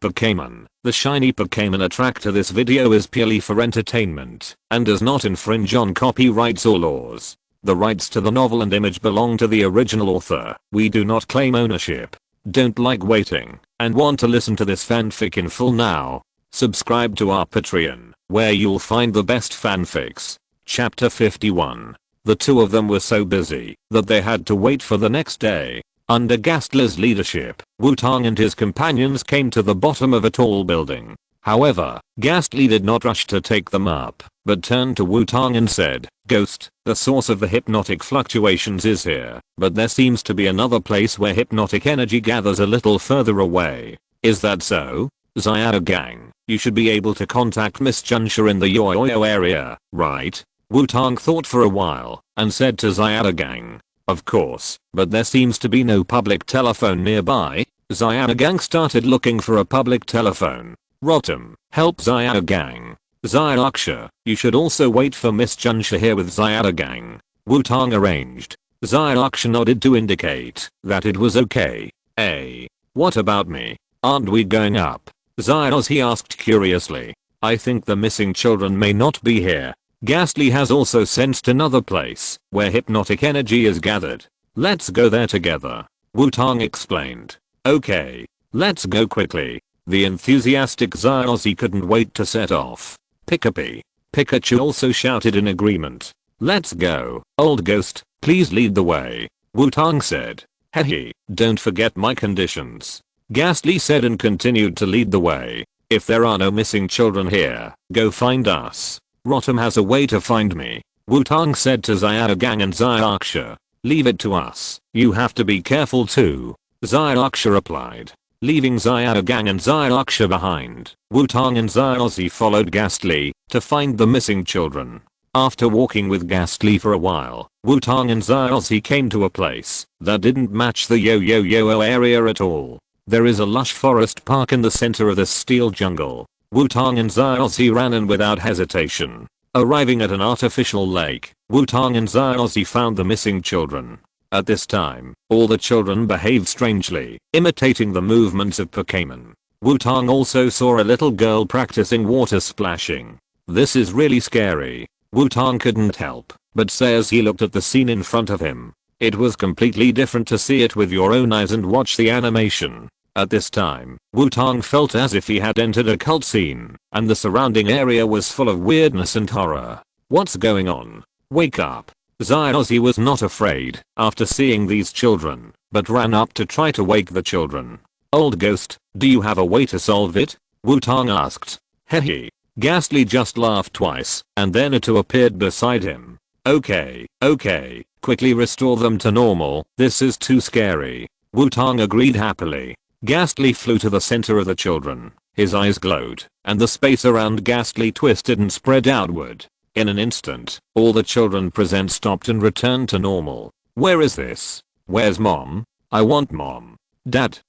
Pokémon, the Shiny Pokémon Attractor. This video is purely for entertainment and does not infringe on copyrights or laws. The rights to the novel and image belong to the original author. We do not claim ownership. Don't like waiting and want to listen to this fanfic in full now? Subscribe to our Patreon, where you'll find the best fanfics. Chapter 51. The two of them were so busy that they had to wait for the next day. Under Ghastly's leadership, Wutong and his companions came to the bottom of a tall building. However, Ghastly did not rush to take them up, but turned to Wutong and said, "Ghost, the source of the hypnotic fluctuations is here, but there seems to be another place where hypnotic energy gathers a little further away. Is that so? Xiaogang, you should be able to contact Miss Junsha in the Yoyo area, right?" Wutong thought for a while and said to Xiaogang, "Of course, but there seems to be no public telephone nearby." Xiaogang started looking for a public telephone. Rotom, help Xiaogang. Xiaoxia, you should also wait for Miss Junsha here with Xiaogang. Wutong arranged. Xiaoxia nodded to indicate that it was okay. What about me? Aren't we going up? Xiaoxi asked curiously. "I think the missing children may not be here. Ghastly has also sensed another place where hypnotic energy is gathered. Let's go there together," Wutong explained. "Okay, let's go quickly." The enthusiastic Xiaoxi couldn't wait to set off. Pikachu also shouted in agreement. "Let's go, old ghost, please lead the way," Wutong said. "Hehe, don't forget my conditions," Ghastly said and continued to lead the way. "If there are no missing children here, go find us. Rotom has a way to find me," Wutong said to Xiaogang and Xiaoxia. "Leave it to us. You have to be careful too," Xiaoxia replied. Leaving Xiaogang and Xiaoxia behind, Wutong and Xiaoxi followed Ghastly to find the missing children. After walking with Ghastly for a while, Wutong and Xiaoxi came to a place that didn't match the Yoyo area at all. There is a lush forest park in the center of the steel jungle. Wutong and Xiaoxi ran in without hesitation. Arriving at an artificial lake, Wutong and Xiaoxi found the missing children. At this time, all the children behaved strangely, imitating the movements of Pokémon. Wutong also saw a little girl practicing water splashing. "This is really scary," Wutong couldn't help but say as he looked at the scene in front of him. It was completely different to see it with your own eyes and watch the animation. At this time, Wutong felt as if he had entered a cult scene, and the surrounding area was full of weirdness and horror. "What's going on? Wake up." Xiaoxi was not afraid after seeing these children, but ran up to try to wake the children. "Old ghost, do you have a way to solve it?" Wutong asked. Hehe. Ghastly just laughed twice, and then it appeared beside him. Okay, quickly restore them to normal, this is too scary." Wutong agreed happily. Ghastly flew to the center of the children. His eyes glowed, and the space around Ghastly twisted and spread outward. In an instant, all the children present stopped and returned to normal. "Where is this? Where's mom? I want mom. Dad,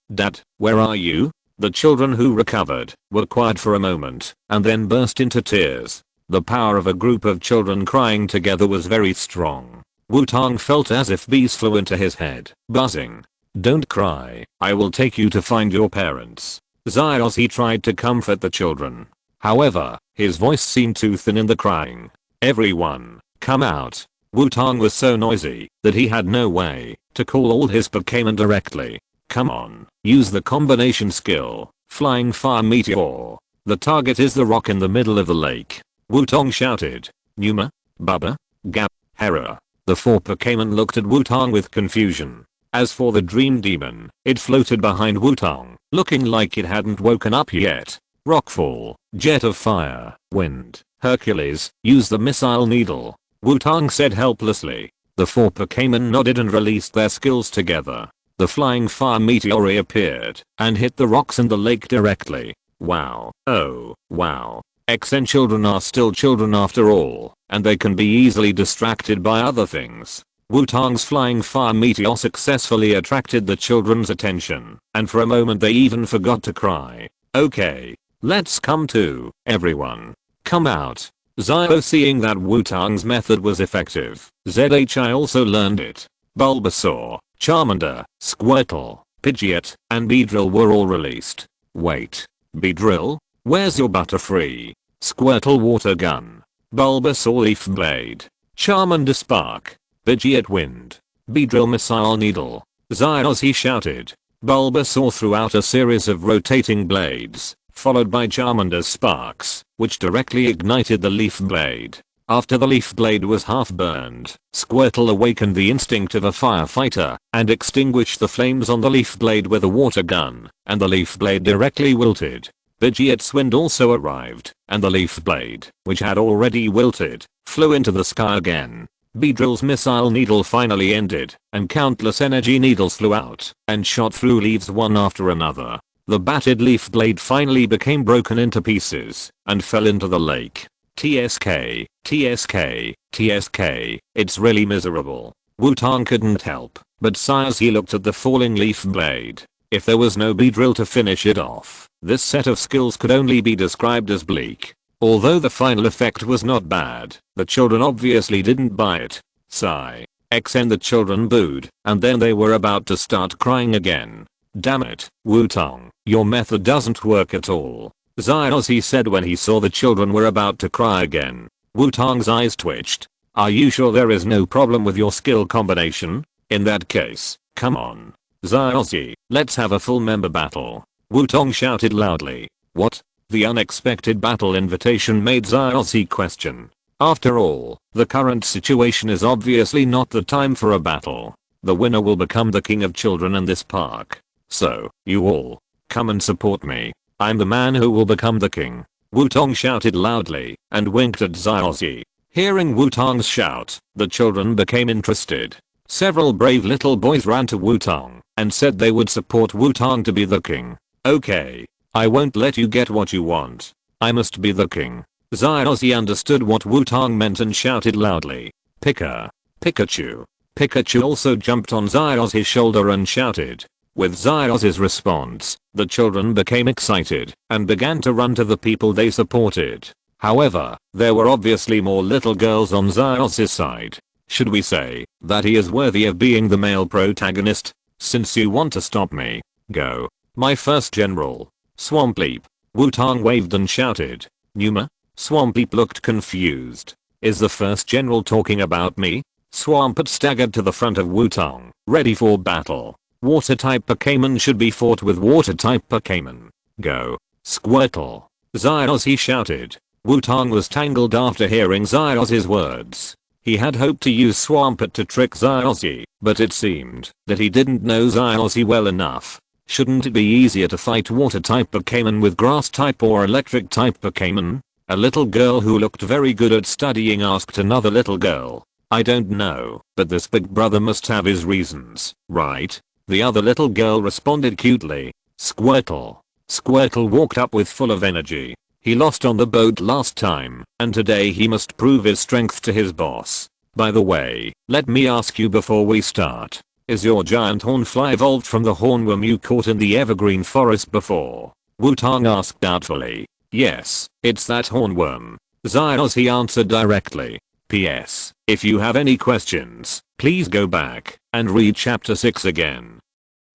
where are you?" The children who recovered were quiet for a moment and then burst into tears. The power of a group of children crying together was very strong. Wutong felt as if bees flew into his head, buzzing. "Don't cry, I will take you to find your parents." Xiaoxi tried to comfort the children. However, his voice seemed too thin in the crying. "Everyone, come out." Wutong was so noisy that he had no way to call all his Pokémon directly. "Come on, use the combination skill, Flying Fire Meteor. The target is the rock in the middle of the lake," Wutong shouted. "Numa, Bubba, Gap, Hera." The four Pokémon looked at Wutong with confusion. As for the Dream Demon, it floated behind Wutong, looking like it hadn't woken up yet. "Rockfall, Jet of Fire, Wind, Hercules, use the Missile Needle," Wutong said helplessly. The four Pokémon nodded and released their skills together. The Flying Fire Meteor appeared and hit the rocks in the lake directly. Wow. Oh, wow. XN children are still children after all, and they can be easily distracted by other things. Wutong's Flying Fire Meteor successfully attracted the children's attention, and for a moment they even forgot to cry. "Okay. Let's come to, everyone. Come out." Xiao, seeing that Wutong's method was effective, ZHI also learned it. Bulbasaur, Charmander, Squirtle, Pidgeot, and Beedrill were all released. Wait. Beedrill, where's your Butterfree? Squirtle water gun. Bulbasaur leaf blade. Charmander spark. Pidgeot wind. Beedrill missile needle. Xiaozhi shouted. Bulbasaur threw out a series of rotating blades, followed by Charmander's sparks, which directly ignited the leaf blade. After the leaf blade was half burned, Squirtle awakened the instinct of a firefighter and extinguished the flames on the leaf blade with a water gun, and the leaf blade directly wilted. Pidgeot's wind also arrived, and the leaf blade, which had already wilted, flew into the sky again. Beedrill's missile needle finally ended, and countless energy needles flew out and shot through leaves one after another. The battered leaf blade finally became broken into pieces and fell into the lake. TSK, TSK, TSK, it's really miserable. Wutong couldn't help but sigh as he looked at the falling leaf blade. If there was no Beedrill to finish it off, this set of skills could only be described as bleak. Although the final effect was not bad, the children obviously didn't buy it. Sigh. XN the children booed, and then they were about to start crying again. Damn it, Wutong, your method doesn't work at all. Xiaozhi said when he saw the children were about to cry again. Wutong's eyes twitched. Are you sure there is no problem with your skill combination? In that case, come on. Xiaozhi, let's have a full member battle. Wutong shouted loudly. What? The unexpected battle invitation made Xiaozhi question. After all, the current situation is obviously not the time for a battle. The winner will become the king of children in this park. So, you all, come and support me. I'm the man who will become the king. Wutong shouted loudly and winked at Xiaozhi. Hearing Wutong's shout, the children became interested. Several brave little boys ran to Wutong and said they would support Wutong to be the king. Okay. I won't let you get what you want. I must be the king. Xiaozhi understood what Wutong meant and shouted loudly. Pikachu. Pikachu also jumped on Xiaozhi's shoulder and shouted. With Xiaozhi's response, the children became excited and began to run to the people they supported. However, there were obviously more little girls on Xiaozhi's side. Should we say that he is worthy of being the male protagonist? Since you want to stop me, go. My first general. Swampleap. Wutong waved and shouted. Numa? Swampleap looked confused. Is the first general talking about me? Swampert staggered to the front of Wutong, ready for battle. Water type Pokémon should be fought with water type Pokémon. Go. Squirtle. Xiaozhi shouted. Wutong was tangled after hearing Xiaozhi's words. He had hoped to use Swampert to trick Xiaozhi, but it seemed that he didn't know Xiaozhi well enough. Shouldn't it be easier to fight water type Pokémon with grass type or electric type Pokémon? A little girl who looked very good at studying asked another little girl. I don't know, but this big brother must have his reasons, right? The other little girl responded cutely. Squirtle. Squirtle walked up with full of energy. He lost on the boat last time, and today he must prove his strength to his boss. By the way, let me ask you before we start. Is your giant hornfly evolved from the hornworm you caught in the evergreen forest before? Wutong asked doubtfully. Yes, it's that hornworm. Xiaozhi answered directly. P.S. If you have any questions, please go back and read chapter 6 again.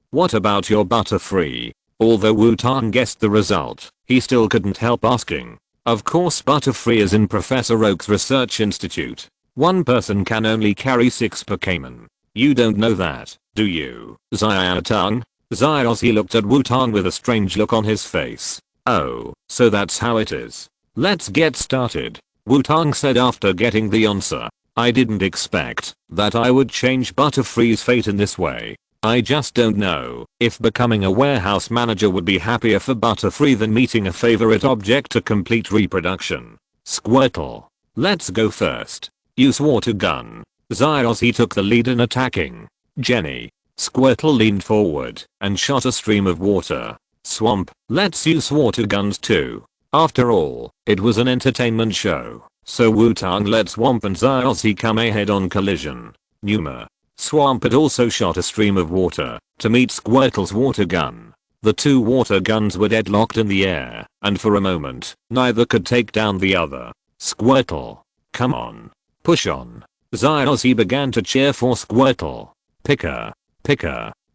What about your Butterfree? Although Wutong guessed the result, he still couldn't help asking. Of course Butterfree is in Professor Oak's research institute. One person can only carry 6 Pokémon. You don't know that, do you, Xiaotong? Xiaozhi looked at Wutong with a strange look on his face. Oh, so that's how it is. Let's get started. Wutong said after getting the answer. I didn't expect that I would change Butterfree's fate in this way. I just don't know if becoming a warehouse manager would be happier for Butterfree than meeting a favorite object to complete reproduction. Squirtle. Let's go first. Use water gun. Xiaozhi took the lead in attacking. Jenny. Squirtle leaned forward and shot a stream of water. Swamp. Let's use water guns too. After all, it was an entertainment show, so Wutong let Swamp and Xiaozhi come a head-on collision. Numa. Swampert also shot a stream of water to meet Squirtle's water gun. The two water guns were deadlocked in the air, and for a moment, neither could take down the other. Squirtle. Come on. Push on. Xiaozhi began to cheer for Squirtle. Pika.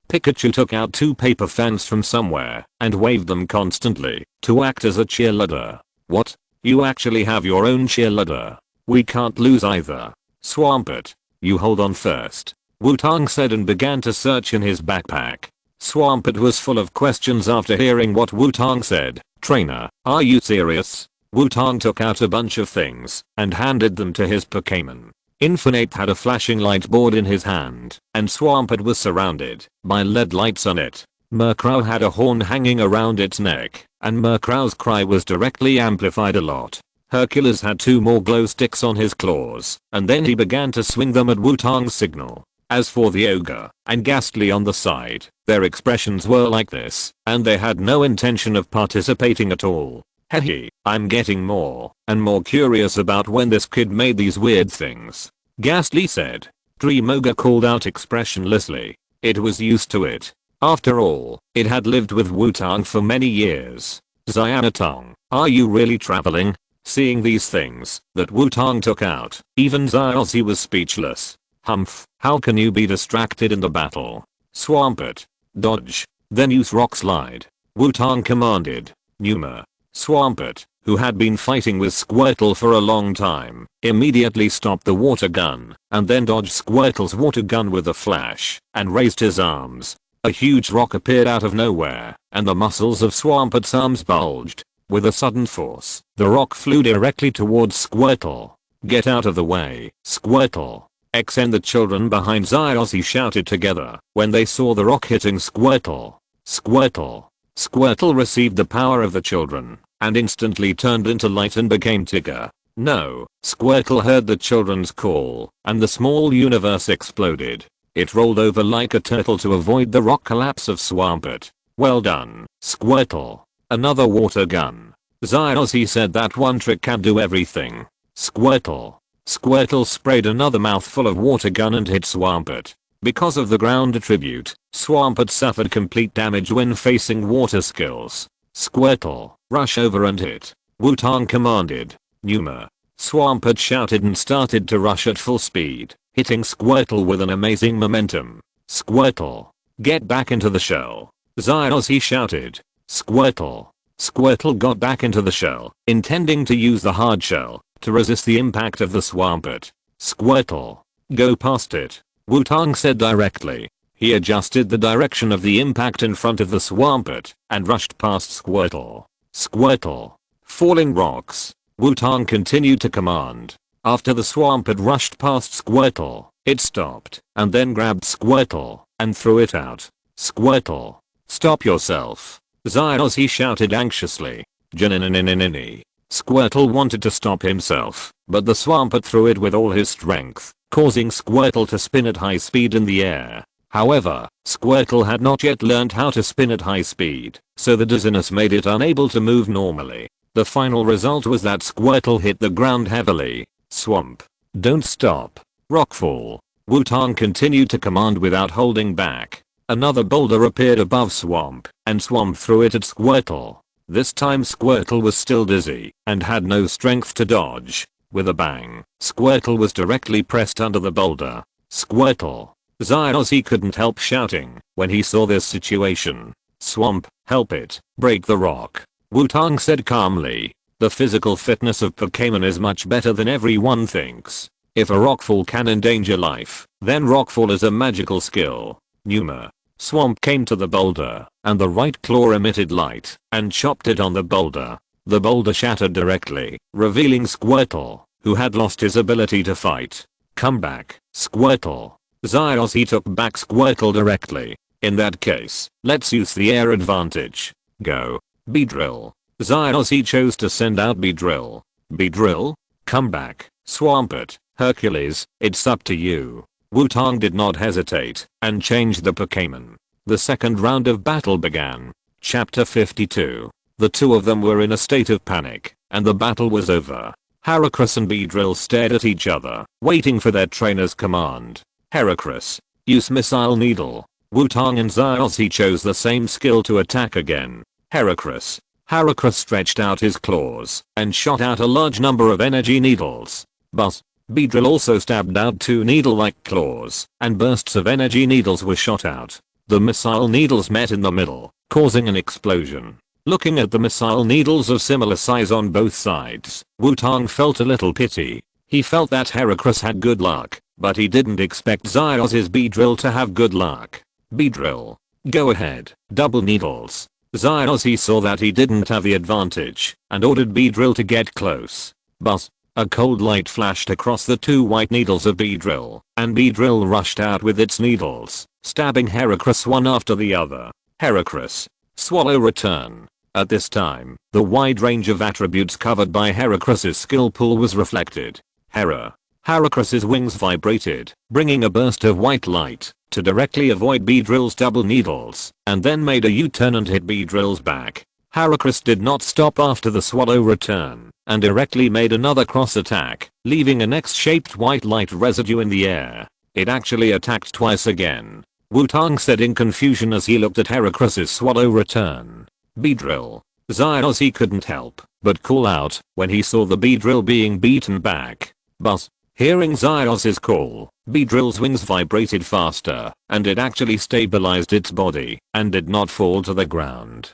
Pikachu took out 2 paper fans from somewhere and waved them constantly to act as a cheerleader. What? You actually have your own cheerleader? We can't lose either. Swampert, you hold on first, Wutong said and began to search in his backpack. Swampert was full of questions after hearing what Wutong said. Trainer, are you serious? Wutong took out a bunch of things and handed them to his Pokémon. Infinite had a flashing light board in his hand, and Swampert was surrounded by LED lights on it. Murkrow had a horn hanging around its neck, and Murkrow's cry was directly amplified a lot. Hercules had 2 more glow sticks on his claws, and then he began to swing them at Wutong's signal. As for the ogre and Ghastly on the side, their expressions were like this, and they had no intention of participating at all. Hehe, I'm getting more and more curious about when this kid made these weird things, Ghastly said. Dream Ogre called out expressionlessly. It was used to it. After all, it had lived with Wutong for many years. Xianatong, are you really traveling? Seeing these things that Wutong took out, even Xiaozhi was speechless. Humph, how can you be distracted in the battle? Swampert, dodge, then use Rock Slide, Wutong commanded. Numa. Swampert, who had been fighting with Squirtle for a long time, immediately stopped the water gun and then dodged Squirtle's water gun with a flash and raised his arms. A huge rock appeared out of nowhere, and the muscles of Swampert's arms bulged. With a sudden force, the rock flew directly towards Squirtle. Get out of the way, Squirtle. X and the children behind Xiaoxi shouted together when they saw the rock hitting Squirtle. Squirtle. Squirtle received the power of the children and instantly turned into light and became Tigger. No, Squirtle heard the children's call and the small universe exploded. It rolled over like a turtle to avoid the rock collapse of Swampert. Well done, Squirtle. Another water gun. Xiaoxi said that one trick can do everything. Squirtle. Squirtle sprayed another mouthful of water gun and hit Swampert. Because of the ground attribute, Swampert suffered complete damage when facing water skills. Squirtle, rush over and hit, Wutong commanded. Numa. Swampert shouted and started to rush at full speed, hitting Squirtle with an amazing momentum. Squirtle, get back into the shell. Xiaoxi shouted. Squirtle. Squirtle got back into the shell, intending to use the hard shell to resist the impact of the Swampert. Squirtle, go past it, Wutong said directly. He adjusted the direction of the impact in front of the Swampert and rushed past Squirtle. Squirtle. Falling rocks. Wutong continued to command. After the Swampert rushed past Squirtle, it stopped and then grabbed Squirtle and threw it out. Squirtle. Stop yourself. Xiaoxi shouted anxiously. Janininininini. Squirtle wanted to stop himself, but the Swampert threw it with all his strength, causing Squirtle to spin at high speed in the air. However, Squirtle had not yet learned how to spin at high speed, so the dizziness made it unable to move normally. The final result was that Squirtle hit the ground heavily. Swamp. Don't stop. Rockfall. Wutong continued to command without holding back. Another boulder appeared above Swamp, and Swamp threw it at Squirtle. This time Squirtle was still dizzy and had no strength to dodge. With a bang, Squirtle was directly pressed under the boulder. Squirtle. Xiaoxi couldn't help shouting when he saw this situation. Swamp, help it, break the rock. Wutong said calmly. The physical fitness of Pokémon is much better than everyone thinks. If a rockfall can endanger life, then rockfall is a magical skill. Numa. Swamp came to the boulder, and the right claw emitted light and chopped it on the boulder. The boulder shattered directly, revealing Squirtle, who had lost his ability to fight. Come back, Squirtle. Xiaoxi took back Squirtle directly. In that case, let's use the air advantage. Go. Beedrill. Xiaoxi chose to send out Beedrill. Beedrill? Come back, Swampert. Hercules, it's up to you. Wutong did not hesitate and changed the Pokémon. The second round of battle began. Chapter 52. The two of them were in a state of panic, and the battle was over. Heracross and Beedrill stared at each other, waiting for their trainer's command. Heracross, use Missile Needle. Wutong and Xiaoxi chose the same skill to attack again. Heracross. Heracross stretched out his claws and shot out a large number of energy needles. Buzz. Beedrill also stabbed out two needle-like claws, and bursts of energy needles were shot out. The missile needles met in the middle, causing an explosion. Looking at the missile needles of similar size on both sides, Wutong felt a little pity. He felt that Heracross had good luck, but he didn't expect Xiaozhi's Beedrill to have good luck. Beedrill. Go ahead, double needles. Xiaozhi saw that he didn't have the advantage, and ordered Beedrill to get close. But a cold light flashed across the two white needles of Beedrill, and Beedrill rushed out with its needles, stabbing Heracross one after the other. Heracross. Swallow return. At this time, the wide range of attributes covered by Heracross's skill pool was reflected. Heracross's wings vibrated, bringing a burst of white light to directly avoid Beedrill's double needles, and then made a U-turn and hit Beedrill's back. Heracross did not stop after the swallow return, and directly made another cross attack, leaving an X-shaped white light residue in the air. It actually attacked twice again. Wutong said in confusion as he looked at Heracross's swallow return. Beedrill. Xiaozhi couldn't help but call out when he saw the Beedrill being beaten back. But, hearing Xiaozhi's call, Beedrill's wings vibrated faster, and it actually stabilized its body, and did not fall to the ground.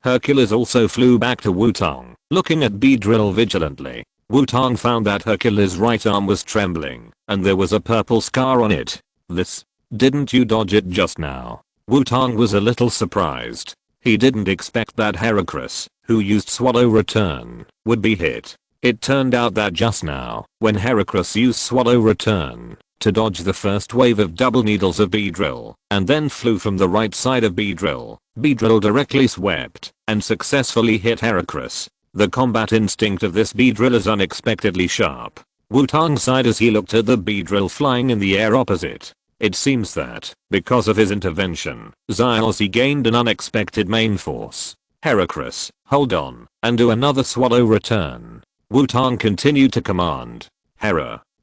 Hercules also flew back to Wutong, looking at Beedrill vigilantly. Wutong found that Hercules' right arm was trembling, and there was a purple scar on it. Didn't you dodge it just now? Wutong was a little surprised. He didn't expect that Heracross, who used Swallow Return, would be hit. It turned out that just now, when Heracross used Swallow Return to dodge the first wave of double needles of Beedrill, and then flew from the right side of Beedrill, Beedrill directly swept and successfully hit Heracross. The combat instinct of this Beedrill is unexpectedly sharp. Wutong sighed as he looked at the Beedrill flying in the air opposite. It seems that, because of his intervention, Xiaozhi gained an unexpected main force. Heracross, hold on, and do another Swallow Return. Wutong continued to command.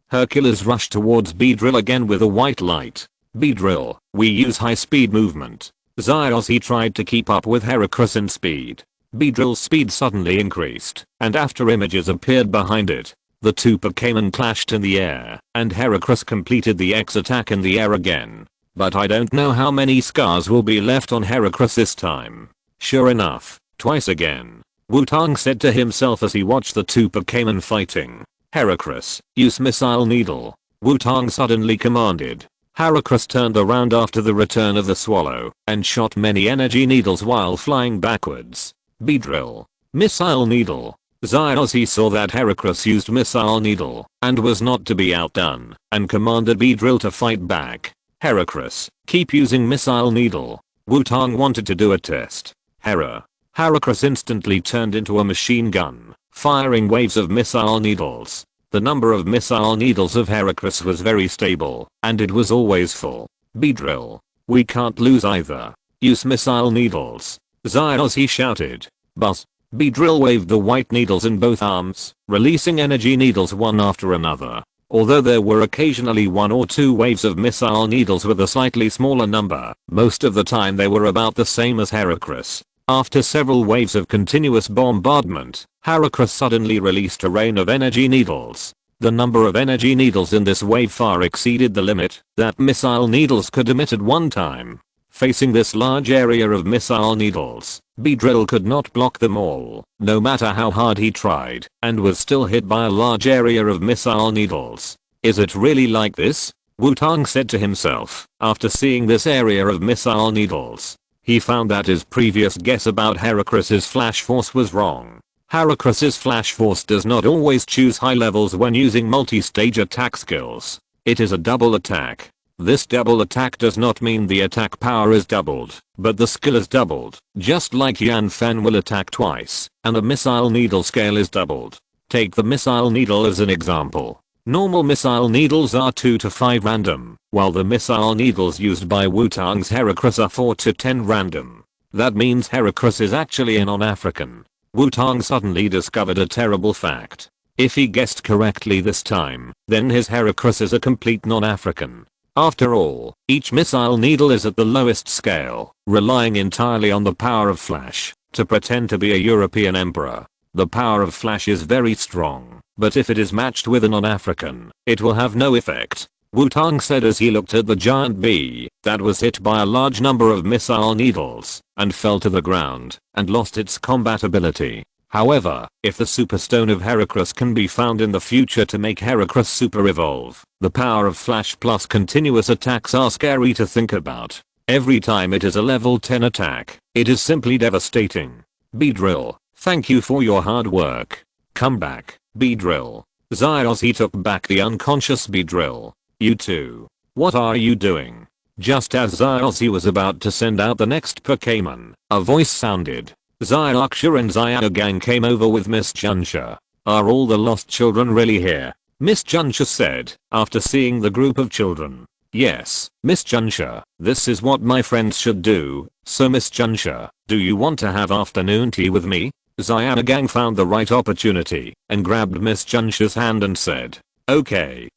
Hercules rushed towards Beedrill again with a white light. Beedrill, we use high-speed movement. Xiaozhi tried to keep up with Heracross in speed. Beedrill's speed suddenly increased, and after images appeared behind it, the two Pokémon clashed in the air, and Heracross completed the X attack in the air again. But I don't know how many scars will be left on Heracross this time. Sure enough, twice again. Wutong said to himself as he watched the two Pokémon fighting. Heracross, use Missile Needle. Wutong suddenly commanded. Heracross turned around after the return of the swallow, and shot many energy needles while flying backwards. Beedrill. Missile Needle. Xiaozhi saw that Heracross used Missile Needle, and was not to be outdone, and commanded Beedrill to fight back. Heracross, keep using Missile Needle. Wutong wanted to do a test. Heracross instantly turned into a machine gun, firing waves of missile needles. The number of missile needles of Heracross was very stable, and it was always full. Beedrill. We can't lose either. Use missile needles. Xiaozhi shouted. But Beedrill waved the white needles in both arms, releasing energy needles one after another. Although there were occasionally one or two waves of missile needles with a slightly smaller number, most of the time they were about the same as Heracross. After several waves of continuous bombardment, Heracross suddenly released a rain of energy needles. The number of energy needles in this wave far exceeded the limit that missile needles could emit at one time. Facing this large area of missile needles, Beedrill could not block them all, no matter how hard he tried, and was still hit by a large area of missile needles. Is it really like this? Wutong said to himself, after seeing this area of missile needles. He found that his previous guess about Heracross's flash force was wrong. Heracross's flash force does not always choose high levels when using multi-stage attack skills. It is a double attack. This double attack does not mean the attack power is doubled, but the skill is doubled, just like Yan Fan will attack twice, and the missile needle scale is doubled. Take the missile needle as an example. Normal missile needles are 2 to 5 random, while the missile needles used by Wutong's Heracross are 4 to 10 random. That means Heracross is actually a non-African. Wutong suddenly discovered a terrible fact. If he guessed correctly this time, then his Heracross is a complete non-African. After all, each missile needle is at the lowest scale, relying entirely on the power of flash to pretend to be a European emperor. The power of flash is very strong, but if it is matched with a non-African, it will have no effect. Wutong said as he looked at the giant bee that was hit by a large number of missile needles and fell to the ground and lost its combat ability. However, if the Super Stone of Heracross can be found in the future to make Heracross Super Evolve, the power of Flash plus continuous attacks are scary to think about. Every time it is a level 10 attack, it is simply devastating. Beedrill, thank you for your hard work. Come back, Beedrill. Xiaozhi took back the unconscious Beedrill. You too. What are you doing? Just as Xiaozhi was about to send out the next Pokémon, a voice sounded. Xiaoxia and Xiaogang came over with Miss Junsha. Are all the lost children really here? Miss Junsha said, after seeing the group of children. Yes, Miss Junsha, this is what my friends should do. So Miss Junsha, do you want to have afternoon tea with me? Xiaogang found the right opportunity and grabbed Miss Junsha's hand and said, okay,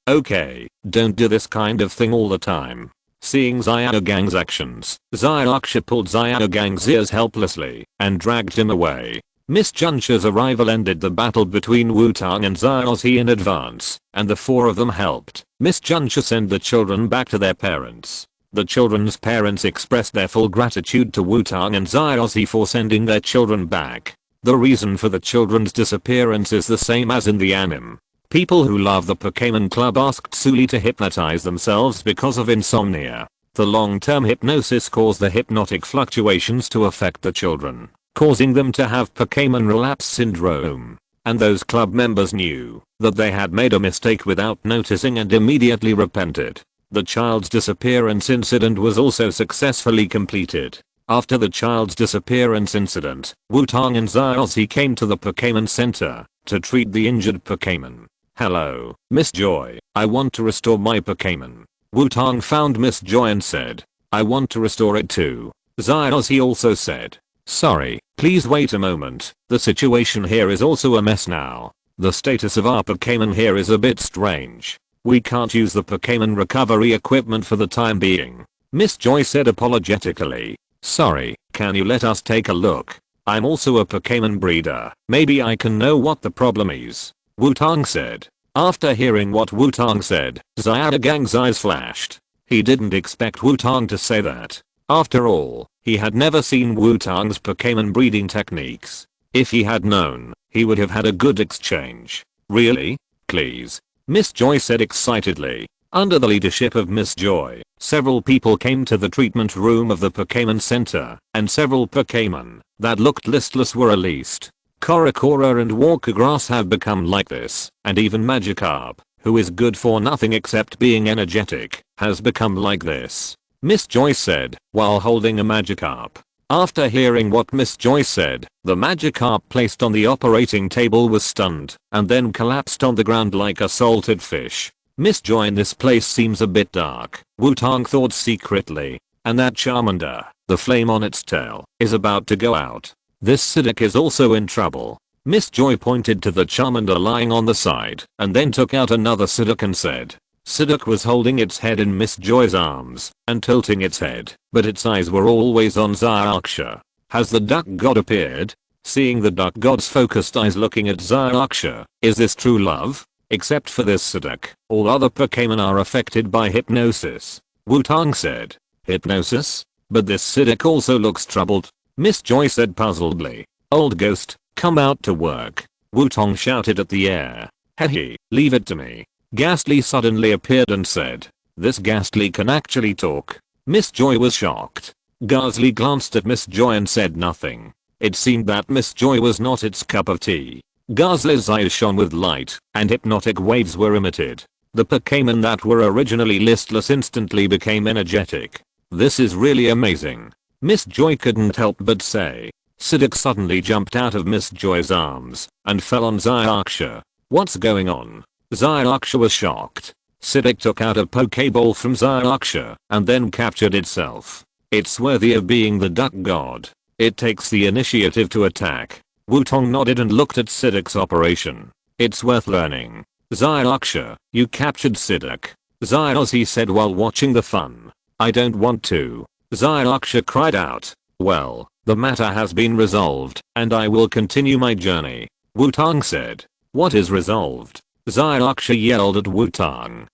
don't do this kind of thing all the time. Seeing Xiaogang's actions, Xiaoxia pulled Xiaogang's ears helplessly and dragged him away. Miss Junsha's arrival ended the battle between Wutong and Xiaozhi in advance, and the four of them helped Miss Junsha send the children back to their parents. The children's parents expressed their full gratitude to Wutong and Xiaozhi for sending their children back. The reason for the children's disappearance is the same as in the anime. People who love the Pokémon Club asked Sully to hypnotize themselves because of insomnia. The long-term hypnosis caused the hypnotic fluctuations to affect the children, causing them to have Pokémon relapse syndrome. And those club members knew that they had made a mistake without noticing and immediately repented. The child's disappearance incident was also successfully completed. After the child's disappearance incident, Wutong and Xiaozhi came to the Pokémon Center to treat the injured Pokémon. Hello, Miss Joy, I want to restore my Pokémon. Wutong found Miss Joy and said, I want to restore it too. Xiaozhi also said, sorry, please wait a moment, the situation here is also a mess now. The status of our Pokémon here is a bit strange. We can't use the Pokémon recovery equipment for the time being. Miss Joy said apologetically. Sorry, can you let us take a look? I'm also a Pokémon breeder, maybe I can know what the problem is. Wutong said. After hearing what Wutong said, Xiaogang's eyes flashed. He didn't expect Wutong to say that. After all, he had never seen Wutong's Pokémon breeding techniques. If he had known, he would have had a good exchange. Really? Please. Miss Joy said excitedly. Under the leadership of Miss Joy, several people came to the treatment room of the Pokémon Center, and several Pokémon that looked listless were released. Korokora and Walkergrass have become like this, and even Magikarp, who is good for nothing except being energetic, has become like this. Miss Joy said, while holding a Magikarp. After hearing what Miss Joy said, the Magikarp placed on the operating table was stunned, and then collapsed on the ground like a salted fish. Miss Joy, this place seems a bit dark, Wutong thought secretly, and that Charmander, the flame on its tail, is about to go out. This Psyduck is also in trouble. Miss Joy pointed to the Charmander lying on the side and then took out another Psyduck and said. Psyduck was holding its head in Miss Joy's arms and tilting its head, but its eyes were always on Xiaoxia. Has the duck god appeared? Seeing the duck god's focused eyes looking at Xiaoxia, is this true love? Except for this Psyduck, all other Pokémon are affected by hypnosis. Wutong said. Hypnosis? But this Psyduck also looks troubled. Miss Joy said puzzledly. Old ghost, come out to work. Wutong shouted at the air. Hehe, leave it to me. Ghastly suddenly appeared and said. This Ghastly can actually talk. Miss Joy was shocked. Ghastly glanced at Miss Joy and said nothing. It seemed that Miss Joy was not its cup of tea. Ghastly's eyes shone with light, and hypnotic waves were emitted. The Pokémon that were originally listless instantly became energetic. This is really amazing. Miss Joy couldn't help but say. Psyduck suddenly jumped out of Miss Joy's arms and fell on Xiaoxia. What's going on? Xiaoxia was shocked. Psyduck took out a Pokéball from Xiaoxia and then captured itself. It's worthy of being the duck god. It takes the initiative to attack. Wutong nodded and looked at Psyduck's operation. It's worth learning. Xiaoxia, you captured Psyduck. Xiaozhi said while watching the fun. I don't want to. Xiaoxia cried out. Well, the matter has been resolved, and I will continue my journey. Wutong said. What is resolved? Xiaoxia yelled at Wutong.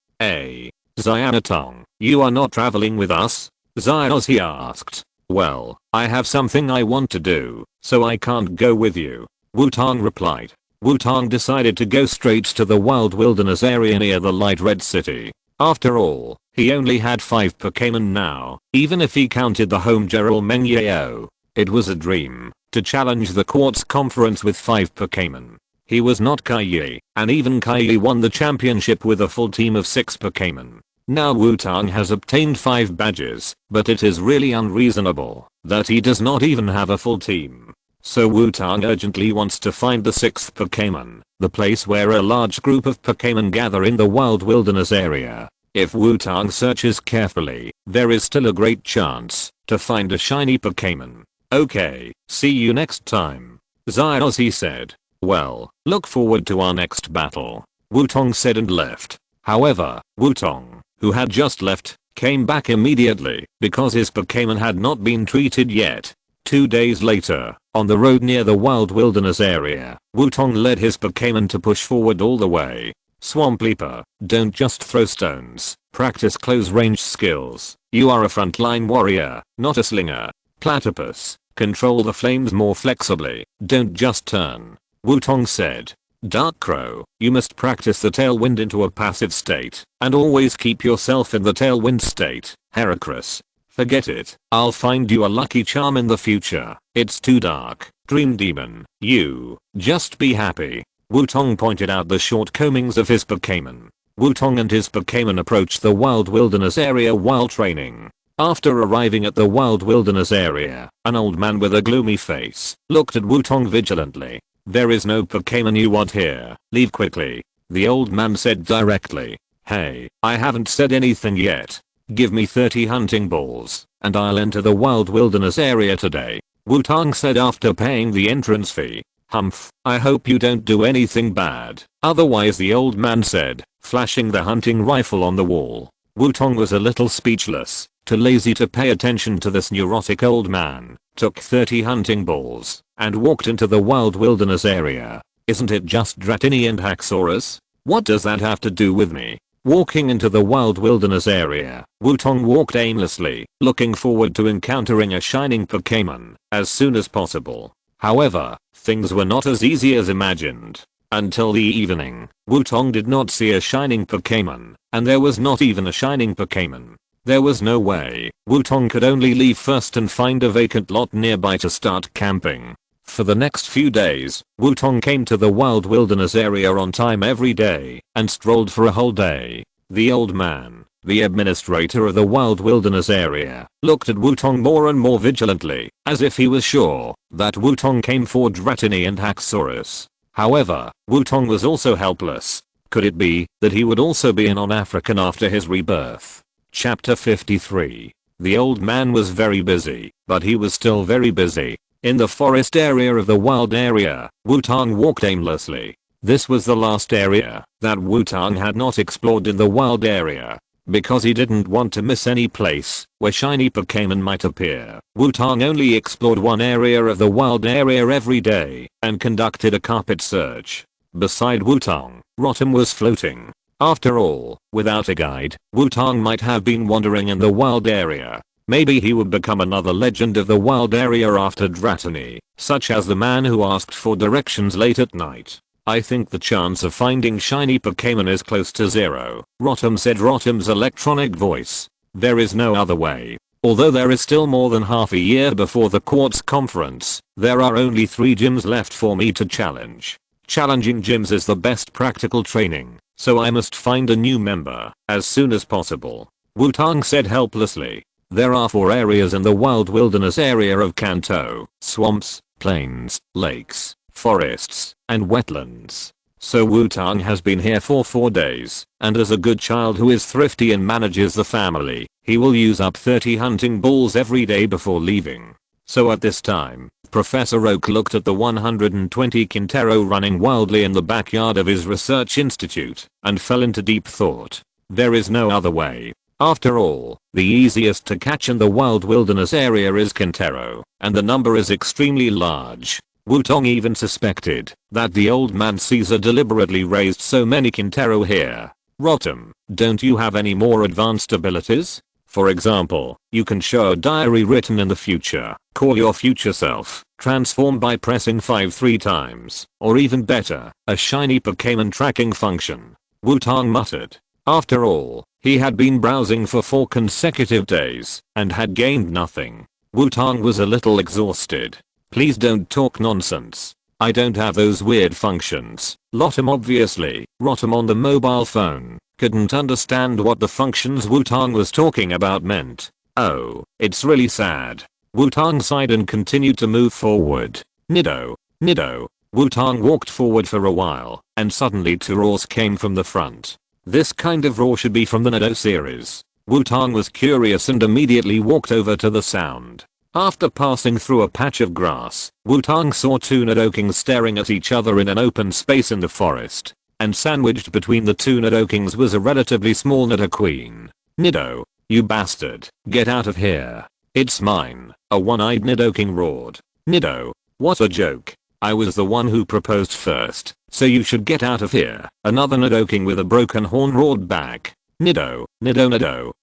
Xianatong, you are not traveling with us? Xiaozhi asked. Well, I have something I want to do, so I can't go with you. Wutong replied. Wutong decided to go straight to the wild wilderness area near the light red city. After all, he only had 5 Pokémon now, even if he counted the home Gerald Mengyao. It was a dream to challenge the Quartz Conference with 5 Pokémon. He was not Kai, and even Kai won the championship with a full team of 6 Pokémon. Now Wutong has obtained 5 badges, but it is really unreasonable that he does not even have a full team. So Wutong urgently wants to find the 6th Pokémon, the place where a large group of Pokémon gather in the wild wilderness area. If Wutong searches carefully, there is still a great chance to find a shiny Pokémon. Okay, see you next time. Xiaoxi said. Well, look forward to our next battle. Wutong said and left. However, Wutong, who had just left, came back immediately because his Pokémon had not been treated yet. 2 days later, on the road near the wild wilderness area, Wutong led his Pokémon to push forward all the way. Swamp Leaper, don't just throw stones, practice close range skills. You are a frontline warrior, not a slinger. Platypus, control the flames more flexibly, don't just turn. Wutong said. Dark Crow, you must practice the tailwind into a passive state, and always keep yourself in the tailwind state. Heracross, forget it, I'll find you a lucky charm in the future. It's too dark. Dream Demon, you, just be happy. Wutong pointed out the shortcomings of his Pokémon. Wutong and his Pokémon approached the wild wilderness area while training. After arriving at the wild wilderness area, an old man with a gloomy face looked at Wutong vigilantly. There is no Pokémon you want here, leave quickly. The old man said directly. Hey, I haven't said anything yet. Give me 30 hunting balls, and I'll enter the wild wilderness area today. Wutong said after paying the entrance fee. Humph, I hope you don't do anything bad. Otherwise, the old man said, flashing the hunting rifle on the wall. Wutong was a little speechless, too lazy to pay attention to this neurotic old man, took 30 hunting balls, and walked into the wild wilderness area. Isn't it just Dratini and Haxorus? What does that have to do with me? Walking into the wild wilderness area, Wutong walked aimlessly, looking forward to encountering a shining Pokémon as soon as possible. However, things were not as easy as imagined. Until the evening, Wutong did not see a shining Pokémon, and there was not even a shining Pokémon. There was no way. Wutong could only leave first and find a vacant lot nearby to start camping. For the next few days, Wutong came to the wild wilderness area on time every day and strolled for a whole day. The old man, the administrator of the wild wilderness area, looked at Wutong more and more vigilantly, as if he was sure that Wutong came for Dratini and Haxorus. However, Wutong was also helpless. Could it be that he would also be a non-African after his rebirth? Chapter 53. The old man was very busy, but he was still very busy. In the forest area of the wild area, Wutong walked aimlessly. This was the last area that Wutong had not explored in the wild area. Because he didn't want to miss any place where shiny Pokémon might appear, Wutong only explored one area of the wild area every day and conducted a carpet search. Beside Wutong, Rotom was floating. After all, without a guide, Wutong might have been wandering in the wild area. Maybe he would become another legend of the wild area after Dratini, such as the man who asked for directions late at night. I think the chance of finding shiny Pokémon is close to zero, Rotom said, Rotom's electronic voice. There is no other way. Although there is still more than half a year before the Quartz Conference, there are only 3 gyms left for me to challenge. Challenging gyms is the best practical training, so I must find a new member as soon as possible. Wutong said helplessly. There are 4 areas in the wild wilderness area of Kanto: swamps, plains, lakes, forests, and wetlands. So Wutong has been here for 4 days, and as a good child who is thrifty and manages the family, he will use up 30 hunting balls every day before leaving. So at this time, Professor Oak looked at the 120 Quintero running wildly in the backyard of his research institute and fell into deep thought. There is no other way. After all, the easiest to catch in the wild wilderness area is Quintero, and the number is extremely large. Wutong even suspected that the old man Caesar deliberately raised so many Quintero here Rotom, don't you have any more advanced abilities? For example, you can show a diary written in the future, call your future self, transform by pressing 5 3 times, or even better, a shiny Pokémon tracking function. Wutong muttered. After all, he had been browsing for 4 consecutive days, and had gained nothing. Wutong was a little exhausted. Please don't talk nonsense. I don't have those weird functions. Rotom obviously, Rotom on the mobile phone, couldn't understand what the functions Wutong was talking about meant. Oh, it's really sad. Wutong sighed and continued to move forward. Nido. Wutong walked forward for a while, and suddenly 2 roars came from the front. This kind of roar should be from the Nido series. Wutong was curious and immediately walked over to the sound. After passing through a patch of grass, Wutong saw 2 Nidokings staring at each other in an open space in the forest, and sandwiched between the 2 Nidokings was a relatively small Nidoqueen. Nido, you bastard, get out of here. It's mine, a one-eyed Nidoking roared. Nido, what a joke. I was the one who proposed first, so you should get out of here. Another Nidoking with a broken horn roared back. Nido,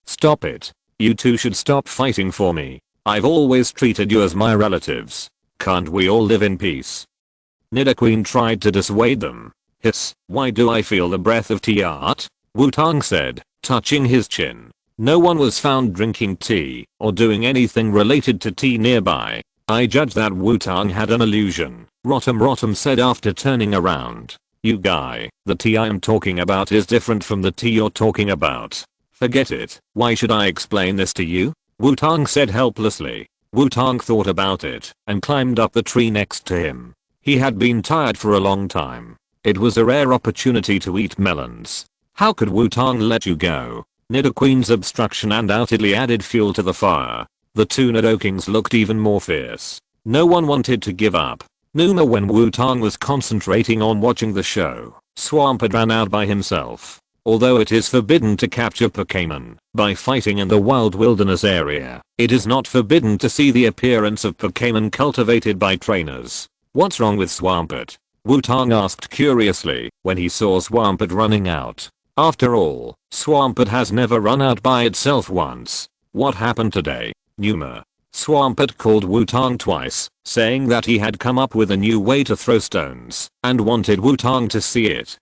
stop it. You two should stop fighting for me. I've always treated you as my relatives. Can't we all live in peace? Nidoqueen tried to dissuade them. Hiss, why do I feel the breath of tea art? Wutong said, touching his chin. No one was found drinking tea or doing anything related to tea nearby. I judge that Wutong had an illusion. Rotom said after turning around. You guy, the tea I'm talking about is different from the tea you're talking about. Forget it. Why should I explain this to you? Wutong said helplessly. Wutong thought about it and climbed up the tree next to him. He had been tired for a long time. It was a rare opportunity to eat melons. How could Wutong let you go? Nidoqueen's obstruction undoubtedly added fuel to the fire. The 2 Nidokings looked even more fierce. No one wanted to give up. Numa when Wutong was concentrating on watching the show, Swampert ran out by himself. Although it is forbidden to capture Pokémon by fighting in the wild wilderness area, it is not forbidden to see the appearance of Pokémon cultivated by trainers. What's wrong with Swampert? Wutong asked curiously when he saw Swampert running out. After all, Swampert has never run out by itself once. What happened today? Numa. Swampert called Wutong twice, saying that he had come up with a new way to throw stones and wanted Wutong to see it.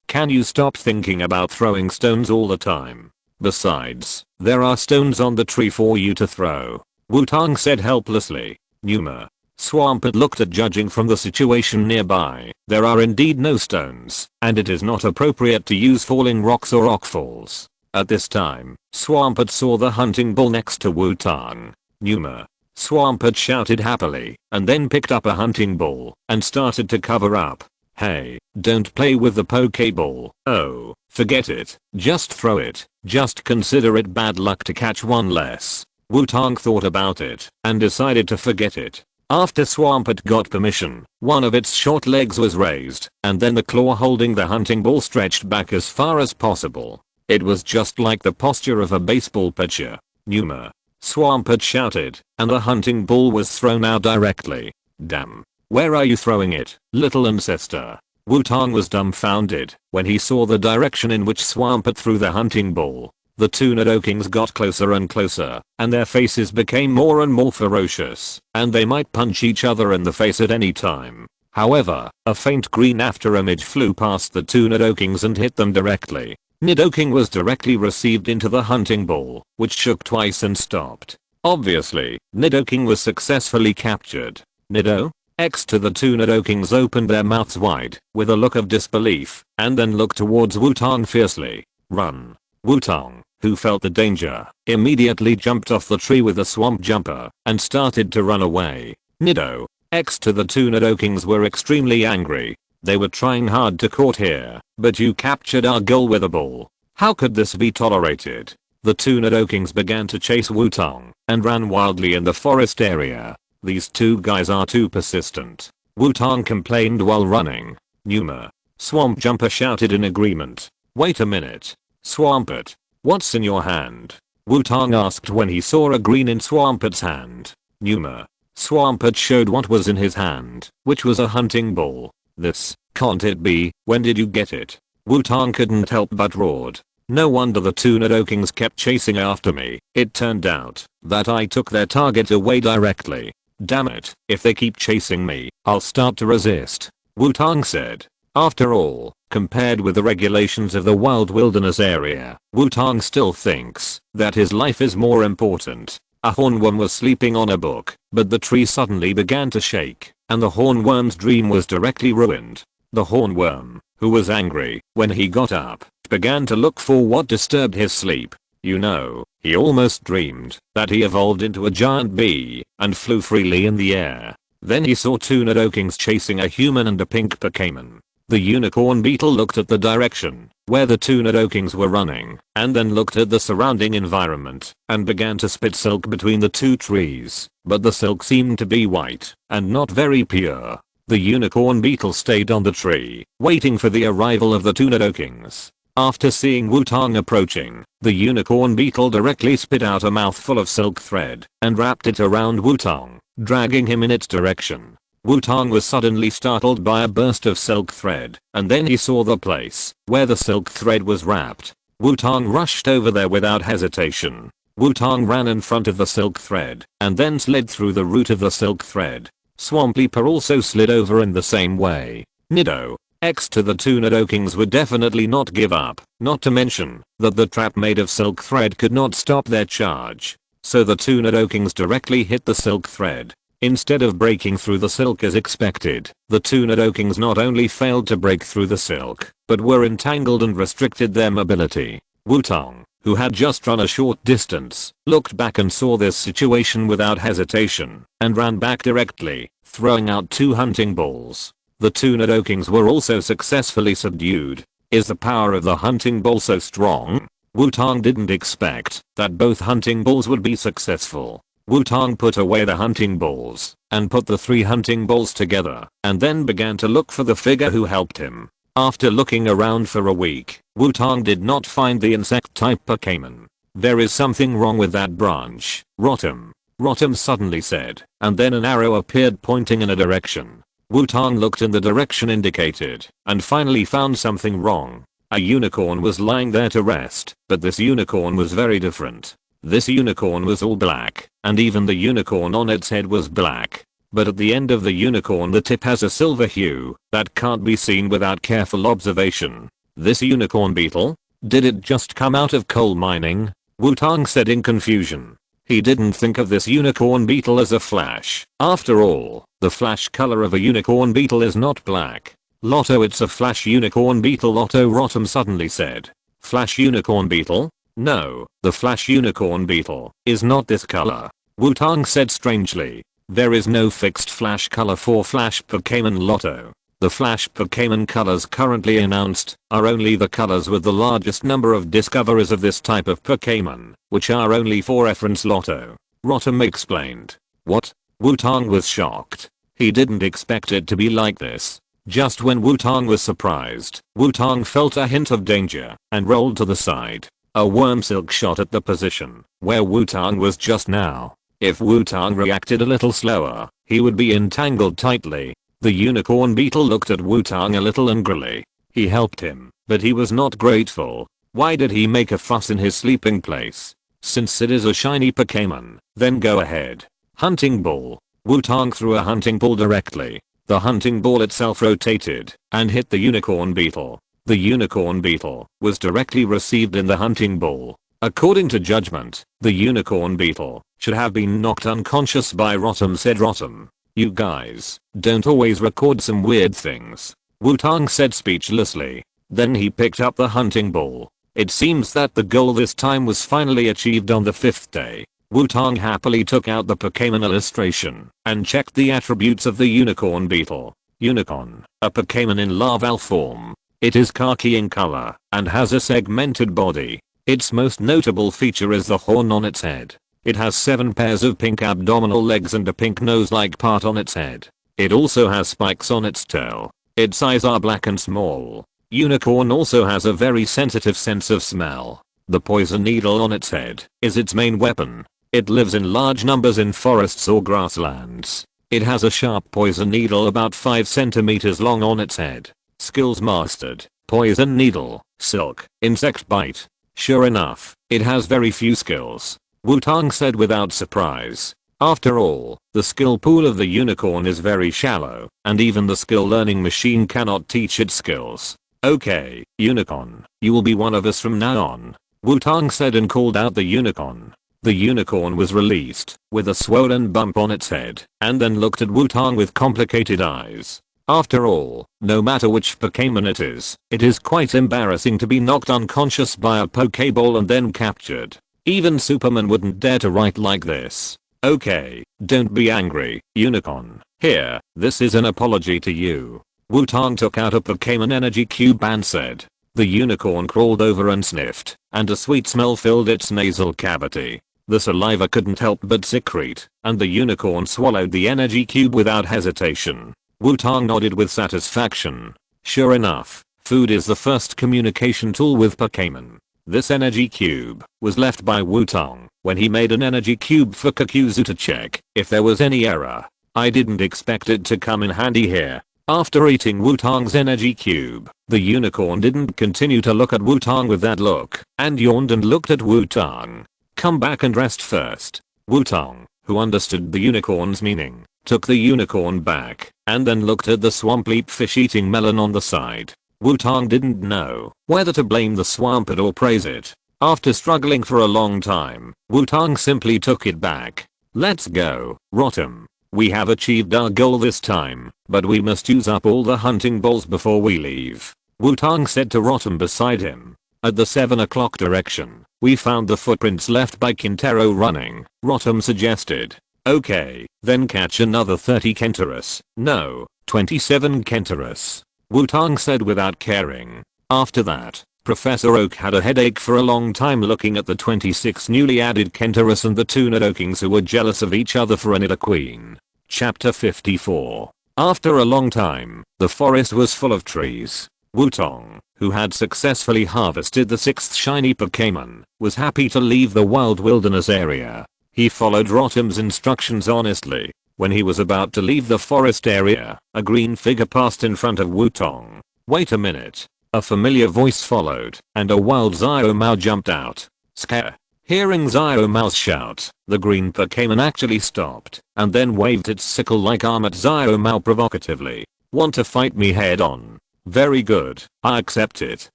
Can you stop thinking about throwing stones all the time? Besides, there are stones on the tree for you to throw. Wutong said helplessly. Numa. Swampert looked at judging from the situation nearby. There are indeed no stones, and it is not appropriate to use falling rocks or rockfalls. At this time, Swampert saw the hunting bull next to Wutong. Numa. Swampert shouted happily, and then picked up a hunting bull and started to cover up. Hey, don't play with the Pokeball. Oh, forget it. Just throw it. Just consider it bad luck to catch one less. Wutong thought about it and decided to forget it. After Swampert got permission, one of its short legs was raised, and then the claw holding the hunting ball stretched back as far as possible. It was just like the posture of a baseball pitcher. Numa. Swampert shouted, and the hunting ball was thrown out directly. Damn. Where are you throwing it, little ancestor? Wutong was dumbfounded when he saw the direction in which Swampert threw the hunting ball. The 2 Nidokings got closer and closer, and their faces became more and more ferocious, and they might punch each other in the face at any time. However, a faint green afterimage flew past the 2 Nidokings and hit them directly. Nidoking was directly received into the hunting ball, which shook twice and stopped. Obviously, Nidoking was successfully captured. Nido? To the 2 Nidokings opened their mouths wide with a look of disbelief and then looked towards Wutong fiercely. Run. Wutong, who felt the danger, immediately jumped off the tree with a swamp jumper and started to run away. Nido. To the 2 Nidokings were extremely angry. They were trying hard to court here, but you captured our girl with a ball. How could this be tolerated? The 2 Nidokings began to chase Wutong and ran wildly in the forest area. These 2 guys are too persistent. Wutong complained while running. Numa. Swamp Jumper shouted in agreement. Wait a minute. Swampert. What's in your hand? Wutong asked when he saw a green in Swampert's hand. Numa. Swampert showed what was in his hand, which was a hunting ball. This, can't it be, when did you get it? Wutong couldn't help but roared. No wonder the two Nidokings kept chasing after me. It turned out that I took their target away directly. Damn it, if they keep chasing me, I'll start to resist, Wutong said. After all, compared with the regulations of the wild wilderness area, Wutong still thinks that his life is more important. A hornworm was sleeping on a book, but the tree suddenly began to shake, and the hornworm's dream was directly ruined. The hornworm, who was angry when he got up, began to look for what disturbed his sleep. You know, he almost dreamed that he evolved into a giant bee and flew freely in the air. Then he saw two Nidokings chasing a human and a pink Pokémon. The unicorn beetle looked at the direction where the two Nidokings were running, and then looked at the surrounding environment, and began to spit silk between the two trees, but the silk seemed to be white, and not very pure. The unicorn beetle stayed on the tree, waiting for the arrival of the two Nidokings. After seeing Wutong approaching, the unicorn beetle directly spit out a mouthful of silk thread, and wrapped it around Wutong, dragging him in its direction. Wutong was suddenly startled by a burst of silk thread, and then he saw the place where the silk thread was wrapped. Wutong rushed over there without hesitation. Wutong ran in front of the silk thread, and then slid through the root of the silk thread. Swampleaper also slid over in the same way. Nido X to the two Nidokings would definitely not give up, not to mention that the trap made of silk thread could not stop their charge. So the two Nidokings directly hit the silk thread. Instead of breaking through the silk as expected, the two Nidokings not only failed to break through the silk, but were entangled and restricted their mobility. Wutong, who had just run a short distance, looked back and saw this situation without hesitation, and ran back directly, throwing out two hunting balls. The two Nidokings were also successfully subdued. Is the power of the hunting ball so strong? Wutong didn't expect that both hunting balls would be successful. Wutong put away the hunting balls and put the three hunting balls together, and then began to look for the figure who helped him. After looking around for a week, Wutong did not find the insect-type Pokémon. There is something wrong with that branch, Rotom. Rotom suddenly said, and then an arrow appeared pointing in a direction. Wutong looked in the direction indicated, and finally found something wrong. A unicorn was lying there to rest, but this unicorn was very different. This unicorn was all black, and even the unicorn on its head was black. But at the end of the unicorn the tip has a silver hue that can't be seen without careful observation. This unicorn beetle? Did it just come out of coal mining? Wutong said in confusion. He didn't think of this unicorn beetle as a flash. After all, the flash color of a unicorn beetle is not black. Lotto, it's a flash unicorn beetle, Lotto, Rotom suddenly said. Flash unicorn beetle? No, the flash unicorn beetle is not this color. Wutong said strangely. There is no fixed flash color for flash Pokémon, Lotto. The flash Pokémon colors currently announced are only the colors with the largest number of discoveries of this type of Pokémon, which are only for reference, Lotto. Rotom explained. What? Wutong was shocked. He didn't expect it to be like this. Just when Wutong was surprised, Wutong felt a hint of danger and rolled to the side. A worm silk shot at the position where Wutong was just now. If Wutong reacted a little slower, he would be entangled tightly. The unicorn beetle looked at Wutong a little angrily. He helped him, but he was not grateful. Why did he make a fuss in his sleeping place? Since it is a shiny Pokémon, then go ahead. Hunting ball. Wutong threw a hunting ball directly. The hunting ball itself rotated and hit the unicorn beetle. The unicorn beetle was directly received in the hunting ball. According to judgment, the unicorn beetle should have been knocked unconscious by Rotom, said Rotom. You guys don't always record some weird things, Wutong said speechlessly. Then he picked up the hunting ball. It seems that the goal this time was finally achieved on the 5th day. Wutong happily took out the Pokémon illustration and checked the attributes of the unicorn beetle. Unicorn, a Pokémon in larval form. It is khaki in color and has a segmented body. Its most notable feature is the horn on its head. It has 7 pairs of pink abdominal legs and a pink nose-like part on its head. It also has spikes on its tail. Its eyes are black and small. Unicorn also has a very sensitive sense of smell. The poison needle on its head is its main weapon. It lives in large numbers in forests or grasslands. It has a sharp poison needle about 5 centimeters long on its head. Skills mastered. poison needle, silk, insect bite. Sure enough, it has very few skills. Wutong said without surprise. After all, the skill pool of the unicorn is very shallow, and even the skill learning machine cannot teach its skills. Okay, unicorn, you will be one of us from now on. Wutong said and called out the unicorn. The unicorn was released, with a swollen bump on its head, and then looked at Wutong with complicated eyes. After all, no matter which Pokémon it is quite embarrassing to be knocked unconscious by a Pokéball and then captured. Even Superman wouldn't dare to write like this. Okay, don't be angry, unicorn. Here, this is an apology to you. Wutong took out a Pokémon energy cube and said. The unicorn crawled over and sniffed, and a sweet smell filled its nasal cavity. The saliva couldn't help but secrete, and the unicorn swallowed the energy cube without hesitation. Wutong nodded with satisfaction. Sure enough, food is the first communication tool with Pokémon. This energy cube was left by Wutong when he made an energy cube for Kakuzu to check if there was any error. I didn't expect it to come in handy here. After eating Wutong's energy cube, the unicorn didn't continue to look at Wutong with that look, and yawned and looked at Wutong. Come back and rest first. Wutong, who understood the unicorn's meaning, took the unicorn back, and then looked at the swamp leap fish eating melon on the side. Wutong didn't know whether to blame the swampert or praise it. After struggling for a long time, Wutong simply took it back. Let's go, Rotom. We have achieved our goal this time, but we must use up all the hunting balls before we leave. Wutong said to Rotom beside him. At the 7 o'clock direction, we found the footprints left by Kintaro running, Rotom suggested. Okay, then catch another 30 Kentorus. No, 27 Kentorus. Wutong said without caring. After that, Professor Oak had a headache for a long time looking at the 26 newly added Kentorus and the 2 Nidokings who were jealous of each other for a Nidoqueen. Chapter 54. After a long time, the forest was full of trees. Wutong, who had successfully harvested the 6th shiny Pokémon, was happy to leave the wild wilderness area. He followed Rotom's instructions honestly. When he was about to leave the forest area, a green figure passed in front of Wutong. Wait a minute. A familiar voice followed, and a wild Xiaomao jumped out. Scare. Hearing Xiaomao's shout, the green Pokémon actually stopped, and then waved its sickle-like arm at Xiaomao provocatively. Want to fight me head on? Very good, I accept it.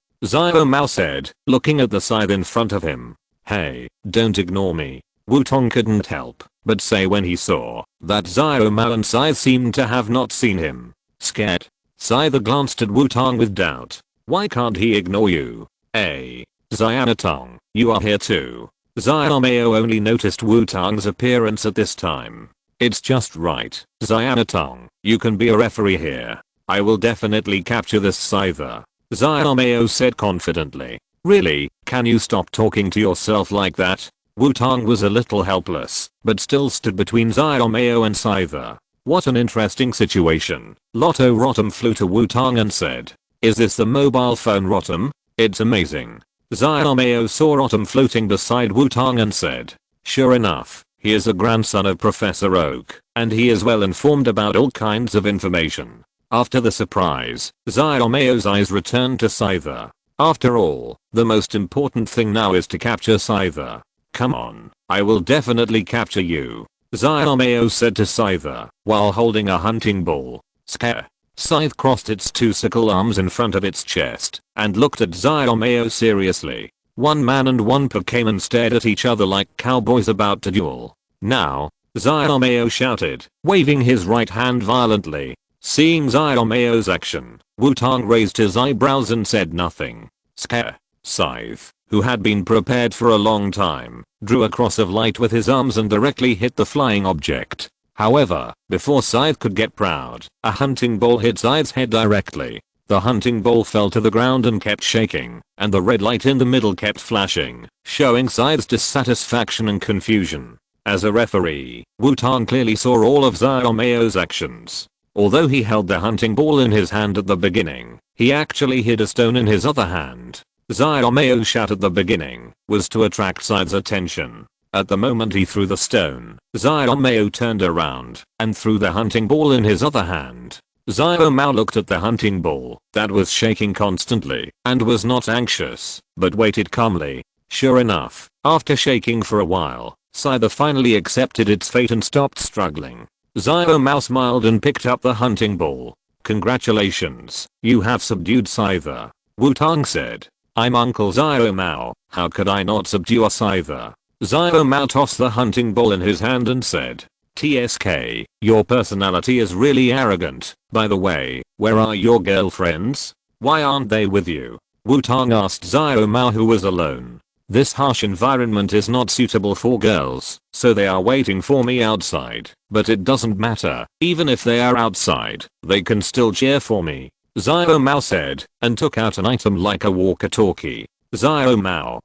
Xiaomao said, looking at the scythe in front of him. Hey, don't ignore me. Wutong couldn't help but say when he saw that Xiaomao and Scythe seemed to have not seen him. Scared? Scythe glanced at Wutong with doubt. Why can't he ignore you? Xianatong, you are here too. Xiaomao only noticed Wutong's appearance at this time. It's just right. Xianatong, you can be a referee here. I will definitely capture this Scyther. Xiaomao said confidently. Really, can you stop talking to yourself like that? Wutong was a little helpless, but still stood between Xiaomao and Scyther. What an interesting situation. Lotto Rotom flew to Wutong and said. Is this the mobile phone Rotom? It's amazing. Xiaomao saw Rotom floating beside Wutong and said. Sure enough, he is the grandson of Professor Oak, and he is well informed about all kinds of information. After the surprise, Xiaomao's eyes returned to Scyther. After all, the most important thing now is to capture Scyther. Come on, I will definitely capture you. Xiaomao said to Scyther, while holding a hunting ball. Scare. Scythe crossed its 2 sickle arms in front of its chest, and looked at Xiaomao seriously. One man and one Pokémon stared at each other like cowboys about to duel. Now, Xiaomao shouted, waving his right hand violently. Seeing Xiaomao's action, Wutong raised his eyebrows and said nothing. Scare. Scythe, who had been prepared for a long time, drew a cross of light with his arms and directly hit the flying object. However, before Scythe could get proud, a hunting ball hit Scythe's head directly. The hunting ball fell to the ground and kept shaking, and the red light in the middle kept flashing, showing Scythe's dissatisfaction and confusion. As a referee, Wutong clearly saw all of Xiaomao's actions. Although he held the hunting ball in his hand at the beginning, he actually hid a stone in his other hand. Xiaomao's shout at the beginning was to attract Scythe's attention. At the moment he threw the stone, Xiaomao turned around and threw the hunting ball in his other hand. Xiaomao looked at the hunting ball that was shaking constantly and was not anxious, but waited calmly. Sure enough, after shaking for a while, Scyther finally accepted its fate and stopped struggling. Xiaomao smiled and picked up the hunting ball. Congratulations, you have subdued Scyther, Wutong said. I'm Uncle Xiaomao, how could I not subdue a Scyther? Xiaomao tossed the hunting ball in his hand and said, TSK, your personality is really arrogant. By the way, where are your girlfriends? Why aren't they with you? Wutong asked Xiaomao, who was alone. This harsh environment is not suitable for girls, so they are waiting for me outside. But it doesn't matter, even if they are outside, they can still cheer for me, Xiaomao said, and took out an item like a walkie-talkie. Xiaomao,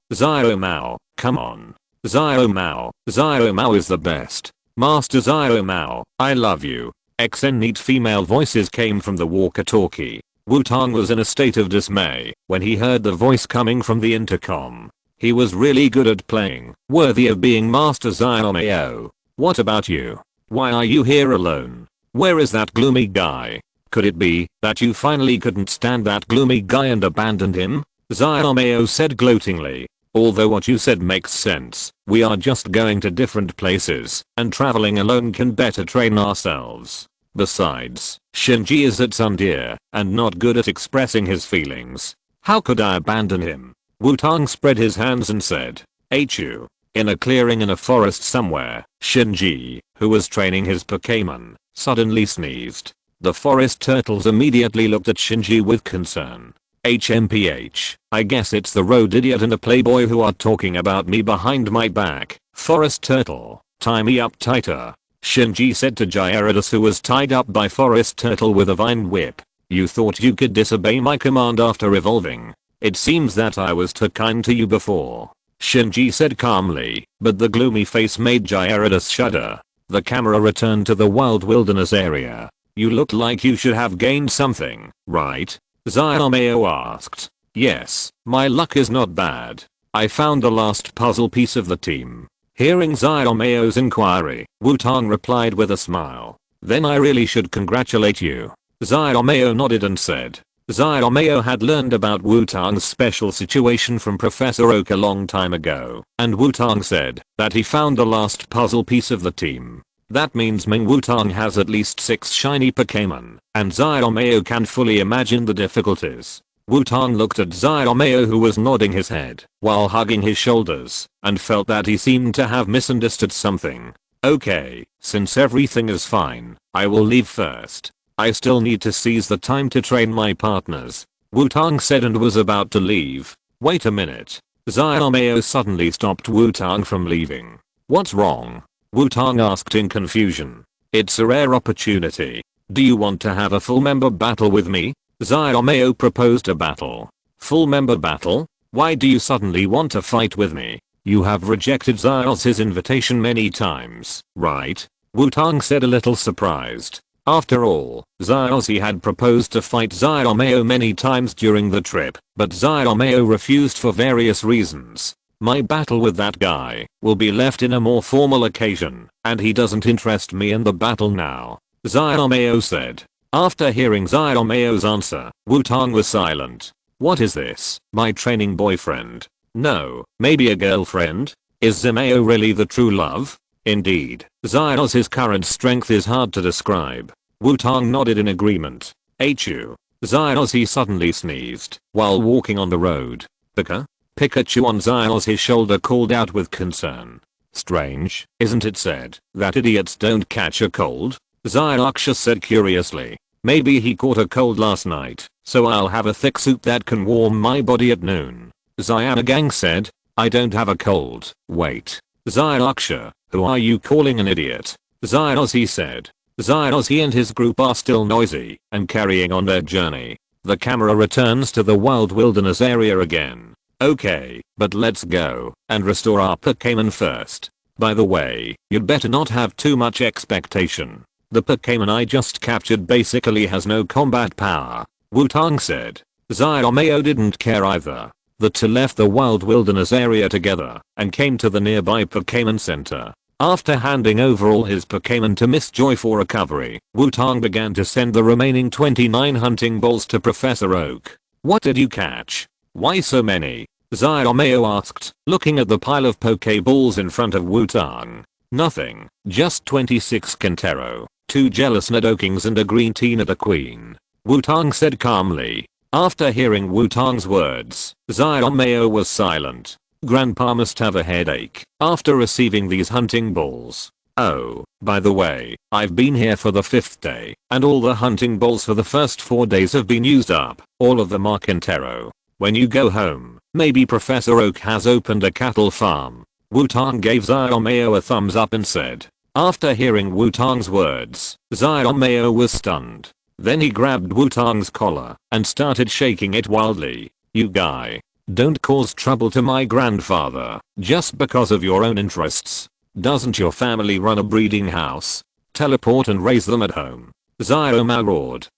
come on. Xiaomao is the best. Master Xiaomao, I love you. Neat female voices came from the walkie-talkie. Wutong was in a state of dismay when he heard the voice coming from the intercom. He was really good at playing, worthy of being Master Xiaomao. What about you? Why are you here alone? Where is that gloomy guy? Could it be that you finally couldn't stand that gloomy guy and abandoned him? Xiaomao said gloatingly. Although what you said makes sense, we are just going to different places, and traveling alone can better train ourselves. Besides, Shinji is at Sundeer, and not good at expressing his feelings. How could I abandon him? Wutong spread his hands and said, HU. In a clearing in a forest somewhere, Shinji, who was training his Pokémon, suddenly sneezed. The forest turtles immediately looked at Shinji with concern. HMPH, I guess it's the road idiot and a playboy who are talking about me behind my back. Forest turtle, tie me up tighter, Shinji said to Gyarados, who was tied up by forest turtle with a vine whip. You thought you could disobey my command after evolving. It seems that I was too kind to you before, Shinji said calmly, but the gloomy face made Gyarados shudder. The camera returned to the wild wilderness area. You look like you should have gained something, right? Xiaomao asked. Yes, my luck is not bad. I found the last puzzle piece of the team. Hearing Xiaomao's inquiry, Wutong replied with a smile. Then I really should congratulate you. Xiaomao nodded and said. Xiaomao had learned about Wutong's special situation from Professor Oak a long time ago, and Wutong said that he found the last puzzle piece of the team. That means Ming Wutong has at least 6 shiny Pokémon, and Xiaomao can fully imagine the difficulties. Wutong looked at Xiaomao, who was nodding his head while hugging his shoulders, and felt that he seemed to have misunderstood something. Okay, since everything is fine, I will leave first. I still need to seize the time to train my partners, Wutong said and was about to leave. Wait a minute. Xiaomao suddenly stopped Wutong from leaving. What's wrong? Wutong asked in confusion. It's a rare opportunity. Do you want to have a full member battle with me? Xiaomao proposed a battle. Full member battle? Why do you suddenly want to fight with me? You have rejected Xiaoxi's invitation many times, right? Wutong said a little surprised. After all, Xiaoxi had proposed to fight Xiaomao many times during the trip, but Xiaomao refused for various reasons. My battle with that guy will be left in a more formal occasion, and he doesn't interest me in the battle now, Xiaomao said. After hearing Xiaomao's answer, Wutong was silent. What is this? My training boyfriend? No, maybe a girlfriend? Is Xiaomao really the true love? Indeed, Xiaoxi's current strength is hard to describe. Wutong nodded in agreement. HU. Xiaoxi suddenly sneezed while walking on the road. Pikachu on Xiaoxi's shoulder called out with concern. Strange, isn't it said that idiots don't catch a cold? Xiaoxia said curiously. Maybe he caught a cold last night, so I'll have a thick soup that can warm my body at noon. Xiaogang said. I don't have a cold. Wait. Xiaoxia, who are you calling an idiot? Xiaoxi said. Xiaoxi and his group are still noisy and carrying on their journey. The camera returns to the wild wilderness area again. Okay, but let's go and restore our Pokémon first. By the way, you'd better not have too much expectation. The Pokémon I just captured basically has no combat power, Wutong said. Xiaomao didn't care either. The two left the wild wilderness area together and came to the nearby Pokémon Center. After handing over all his Pokémon to Miss Joy for recovery, Wutong began to send the remaining 29 hunting balls to Professor Oak. "What did you catch? Why so many?" Xiaomei asked, looking at the pile of Pokeballs in front of Wutong. "Nothing, just 26 Kentaro, 2 jealous Nidokings and a green tea Nidoqueen," Wutong said calmly. After hearing Wutong's words, Xiaomei was silent. Grandpa must have a headache after receiving these hunting balls. "Oh, by the way, I've been here for the 5th day, and all the hunting balls for the first 4 days have been used up. All of them are Kentaro. When you go home, maybe Professor Oak has opened a cattle farm." Wutong gave Xiaomei a thumbs up and said. After hearing Wutong's words, Xiaomei was stunned. Then he grabbed Wutong's collar and started shaking it wildly. "You guy. Don't cause trouble to my grandfather just because of your own interests. Doesn't your family run a breeding house? Teleport and raise them at home." Xiaomei roared.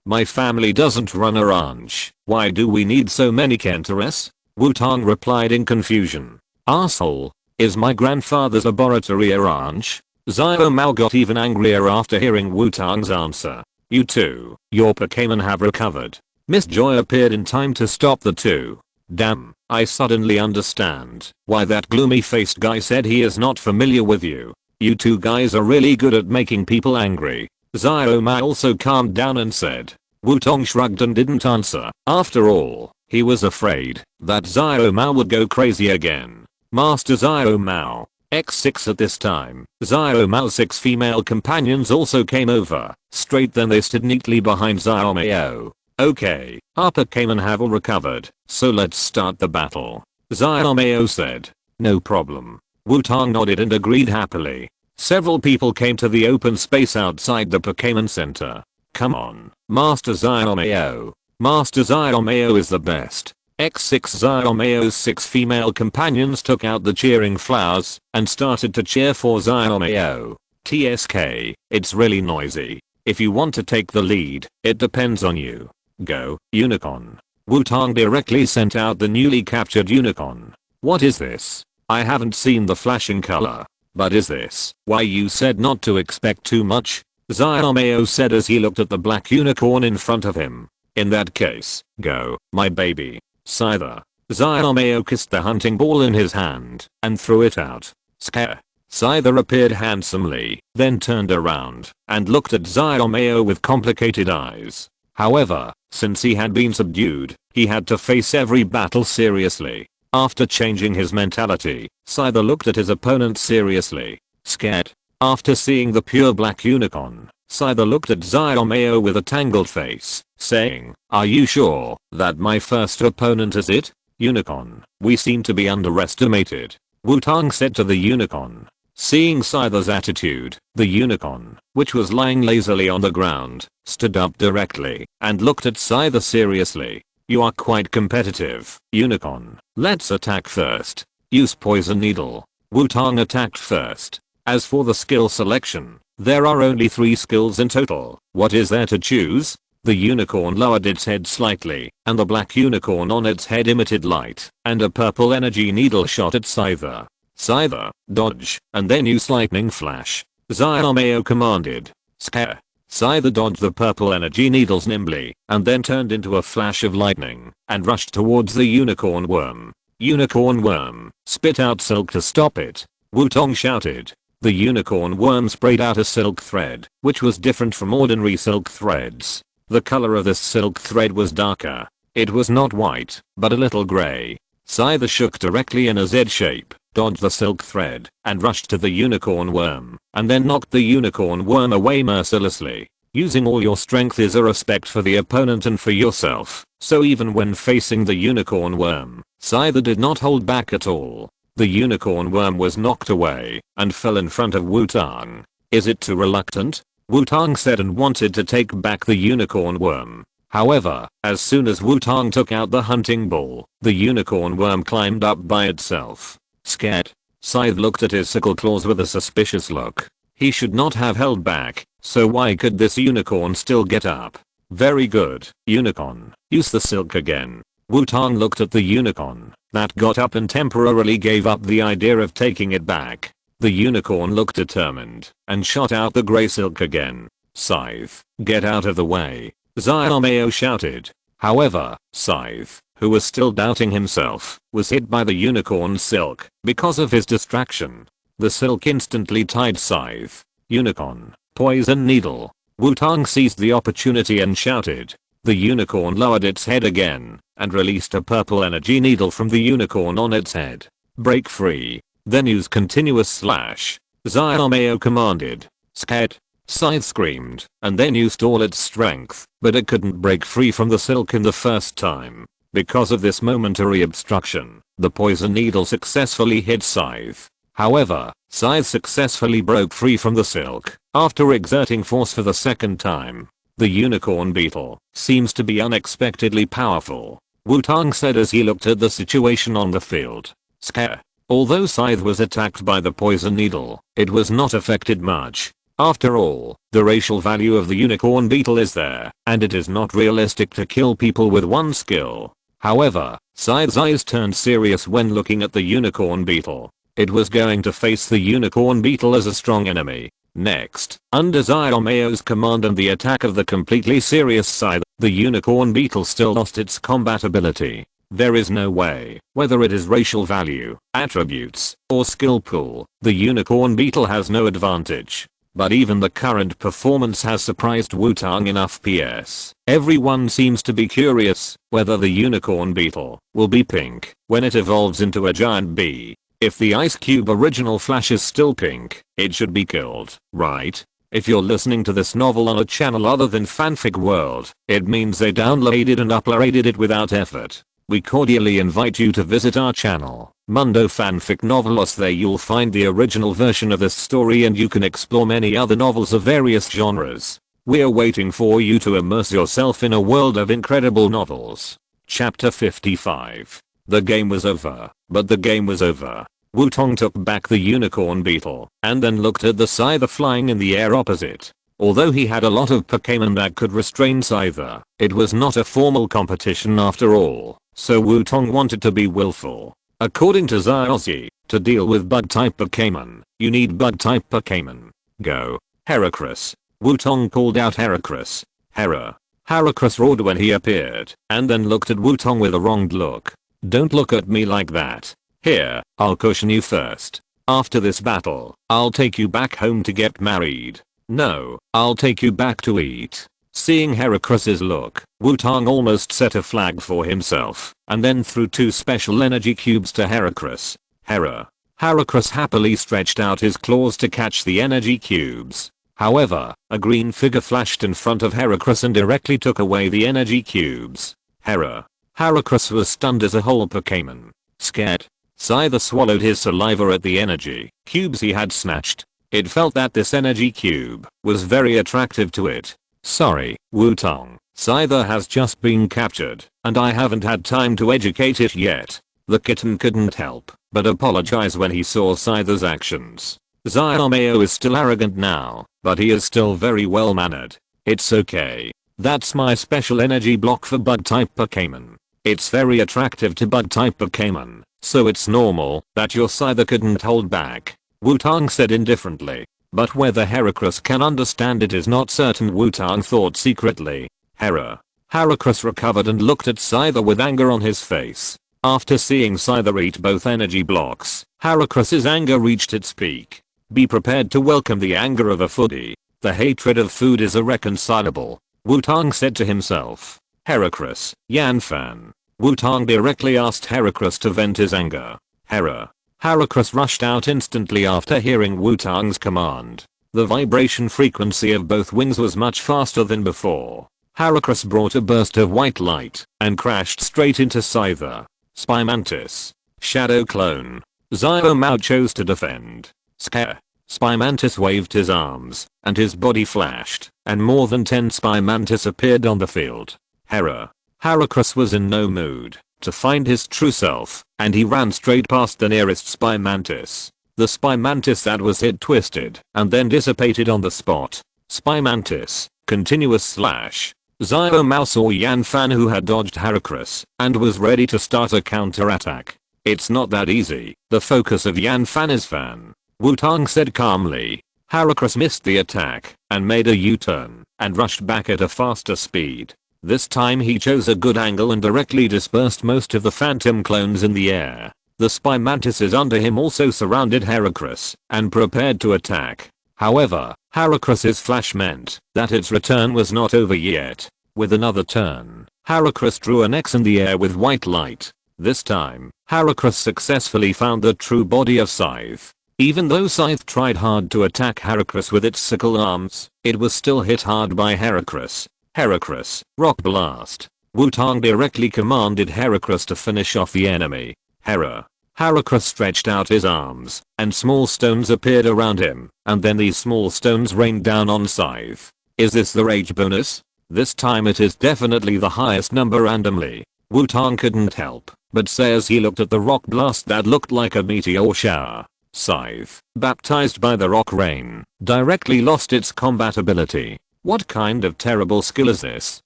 My family doesn't run a ranch. Why do we need so many Kentaros?" Wutong replied in confusion. "Asshole. Is my grandfather's laboratory a ranch?" Xiaomei got even angrier after hearing Wutong's answer. "You two, your Pokémon have recovered." Miss Joy appeared in time to stop the two. "Damn, I suddenly understand why that gloomy-faced guy said he is not familiar with you. You two guys are really good at making people angry." Xiaomei also calmed down and said. Wutong shrugged and didn't answer. After all, he was afraid that Xiaomei would go crazy again. Master Xiaomei. X6 at this time, Xiaomei's 6 female companions also came over. Straight then they stood neatly behind Xiaomei. "Okay, our Pokémon have all recovered, so let's start the battle," Xiaomei said. "No problem." Wutong nodded and agreed happily. Several people came to the open space outside the Pokémon Center. "Come on, Master Xiaomei. Master Xiaomei is the best." X6 Xiaomei's 6 female companions took out the cheering flowers and started to cheer for Xiaomei. "TSK, it's really noisy. If you want to take the lead, it depends on you. Go, Unicorn." Wutong directly sent out the newly captured Unicorn. "What is this? I haven't seen the flashing color. But is this why you said not to expect too much?" Xiaomei said as he looked at the black unicorn in front of him. "In that case, go, my baby. Scyther." Xiaomei kissed the hunting ball in his hand and threw it out. Scare. Scyther appeared handsomely, then turned around and looked at Xiaomei with complicated eyes. However, since he had been subdued, he had to face every battle seriously. After changing his mentality, Scyther looked at his opponent seriously. Scared. After seeing the pure black unicorn, Scyther looked at Xiaomei with a tangled face, saying, "Are you sure that my first opponent is it? Unicorn, we seem to be underestimated," Wutong said to the unicorn. Seeing Scyther's attitude, the unicorn, which was lying lazily on the ground, stood up directly and looked at Scyther seriously. "You are quite competitive, Unicorn. Let's attack first. Use Poison Needle." Wutong attacked first. As for the skill selection, there are only 3 skills in total. What is there to choose? The unicorn lowered its head slightly, and the black unicorn on its head emitted light, and a purple energy needle shot at Scyther. "Scyther, dodge, and then use lightning flash," Xiaomei commanded. Scare. Scyther dodged the purple energy needles nimbly, and then turned into a flash of lightning, and rushed towards the unicorn worm. "Unicorn worm, spit out silk to stop it," Wutong shouted. The unicorn worm sprayed out a silk thread, which was different from ordinary silk threads. The color of this silk thread was darker. It was not white, but a little gray. Scyther shook directly in a Z shape, dodged the silk thread, and rushed to the unicorn worm, and then knocked the unicorn worm away mercilessly. Using all your strength is a respect for the opponent and for yourself, so even when facing the unicorn worm, Scyther did not hold back at all. The unicorn worm was knocked away, and fell in front of Wutong. "Is it too reluctant?" Wutong said and wanted to take back the unicorn worm. However, as soon as Wutong took out the hunting ball, the unicorn worm climbed up by itself. Scared. Scyther looked at his sickle claws with a suspicious look. He should not have held back, so why could this unicorn still get up? "Very good, unicorn. Use the silk again." Wutong looked at the unicorn that got up and temporarily gave up the idea of taking it back. The unicorn looked determined and shot out the grey silk again. Scythe, get out of the way, Xiaomei shouted. However, Scythe, who was still doubting himself, was hit by the unicorn's silk because of his distraction. The silk instantly tied Scythe. Unicorn, poison needle. Wutong seized the opportunity and shouted. The unicorn lowered its head again and released a purple energy needle from the unicorn on its head. Break free. Then use continuous slash. Xiaomei commanded. Scared. Scythe screamed and then used all its strength, but it couldn't break free from the silk in the first time. Because of this momentary obstruction, the poison needle successfully hit Scythe. However, Scythe successfully broke free from the silk after exerting force for the second time. The unicorn beetle seems to be unexpectedly powerful, Wutong said as he looked at the situation on the field. Scare. Although Scythe was attacked by the poison needle, it was not affected much. After all, the racial value of the unicorn beetle is there, and it is not realistic to kill people with one skill. However, Scythe's eyes turned serious when looking at the unicorn beetle. It was going to face the unicorn beetle as a strong enemy. Next, under Xiaomei's command and the attack of the completely serious Scythe, the unicorn beetle still lost its combat ability. There is no way, whether it is racial value, attributes, or skill pool, the unicorn beetle has no advantage. But even the current performance has surprised Wutong enough. PS. Everyone seems to be curious whether the unicorn beetle will be pink when it evolves into a giant bee. If the Ice Cube original Flash is still pink, it should be killed, right? If you're listening to this novel on a channel other than Fanfic World, it means they downloaded and uploaded it without effort. We cordially invite you to visit our channel, Mundo Fanfic Novelos. There you'll find the original version of this story and you can explore many other novels of various genres. We're waiting for you to immerse yourself in a world of incredible novels. Chapter 55. The game was over, but the game was over. Wutong took back the unicorn beetle and then looked at the Scyther flying in the air opposite. Although he had a lot of Pokémon that could restrain Scyther, it was not a formal competition after all, so Wutong wanted to be willful. According to Xiaozhi, to deal with bug-type Pokémon, you need bug-type Pokémon. Go, Heracross. Wutong called out Heracross. Hera. Heracross roared when he appeared, and then looked at Wutong with a wronged look. Don't look at me like that. Here, I'll cushion you first. After this battle, I'll take you back home to get married. No, I'll take you back to eat. Seeing Heracross's look, Wutong almost set a flag for himself, and then threw 2 special energy cubes to Heracross. Heracross happily stretched out his claws to catch the energy cubes. However, a green figure flashed in front of Heracross and directly took away the energy cubes. Heracross was stunned as a whole Pokémon. Scared, Scyther swallowed his saliva at the energy cubes he had snatched. It felt that this energy cube was very attractive to it. Sorry, Wutong, Scyther has just been captured, and I haven't had time to educate it yet. The kitten couldn't help but apologize when he saw Scyther's actions. Xiaomei is still arrogant now, but he is still very well mannered. It's okay. That's my special energy block for bug-type Pokémon. It's very attractive to bug-type Pokémon, so it's normal that your Scyther couldn't hold back, Wutong said indifferently. But whether Heracross can understand it is not certain, Wutong thought secretly. Heracross recovered and looked at Scyther with anger on his face. After seeing Scyther eat both energy blocks, Heracross's anger reached its peak. Be prepared to welcome the anger of a foodie. The hatred of food is irreconcilable, Wutong said to himself. Heracross, Yanfan. Wutong directly asked Heracross to vent his anger. Heracross rushed out instantly after hearing Wutong's command. The vibration frequency of both wings was much faster than before. Heracross brought a burst of white light and crashed straight into Scyther. Spy Mantis. Shadow Clone. Xiaomei chose to defend. Scare. Spy Mantis waved his arms, and his body flashed, and more than 10 Spy Mantis appeared on the field. Heracross was in no mood to find his true self, and he ran straight past the nearest Spy Mantis. The Spy Mantis that was hit twisted, and then dissipated on the spot. Spy Mantis, continuous slash. Xiaomei saw Yanfan, who had dodged Heracross, and was ready to start a counterattack. It's not that easy. The focus of Yanfan is Fan. Wutong said calmly. Heracross missed the attack and made a U-turn and rushed back at a faster speed. This time he chose a good angle and directly dispersed most of the phantom clones in the air. The spy mantises under him also surrounded Heracross and prepared to attack. However, Heracross's flash meant that its return was not over yet. With another turn, Heracross drew an X in the air with white light. This time, Heracross successfully found the true body of Scythe. Even though Scythe tried hard to attack Heracross with its sickle arms, it was still hit hard by Heracross. Heracross, Rock Blast. Wutong directly commanded Heracross to finish off the enemy. Heracross stretched out his arms, and small stones appeared around him, and then these small stones rained down on Scythe. Is this the rage bonus? This time it is definitely the highest number randomly. Wutong couldn't help but say as he looked at the rock blast that looked like a meteor shower. Scythe, baptized by the rock rain, directly lost its combat ability. What kind of terrible skill is this?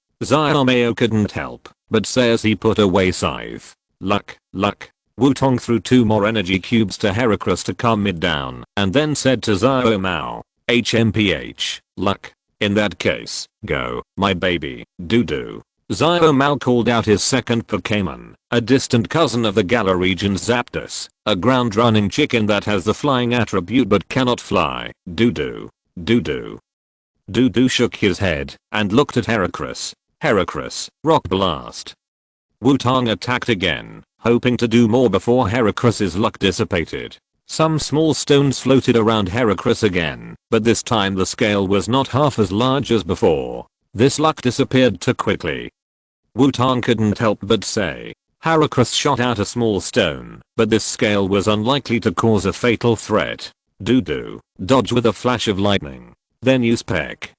Xiaomei couldn't help but say as he put away Scythe. Luck. Wutong threw 2 more energy cubes to Heracross to calm it down and then said to Xiaomei, HMPH, luck. In that case, go, my baby, doo-doo. Xiaomei called out his second Pokémon, a distant cousin of the Galar region's Zapdos, a ground-running chicken that has the flying attribute but cannot fly. Doo-doo. Doo-doo. Doo-doo shook his head and looked at Heracross. Heracross, Rock Blast. Wutong attacked again, hoping to do more before Heracross's luck dissipated. Some small stones floated around Heracross again, but this time the scale was not half as large as before. This luck disappeared too quickly. Wutong couldn't help but say. Heracross shot out a small stone, but this scale was unlikely to cause a fatal threat. Doo-doo, dodge with a flash of lightning. Then use Peck.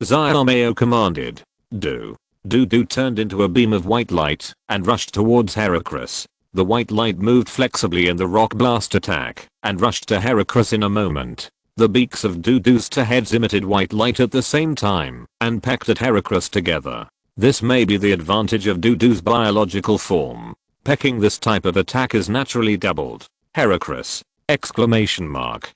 Xiaomei commanded. Doo-doo turned into a beam of white light and rushed towards Heracross. The white light moved flexibly in the rock blast attack and rushed to Heracross in a moment. The beaks of Doo-doo's 2 heads emitted white light at the same time and pecked at Heracross together. This may be the advantage of Doo-doo's biological form. Pecking this type of attack is naturally doubled. Heracross! Exclamation mark.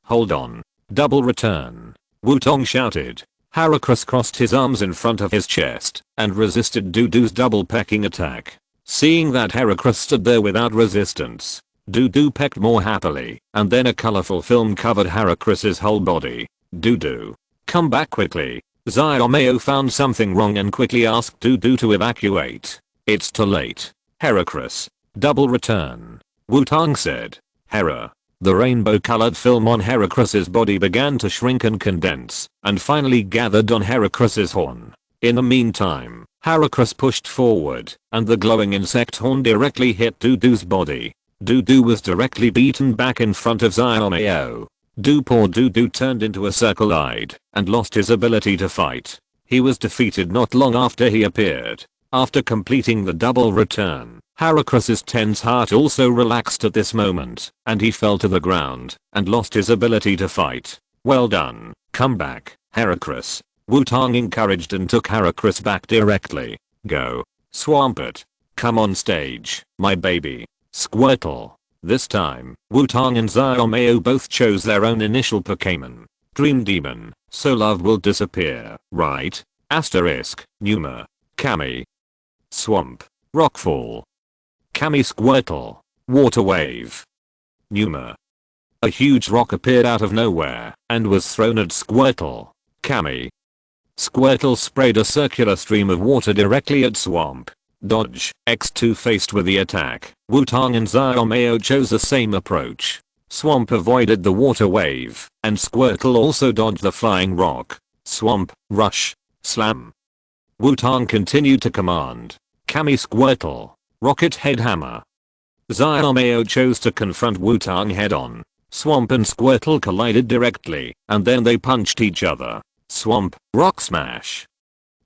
Hold on. Double return. Wutong shouted. Heracross crossed his arms in front of his chest and resisted Doo-doo's double pecking attack. Seeing that Heracross stood there without resistance, Doo-doo pecked more happily, and then a colorful film covered Heracross's whole body. Doo-doo, come back quickly. Xiaomei found something wrong and quickly asked Doo-doo to evacuate. It's too late. Heracross, double return. Wutong said. The rainbow-colored film on Heracross's body began to shrink and condense, and finally gathered on Heracross's horn. In the meantime, Heracross pushed forward, and the glowing insect horn directly hit Doo-doo's body. Doo-doo was directly beaten back in front of Xiaomei. Poor Doo-doo turned into a circle-eyed, and lost his ability to fight. He was defeated not long after he appeared. After completing the double return, Heracross's tense heart also relaxed at this moment, and he fell to the ground, and lost his ability to fight. Well done, come back, Heracross. Wutong encouraged and took Heracross back directly. Go. Swampert. Come on stage, my baby. Squirtle. This time, Wutong and Xiaomei both chose their own initial Pokémon. Dream Demon, so love will disappear, right? Asterisk, Numa. Kami. Swamp. Rockfall. Kami Squirtle. Water Wave. Numa. A huge rock appeared out of nowhere and was thrown at Squirtle. Kami. Squirtle sprayed a circular stream of water directly at Swamp. Dodge. X2 faced with the attack. Wutong and Xiaomei chose the same approach. Swamp avoided the water wave, and Squirtle also dodged the flying rock. Swamp, rush, slam. Wutong continued to command. Kami Squirtle. Rocket Head Hammer. Xiaomei chose to confront Wutong head-on. Swamp and Squirtle collided directly, and then they punched each other. Swamp, Rock Smash.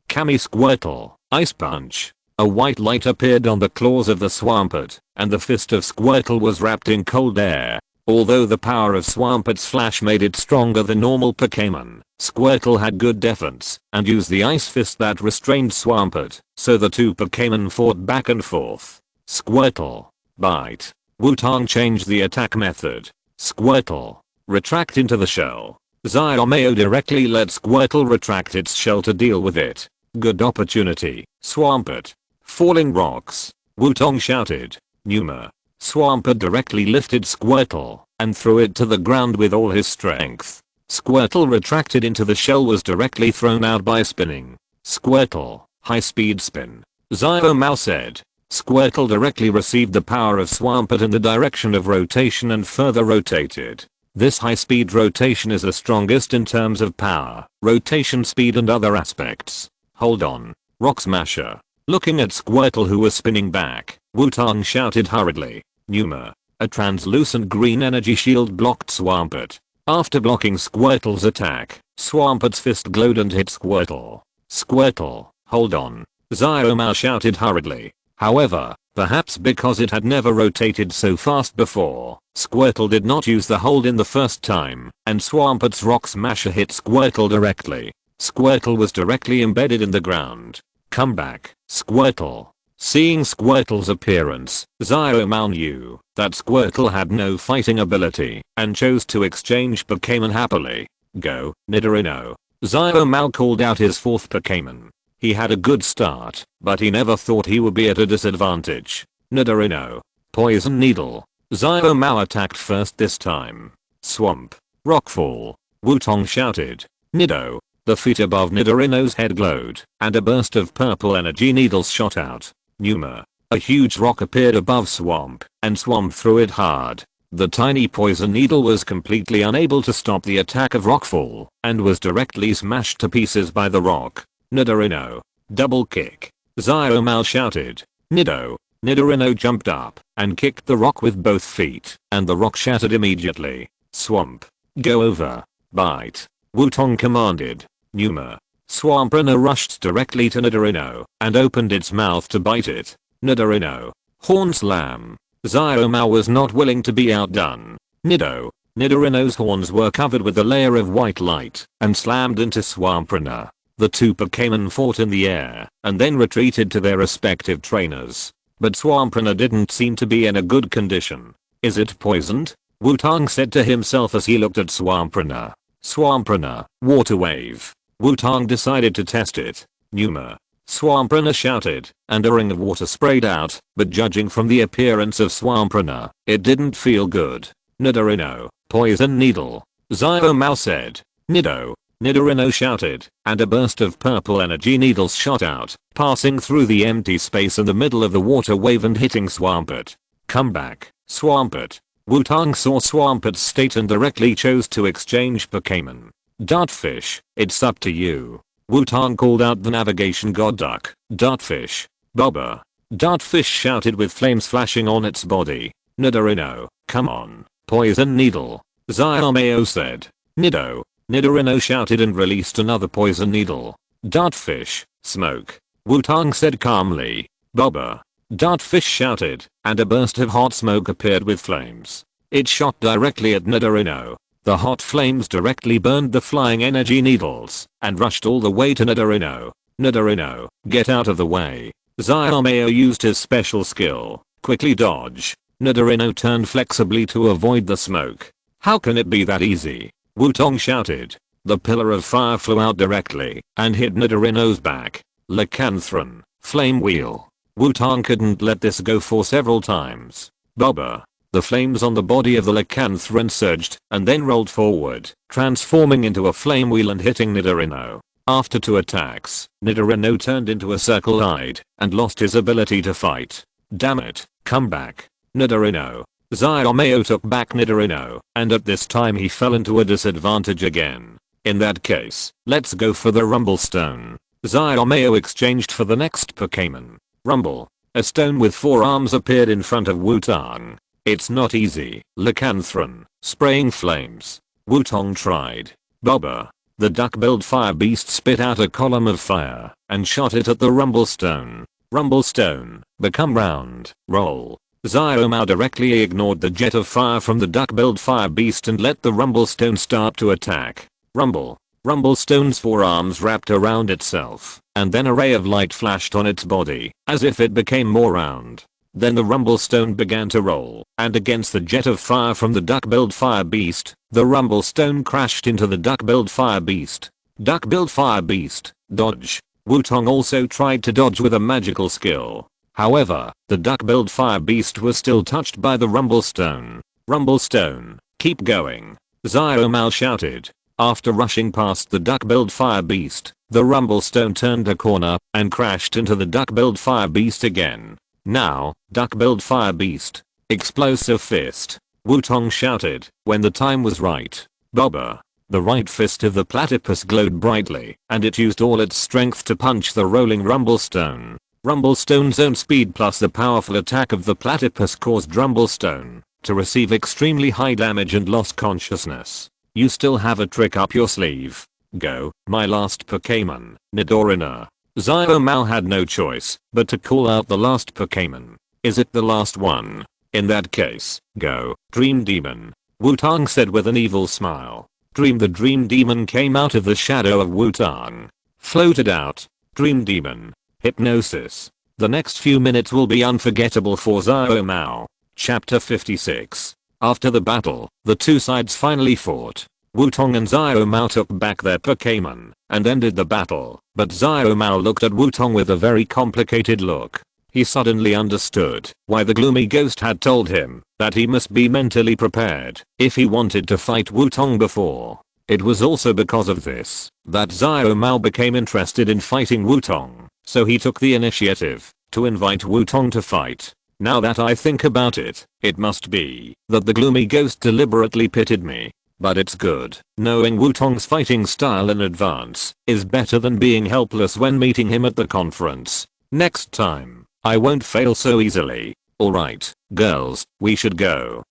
Kami Squirtle, Ice Punch. A white light appeared on the claws of the Swampert, and the fist of Squirtle was wrapped in cold air. Although the power of Swampert's flash made it stronger than normal Pokémon, Squirtle had good defense and used the ice fist that restrained Swampert, so the two Pokémon fought back and forth. Squirtle. Bite. Wutong changed the attack method. Squirtle. Retract into the shell. Xiaomei directly let Squirtle retract its shell to deal with it. Good opportunity, Swampert. Falling rocks. Wutong shouted. Numa. Swampert directly lifted Squirtle and threw it to the ground with all his strength. Squirtle retracted into the shell, was directly thrown out by spinning. Squirtle, high speed spin. Xiaomei said. Squirtle directly received the power of Swampert in the direction of rotation and further rotated. This high speed rotation is the strongest in terms of power, rotation speed and other aspects. Hold on. Rock Smasher. Looking at Squirtle who was spinning back, Wutong shouted hurriedly. Numa. A translucent green energy shield blocked Swampert. After blocking Squirtle's attack, Swampert's fist glowed and hit Squirtle. Squirtle, hold on. Xiaomei shouted hurriedly. However, perhaps because it had never rotated so fast before, Squirtle did not use the hold in the first time, and Swampert's Rock Smasher hit Squirtle directly. Squirtle was directly embedded in the ground. Come back, Squirtle. Seeing Squirtle's appearance, Xiaomei knew that Squirtle had no fighting ability and chose to exchange Pokémon happily. Go, Nidorino. Xiaomei called out his fourth Pokémon. He had a good start, but he never thought he would be at a disadvantage. Nidorino. Poison Needle. Xiaomei attacked first this time. Swamp. Rockfall. Wutong shouted. Nido. The feet above Nidorino's head glowed, and a burst of purple energy needles shot out. Numa. A huge rock appeared above Swamp, and Swamp threw it hard. The tiny poison needle was completely unable to stop the attack of Rockfall, and was directly smashed to pieces by the rock. Nidorino. Double kick. Xiaomei shouted. Nido. Nidorino jumped up and kicked the rock with both feet, and the rock shattered immediately. Swamp. Go over. Bite. Wutong commanded. Numa. Swampert rushed directly to Nidorino and opened its mouth to bite it. Nidorino. Horn slam. Xiaomei was not willing to be outdone. Nidorino's horns were covered with a layer of white light and slammed into Swampert. The two Pokémon fought in the air and then retreated to their respective trainers. But Swampert didn't seem to be in a good condition. Is it poisoned? Wutong said to himself as he looked at Swampert. Swampert, water wave. Wutong decided to test it. Numa. Swampert shouted, and a ring of water sprayed out, but judging from the appearance of Swampert, it didn't feel good. Nidorino. Poison Needle. Xiaomei said. Nidorino shouted, and a burst of purple energy needles shot out, passing through the empty space in the middle of the water wave and hitting Swampert. Come back, Swampert. Wutong saw Swampert's state and directly chose to exchange Pokémon. Dartfish, it's up to you. Wutong called out the navigation god duck. Dartfish. Bobber. Dartfish shouted with flames flashing on its body. Nidorino, come on. Poison Needle. Xiaomei said. Nidorino shouted and released another poison needle. Dartfish. Smoke. Wutong said calmly. Bobber. Dartfish shouted, and a burst of hot smoke appeared with flames. It shot directly at Nidorino. The hot flames directly burned the flying energy needles and rushed all the way to Nidorino. Nidorino, get out of the way. Xiaomei used his special skill, quickly dodge. Nidorino turned flexibly to avoid the smoke. How can it be that easy? Wutong shouted. The pillar of fire flew out directly and hit Nidorino's back. Lycanthron. Flame wheel. Wutong couldn't let this go for several times. Bobber. The flames on the body of the Lycanthron surged and then rolled forward, transforming into a flame wheel and hitting Nidorino. After 2 attacks, Nidorino turned into a circle-eyed and lost his ability to fight. Damn it, come back. Nidorino. Xiaomei took back Nidorino, and at this time he fell into a disadvantage again. In that case, let's go for the Rumble Stone. Xiaomei exchanged for the next Pokémon. Rumble. A stone with 4 arms appeared in front of Wutong. It's not easy. Lycanthron. Spraying flames. Wutong tried. Bobber. The duck-billed fire beast spit out a column of fire and shot it at the Rumble Stone. Rumble Stone. Become round. Roll. Xiaomei directly ignored the jet of fire from the duck-billed fire beast and let the Rumble Stone start to attack. Rumble. Rumble Stone's 4 arms wrapped around itself, and then a ray of light flashed on its body, as if it became more round. Then the rumble stone began to roll, and against the jet of fire from the duck-billed fire beast, the rumble stone crashed into the duck-billed fire beast. Duck-billed fire beast, dodge. Wutong also tried to dodge with a magical skill. However, the duck-billed fire beast was still touched by the rumble stone. Rumble stone, keep going, Xiaomao shouted. After rushing past the duck-billed fire beast, the rumble stone turned a corner and crashed into the duck-billed fire beast again. Now, duck-billed fire beast, explosive fist, Wutong shouted when the time was right. Bobber. The right fist of the platypus glowed brightly, and it used all its strength to punch the rolling rumble stone. Rumble stone's own speed plus the powerful attack of the platypus caused rumble stone to receive extremely high damage and lost consciousness. You still have a trick up your sleeve. Go, my last Pokémon, Nidorina. Xiaomao had no choice but to call out the last Pokémon. Is it the last one? In that case, go, Dream Demon. Wutong said with an evil smile. Dream. The Dream Demon came out of the shadow of Wutong. Floated out. Dream Demon. Hypnosis. The next few minutes will be unforgettable for Xiaomao. Chapter 56. After the battle, the two sides finally fought. Wutong and Xiaomao took back their Pokémon and ended the battle, but Xiaomao looked at Wutong with a very complicated look. He suddenly understood why the gloomy ghost had told him that he must be mentally prepared if he wanted to fight Wutong before. It was also because of this that Xiaomao became interested in fighting Wutong, so he took the initiative to invite Wutong to fight. Now that I think about it, it must be that the gloomy ghost deliberately pitted me. But it's good. Knowing Wutong's fighting style in advance is better than being helpless when meeting him at the conference. Next time, I won't fail so easily. Alright, girls, we should go.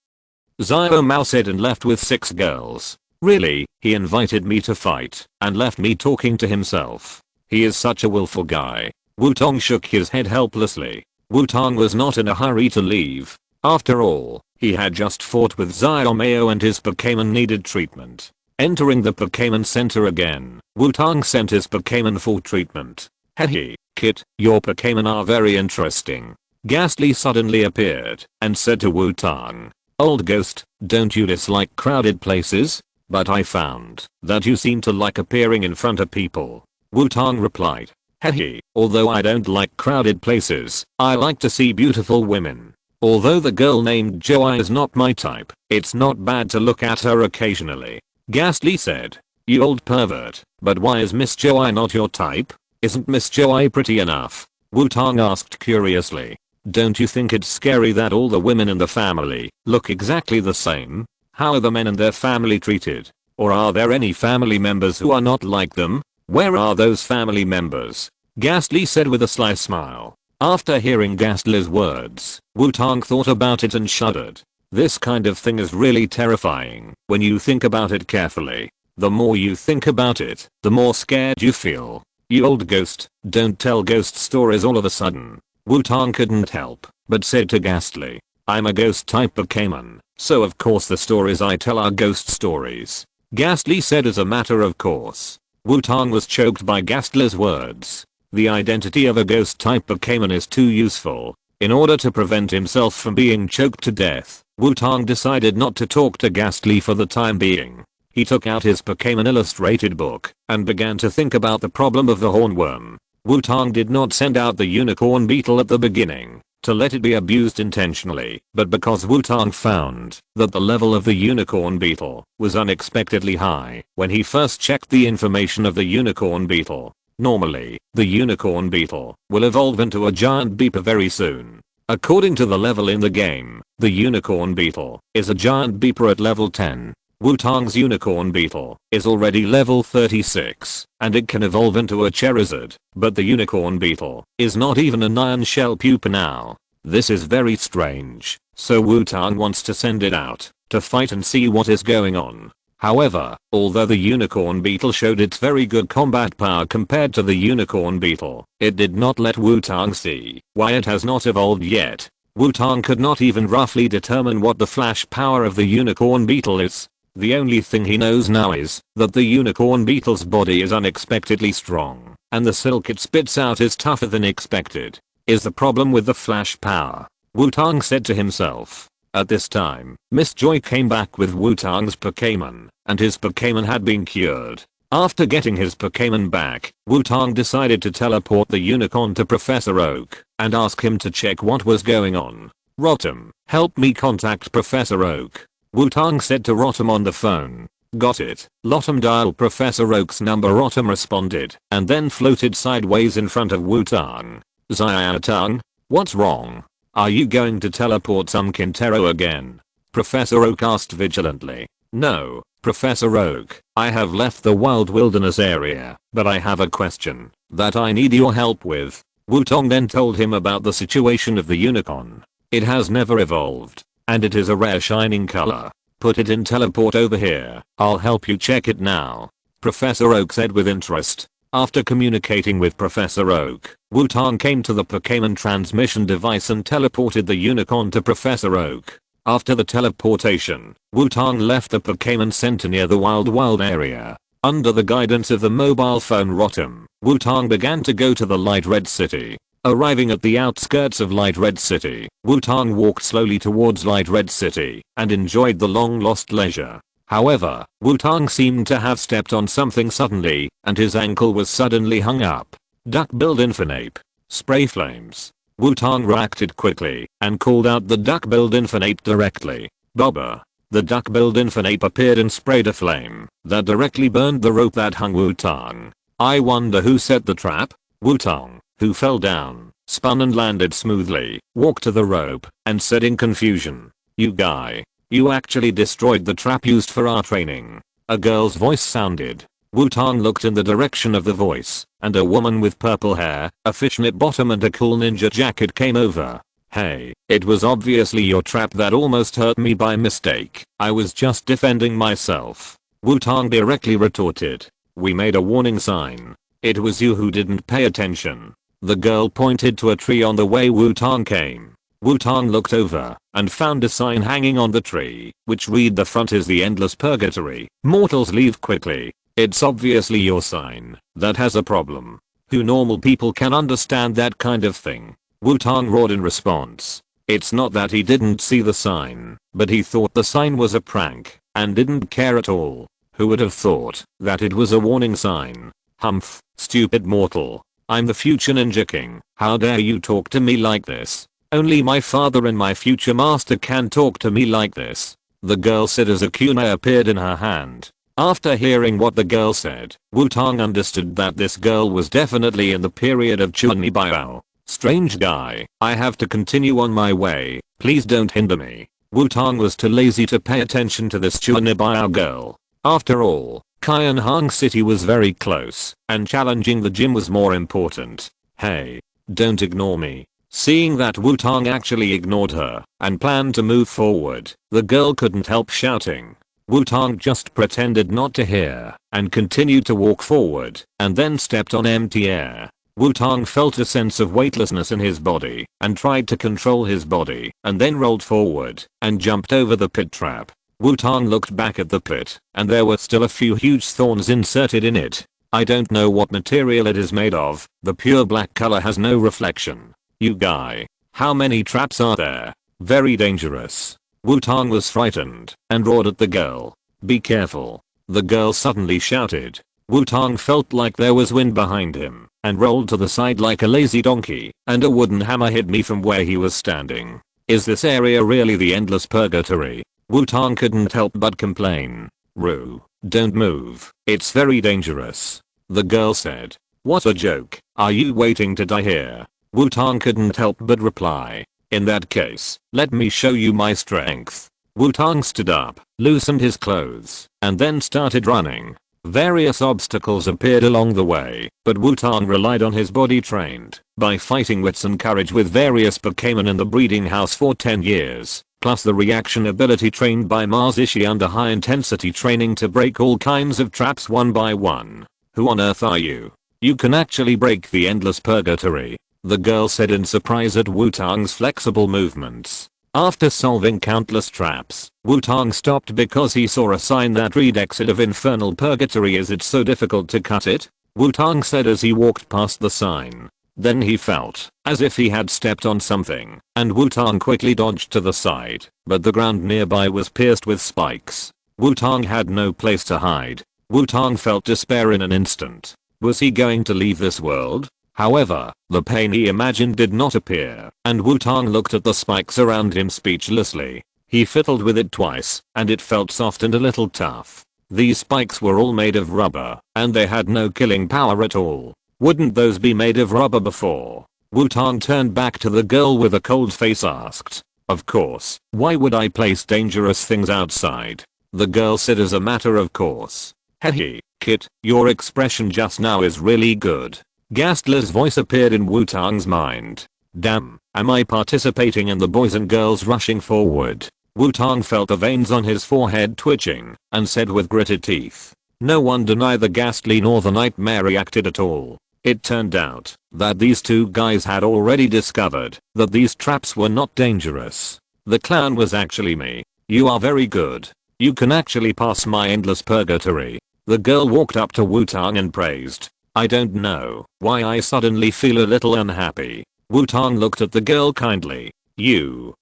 Xiaomao said and left with 6 girls. Really, he invited me to fight and left me talking to himself. He is such a willful guy. Wutong shook his head helplessly. Wutong was not in a hurry to leave. After all, he had just fought with Xiaomao and his Pokémon needed treatment. Entering the Pokémon Center again, Wutong sent his Pokémon for treatment. Hey, Kit, your Pokémon are very interesting. Ghastly suddenly appeared and said to Wutong. Old ghost, don't you dislike crowded places? But I found that you seem to like appearing in front of people. Wutong replied. Hey, although I don't like crowded places, I like to see beautiful women. Although the girl named Joy is not my type, it's not bad to look at her occasionally. Ghastly said. You old pervert, but why is Miss Joy not your type? Isn't Miss Joy pretty enough? Wutong asked curiously. Don't you think it's scary that all the women in the family look exactly the same? How are the men and their family treated? Or are there any family members who are not like them? Where are those family members? Ghastly said with a sly smile. After hearing Ghastly's words, Wutong thought about it and shuddered. This kind of thing is really terrifying when you think about it carefully. The more you think about it, the more scared you feel. You old ghost, don't tell ghost stories all of a sudden. Wutong couldn't help but said to Ghastly. I'm a ghost type Pokémon, so of course the stories I tell are ghost stories. Ghastly said as a matter of course. Wutong was choked by Ghastly's words. The identity of a ghost type Pokémon is too useful. In order to prevent himself from being choked to death, Wutong decided not to talk to Ghastly for the time being. He took out his Pokémon illustrated book and began to think about the problem of the hornworm. Wutong did not send out the unicorn beetle at the beginning to let it be abused intentionally, but because Wutong found that the level of the unicorn beetle was unexpectedly high when he first checked the information of the unicorn beetle. Normally, the unicorn beetle will evolve into a giant beeper very soon. According to the level in the game, the unicorn beetle is a giant beeper at level 10. Wutong's unicorn beetle is already level 36, and it can evolve into a Charizard, but the unicorn beetle is not even an iron shell pupa now. This is very strange, so Wutong wants to send it out to fight and see what is going on. However, although the unicorn beetle showed its very good combat power compared to the unicorn beetle, it did not let Wutong see why it has not evolved yet. Wutong could not even roughly determine what the flash power of the unicorn beetle is. The only thing he knows now is that the unicorn beetle's body is unexpectedly strong, and the silk it spits out is tougher than expected. Is the problem with the flash power? Wutong said to himself. At this time, Miss Joy came back with Wutong's Pokémon, and his Pokémon had been cured. After getting his Pokémon back, Wutong decided to teleport the unicorn to Professor Oak and ask him to check what was going on. Rotom, help me contact Professor Oak. Wutong said to Rotom on the phone. Got it. Rotom dialed Professor Oak's number. Rotom responded and then floated sideways in front of Wutong. Xiaoxia, what's wrong? Are you going to teleport some Quintero again? Professor Oak asked vigilantly. No, Professor Oak, I have left the wild wilderness area, but I have a question that I need your help with. Wutong then told him about the situation of the unicorn. It has never evolved, and it is a rare shining color. Put it in teleport over here, I'll help you check it now. Professor Oak said with interest. After communicating with Professor Oak, Wutong came to the Pokémon transmission device and teleported the unicorn to Professor Oak. After the teleportation, Wutong left the Pokémon Center near the Wild area. Under the guidance of the mobile phone Rotom, Wutong began to go to the Light Red City. Arriving at the outskirts of Light Red City, Wutong walked slowly towards Light Red City and enjoyed the long-lost leisure. However, Wutong seemed to have stepped on something suddenly, and his ankle was suddenly hung up. Duck-billed Infernape. Spray flames. Wutong reacted quickly and called out the duck-billed Infernape directly. Bobber. The duck-billed Infernape appeared and sprayed a flame that directly burned the rope that hung Wutong. I wonder who set the trap? Wutong, who fell down, spun and landed smoothly, walked to the rope, and said in confusion, "You guy. You actually destroyed the trap used for our training." A girl's voice sounded. Wutong looked in the direction of the voice, and a woman with purple hair, a fishnet bottom and a cool ninja jacket came over. "Hey, it was obviously your trap that almost hurt me by mistake. I was just defending myself." Wutong directly retorted. "We made a warning sign. It was you who didn't pay attention." The girl pointed to a tree on the way Wutong came. Wutong looked over and found a sign hanging on the tree, which read, "The front is the endless purgatory. Mortals leave quickly." It's obviously your sign that has a problem. Who normal people can understand that kind of thing? Wutong roared in response. It's not that he didn't see the sign, but he thought the sign was a prank and didn't care at all. Who would have thought that it was a warning sign? Humph, stupid mortal. I'm the future Ninja King. How dare you talk to me like this? Only my father and my future master can talk to me like this. The girl said as a kunai appeared in her hand. After hearing what the girl said, Wutong understood that this girl was definitely in the period of Chunibyo. Strange guy, I have to continue on my way, please don't hinder me. Wutong was too lazy to pay attention to this Chunibyo girl. After all, Kyanhang City was very close, and challenging the gym was more important. Hey, don't ignore me. Seeing that Wutong actually ignored her and planned to move forward, the girl couldn't help shouting. Wutong just pretended not to hear and continued to walk forward and then stepped on empty air. Wutong felt a sense of weightlessness in his body and tried to control his body and then rolled forward and jumped over the pit trap. Wutong looked back at the pit and there were still a few huge thorns inserted in it. I don't know what material it is made of, the pure black color has no reflection. You guy, how many traps are there? Very dangerous. Wutong was frightened and roared at the girl. Be careful. The girl suddenly shouted. Wutong felt like there was wind behind him and rolled to the side like a lazy donkey, and a wooden hammer hit me from where he was standing. Is this area really the endless purgatory? Wutong couldn't help but complain. Roo, don't move. It's very dangerous. The girl said. What a joke. Are you waiting to die here? Wutong couldn't help but reply. In that case, let me show you my strength. Wutong stood up, loosened his clothes, and then started running. Various obstacles appeared along the way, but Wutong relied on his body trained by fighting wits and courage with various Pokémon in the breeding house for 10 years, plus the reaction ability trained by Mazishi under high intensity training to break all kinds of traps one by one. Who on earth are you? You can actually break the endless purgatory, the girl said in surprise at Wutong's flexible movements. After solving countless traps, Wutong stopped because he saw a sign that read exit of infernal purgatory. Is it so difficult to cut it? Wutong said as he walked past the sign. Then he felt as if he had stepped on something, and Wutong quickly dodged to the side, but the ground nearby was pierced with spikes. Wutong had no place to hide. Wutong felt despair in an instant. Was he going to leave this world? However, the pain he imagined did not appear, and Wutong looked at the spikes around him speechlessly. He fiddled with it twice, and it felt soft and a little tough. These spikes were all made of rubber, and they had no killing power at all. Wouldn't those be made of rubber before? Wutong turned back to the girl with a cold face asked. Of course, why would I place dangerous things outside? The girl said as a matter of course. Hehe, Kit, your expression just now is really good. Gastler's voice appeared in Wutong's mind. Damn, am I participating in the boys and girls rushing forward? Wutong felt the veins on his forehead twitching, and said with gritted teeth. No wonder neither Ghastly nor the Nightmare reacted at all. It turned out that these two guys had already discovered that these traps were not dangerous. The clown was actually me. You are very good. You can actually pass my endless purgatory. The girl walked up to Wutong and praised. I don't know why I suddenly feel a little unhappy. Wutong looked at the girl kindly. You,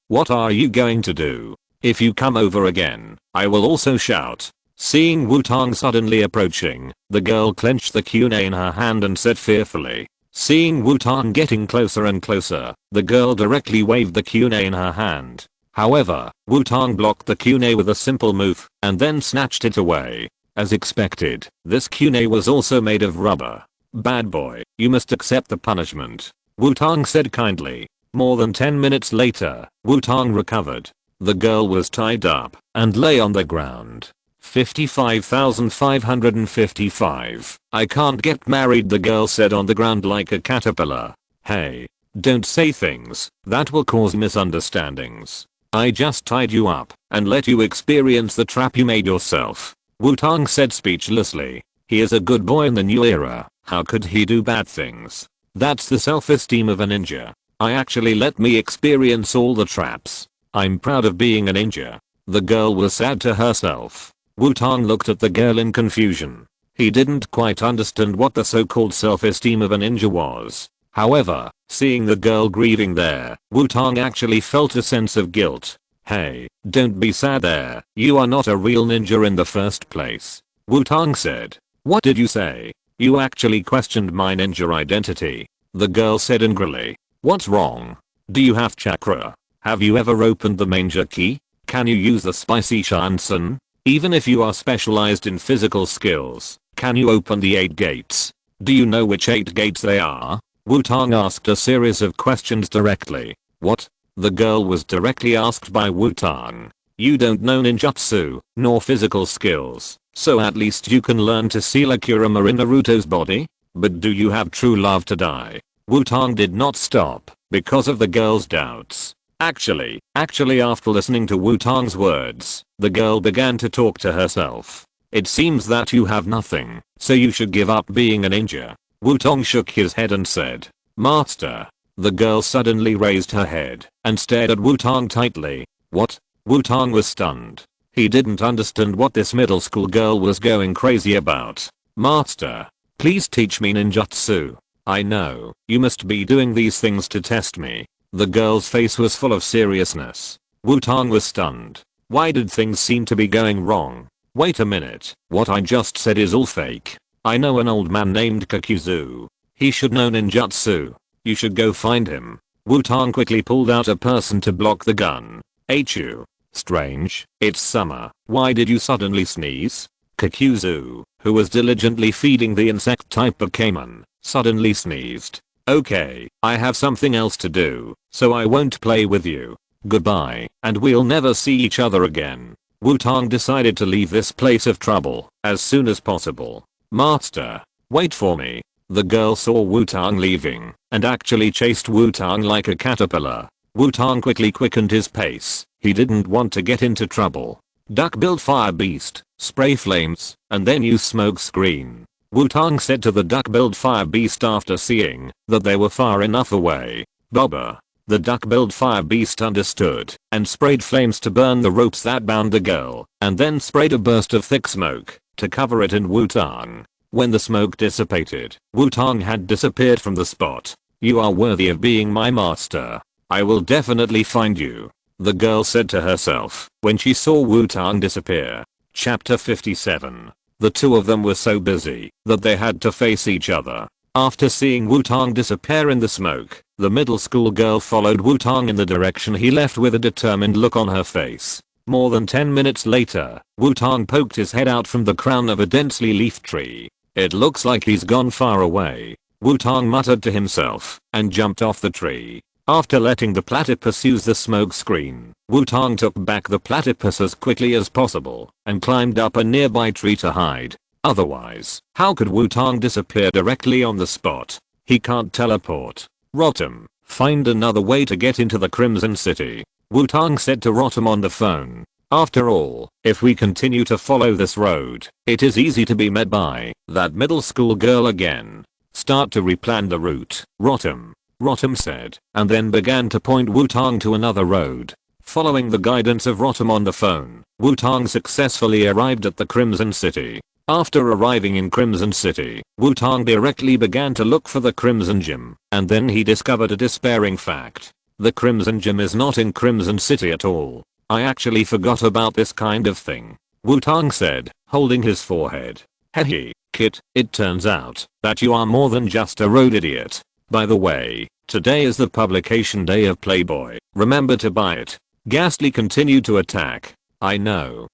what are you going to do? If you come over again, I will also shout. Seeing Wutong suddenly approaching, the girl clenched the kunai in her hand and said fearfully. Seeing Wutong getting closer and closer, the girl directly waved the kunai in her hand. However, Wutong blocked the kunai with a simple move, and then snatched it away. As expected, this kunai was also made of rubber. Bad boy, you must accept the punishment. Wutong said kindly. More than 10 minutes later, Wutong recovered. The girl was tied up and lay on the ground. 55,555. I can't get married, the girl said on the ground like a caterpillar. Hey, don't say things that will cause misunderstandings. I just tied you up and let you experience the trap you made yourself. Wutong said speechlessly. He is a good boy in the new era. How could he do bad things? That's the self-esteem of a ninja. I actually let me experience all the traps. I'm proud of being a ninja. The girl was sad to herself. Wutong looked at the girl in confusion. He didn't quite understand what the so-called self-esteem of a ninja was. However, seeing the girl grieving there, Wutong actually felt a sense of guilt. Hey, don't be sad there. You are not a real ninja in the first place. Wutong said. What did you say? You actually questioned my ninja identity. The girl said angrily. What's wrong? Do you have chakra? Have you ever opened the manger key? Can you use the spicy shansen? Even if you are specialized in physical skills, can you open the 8 gates? Do you know which 8 gates they are? Wutong asked a series of questions directly. What? The girl was directly asked by Wutong. You don't know ninjutsu, nor physical skills, so at least you can learn to seal a Kurama in Naruto's body? But do you have true love to die? Wutong did not stop because of the girl's doubts. Actually after listening to Wutong's words, the girl began to talk to herself. It seems that you have nothing, so you should give up being a ninja. Wutong shook his head and said, Master. The girl suddenly raised her head and stared at Wutong tightly. What? Wutong was stunned. He didn't understand what this middle school girl was going crazy about. Master, please teach me ninjutsu. I know you must be doing these things to test me. The girl's face was full of seriousness. Wutong was stunned. Why did things seem to be going wrong? Wait a minute, what I just said is all fake. I know an old man named Kakuzu. He should know ninjutsu. You should go find him. Wutong quickly pulled out a person to block the gun. Achu. Strange, it's summer. Why did you suddenly sneeze? Kakuzu, who was diligently feeding the insect-type Pokémon, suddenly sneezed. Okay, I have something else to do, so I won't play with you. Goodbye, and we'll never see each other again. Wutong decided to leave this place of trouble as soon as possible. Master, wait for me. The girl saw Wutong leaving and actually chased Wutong like a caterpillar. Wutong quickly quickened his pace. He didn't want to get into trouble. Duck-billed fire beast, spray flames, and then use smoke screen. Wutong said to the duck-billed fire beast after seeing that they were far enough away. Bobber. The duck-billed fire beast understood and sprayed flames to burn the ropes that bound the girl, and then sprayed a burst of thick smoke to cover it in Wutong. When the smoke dissipated, Wutong had disappeared from the spot. "You are worthy of being my master. I will definitely find you," the girl said to herself when she saw Wutong disappear. Chapter 57. The two of them were so busy that they had to face each other. After seeing Wutong disappear in the smoke, the middle school girl followed Wutong in the direction he left with a determined look on her face. More than 10 minutes later, Wutong poked his head out from the crown of a densely leafed tree. "It looks like he's gone far away," Wutong muttered to himself and jumped off the tree. After letting the platypus use the smoke screen, Wutong took back the platypus as quickly as possible and climbed up a nearby tree to hide. Otherwise, how could Wutong disappear directly on the spot? He can't teleport. "Rotom, find another way to get into the Crimson City," Wutong said to Rotom on the phone. "After all, if we continue to follow this road, it is easy to be met by that middle school girl again. Start to replan the route, Rotom," Rotom said, and then began to point Wutong to another road. Following the guidance of Rotom on the phone, Wutong successfully arrived at the Crimson City. After arriving in Crimson City, Wutong directly began to look for the Crimson Gym, and then he discovered a despairing fact. The Crimson Gym is not in Crimson City at all. "I actually forgot about this kind of thing," Wutong said, holding his forehead. "Hehe, kid, it turns out that you are more than just a road idiot. By the way, today is the publication day of Playboy. Remember to buy it." Ghastly continued to attack. I know,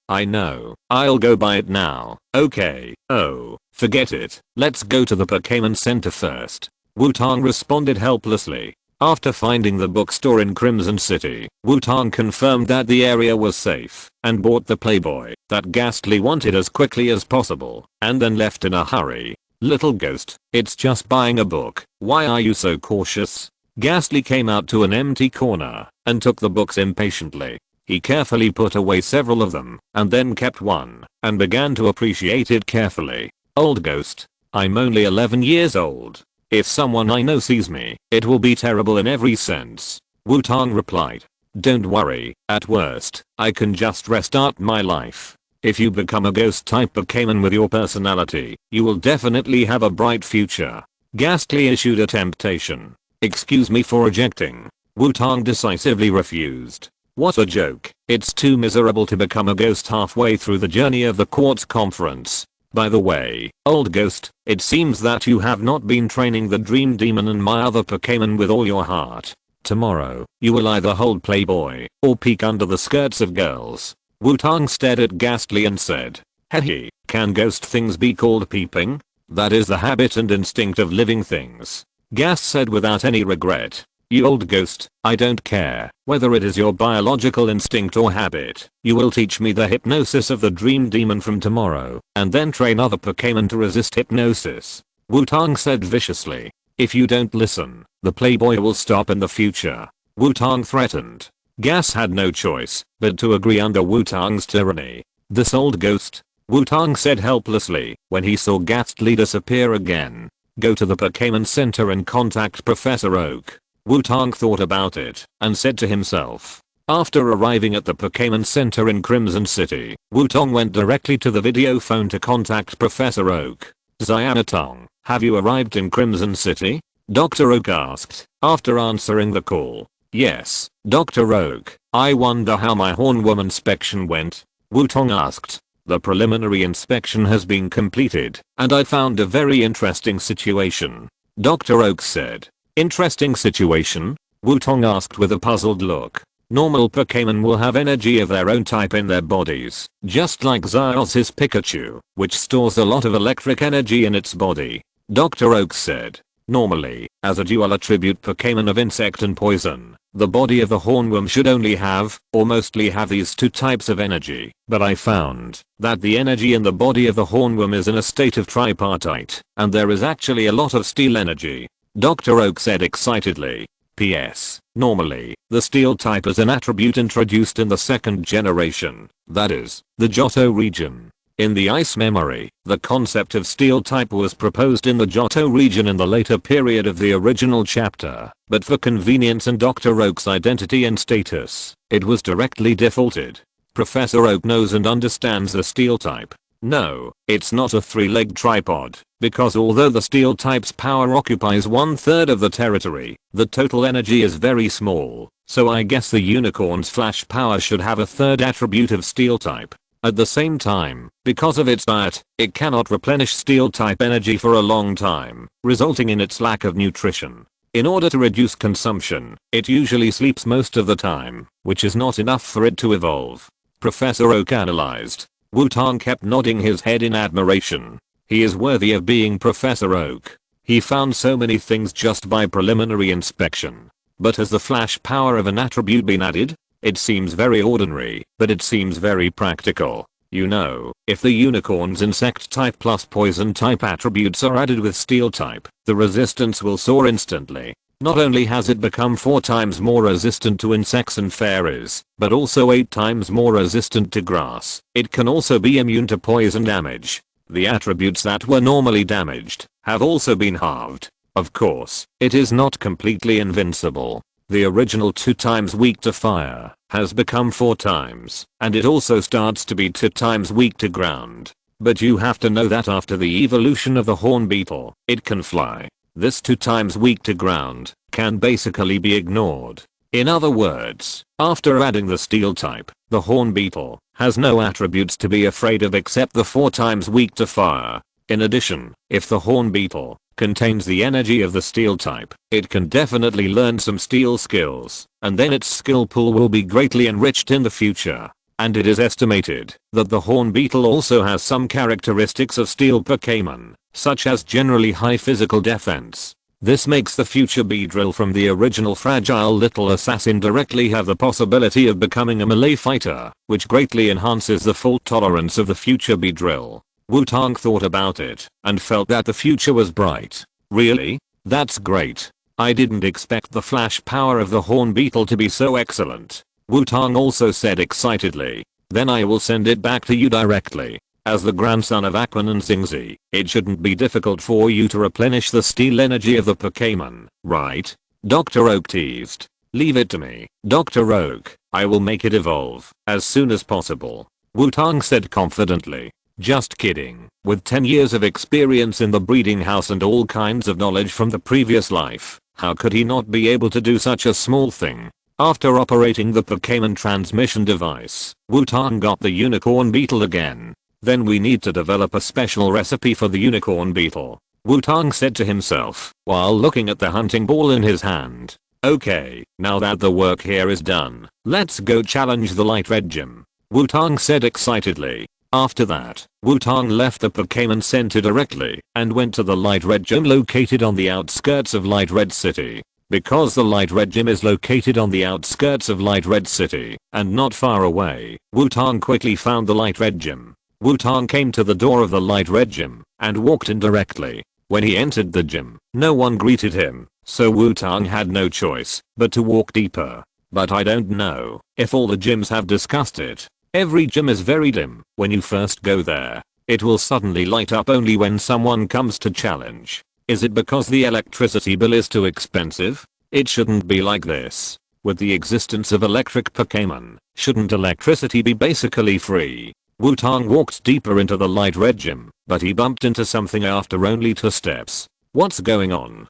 I'll go buy it now." "Okay, oh, forget it. Let's go to the Pokémon Center first," Wutong responded helplessly. After finding the bookstore in Crimson City, Wutong confirmed that the area was safe and bought the Playboy that Ghastly wanted as quickly as possible, and then left in a hurry. "Little ghost, it's just buying a book. Why are you so cautious?" Ghastly came out to an empty corner and took the books impatiently. He carefully put away several of them and then kept one and began to appreciate it carefully. "Old ghost, I'm only 11 years old. If someone I know sees me, it will be terrible in every sense," Wutong replied. "Don't worry, at worst, I can just restart my life. If you become a ghost type Pokémon with your personality, you will definitely have a bright future." Ghastly issued a temptation. "Excuse me for rejecting," Wutong decisively refused. "What a joke. It's too miserable to become a ghost halfway through the journey of the Quartz Conference. By the way, old ghost, it seems that you have not been training the Dream Demon and my other Pokémon with all your heart. Tomorrow, you will either hold Playboy or peek under the skirts of girls." Wutong stared at Ghastly and said, "Hehe, can ghost things be called peeping? That is the habit and instinct of living things," Ghast said without any regret. "You old ghost, I don't care whether it is your biological instinct or habit. You will teach me the hypnosis of the Dream Demon from tomorrow and then train other Pokémon to resist hypnosis," Wutong said viciously. "If you don't listen, the Playboy will stop in the future," Wutong threatened. Gas had no choice but to agree under Wutong's tyranny. "This old ghost," Wutong said helplessly when he saw Ghastly disappear again. "Go to the Pokémon Center and contact Professor Oak." Wutong thought about it and said to himself. After arriving at the Pokémon Center in Crimson City, Wutong went directly to the video phone to contact Professor Oak. "Xianatong, have you arrived in Crimson City?" Dr. Oak asked, after answering the call. "Yes, Dr. Oak, I wonder how my hornworm inspection went?" Wutong asked. "The preliminary inspection has been completed, and I found a very interesting situation," Dr. Oak said. "Interesting situation?" Wutong asked with a puzzled look. "Normal Pokémon will have energy of their own type in their bodies, just like Xiaozhi's Pikachu, which stores a lot of electric energy in its body," Dr. Oak said. "Normally, as a dual attribute Pokémon of insect and poison, the body of the hornworm should only have, or mostly have these two types of energy, but I found that the energy in the body of the hornworm is in a state of tripartite, and there is actually a lot of steel energy," Dr. Oak said excitedly. "P.S. Normally, the steel type is an attribute introduced in the second generation, that is, the Johto region. In the Ice Memory, the concept of steel type was proposed in the Johto region in the later period of the original chapter, but for convenience and Dr. Oak's identity and status, it was directly defaulted. Professor Oak knows and understands the steel type. No, it's not a 3-legged tripod, because although the steel type's power occupies 1/3 of the territory, the total energy is very small, so I guess the unicorn's flash power should have a third attribute of steel type. At the same time, because of its diet, it cannot replenish steel type energy for a long time, resulting in its lack of nutrition. In order to reduce consumption, it usually sleeps most of the time, which is not enough for it to evolve. Professor Oak analyzed. Wutong kept nodding his head in admiration. He is worthy of being Professor Oak. He found so many things just by preliminary inspection. But has the flash power of an attribute been added? It seems very ordinary, but it seems very practical. You know, if the unicorn's insect type plus poison type attributes are added with steel type, the resistance will soar instantly. Not only has it become 4 times more resistant to insects and fairies, but also 8 times more resistant to grass. It can also be immune to poison damage. The attributes that were normally damaged have also been halved. Of course, it is not completely invincible. The original 2 times weak to fire has become 4 times, and it also starts to be 2 times weak to ground. But you have to know that after the evolution of the horn beetle, it can fly. This 2 times weak to ground can basically be ignored. In other words, after adding the steel type, the horn beetle has no attributes to be afraid of except the 4 times weak to fire. In addition, if the horn beetle contains the energy of the steel type, it can definitely learn some steel skills, and then its skill pool will be greatly enriched in the future. And it is estimated that the horn beetle also has some characteristics of steel Pokémon, such as generally high physical defense. This makes the future Beedrill from the original fragile little assassin directly have the possibility of becoming a melee fighter, which greatly enhances the fault tolerance of the future Beedrill. Wutong thought about it and felt that the future was bright. Really? That's great. I didn't expect the flash power of the horn beetle to be so excellent. Wutong also said excitedly. Then I will send it back to you directly. As the grandson of Aquan and Xiaozhi, it shouldn't be difficult for you to replenish the steel energy of the Pokémon, right? Dr. Oak teased. Leave it to me, Dr. Oak. I will make it evolve as soon as possible. Wutong said confidently. Just kidding. With 10 years of experience in the breeding house and all kinds of knowledge from the previous life, how could he not be able to do such a small thing? After operating the Pokémon transmission device, Wutong got the unicorn beetle again. Then we need to develop a special recipe for the unicorn beetle, Wutong said to himself while looking at the hunting ball in his hand. Okay, now that the work here is done, let's go challenge the light red gym, Wutong said excitedly. After that, Wutong left the Pokémon Center directly and went to the light red gym located on the outskirts of Light Red City. Because the Light Red Gym is located on the outskirts of Light Red City and not far away, Wutong quickly found the Light Red Gym. Wutong came to the door of the Light Red Gym and walked in directly. When he entered the gym, no one greeted him, so Wutong had no choice but to walk deeper. But I don't know if all the gyms have discussed it. Every gym is very dim when you first go there. It will suddenly light up only when someone comes to challenge. Is it because the electricity bill is too expensive? It shouldn't be like this. With the existence of electric Pokémon, shouldn't electricity be basically free? Wutong walked deeper into the light red gym, but he bumped into something after only 2 steps. What's going on?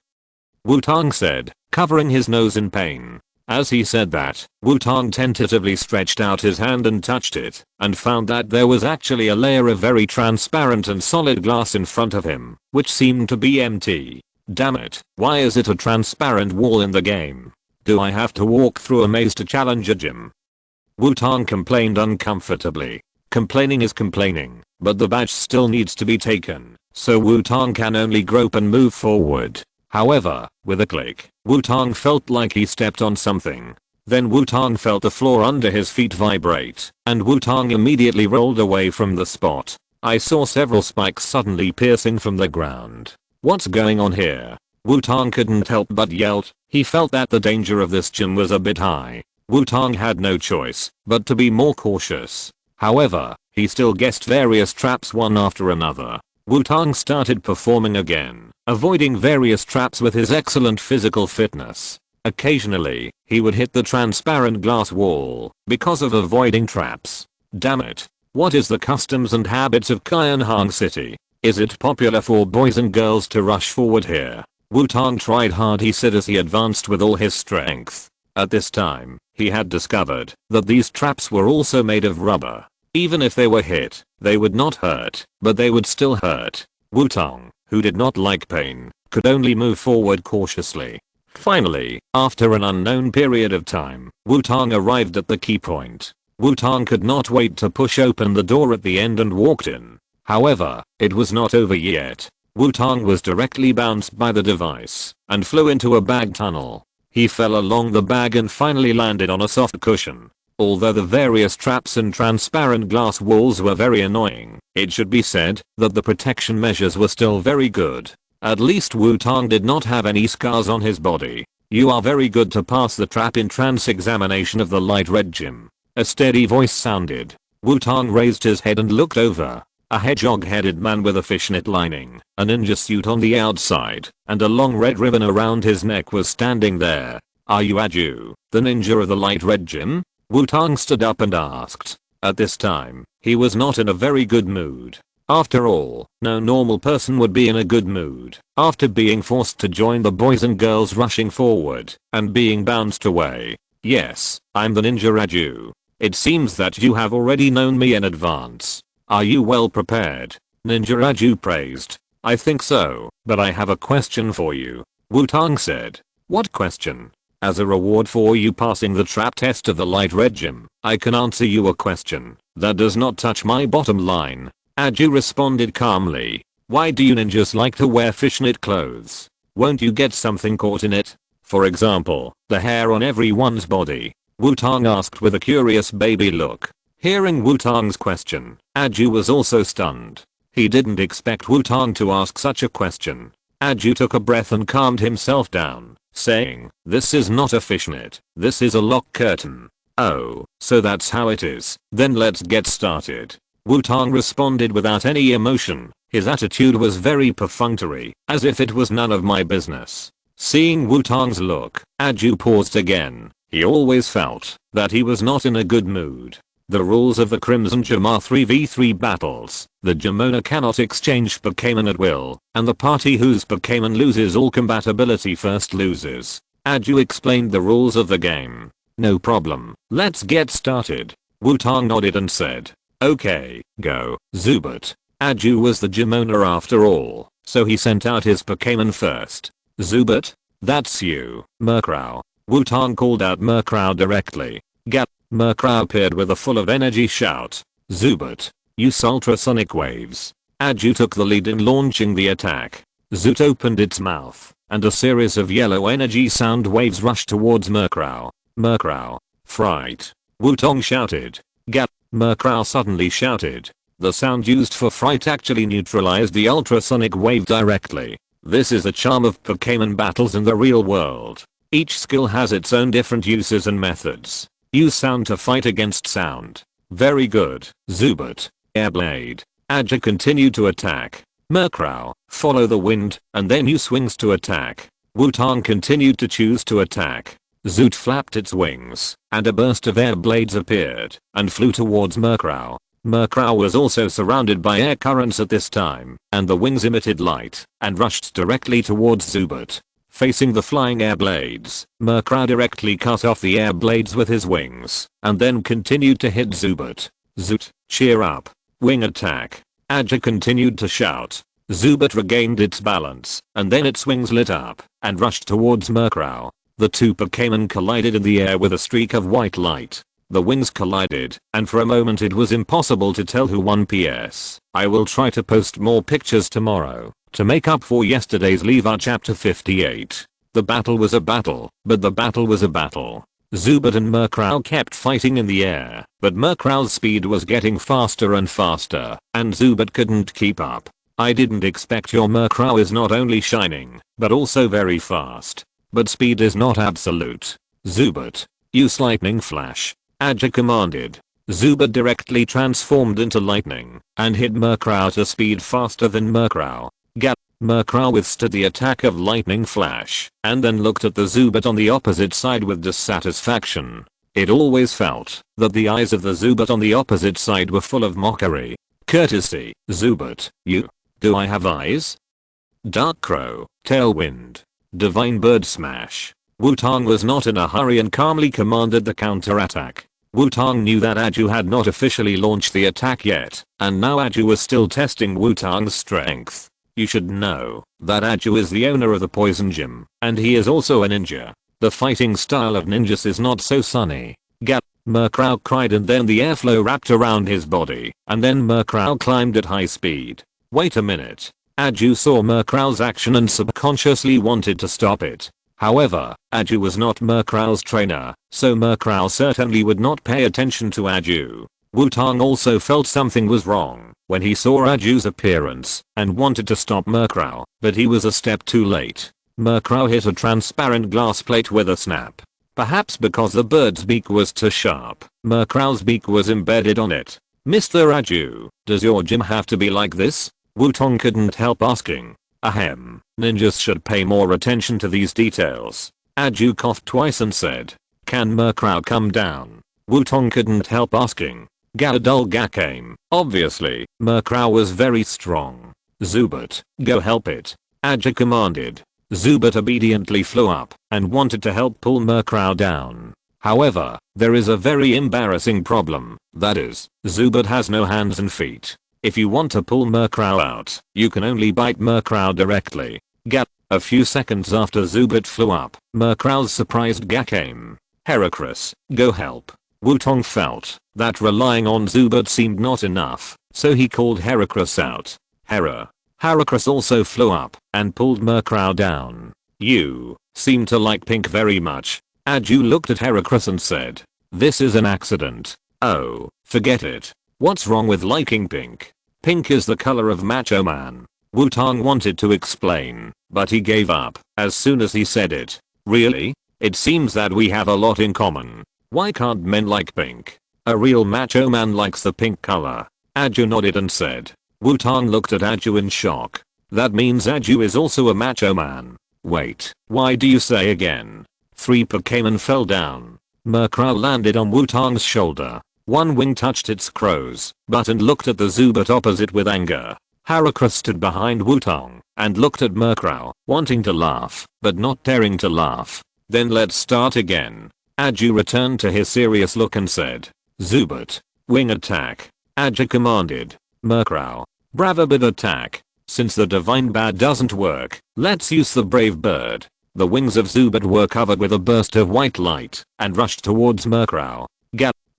Wutong said, covering his nose in pain. As he said that, Wutong tentatively stretched out his hand and touched it, and found that there was actually a layer of very transparent and solid glass in front of him, which seemed to be empty. Damn it, why is it a transparent wall in the game? Do I have to walk through a maze to challenge a gym? Wutong complained uncomfortably. Complaining is complaining, but the badge still needs to be taken, so Wutong can only grope and move forward. However, with a click, Wutong felt like he stepped on something. Then Wutong felt the floor under his feet vibrate, and Wutong immediately rolled away from the spot. I saw several spikes suddenly piercing from the ground. What's going on here? Wutong couldn't help but yell. He felt that the danger of this gym was a bit high. Wutong had no choice but to be more cautious. However, he still guessed various traps one after another. Wutong started performing again, avoiding various traps with his excellent physical fitness. Occasionally, he would hit the transparent glass wall because of avoiding traps. Damn it. What is the customs and habits of Kyanhang City? Is it popular for boys and girls to rush forward here? Wutong tried hard, he said as he advanced with all his strength. At this time, he had discovered that these traps were also made of rubber. Even if they were hit, they would not hurt, but they would still hurt. Wutong, who did not like pain, could only move forward cautiously. Finally, after an unknown period of time, Wutong arrived at the key point. Wutong could not wait to push open the door at the end and walked in. However, it was not over yet. Wutong was directly bounced by the device and flew into a bag tunnel. He fell along the bag and finally landed on a soft cushion. Although the various traps and transparent glass walls were very annoying, it should be said that the protection measures were still very good. At least Wutong did not have any scars on his body. You are very good to pass the trap entrance examination of the light red gym. A steady voice sounded. Wutong raised his head and looked over. A hedgehog-headed man with a fishnet lining, a ninja suit on the outside, and a long red ribbon around his neck was standing there. Are you Aju, the ninja of the light red gym? Wutong stood up and asked. At this time, he was not in a very good mood. After all, no normal person would be in a good mood after being forced to join the boys and girls rushing forward and being bounced away. Yes, I'm the ninja Aju. It seems that you have already known me in advance. Are you well prepared? Ninja Aju praised. I think so, but I have a question for you. Wutong said. What question? As a reward for you passing the trap test of the light red gym, I can answer you a question that does not touch my bottom line. Aju responded calmly. Why do you ninjas like to wear fishnet clothes? Won't you get something caught in it? For example, the hair on everyone's body. Wutong asked with a curious baby look. Hearing Wutong's question, Aju was also stunned. He didn't expect Wutong to ask such a question. Aju took a breath and calmed himself down, saying, this is not a fishnet, this is a lock curtain. Oh, so that's how it is, then let's get started. Wutong responded without any emotion. His attitude was very perfunctory, as if it was none of my business. Seeing Wutong's look, Aju paused again. He always felt that he was not in a good mood. The rules of the Crimson Gym are 3v3 battles. The gym owner cannot exchange Pokémon at will, and the party whose Pokémon loses all compatibility first loses. Aju explained the rules of the game. No problem, let's get started. Wutong nodded and said, okay, go, Zubat. Aju was the gym owner after all, so he sent out his Pokémon first. Zubat? That's you, Murkrow. Wutong called out Murkrow directly. Gap. Murkrow appeared with a full of energy shout. Zubat, use ultrasonic waves. Aju took the lead in launching the attack. Zoot opened its mouth, and a series of yellow energy sound waves rushed towards Murkrow. Murkrow. Fright. Wutong shouted. Gap. Murkrow suddenly shouted. The sound used for fright actually neutralized the ultrasonic wave directly. This is the charm of Pokémon battles in the real world. Each skill has its own different uses and methods. Use sound to fight against sound. Very good, Zubat. Airblade. Aju continued to attack. Murkrow, follow the wind, and then use wings to attack. Wutong continued to choose to attack. Zoot flapped its wings, and a burst of air blades appeared, and flew towards Murkrow. Murkrow was also surrounded by air currents at this time, and the wings emitted light, and rushed directly towards Zubat. Facing the flying air blades, Murkrow directly cut off the air blades with his wings, and then continued to hit Zubat. Zoot, cheer up. Wing attack. Aju continued to shout. Zubat regained its balance, and then its wings lit up, and rushed towards Murkrow. The two Pokémon collided in the air with a streak of white light. The wings collided, and for a moment it was impossible to tell who won. PS. I will try to post more pictures tomorrow to make up for yesterday's Lever chapter 58. The battle was a battle, but the battle was a battle. Zubat and Murkrow kept fighting in the air, but Murkrow's speed was getting faster and faster, and Zubat couldn't keep up. I didn't expect your Murkrow is not only shining, but also very fast. But speed is not absolute. Zubat, use lightning flash. Aju commanded. Zubat directly transformed into lightning, and hit Murkrow at a speed faster than Murkrow. Gap. Murkrow withstood the attack of lightning flash, and then looked at the Zubat on the opposite side with dissatisfaction. It always felt that the eyes of the Zubat on the opposite side were full of mockery. Courtesy, Zubat, you. Do I have eyes? Dark Crow, Tailwind, Divine Bird Smash. Wutong was not in a hurry and calmly commanded the counterattack. Wutong knew that Aju had not officially launched the attack yet, and now Aju was still testing Wutong's strength. You should know that Aju is the owner of the Poison Gym, and he is also a ninja. The fighting style of ninjas is not so sunny. Gap! Murkrow cried, and then the airflow wrapped around his body, and then Murkrow climbed at high speed. Wait a minute. Aju saw Murkrow's action and subconsciously wanted to stop it. However, Aju was not Murkrow's trainer, so Murkrow certainly would not pay attention to Aju. Wutong also felt something was wrong when he saw Aju's appearance and wanted to stop Murkrow, but he was a step too late. Murkrow hit a transparent glass plate with a snap. Perhaps because the bird's beak was too sharp, Murkrow's beak was embedded on it. Mr. Aju, does your gym have to be like this? Wutong couldn't help asking. Ahem, ninjas should pay more attention to these details. Aju coughed twice and said, can Murkrow come down? Wutong couldn't help asking. Gadul Gakame, obviously, Murkrow was very strong. Zubat, go help it. Aju commanded. Zubat obediently flew up and wanted to help pull Murkrow down. However, there is a very embarrassing problem. That is, Zubat has no hands and feet. If you want to pull Murkrow out, you can only bite Murkrow directly. A few seconds after Zubat flew up, Murkrow's surprised Gakame. Heracross, go help. Wutong felt that relying on Zubat seemed not enough, so he called Heracross out. Heracross also flew up and pulled Murkrow down. You seem to like pink very much. Aju looked at Heracross and said, this is an accident. Oh, forget it. What's wrong with liking pink? Pink is the color of Macho Man. Wutong wanted to explain, but he gave up as soon as he said it. Really? It seems that we have a lot in common. Why can't men like pink? A real macho man likes the pink color. Aju nodded and said. Wutong looked at Aju in shock. That means Aju is also a macho man. Wait, why do you say again? 3 Pokémon fell down. Murkrow landed on Wutong's shoulder. One wing touched its crow's butt and looked at the Zubat opposite with anger. Heracross stood behind Wutong and looked at Murkrow, wanting to laugh, but not daring to laugh. Then let's start again. Aju returned to his serious look and said, Zubat, wing attack. Aju commanded. Murkrow, bravo bird attack. Since the divine bird doesn't work, let's use the brave bird. The wings of Zubat were covered with a burst of white light and rushed towards Murkrow.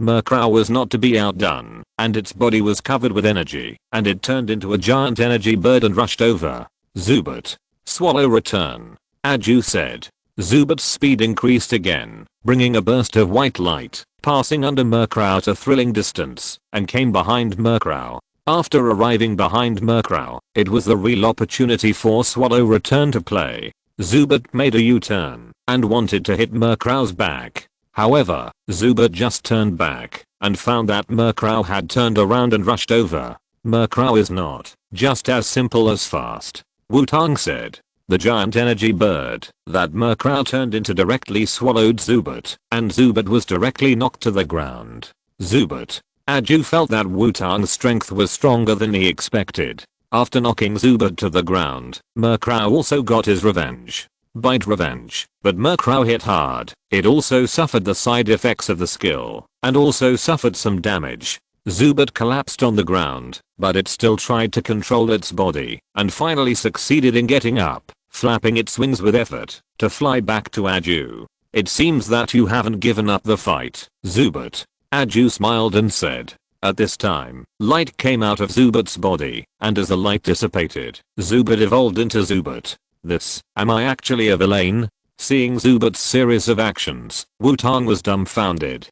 Murkrow was not to be outdone, and its body was covered with energy, and it turned into a giant energy bird and rushed over. Zubat, swallow return. Aju said. Zubat's speed increased again, bringing a burst of white light, passing under Murkrow at a thrilling distance, and came behind Murkrow. After arriving behind Murkrow, it was the real opportunity for Swallow Return to play. Zubat made a U-turn and wanted to hit Murkrow's back. However, Zubat just turned back and found that Murkrow had turned around and rushed over. Murkrow is not just as simple as fast. Wutong said. The giant energy bird that Murkrow turned into directly swallowed Zubat, and Zubat was directly knocked to the ground. Zubat. Aju felt that Wutong's strength was stronger than he expected. After knocking Zubat to the ground, Murkrow also got his revenge. Bite revenge, but Murkrow hit hard. It also suffered the side effects of the skill, and also suffered some damage. Zubat collapsed on the ground, but it still tried to control its body, and finally succeeded in getting up, flapping its wings with effort, to fly back to Aju. It seems that you haven't given up the fight, Zubat. Aju smiled and said. At this time, light came out of Zubat's body, and as the light dissipated, Zubat evolved into Zubat. Am I actually a villain? Seeing Zubat's series of actions, Wutong was dumbfounded.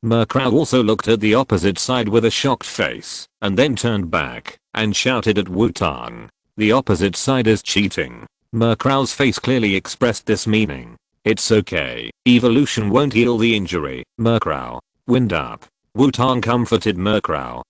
Murkrow also looked at the opposite side with a shocked face, and then turned back, and shouted at Wutong. The opposite side is cheating. Murkrow's face clearly expressed this meaning. It's okay, evolution won't heal the injury, Murkrow. Wind up. Wutong comforted Murkrow.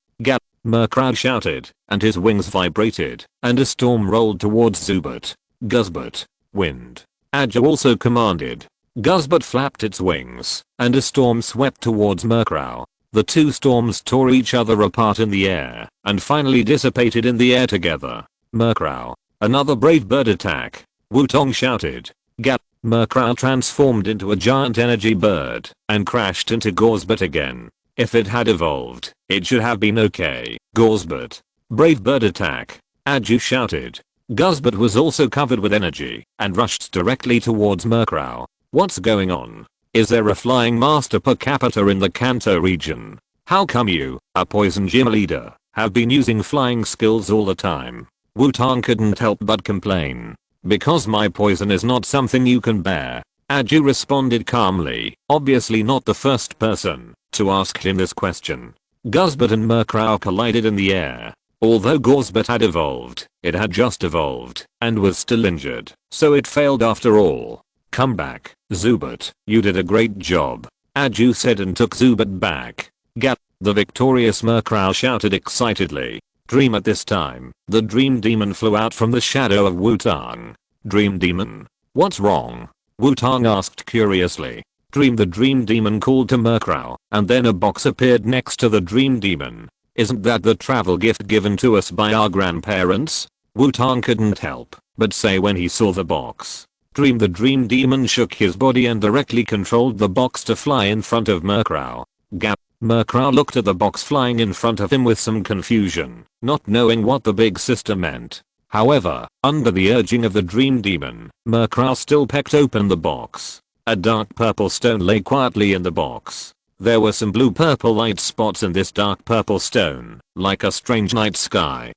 Murkrow shouted, and his wings vibrated, and a storm rolled towards Zubat. Guzbat. Wind. Aju also commanded. Guzbert flapped its wings, and a storm swept towards Murkrow. The two storms tore each other apart in the air, and finally dissipated in the air together. Murkrow. Another brave bird attack. Wutong shouted. Gap. Murkrow transformed into a giant energy bird, and crashed into Guzbert again. If it had evolved, it should have been okay. Guzbert. Brave bird attack. Aju shouted. Guzbert was also covered with energy, and rushed directly towards Murkrow. What's going on? Is there a flying master per capita in the Kanto region? How come you, a poison gym leader, have been using flying skills all the time? Wutong couldn't help but complain. Because my poison is not something you can bear. Aju responded calmly, obviously not the first person to ask him this question. Guzbert and Murkrow collided in the air. Although Guzbert had evolved, it had just evolved, and was still injured, so it failed after all. Come back, Zubert, you did a great job. Aju said and took Zubert back. Gap. The victorious Murkrow shouted excitedly. Dream. At this time, the Dream Demon flew out from the shadow of Wutong. Dream Demon? What's wrong? Wutong asked curiously. Dream. The Dream Demon called to Murkrow, and then a box appeared next to the Dream Demon. Isn't that the travel gift given to us by our grandparents? Wutong couldn't help but say when he saw the box. Dream. The Dream Demon shook his body and directly controlled the box to fly in front of Murkrow. Gap. Murkrow looked at the box flying in front of him with some confusion, not knowing what the big sister meant. However, under the urging of the Dream Demon, Murkrow still pecked open the box. A dark purple stone lay quietly in the box. There were some blue-purple light spots in this dark purple stone, like a strange night sky.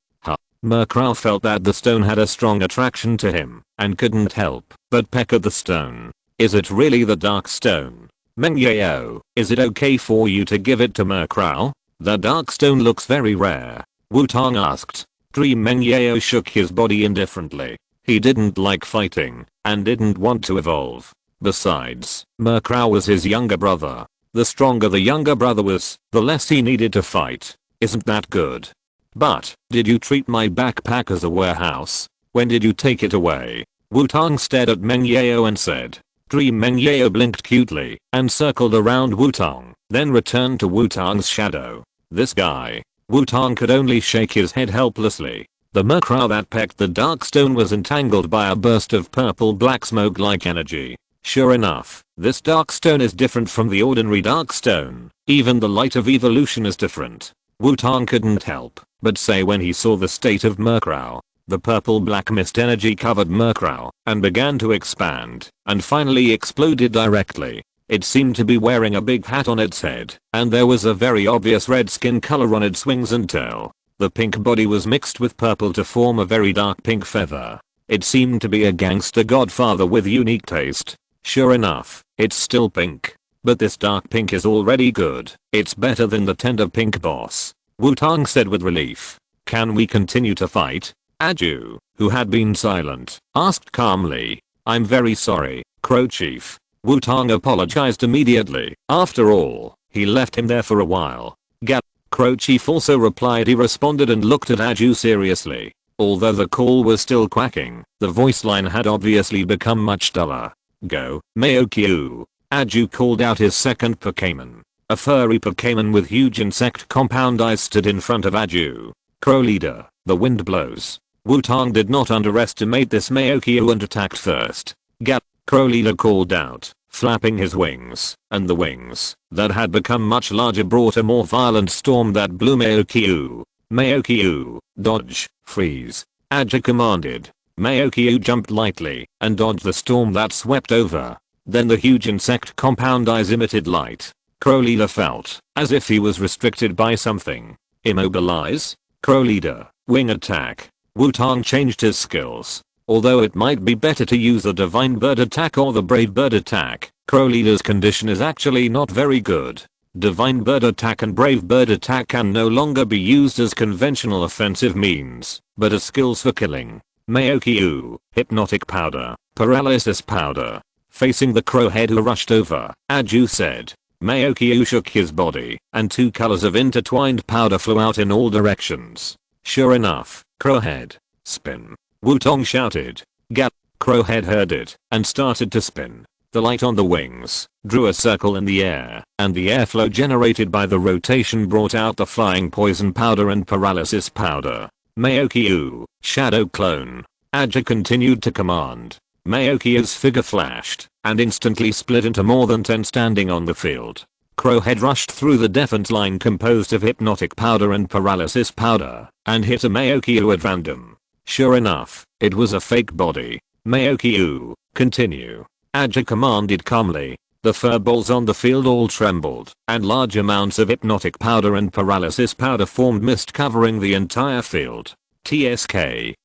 Murkrow felt that the stone had a strong attraction to him, and couldn't help but peck at the stone. Is it really the dark stone? Mengyeo, is it okay for you to give it to Murkrow? The dark stone looks very rare. Wutong asked. Dream. Mengyeo shook his body indifferently. He didn't like fighting, and didn't want to evolve. Besides, Murkrow was his younger brother. The stronger the younger brother was, the less he needed to fight. Isn't that good? But, did you treat my backpack as a warehouse? When did you take it away? Wutong stared at Mengyeo and said. Dream. Mengyeo blinked cutely, and circled around Wutong, then returned to Wutong's shadow. This guy. Wutong could only shake his head helplessly. The Murkrow that pecked the dark stone was entangled by a burst of purple black smoke like energy. Sure enough, this dark stone is different from the ordinary dark stone. Even the light of evolution is different. Wutong couldn't help but say when he saw the state of Murkrow. The purple black mist energy covered Murkrow and began to expand, and finally exploded directly. It seemed to be wearing a big hat on its head, and there was a very obvious red skin color on its wings and tail. The pink body was mixed with purple to form a very dark pink feather. It seemed to be a gangster godfather with unique taste. Sure enough, it's still pink. But this dark pink is already good. It's better than the tender pink boss. Wutong said with relief. Can we continue to fight? Aju, who had been silent, asked calmly. I'm very sorry, Crow Chief. Wutong apologized immediately. After all, he left him there for a while. Gap. Crow Chief also replied. He responded and looked at Aju seriously. Although the call was still quacking, the voice line had obviously become much duller. Go, Maokyu. Aju called out his second Pokémon. A furry Pokémon with huge insect compound eyes stood in front of Aju. Crow leader, the wind blows. Wutong did not underestimate this Maokyu and attacked first. Gap. Crow leader called out, flapping his wings, and the wings that had become much larger brought a more violent storm that blew Maokyu. Maokyu, dodge, freeze. Aju commanded. Maokyu jumped lightly and dodged the storm that swept over. Then the huge insect compound eyes emitted light. Crow leader felt as if he was restricted by something. Immobilize? Crow leader, wing attack. Wutong changed his skills. Although it might be better to use the divine bird attack or the brave bird attack, Crow leader's condition is actually not very good. Divine bird attack and brave bird attack can no longer be used as conventional offensive means, but as skills for killing. Maokyu, hypnotic powder, paralysis powder. Facing the crow head who rushed over, Aju said. Maokyu shook his body, and two colors of intertwined powder flew out in all directions. Sure enough, crowhead. Spin. Wutong shouted. Gap. Crowhead heard it, and started to spin. The light on the wings drew a circle in the air, and the airflow generated by the rotation brought out the flying poison powder and paralysis powder. Maokio, shadow clone. Aja continued to command. Maokio's figure flashed, and instantly split into more than 10 standing on the field. Crow had rushed through the defense line composed of hypnotic powder and paralysis powder, and hit a Maokio at random. Sure enough, it was a fake body. Maokio, continue. Aja commanded calmly. The furballs on the field all trembled, and large amounts of hypnotic powder and paralysis powder formed mist covering the entire field. TSK,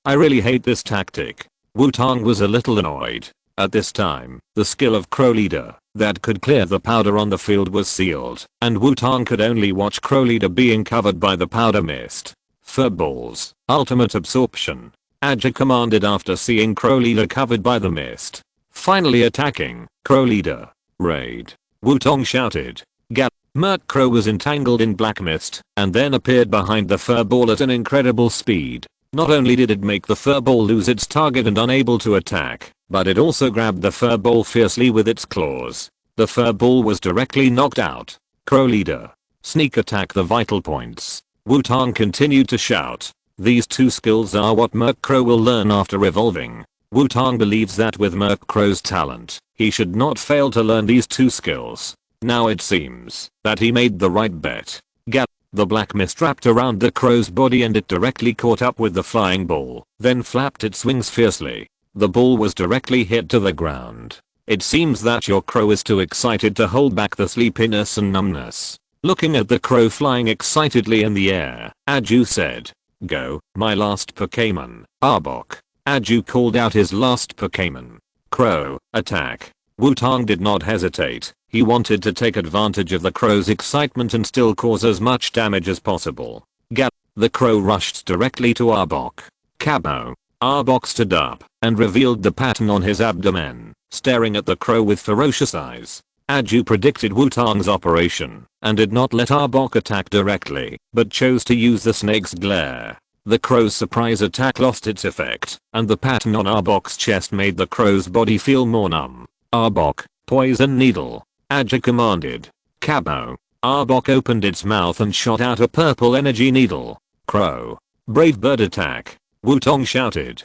I really hate this tactic. Wutong was a little annoyed. At this time, the skill of Crow Leader that could clear the powder on the field was sealed, and Wutong could only watch Crow Leader being covered by the powder mist. Furballs, ultimate absorption. Aja commanded after seeing Crow Leader covered by the mist. Finally attacking, Crow Leader. Raid. Wutong shouted. Gap. Merc Crow was entangled in black mist and then appeared behind the furball at an incredible speed. Not only did it make the furball lose its target and unable to attack, but it also grabbed the furball fiercely with its claws. The furball was directly knocked out. Crow Leader. Sneak attack the vital points. Wutong continued to shout. These two skills are what Merc Crow will learn after evolving. Wutong believes that with Merc Crow's talent, he should not fail to learn these two skills. Now it seems that he made the right bet. Gap. The black mist wrapped around the crow's body and it directly caught up with the flying ball, then flapped its wings fiercely. The ball was directly hit to the ground. It seems that your crow is too excited to hold back the sleepiness and numbness. Looking at the crow flying excitedly in the air, Aju said, "Go, my last Pokémon, Arbok." Aju called out his last Pokémon. Crow, attack. Wutong did not hesitate. He wanted to take advantage of the crow's excitement and still cause as much damage as possible. Gap. The crow rushed directly to Arbok. Cabo. Arbok stood up and revealed the pattern on his abdomen, staring at the crow with ferocious eyes. Aju predicted Wutong's operation and did not let Arbok attack directly, but chose to use the snake's glare. The crow's surprise attack lost its effect, and the pattern on Arbok's chest made the crow's body feel more numb. Arbok, poison needle. Aja commanded. Cabo. Arbok opened its mouth and shot out a purple energy needle. Crow. Brave bird attack. Wutong shouted.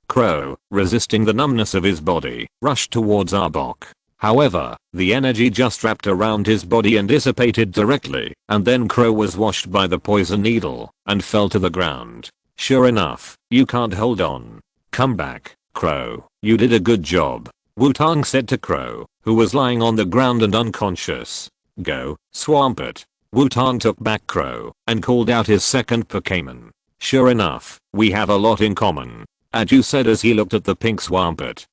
Crow, resisting the numbness of his body, rushed towards Arbok. However, the energy just wrapped around his body and dissipated directly, and then Crow was washed by the poison needle and fell to the ground. Sure enough, you can't hold on. Come back, Crow. You did a good job. Wutong said to Crow, who was lying on the ground and unconscious. Go, Swampert. Wutong took back Crow and called out his second Pokémon. Sure enough, we have a lot in common. Aju said as he looked at the pink Swampert.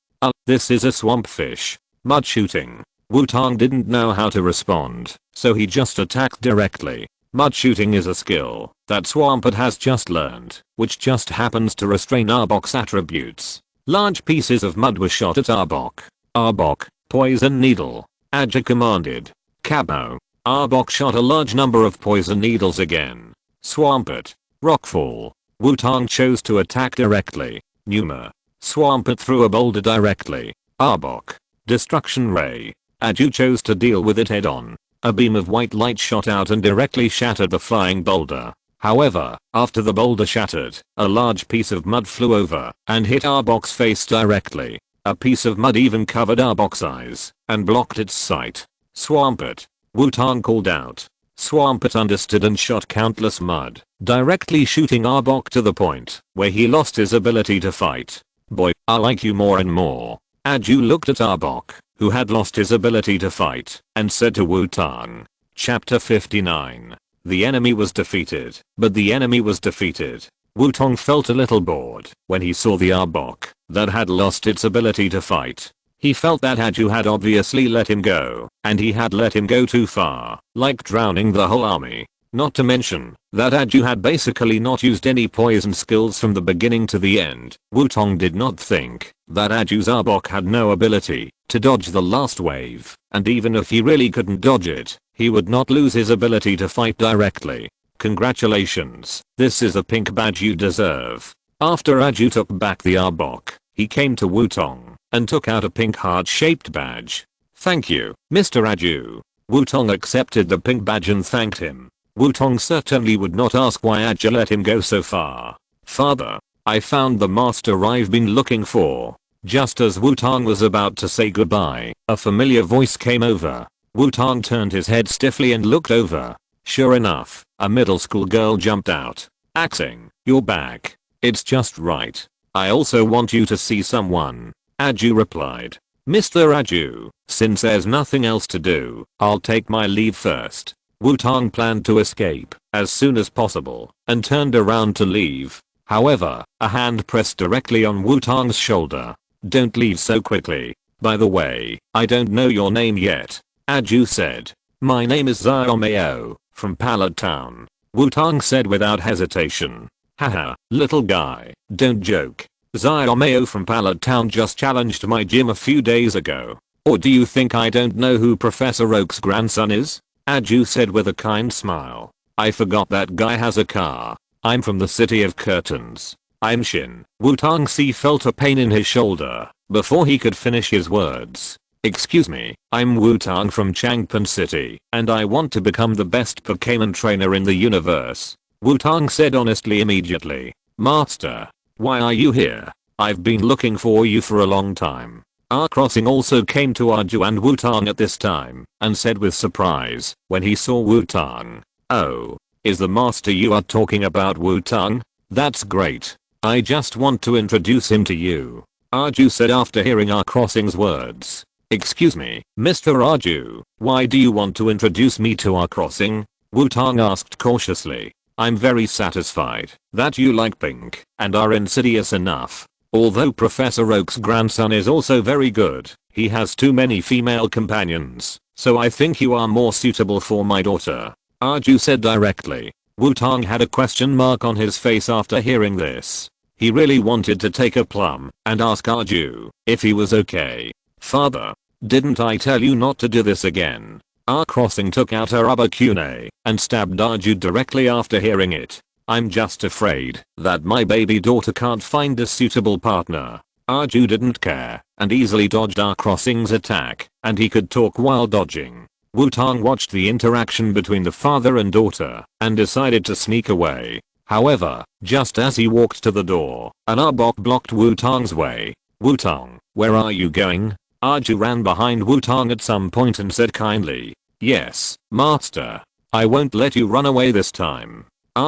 This is a swamp fish. Mud shooting. Wutong didn't know how to respond, so he just attacked directly. Mud shooting is a skill that Swampert has just learned, which just happens to restrain Arbok's attributes. Large pieces of mud were shot at Arbok. Arbok, poison needle. Aja commanded. Cabo. Arbok shot a large number of poison needles again. Swampert. Rockfall. Wutong chose to attack directly. Numa. Swampert threw a boulder directly. Arbok. Destruction ray. Aju chose to deal with it head on. A beam of white light shot out and directly shattered the flying boulder. However, after the boulder shattered, a large piece of mud flew over and hit Arbok's face directly. A piece of mud even covered Arbok's eyes and blocked its sight. Swampert. Wutong called out. Swampert understood and shot countless mud, directly shooting Arbok to the point where he lost his ability to fight. Boy, I like you more and more. Aju looked at Arbok, who had lost his ability to fight, and said to Wutong. Chapter 59. The enemy was defeated, but the enemy was defeated. Wutong felt a little bored when he saw the Arbok that had lost its ability to fight. He felt that Aju had obviously let him go, and he had let him go too far, like drowning the whole army. Not to mention that Aju had basically not used any poison skills from the beginning to the end. Wutong did not think that Aju's Arbok had no ability to dodge the last wave, and even if he really couldn't dodge it, he would not lose his ability to fight directly. Congratulations, this is a pink badge you deserve. After Aju took back the Arbok, he came to Wutong and took out a pink heart-shaped badge. "Thank you, Mr. Aju." Wutong accepted the pink badge and thanked him. Wutong certainly would not ask why Aju let him go so far. "Father, I found the master I've been looking for." Just as Wutong was about to say goodbye, a familiar voice came over. Wutong turned his head stiffly and looked over. Sure enough, a middle school girl jumped out. "Axing, you're back. It's just right. I also want you to see someone." Aju replied. "Mr. Aju, since there's nothing else to do, I'll take my leave first." Wutong planned to escape as soon as possible and turned around to leave. However, a hand pressed directly on Wutong's shoulder. "Don't leave so quickly. By the way, I don't know your name yet," Aju said. "My name is Xiaomei from Pallet Town," Wutong said without hesitation. "Haha, little guy, don't joke. Xiaomei from Pallet Town just challenged my gym a few days ago. Or do you think I don't know who Professor Oak's grandson is?" Aju said with a kind smile. "I forgot that guy has a car. I'm from the city of curtains. I'm Shin." Wutong felt a pain in his shoulder before he could finish his words. "Excuse me, I'm Wutong from Changpan City, and I want to become the best Pokémon trainer in the universe." Wutong said honestly immediately. "Master, why are you here? I've been looking for you for a long time." Crossing also came to Aju and Wutong at this time and said with surprise when he saw Wutong, "Oh, is the master you are talking about Wutong? That's great. I just want to introduce him to you." Aju said after hearing Crossing's words. "Excuse me, Mr. Aju, why do you want to introduce me to Crossing?" Wutong asked cautiously. "I'm very satisfied that you like pink and are insidious enough. Although Professor Oak's grandson is also very good, he has too many female companions, so I think you are more suitable for my daughter," Aju said directly. Wutong had a question mark on his face after hearing this. He really wanted to take a plum and ask Aju if he was okay. "Father, didn't I tell you not to do this again?" Crossing took out her rubber kune and stabbed Aju directly after hearing it. "I'm just afraid that my baby daughter can't find a suitable partner." Aju didn't care and easily dodged Crossing's attack, and he could talk while dodging. Wutong watched the interaction between the father and daughter and decided to sneak away. However, just as he walked to the door, an Arbok blocked Wutong's way. "Wutong, where are you going?" Aju ran behind Wutong at some point and said kindly. "Yes, master. I won't let you run away this time."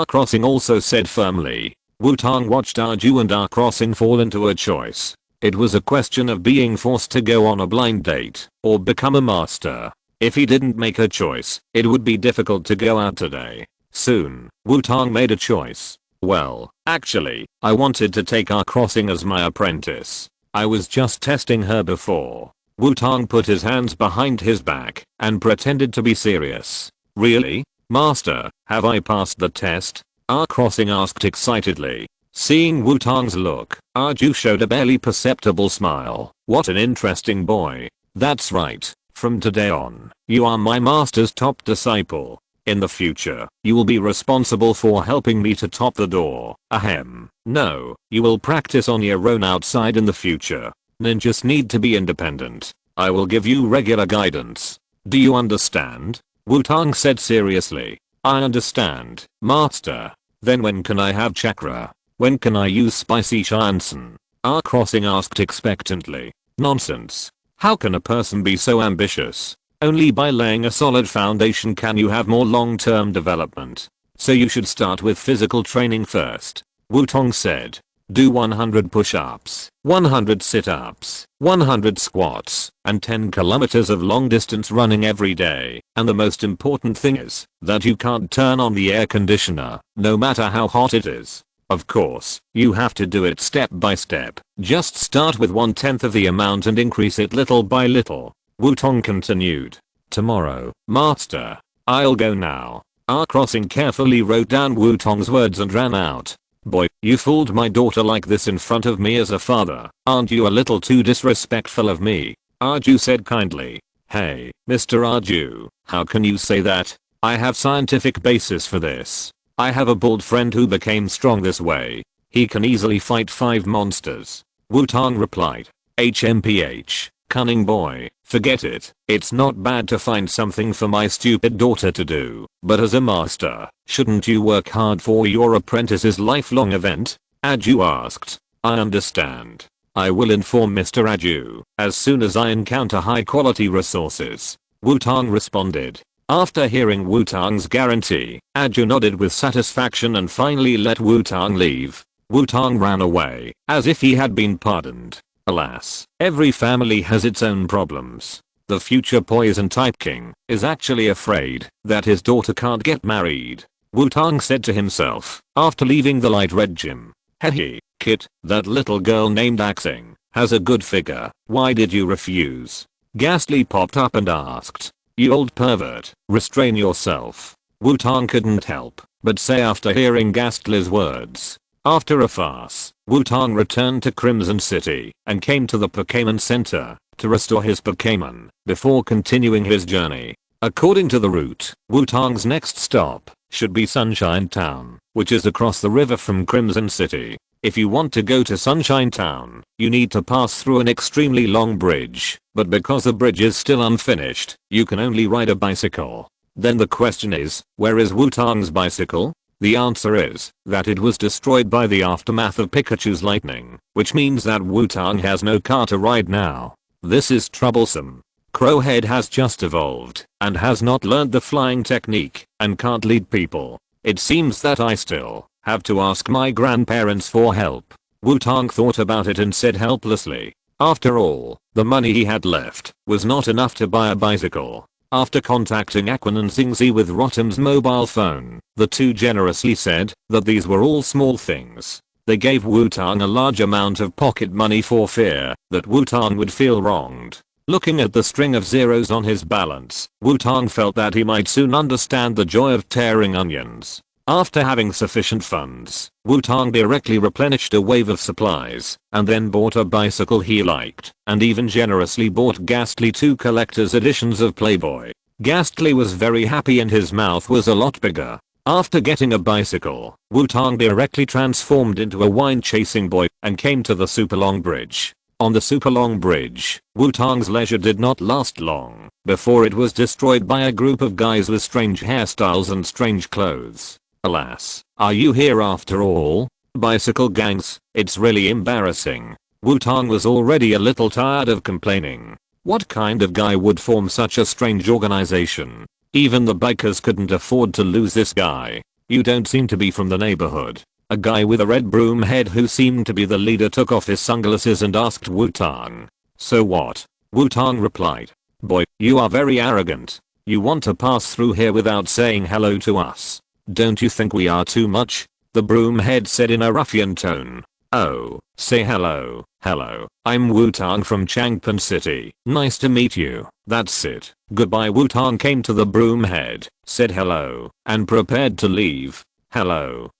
Crossing also said firmly. Wutong watched Aju and Crossing fall into a choice. It was a question of being forced to go on a blind date or become a master. If he didn't make a choice, it would be difficult to go out today. Soon, Wutong made a choice. "Well, actually, I wanted to take Crossing as my apprentice. I was just testing her before." Wutong put his hands behind his back and pretended to be serious. "Really? Master, have I passed the test?" Crossing asked excitedly. Seeing Wutong's look, Aju showed a barely perceptible smile. "What an interesting boy. That's right. From today on, you are my master's top disciple. In the future, you will be responsible for helping me to top the door. Ahem. No, you will practice on your own outside in the future. Ninjas need to be independent. I will give you regular guidance. Do you understand?" Wutong said seriously. "I understand, master. Then when can I have chakra? When can I use spicy Shansen?" Crossing asked expectantly. "Nonsense. How can a person be so ambitious? Only by laying a solid foundation can you have more long-term development. So you should start with physical training first," Wutong said. "Do 100 push-ups, 100 sit-ups, 100 squats, and 10 kilometers of long-distance running every day. And the most important thing is that you can't turn on the air conditioner, no matter how hot it is. Of course, you have to do it step by step. Just start with 1/10 of the amount and increase it little by little," Wutong continued. "Tomorrow, master. I'll go now." Crossing carefully wrote down Wutong's words and ran out. "Boy, you fooled my daughter like this in front of me as a father. Aren't you a little too disrespectful of me?" Aju said kindly. "Hey, Mr. Aju, how can you say that? I have scientific basis for this. I have a bald friend who became strong this way. He can easily fight 5 monsters." Wutong replied. HMPH, cunning boy, forget it. It's not bad to find something for my stupid daughter to do, but as a master, shouldn't you work hard for your apprentice's lifelong event? Aju asked. I understand. I will inform Mr. Aju as soon as I encounter high quality resources. Wutong responded. After hearing Wutong's guarantee, Aju nodded with satisfaction and finally let Wutong leave. Wutong ran away, as if he had been pardoned. Alas, every family has its own problems. The future poison type king is actually afraid that his daughter can't get married. Wutong said to himself after leaving the light red gym. Hehe, Kit, that little girl named Axing has a good figure. Why did you refuse? Ghastly popped up and asked. You old pervert, restrain yourself. Wutong couldn't help but say after hearing Ghastly's words. After a farce, Wutong returned to Crimson City and came to the Pokémon Center to restore his Pokémon before continuing his journey. According to the route, Wutong's next stop should be Sunshine Town, which is across the river from Crimson City. If you want to go to Sunshine Town, you need to pass through an extremely long bridge, but because the bridge is still unfinished, you can only ride a bicycle. Then the question is, where is Wutong's bicycle? The answer is that it was destroyed by the aftermath of Pikachu's lightning, which means that Wutong has no car to ride now. This is troublesome. Crowhead has just evolved and has not learned the flying technique and can't lead people. It seems that I still have to ask my grandparents for help. Wutong thought about it and said helplessly. After all, the money he had left was not enough to buy a bicycle. After contacting Aquan and Xingzi with Rotom's mobile phone, the two generously said that these were all small things. They gave Wutong a large amount of pocket money for fear that Wutong would feel wronged. Looking at the string of zeros on his balance, Wutong felt that he might soon understand the joy of tearing onions. After having sufficient funds, Wutong directly replenished a wave of supplies, and then bought a bicycle he liked, and even generously bought Ghastly 2 collector's editions of Playboy. Ghastly was very happy and his mouth was a lot bigger. After getting a bicycle, Wutong directly transformed into a wine-chasing boy and came to the super long bridge. On the super long bridge, Wutong's leisure did not last long before it was destroyed by a group of guys with strange hairstyles and strange clothes. Alas, are you here after all? Bicycle gangs, it's really embarrassing. Wutong was already a little tired of complaining. What kind of guy would form such a strange organization? Even the bikers couldn't afford to lose this guy. You don't seem to be from the neighborhood. A guy with a red broom head who seemed to be the leader took off his sunglasses and asked Wutong. So what? Wutong replied. Boy, you are very arrogant. You want to pass through here without saying hello to us. Don't you think we are too much? The broomhead said in a ruffian tone. Oh, say hello. Hello, I'm Wutong from Changpan City. Nice to meet you. That's it. Goodbye. Wutong came to the broomhead, said hello, and prepared to leave. Hello,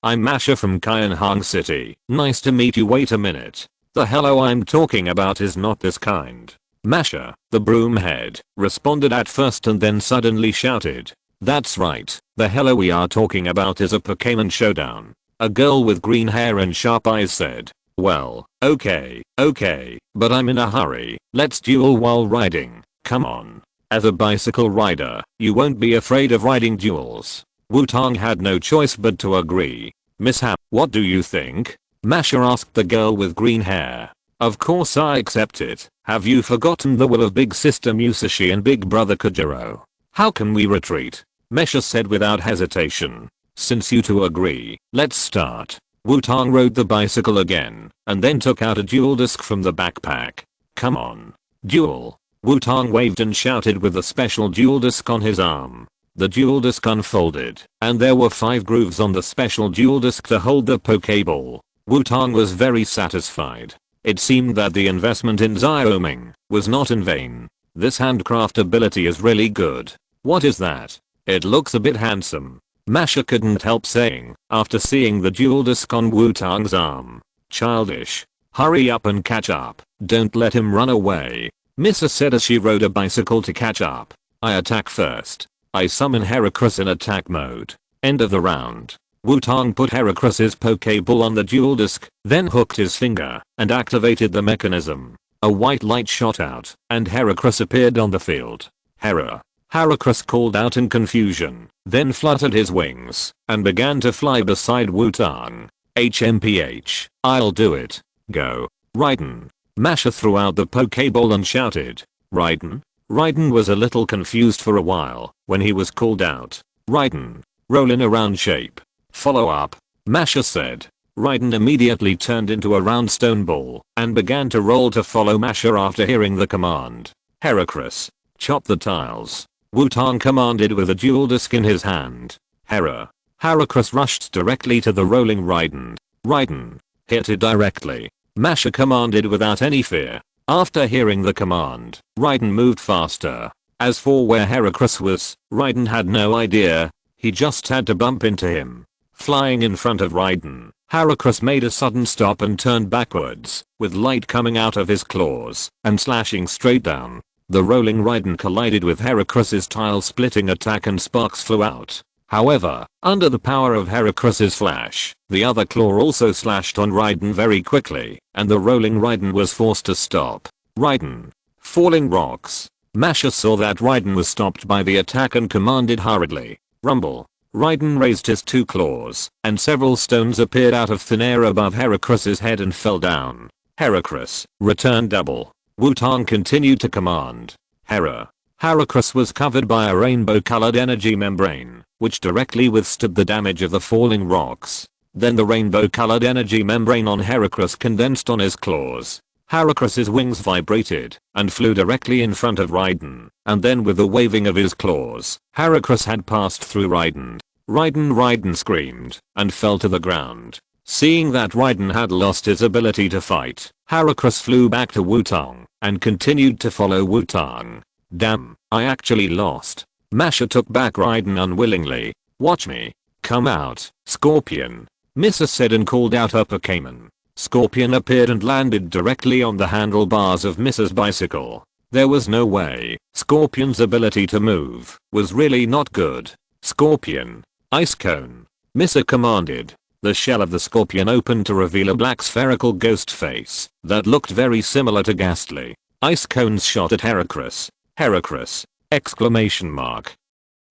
I'm Masha from Kyanhang City. Nice to meet you. Wait a minute. The hello I'm talking about is not this kind. Masha, the broomhead, responded at first and then suddenly shouted. That's right, the hello we are talking about is a Pokémon showdown. A girl with green hair and sharp eyes said. Well, okay, but I'm in a hurry. Let's duel while riding. Come on. As a bicycle rider, you won't be afraid of riding duels. Wutong had no choice but to agree. Mishap, what do you think? Masha asked the girl with green hair. Of course I accept it. Have you forgotten the will of big sister Musashi and big brother Kojiro? How can we retreat? Masha said without hesitation. Since you two agree, let's start. Wutong rode the bicycle again, and then took out a duel disc from the backpack. Come on. Duel. Wutong waved and shouted with a special duel disc on his arm. The duel disc unfolded, and there were 5 grooves on the special duel disc to hold the Pokeball. Wutong was very satisfied. It seemed that the investment in Xiaoming was not in vain. This handcraft ability is really good. What is that? It looks a bit handsome. Masha couldn't help saying after seeing the dual disc on Wutong's arm. Childish. Hurry up and catch up. Don't let him run away. Missa said as she rode a bicycle to catch up. I attack first. I summon Heracross in attack mode. End of the round. Wutong put Heracross's Pokeball on the dual disc, then hooked his finger and activated the mechanism. A white light shot out, and Heracross appeared on the field. Heracross called out in confusion, then fluttered his wings and began to fly beside Wutong. HMPH, I'll do it. Go. Raiden. Masha threw out the Pokeball and shouted, Raiden? Raiden was a little confused for a while when he was called out. Raiden. Roll in a round shape. Follow up. Masha said. Raiden immediately turned into a round stone ball and began to roll to follow Masha after hearing the command. Heracross. Chop the tiles. Wutong commanded with a dual disc in his hand. Heracross rushed directly to the rolling Raiden. Raiden. Hit it directly. Masha commanded without any fear. After hearing the command, Raiden moved faster. As for where Heracross was, Raiden had no idea. He just had to bump into him. Flying in front of Raiden, Heracross made a sudden stop and turned backwards, with light coming out of his claws and slashing straight down. The rolling Raiden collided with Heracross's tile-splitting attack and sparks flew out. However, under the power of Heracross's flash, the other claw also slashed on Raiden very quickly, and the rolling Raiden was forced to stop. Raiden. Falling rocks. Masha saw that Raiden was stopped by the attack and commanded hurriedly. Rumble. Raiden raised his two claws, and several stones appeared out of thin air above Heracross's head and fell down. Heracross. Return double. Wutong continued to command. Heracross was covered by a rainbow-colored energy membrane, which directly withstood the damage of the falling rocks. Then the rainbow-colored energy membrane on Heracross condensed on his claws. Heracross's wings vibrated and flew directly in front of Raiden, and then with the waving of his claws, Heracross had passed through Raiden. Raiden screamed and fell to the ground. Seeing that Raiden had lost his ability to fight, Heracross flew back to Wutong and continued to follow Wutong. Damn, I actually lost. Masha took back Raiden unwillingly. Watch me. Come out, Scorpion. Misa said and called out her Pokémon. Scorpion appeared and landed directly on the handlebars of Misa's bicycle. There was no way. Scorpion's ability to move was really not good. Scorpion. Ice Cone. Misa commanded. The shell of the scorpion opened to reveal a black spherical ghost face that looked very similar to Ghastly. Ice cones shot at Heracross. Heracross! Exclamation mark.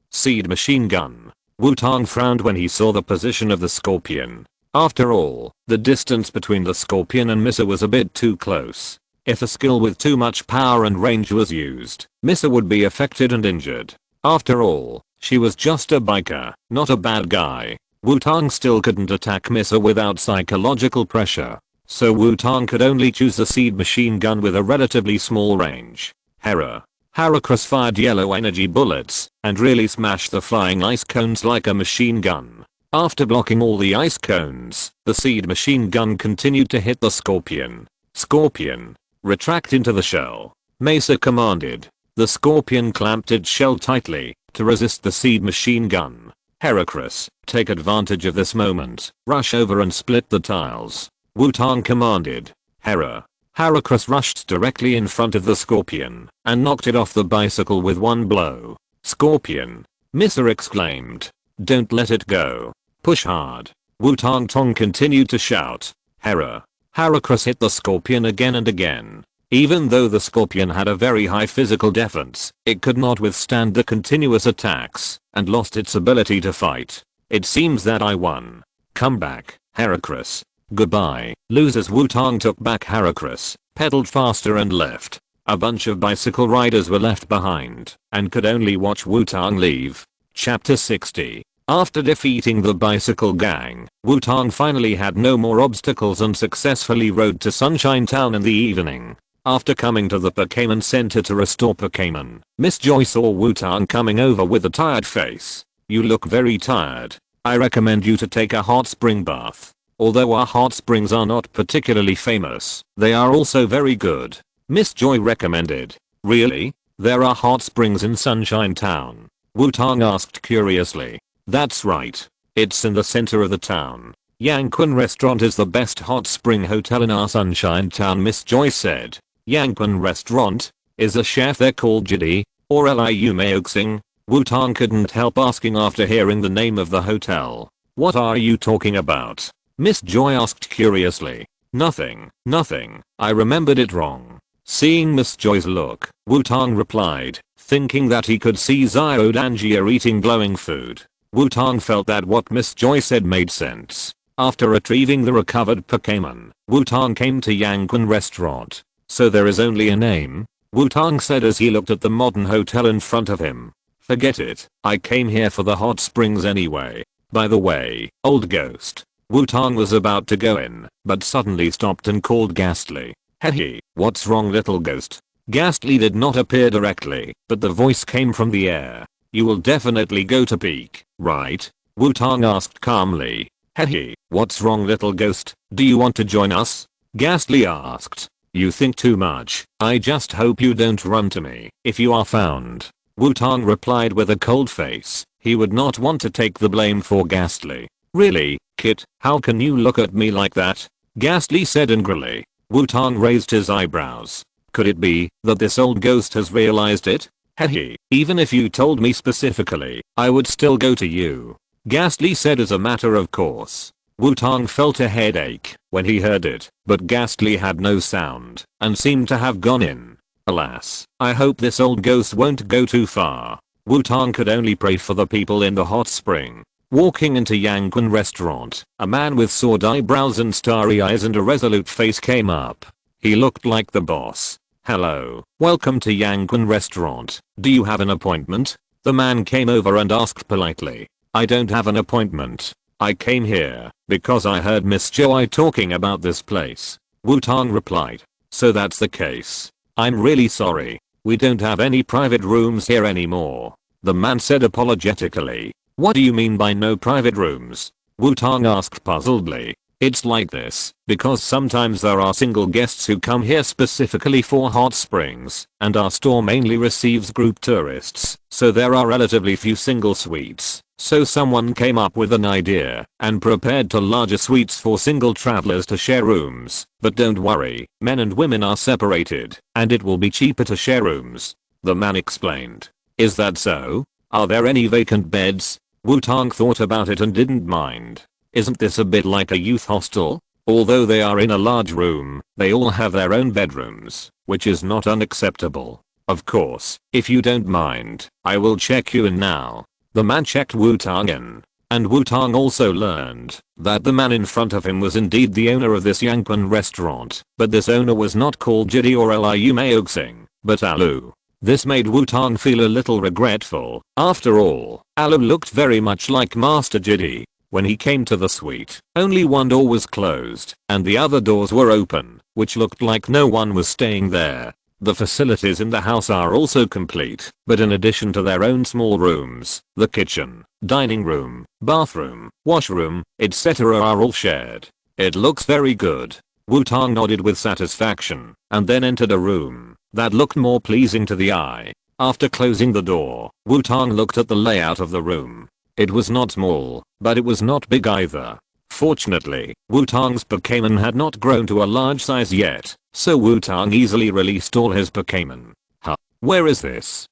Seed machine gun. Wutong frowned when he saw the position of the scorpion. After all, the distance between the scorpion and Misa was a bit too close. If a skill with too much power and range was used, Misa would be affected and injured. After all, she was just a biker, not a bad guy. Wutong still couldn't attack Misa without psychological pressure. So Wutong could only choose the seed machine gun with a relatively small range. Heracross fired yellow energy bullets and really smashed the flying ice cones like a machine gun. After blocking all the ice cones, the seed machine gun continued to hit the scorpion. Scorpion. Retract into the shell. Mesa commanded. The scorpion clamped its shell tightly to resist the seed machine gun. Heracross, take advantage of this moment. Rush over and split the tiles. Wutong commanded. Heracross rushed directly in front of the scorpion and knocked it off the bicycle with one blow. Scorpion. Misa exclaimed. Don't let it go. Push hard. Wutong continued to shout. Heracross hit the scorpion again and again. Even though the scorpion had a very high physical defense, it could not withstand the continuous attacks and lost its ability to fight. It seems that I won. Come back, Heracross. Goodbye, losers. Wutong took back Heracross, pedaled faster and left. A bunch of bicycle riders were left behind and could only watch Wutong leave. Chapter 60. After defeating the bicycle gang, Wutong finally had no more obstacles and successfully rode to Sunshine Town in the evening. After coming to the Pokémon Center to restore Pokémon, Miss Joy saw Wutong coming over with a tired face. You look very tired. I recommend you to take a hot spring bath. Although our hot springs are not particularly famous, they are also very good. Miss Joy recommended. Really? There are hot springs in Sunshine Town? Wutong asked curiously. That's right. It's in the center of the town. Yanquan Restaurant is the best hot spring hotel in our Sunshine Town, Miss Joy said. Yanquan Restaurant? Is a chef there called Jidi? Or Liu Maoxing? Wutong couldn't help asking after hearing the name of the hotel. What are you talking about? Miss Joy asked curiously. Nothing, nothing, I remembered it wrong. Seeing Miss Joy's look, Wutong replied, thinking that he could see Xiaodanjia eating glowing food. Wutong felt that what Miss Joy said made sense. After retrieving the recovered Pokémon, Wutong came to Yangquan restaurant. So there is only a name? Wutong said as he looked at the modern hotel in front of him. Forget it, I came here for the hot springs anyway. By the way, old ghost. Wutong was about to go in, but suddenly stopped and called Ghastly. Hey, what's wrong little ghost? Ghastly did not appear directly, but the voice came from the air. You will definitely go to peak, right? Wutong asked calmly. Hey, what's wrong little ghost? Do you want to join us? Ghastly asked. You think too much. I just hope you don't run to me if you are found. Wutong replied with a cold face. He would not want to take the blame for Ghastly. Really, Kit, how can you look at me like that? Ghastly said angrily. Wutong raised his eyebrows. Could it be that this old ghost has realized it? Hey, even if you told me specifically, I would still go to you. Ghastly said as a matter of course. Wutong felt a headache when he heard it, but Ghastly had no sound and seemed to have gone in. Alas, I hope this old ghost won't go too far. Wutong could only pray for the people in the hot spring. Walking into Yangquan restaurant, a man with sword eyebrows and starry eyes and a resolute face came up. He looked like the boss. Hello, welcome to Yangquan restaurant. Do you have an appointment? The man came over and asked politely. I don't have an appointment. I came here because I heard Miss Joy talking about this place. Wutong replied. So that's the case. I'm really sorry. We don't have any private rooms here anymore. The man said apologetically. What do you mean by no private rooms? Wutong asked puzzledly. It's like this because sometimes there are single guests who come here specifically for hot springs, and our store mainly receives group tourists, so there are relatively few single suites. So someone came up with an idea and prepared to larger suites for single travelers to share rooms. But don't worry, men and women are separated, and it will be cheaper to share rooms. The man explained. Is that so? Are there any vacant beds? Wutong thought about it and didn't mind. Isn't this a bit like a youth hostel? Although they are in a large room, they all have their own bedrooms, which is not unacceptable. Of course, if you don't mind, I will check you in now. The man checked Wutong in, and Wutong also learned that the man in front of him was indeed the owner of this Yangquan restaurant, but this owner was not called Jidi or Liu Maoxing, but Alu. This made Wutong feel a little regretful. After all, Alu looked very much like Master Jidi. When he came to the suite, only one door was closed, and the other doors were open, which looked like no one was staying there. The facilities in the house are also complete, but in addition to their own small rooms, the kitchen, dining room, bathroom, washroom, etc. are all shared. It looks very good. Wutong nodded with satisfaction, and then entered a room that looked more pleasing to the eye. After closing the door, Wutong looked at the layout of the room. It was not small, but it was not big either. Fortunately, Wutong's Pokémon had not grown to a large size yet, so Wutong easily released all his Pokémon. Huh? Where is this?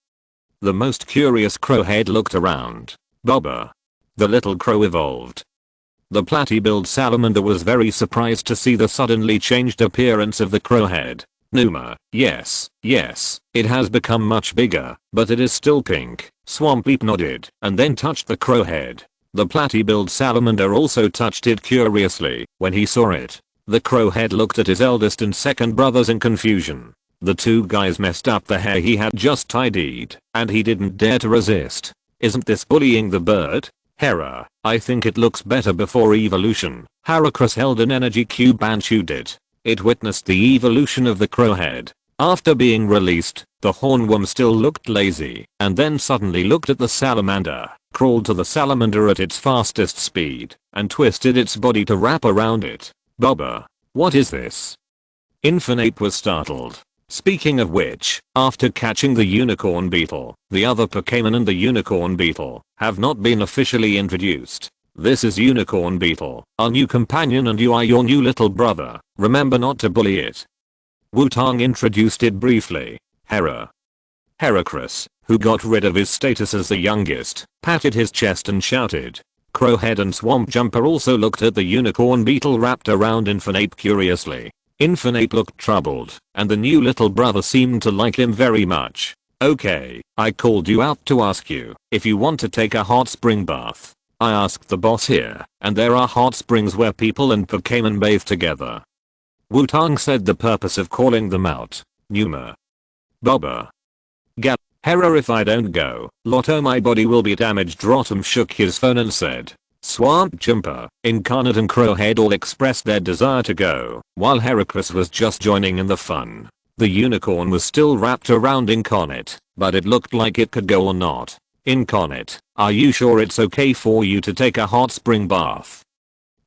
The most curious crowhead looked around. Bobber. The little crow evolved. The platy-billed salamander was very surprised to see the suddenly changed appearance of the crowhead. Numa, yes, it has become much bigger, but it is still pink. Swampleap nodded and then touched the crowhead. The platy-billed salamander also touched it curiously when he saw it. The crowhead looked at his eldest and second brothers in confusion. The two guys messed up the hair he had just tidied, and he didn't dare to resist. Isn't this bullying the bird? Hera, I think it looks better before evolution. Heracross held an energy cube and chewed it. It witnessed the evolution of the crowhead. After being released, the hornworm still looked lazy, and then suddenly looked at the salamander, crawled to the salamander at its fastest speed, and twisted its body to wrap around it. Bobber, what is this? Infinite was startled. Speaking of which, after catching the unicorn beetle, the other Pokémon and the unicorn beetle have not been officially introduced. This is Unicorn Beetle, our new companion, and you are your new little brother. Remember not to bully it. Wutong introduced it briefly. Heracross, who got rid of his status as the youngest, patted his chest and shouted. Crowhead and Swamp Jumper also looked at the unicorn beetle wrapped around Infernape curiously. Infernape looked troubled, and the new little brother seemed to like him very much. Okay, I called you out to ask you if you want to take a hot spring bath. I asked the boss here, and there are hot springs where people and Pokémon bathe together. Wutong said the purpose of calling them out. Numa. Bobber. Gap. Hera, if I don't go, Lotto, my body will be damaged. Rotom shook his phone and said. Swamp Jumper, Incarnate and Crowhead all expressed their desire to go, while Heracles was just joining in the fun. The unicorn was still wrapped around Incarnate, but it looked like it could go or not. Incarnate, are you sure it's okay for you to take a hot spring bath?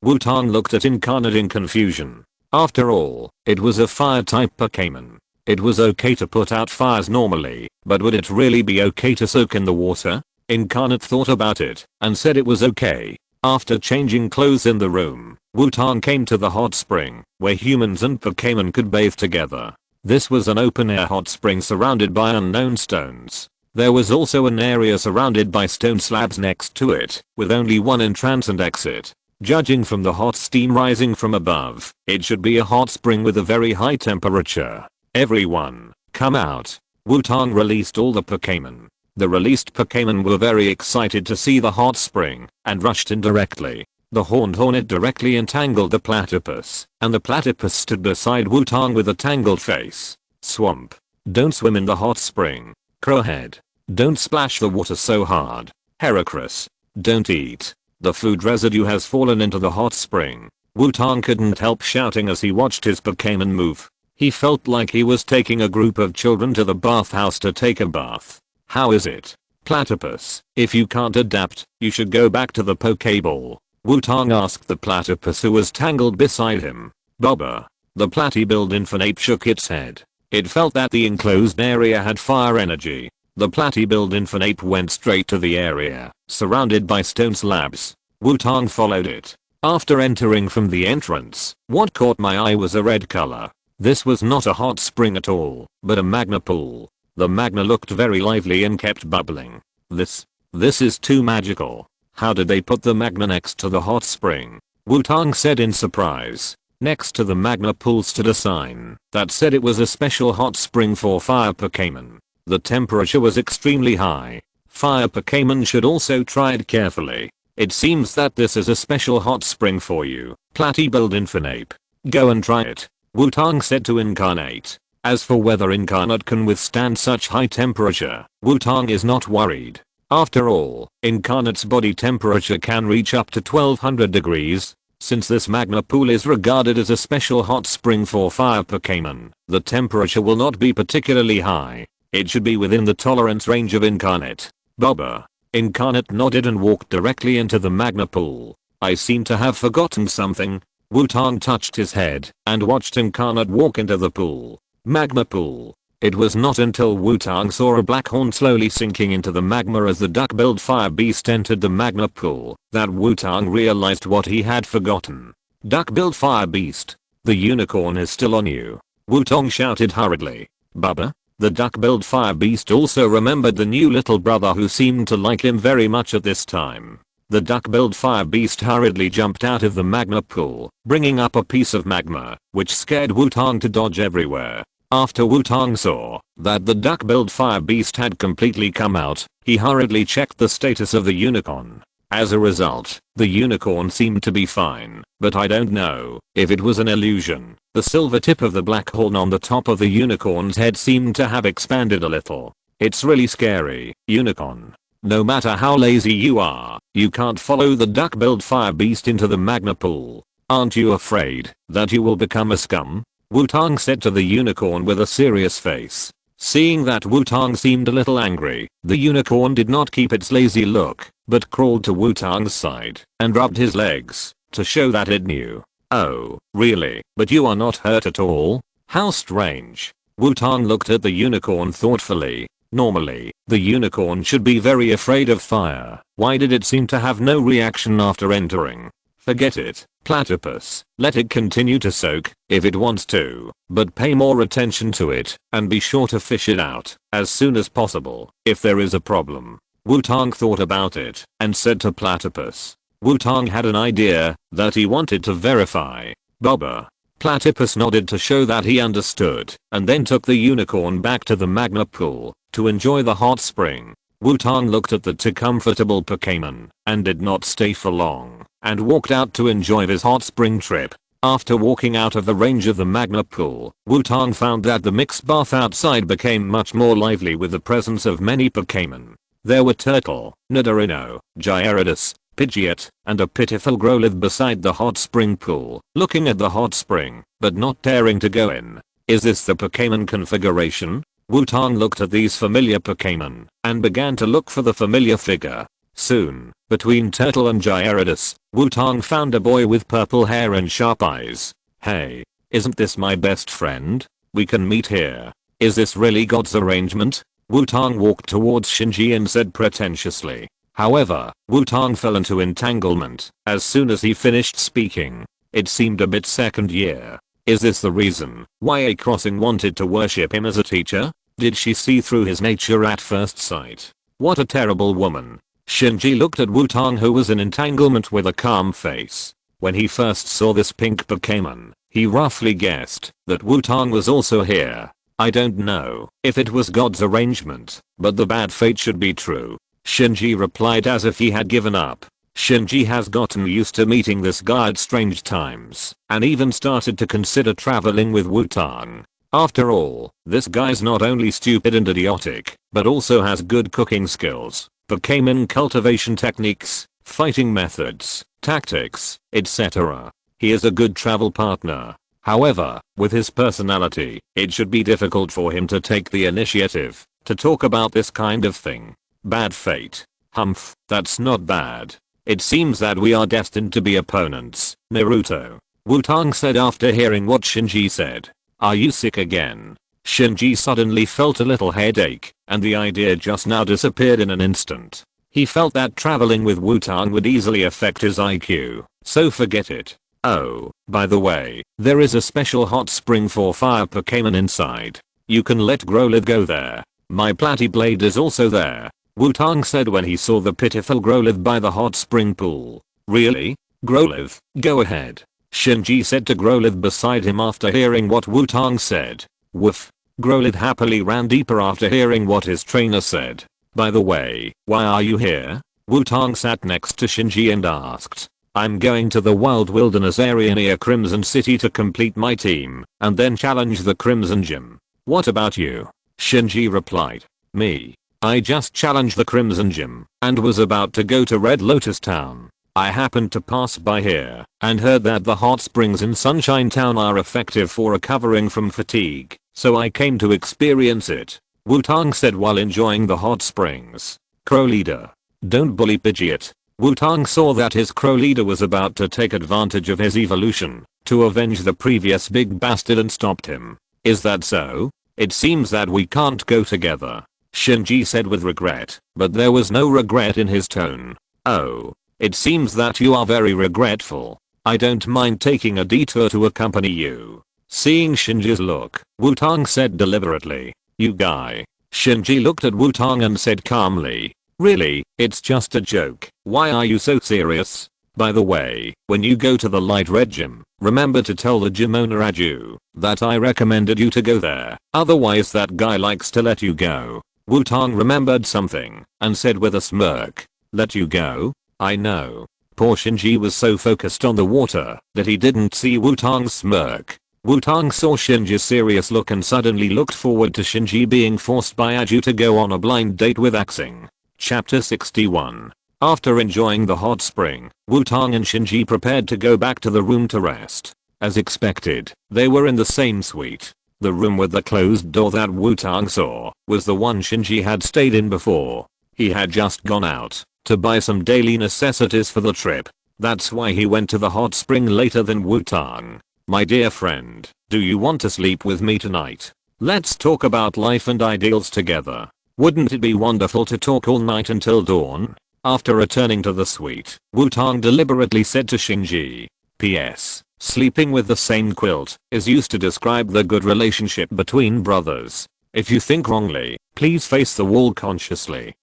Wutong looked at Incarnate in confusion. After all, it was a fire type Pokémon. It was okay to put out fires normally, but would it really be okay to soak in the water? Incarnate thought about it, and said it was okay. After changing clothes in the room, Wutong came to the hot spring, where humans and Pokémon could bathe together. This was an open-air hot spring surrounded by unknown stones. There was also an area surrounded by stone slabs next to it, with only one entrance and exit. Judging from the hot steam rising from above, it should be a hot spring with a very high temperature. Everyone, come out. Wutong released all the Pokémon. The released Pokémon were very excited to see the hot spring, and rushed in directly. The horned hornet directly entangled the platypus, and the platypus stood beside Wutong with a tangled face. Swamp. Don't swim in the hot spring. Crowhead. Don't splash the water so hard. Heracles. Don't eat. The food residue has fallen into the hot spring. Wutong couldn't help shouting as he watched his Pokémon move. He felt like he was taking a group of children to the bathhouse to take a bath. How is it? Platypus, if you can't adapt, you should go back to the Pokéball. Wutong asked the platypus who was tangled beside him. Bobber. The platybuild Infernape shook its head. It felt that the enclosed area had fire energy. The platybuild Infernape went straight to the area, surrounded by stone slabs. Wutong followed it. After entering from the entrance, what caught my eye was a red color. This was not a hot spring at all, but a magma pool. The magma looked very lively and kept bubbling. This is too magical. How did they put the magma next to the hot spring? Wutong said in surprise. Next to the magma pool stood a sign that said it was a special hot spring for fire Pokémon. The temperature was extremely high. Fire Pokémon should also tread carefully. It seems that this is a special hot spring for you, Platybuild Infernape. Go and try it, Wutong said to Incarnate. As for whether Incarnate can withstand such high temperature, Wutong is not worried. After all, Incarnate's body temperature can reach up to 1200 degrees. Since this magma pool is regarded as a special hot spring for fire Pokémon, the temperature will not be particularly high. It should be within the tolerance range of Incarnate. Bobber. Incarnate nodded and walked directly into the magma pool. I seem to have forgotten something. Wutong touched his head and watched Incarnate walk into the pool. Magma pool. It was not until Wutong saw a black horn slowly sinking into the magma as the duck-billed fire beast entered the magma pool that Wutong realized what he had forgotten. Duck-billed fire beast. The unicorn is still on you. Wutong shouted hurriedly. Bubba? The duck-billed fire beast also remembered the new little brother who seemed to like him very much at this time. The duck-billed fire beast hurriedly jumped out of the magma pool, bringing up a piece of magma, which scared Wutong to dodge everywhere. After Wutong saw that the duck-billed fire beast had completely come out, he hurriedly checked the status of the unicorn. As a result, the unicorn seemed to be fine, but I don't know if it was an illusion. The silver tip of the black horn on the top of the unicorn's head seemed to have expanded a little. It's really scary, unicorn. No matter how lazy you are, you can't follow the duck-billed fire beast into the magma pool. Aren't you afraid that you will become a scum? Wutong said to the unicorn with a serious face. Seeing that Wutong seemed a little angry, the unicorn did not keep its lazy look, but crawled to Wutong's side and rubbed his legs to show that it knew. Oh, really? But you are not hurt at all? How strange. Wutong looked at the unicorn thoughtfully. Normally, the unicorn should be very afraid of fire. Why did it seem to have no reaction after entering? Forget it, platypus. Let it continue to soak if it wants to, but pay more attention to it and be sure to fish it out as soon as possible if there is a problem. Wutong thought about it and said to platypus. Wutong had an idea that he wanted to verify. Bobber. Platypus nodded to show that he understood, and then took the unicorn back to the magma pool to enjoy the hot spring. Wutong looked at the two comfortable Pokémon and did not stay for long and walked out to enjoy his hot spring trip. After walking out of the range of the magma pool, Wutong found that the mixed bath outside became much more lively with the presence of many Pokémon. There were Turtle, Nidorino, Gyarados, Pidgeot, and a pitiful Growlithe beside the hot spring pool, looking at the hot spring, but not daring to go in. Is this the Pokémon configuration? Wutong looked at these familiar Pokémon and began to look for the familiar figure. Soon, between Turtle and Gyarados, Wutong found a boy with purple hair and sharp eyes. Hey, isn't this my best friend? We can meet here. Is this really God's arrangement? Wutong walked towards Shinji and said pretentiously. However, Wutong fell into entanglement as soon as he finished speaking. It seemed a bit second year. Is this the reason why A Crossing wanted to worship him as a teacher? Did she see through his nature at first sight? What a terrible woman. Shinji looked at Wutong, who was in entanglement, with a calm face. When he first saw this pink Pokémon, he roughly guessed that Wutong was also here. I don't know if it was God's arrangement, but the bad fate should be true. Shinji replied as if he had given up. Shinji has gotten used to meeting this guy at strange times and even started to consider traveling with Wutong. After all, this guy's not only stupid and idiotic, but also has good cooking skills, Pokémon cultivation techniques, fighting methods, tactics, etc. He is a good travel partner. However, with his personality, it should be difficult for him to take the initiative to talk about this kind of thing. Bad fate. Humph, that's not bad. It seems that we are destined to be opponents, Naruto. Wutong said after hearing what Shinji said. Are you sick again? Shinji suddenly felt a little headache, and the idea just now disappeared in an instant. He felt that traveling with Wutong would easily affect his IQ, so forget it. Oh, by the way, there is a special hot spring for fire Pokémon inside. You can let Growlithe go there. My Platyblade is also there. Wutong said when he saw the pitiful Growlithe by the hot spring pool. Really? Growlithe, go ahead. Shinji said to Growlithe beside him after hearing what Wutong said. Woof. Growlithe happily ran deeper after hearing what his trainer said. By the way, why are you here? Wutong sat next to Shinji and asked. I'm going to the wild wilderness area near Crimson City to complete my team and then challenge the Crimson Gym. What about you? Shinji replied. Me. I just challenged the Crimson Gym and was about to go to Red Lotus Town. I happened to pass by here and heard that the hot springs in Sunshine Town are effective for recovering from fatigue, so I came to experience it. Wutong said while enjoying the hot springs. Crow Leader. Don't bully Pidgeot. Wutong saw that his Crow Leader was about to take advantage of his evolution to avenge the previous big bastard and stopped him. Is that so? It seems that we can't go together. Shinji said with regret, but there was no regret in his tone. Oh. It seems that you are very regretful. I don't mind taking a detour to accompany you. Seeing Shinji's look, Wutong said deliberately. You guy. Shinji looked at Wutong and said calmly. Really, it's just a joke. Why are you so serious? By the way, when you go to the Light Red Gym, remember to tell the gym owner Raju that I recommended you to go there. Otherwise that guy likes to let you go. Wutong remembered something and said with a smirk. Let you go? I know. Poor Shinji was so focused on the water that he didn't see Wutong's smirk. Wutong saw Shinji's serious look and suddenly looked forward to Shinji being forced by Aju to go on a blind date with Axing. Chapter 61. After enjoying the hot spring, Wutong and Shinji prepared to go back to the room to rest. As expected, they were in the same suite. The room with the closed door that Wutong saw was the one Shinji had stayed in before. He had just gone out to buy some daily necessities for the trip. That's why he went to the hot spring later than Wutong. My dear friend, do you want to sleep with me tonight? Let's talk about life and ideals together. Wouldn't it be wonderful to talk all night until dawn? After returning to the suite, Wutong deliberately said to Shinji. P.S. Sleeping with the same quilt is used to describe the good relationship between brothers. If you think wrongly, please face the wall consciously.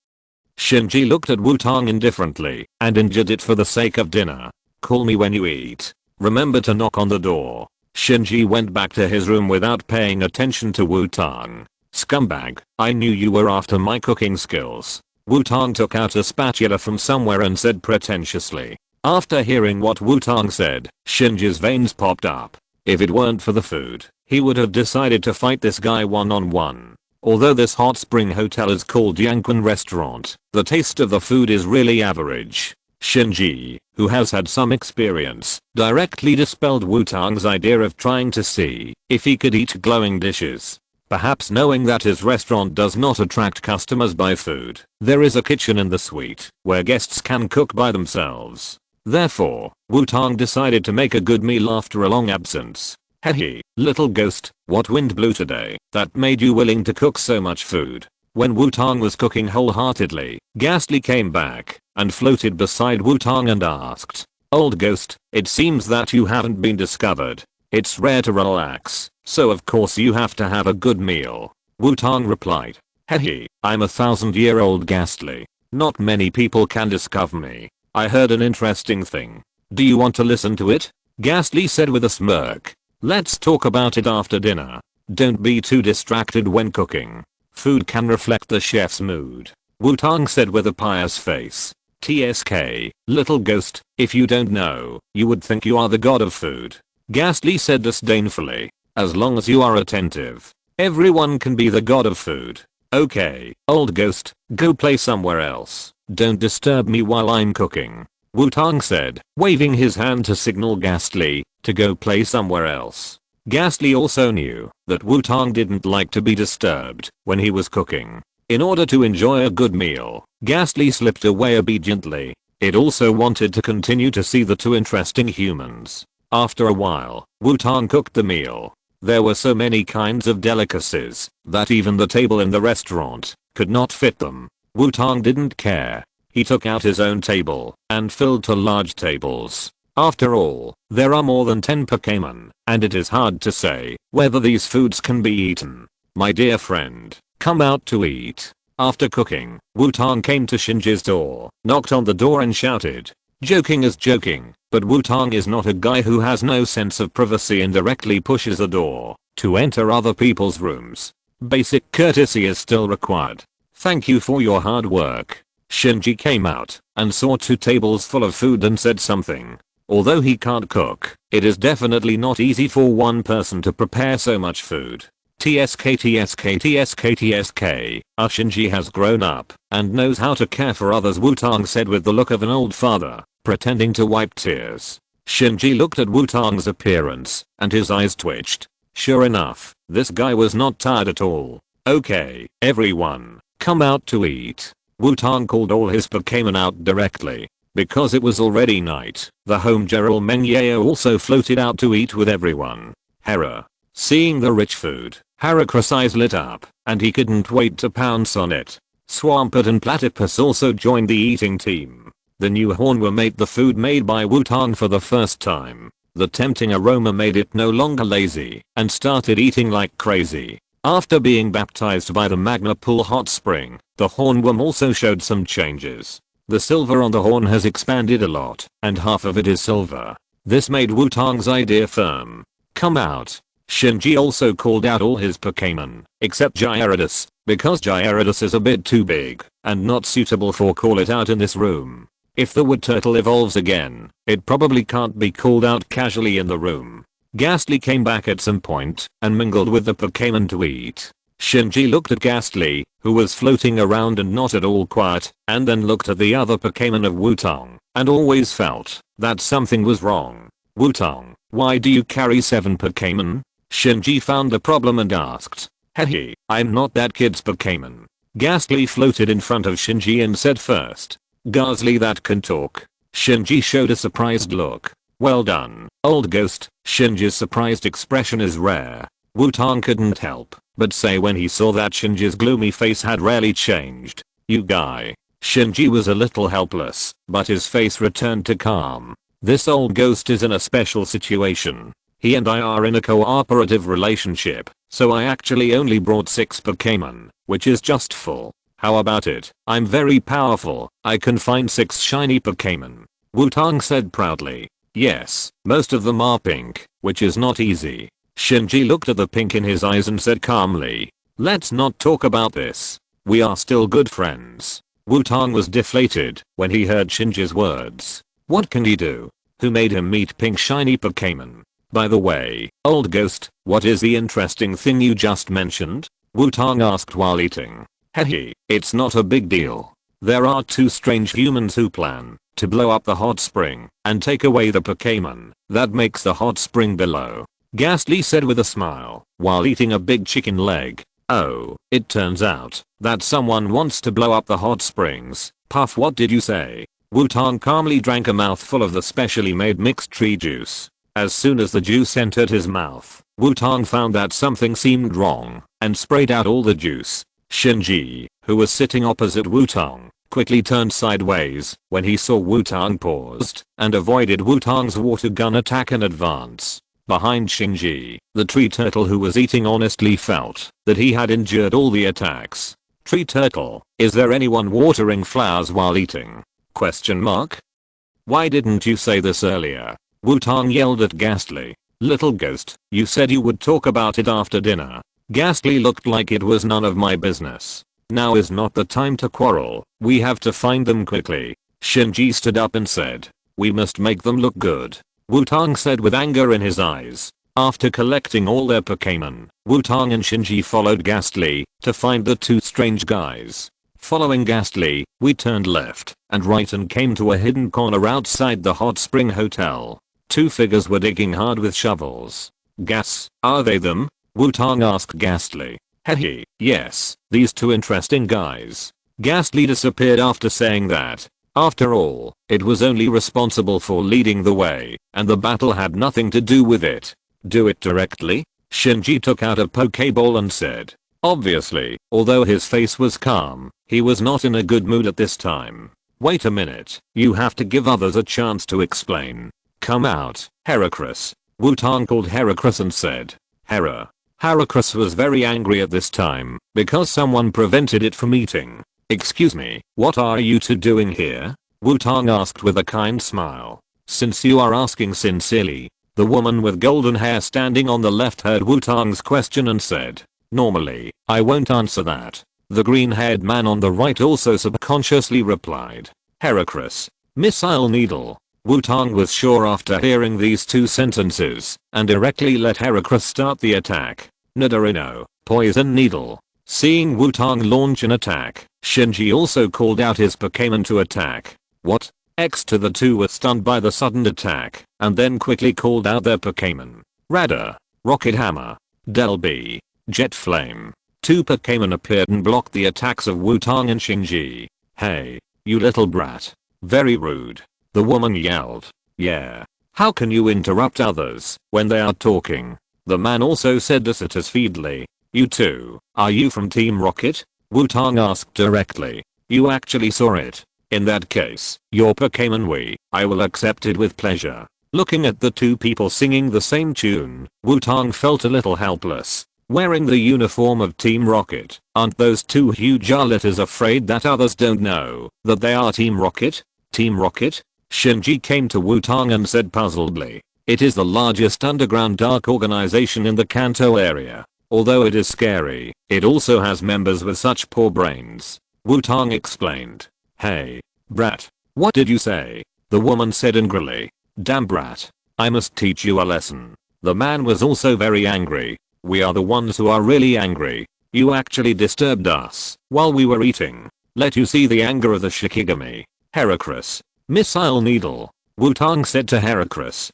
Shinji looked at Wutong indifferently and injured it for the sake of dinner. Call me when you eat. Remember to knock on the door. Shinji went back to his room without paying attention to Wutong. Scumbag, I knew you were after my cooking skills. Wutong took out a spatula from somewhere and said pretentiously. After hearing what Wutong said, Shinji's veins popped up. If it weren't for the food, he would have decided to fight this guy one-on-one. Although this hot spring hotel is called Yanquan Restaurant, the taste of the food is really average. Shinji, who has had some experience, directly dispelled Wutong's idea of trying to see if he could eat glowing dishes. Perhaps knowing that his restaurant does not attract customers by food, there is a kitchen in the suite where guests can cook by themselves. Therefore, Wutong decided to make a good meal after a long absence. Hehe, little ghost, what wind blew today that made you willing to cook so much food? When Wutong was cooking wholeheartedly, Ghastly came back and floated beside Wutong and asked, Old ghost, it seems that you haven't been discovered. It's rare to relax, so of course you have to have a good meal. Wutong replied. Hehe, I'm 1,000-year-old Ghastly. Not many people can discover me. I heard an interesting thing. Do you want to listen to it? Ghastly said with a smirk. Let's talk about it after dinner. Don't be too distracted when cooking. Food can reflect the chef's mood. Wutong said with a pious face. TSK, little ghost, if you don't know, you would think you are the god of food. Ghastly said disdainfully. As long as you are attentive, everyone can be the god of food. Okay, old ghost, go play somewhere else. Don't disturb me while I'm cooking. Wutong said, waving his hand to signal Ghastly to go play somewhere else. Ghastly also knew that Wutong didn't like to be disturbed when he was cooking. In order to enjoy a good meal, Ghastly slipped away obediently. It also wanted to continue to see the two interesting humans. After a while, Wutong cooked the meal. There were so many kinds of delicacies that even the table in the restaurant could not fit them. Wutong didn't care. He took out his own table and filled 2 large tables. After all, there are more than 10 Pokémon, and it is hard to say whether these foods can be eaten. My dear friend, come out to eat. After cooking, Wutong came to Shinji's door, knocked on the door and shouted. Joking is joking, but Wutong is not a guy who has no sense of privacy and directly pushes a door to enter other people's rooms. Basic courtesy is still required. Thank you for your hard work. Shinji came out and saw 2 tables full of food and said something. Although he can't cook, it is definitely not easy for one person to prepare so much food. TSK TSK TSK TSK, Shinji has grown up and knows how to care for others, Wutong said with the look of an old father, pretending to wipe tears. Shinji looked at Wutong's appearance and his eyes twitched. Sure enough, this guy was not tired at all. Okay, everyone, come out to eat. Wutong called all his Pokémon out directly. Because it was already night, the home Gerald Mengyeo also floated out to eat with everyone. Hera. Seeing the rich food, Heracross' eyes lit up, and he couldn't wait to pounce on it. Swampert and Platypus also joined the eating team. The new hornworm ate the food made by Wutong for the first time. The tempting aroma made it no longer lazy, and started eating like crazy. After being baptized by the Magma Pool hot spring, the hornworm also showed some changes. The silver on the horn has expanded a lot, and half of it is silver. This made Wutong's idea firm. Come out. Shinji also called out all his Pokémon, except Gyarados, because Gyarados is a bit too big, and not suitable for call it out in this room. If the wood turtle evolves again, it probably can't be called out casually in the room. Ghastly came back at some point, and mingled with the Pokémon to eat. Shinji looked at Ghastly, who was floating around and not at all quiet, and then looked at the other Pokémon of Wutong, and always felt that something was wrong. Wutong, why do you carry 7 Pokémon? Shinji found the problem and asked. Hehe, I'm not that kid's Pokémon. Ghastly floated in front of Shinji and said first. Ghastly that can talk. Shinji showed a surprised look. Well done, old ghost. Shinji's surprised expression is rare. Wutong couldn't help but say when he saw that Shinji's gloomy face had rarely changed. You guy. Shinji was a little helpless, but his face returned to calm. This old ghost is in a special situation. He and I are in a cooperative relationship, so I actually only brought 6 Pokémon, which is just full. How about it? I'm very powerful. I can find 6 shiny Pokémon. Wutong said proudly. Yes, most of them are pink, which is not easy. Shinji looked at the pink in his eyes and said calmly. Let's not talk about this. We are still good friends. Wutong was deflated when he heard Shinji's words. What can he do? Who made him meet pink shiny Pokémon? By the way, old ghost, what is the interesting thing you just mentioned? Wutong asked while eating. Hehe, it's not a big deal. There are 2 strange humans who plan to blow up the hot spring and take away the Pokémon that makes the hot spring below. Ghastly said with a smile while eating a big chicken leg. Oh, it turns out that someone wants to blow up the hot springs. Puff, what did you say? Wutong calmly drank a mouthful of the specially made mixed tree juice. As soon as the juice entered his mouth, Wutong found that something seemed wrong and sprayed out all the juice. Shinji, who was sitting opposite Wutong, quickly turned sideways when he saw Wutong paused and avoided Wutong's water gun attack in advance. Behind Shinji, the tree turtle who was eating honestly felt that he had endured all the attacks. Tree turtle, is there anyone watering flowers while eating? Question mark? Why didn't you say this earlier? Wutong yelled at Ghastly. Little ghost, you said you would talk about it after dinner. Ghastly looked like it was none of my business. Now is not the time to quarrel. We have to find them quickly. Shinji stood up and said. We must make them look good. Wutong said with anger in his eyes. After collecting all their Pokémon, Wutong and Shinji followed Ghastly to find the 2 strange guys. Following Ghastly, we turned left and right and came to a hidden corner outside the hot spring hotel. 2 figures were digging hard with shovels. Gas, are they them? Wutong asked Ghastly. Hehe, yes, these 2 interesting guys. Ghastly disappeared after saying that. After all, it was only responsible for leading the way, and the battle had nothing to do with it. Do it directly? Shinji took out a Pokeball and said. Obviously, although his face was calm, he was not in a good mood at this time. Wait a minute, you have to give others a chance to explain. Come out, Heracross. Wutong called Heracross and said. Heracross was very angry at this time because someone prevented it from eating. Excuse me, what are you 2 doing here? Wutong asked with a kind smile. Since you are asking sincerely, the woman with golden hair standing on the left heard Wutong's question and said. Normally, I won't answer that. The green-haired man on the right also subconsciously replied. Heracross. Missile needle. Wutong was sure after hearing these 2 sentences and directly let Heracross start the attack. Nidorino, poison needle. Seeing Wutong launch an attack, Shinji also called out his Pokémon to attack. What? X to the 2 were stunned by the sudden attack and then quickly called out their Pokémon. Radar, Rocket Hammer, Delby, Jet Flame. 2 Pokémon appeared and blocked the attacks of Wutong and Shinji. Hey, you little brat. Very rude. The woman yelled. Yeah. How can you interrupt others when they are talking? The man also said dissatisfiedly. You 2, are you from Team Rocket? Wutong asked directly. You actually saw it. In that case, your Pokémon I will accept it with pleasure. Looking at the 2 people singing the same tune, Wutong felt a little helpless. Wearing the uniform of Team Rocket, aren't those 2 huge letters afraid that others don't know that they are Team Rocket? Team Rocket? Shinji came to Wutong and said puzzledly. It is the largest underground dark organization in the Kanto area. Although it is scary, it also has members with such poor brains. Wutong explained. Hey, brat. What did you say? The woman said angrily. Damn brat. I must teach you a lesson. The man was also very angry. We are the ones who are really angry. You actually disturbed us while we were eating. Let you see the anger of the Shikigami. Heracross. Missile needle. Wutong said to Heracross.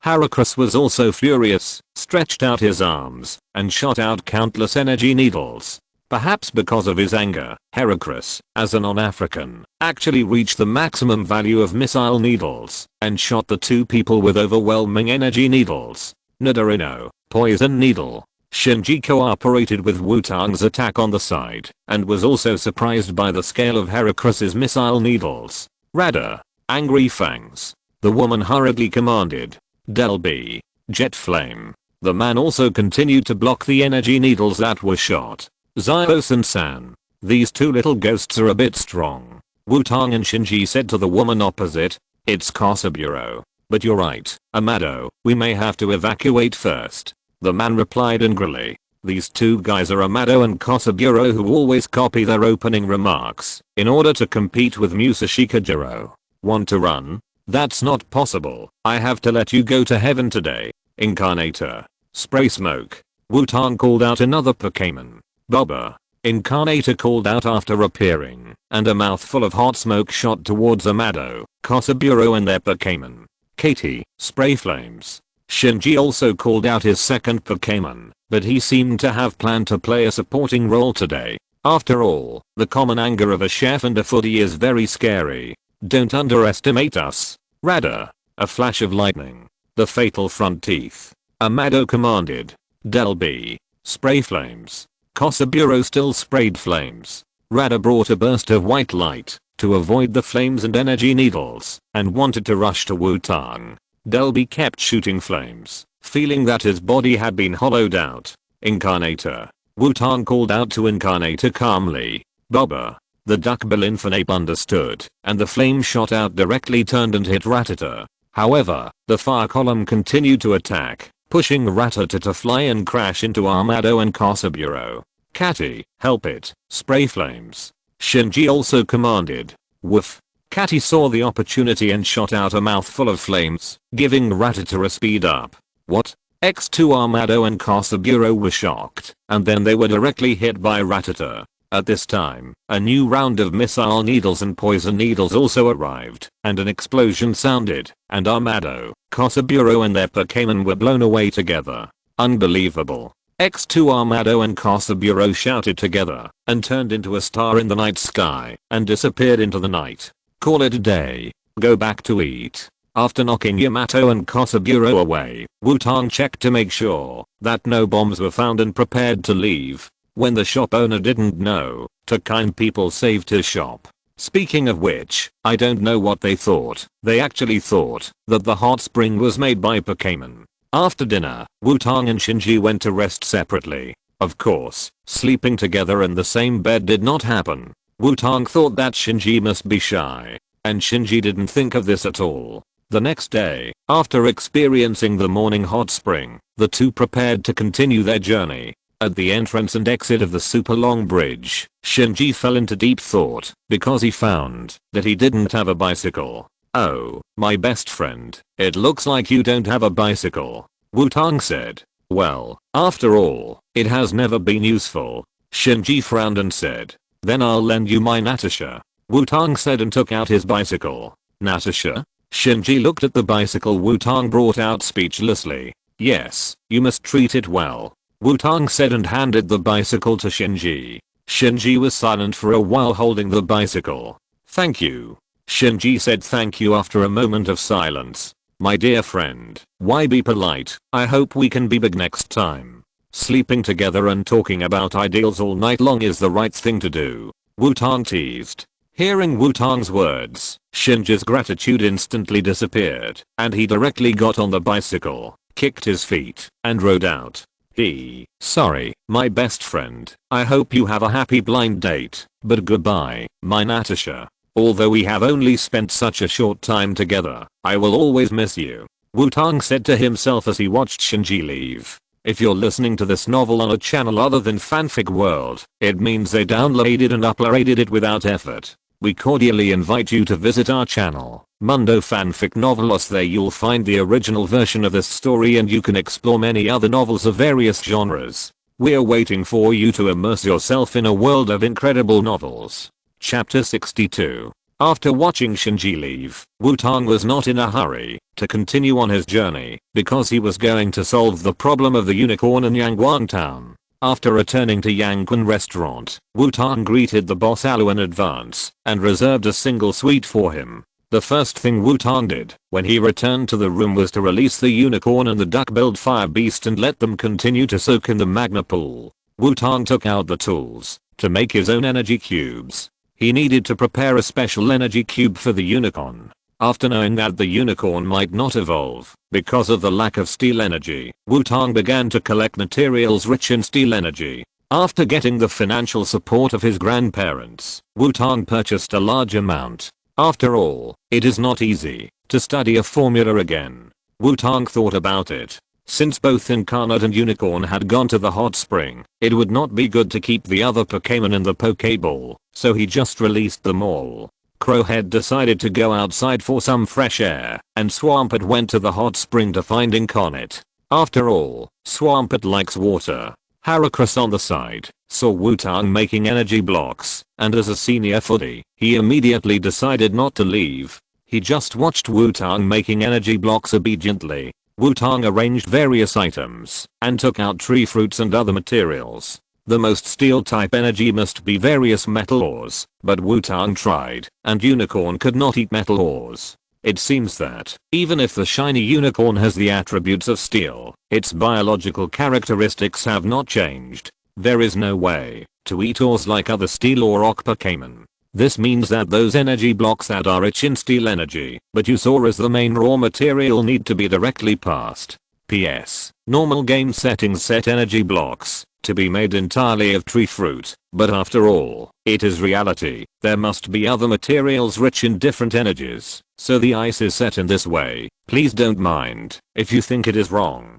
Heracross was also furious, stretched out his arms, and shot out countless energy needles. Perhaps because of his anger, Heracross, as a non-African, actually reached the maximum value of missile needles and shot the 2 people with overwhelming energy needles. Nidorino, poison needle. Shinji cooperated with Wutong's attack on the side and was also surprised by the scale of Heracross's missile needles. Radar, angry fangs. The woman hurriedly commanded. Delby, jet flame. The man also continued to block the energy needles that were shot. Xiaoxi and San. These two little ghosts are a bit strong. Wutong and Shinji said to the woman opposite. It's Spearow. But you're right, Amado, we may have to evacuate first. The man replied angrily. These two guys are Amado and Spearow, who always copy their opening remarks in order to compete with Musashika Jiro. Want to run? That's not possible. I have to let you go to heaven today. Incarnator. Spray smoke. Wutong called out another Pokémon. Bobber. Incarnator called out after appearing, and a mouthful of hot smoke shot towards Amado, Spearow and their Pokémon. Katie. Spray flames. Shinji also called out his second Pokémon, but he seemed to have planned to play a supporting role today. After all, the common anger of a chef and a foodie is very scary. Don't underestimate us. Radar. A flash of lightning. The fatal front teeth. Amado commanded. Del B. Spray flames. Spearow still sprayed flames. Radar brought a burst of white light to avoid the flames and energy needles and wanted to rush to Wutong. Del B kept shooting flames, feeling that his body had been hollowed out. Incarnator. Wutong called out to Incarnator calmly. Bobber. The duckbill Infernape understood, and the flame shot out directly turned and hit Rattata. However, the fire column continued to attack, pushing Rattata to fly and crash into Amado and Spearow. Catty, help it, spray flames. Shinji also commanded. Woof. Catty saw the opportunity and shot out a mouthful of flames, giving Rattata a speed up. What? X2 Amado and Spearow were shocked, and then they were directly hit by Rattata. At this time, a new round of missile needles and poison needles also arrived, and an explosion sounded, and Amado, Spearow and their Pokémon were blown away together. Unbelievable. X2 Amado and Spearow shouted together, and turned into a star in the night sky, and disappeared into the night. Call it a day. Go back to eat. After knocking Yamato and Spearow away, Wutong checked to make sure that no bombs were found and prepared to leave. When the shop owner didn't know, two kind people saved his shop. Speaking of which, I don't know what they thought. They actually thought that the hot spring was made by Pokémon. After dinner, Wutong and Shinji went to rest separately. Of course, sleeping together in the same bed did not happen. Wutong thought that Shinji must be shy, and Shinji didn't think of this at all. The next day, after experiencing the morning hot spring, the two prepared to continue their journey. At the entrance and exit of the super long bridge, Shinji fell into deep thought because he found that he didn't have a bicycle. Oh, my best friend, it looks like you don't have a bicycle. Wutong said. Well, after all, it has never been useful. Shinji frowned and said. Then I'll lend you my Natasha. Wutong said and took out his bicycle. Natasha? Shinji looked at the bicycle Wutong brought out speechlessly. Yes, you must treat it well. Wutong said and handed the bicycle to Shinji. Shinji was silent for a while holding the bicycle. Thank you. Shinji said thank you after a moment of silence. My dear friend, why be polite? I hope we can be big next time. Sleeping together and talking about ideals all night long is the right thing to do. Wutong teased. Hearing Wutong's words, Shinji's gratitude instantly disappeared, and he directly got on the bicycle, kicked his feet, and rode out. Sorry, my best friend. I hope you have a happy blind date, but goodbye, my Natasha. Although we have only spent such a short time together, I will always miss you. Wutong said to himself as he watched Shinji leave. If you're listening to this novel on a channel other than Fanfic World, it means they downloaded and uploaded it without effort. We cordially invite you to visit our channel, Mundo Fanfic Novelos. There you'll find the original version of this story and you can explore many other novels of various genres. We're waiting for you to immerse yourself in a world of incredible novels. Chapter 62. After watching Shinji leave, Wutong was not in a hurry to continue on his journey because he was going to solve the problem of the unicorn in Yangguang Town. After returning to Yangquan restaurant, Wutong greeted the boss Alu in advance and reserved a single suite for him. The first thing Wutong did when he returned to the room was to release the unicorn and the duck-billed fire beast and let them continue to soak in the magma pool. Wutong took out the tools to make his own energy cubes. He needed to prepare a special energy cube for the unicorn. After knowing that the unicorn might not evolve because of the lack of steel energy, Wutong began to collect materials rich in steel energy. After getting the financial support of his grandparents, Wutong purchased a large amount. After all, it is not easy to study a formula again. Wutong thought about it. Since both Incarnate and Unicorn had gone to the hot spring, it would not be good to keep the other Pokémon in the Pokéball, so he just released them all. Crowhead decided to go outside for some fresh air, and Swampert went to the hot spring to find Incarnate. After all, Swampert likes water. Heracross on the side saw Wutong making energy blocks, and as a senior foodie, he immediately decided not to leave. He just watched Wutong making energy blocks obediently. Wutong arranged various items and took out tree fruits and other materials. The most steel type energy must be various metal ores, but Wutong tried, and Unicorn could not eat metal ores. It seems that, even if the shiny unicorn has the attributes of steel, its biological characteristics have not changed. There is no way to eat ores like other steel or rock Pokémon. This means that those energy blocks that are rich in steel energy, but use ore as the main raw material, need to be directly passed. PS. Normal game settings set energy blocks to be made entirely of tree fruit, but after all, it is reality. There must be other materials rich in different energies, so the ice is set in this way. Please don't mind if you think it is wrong.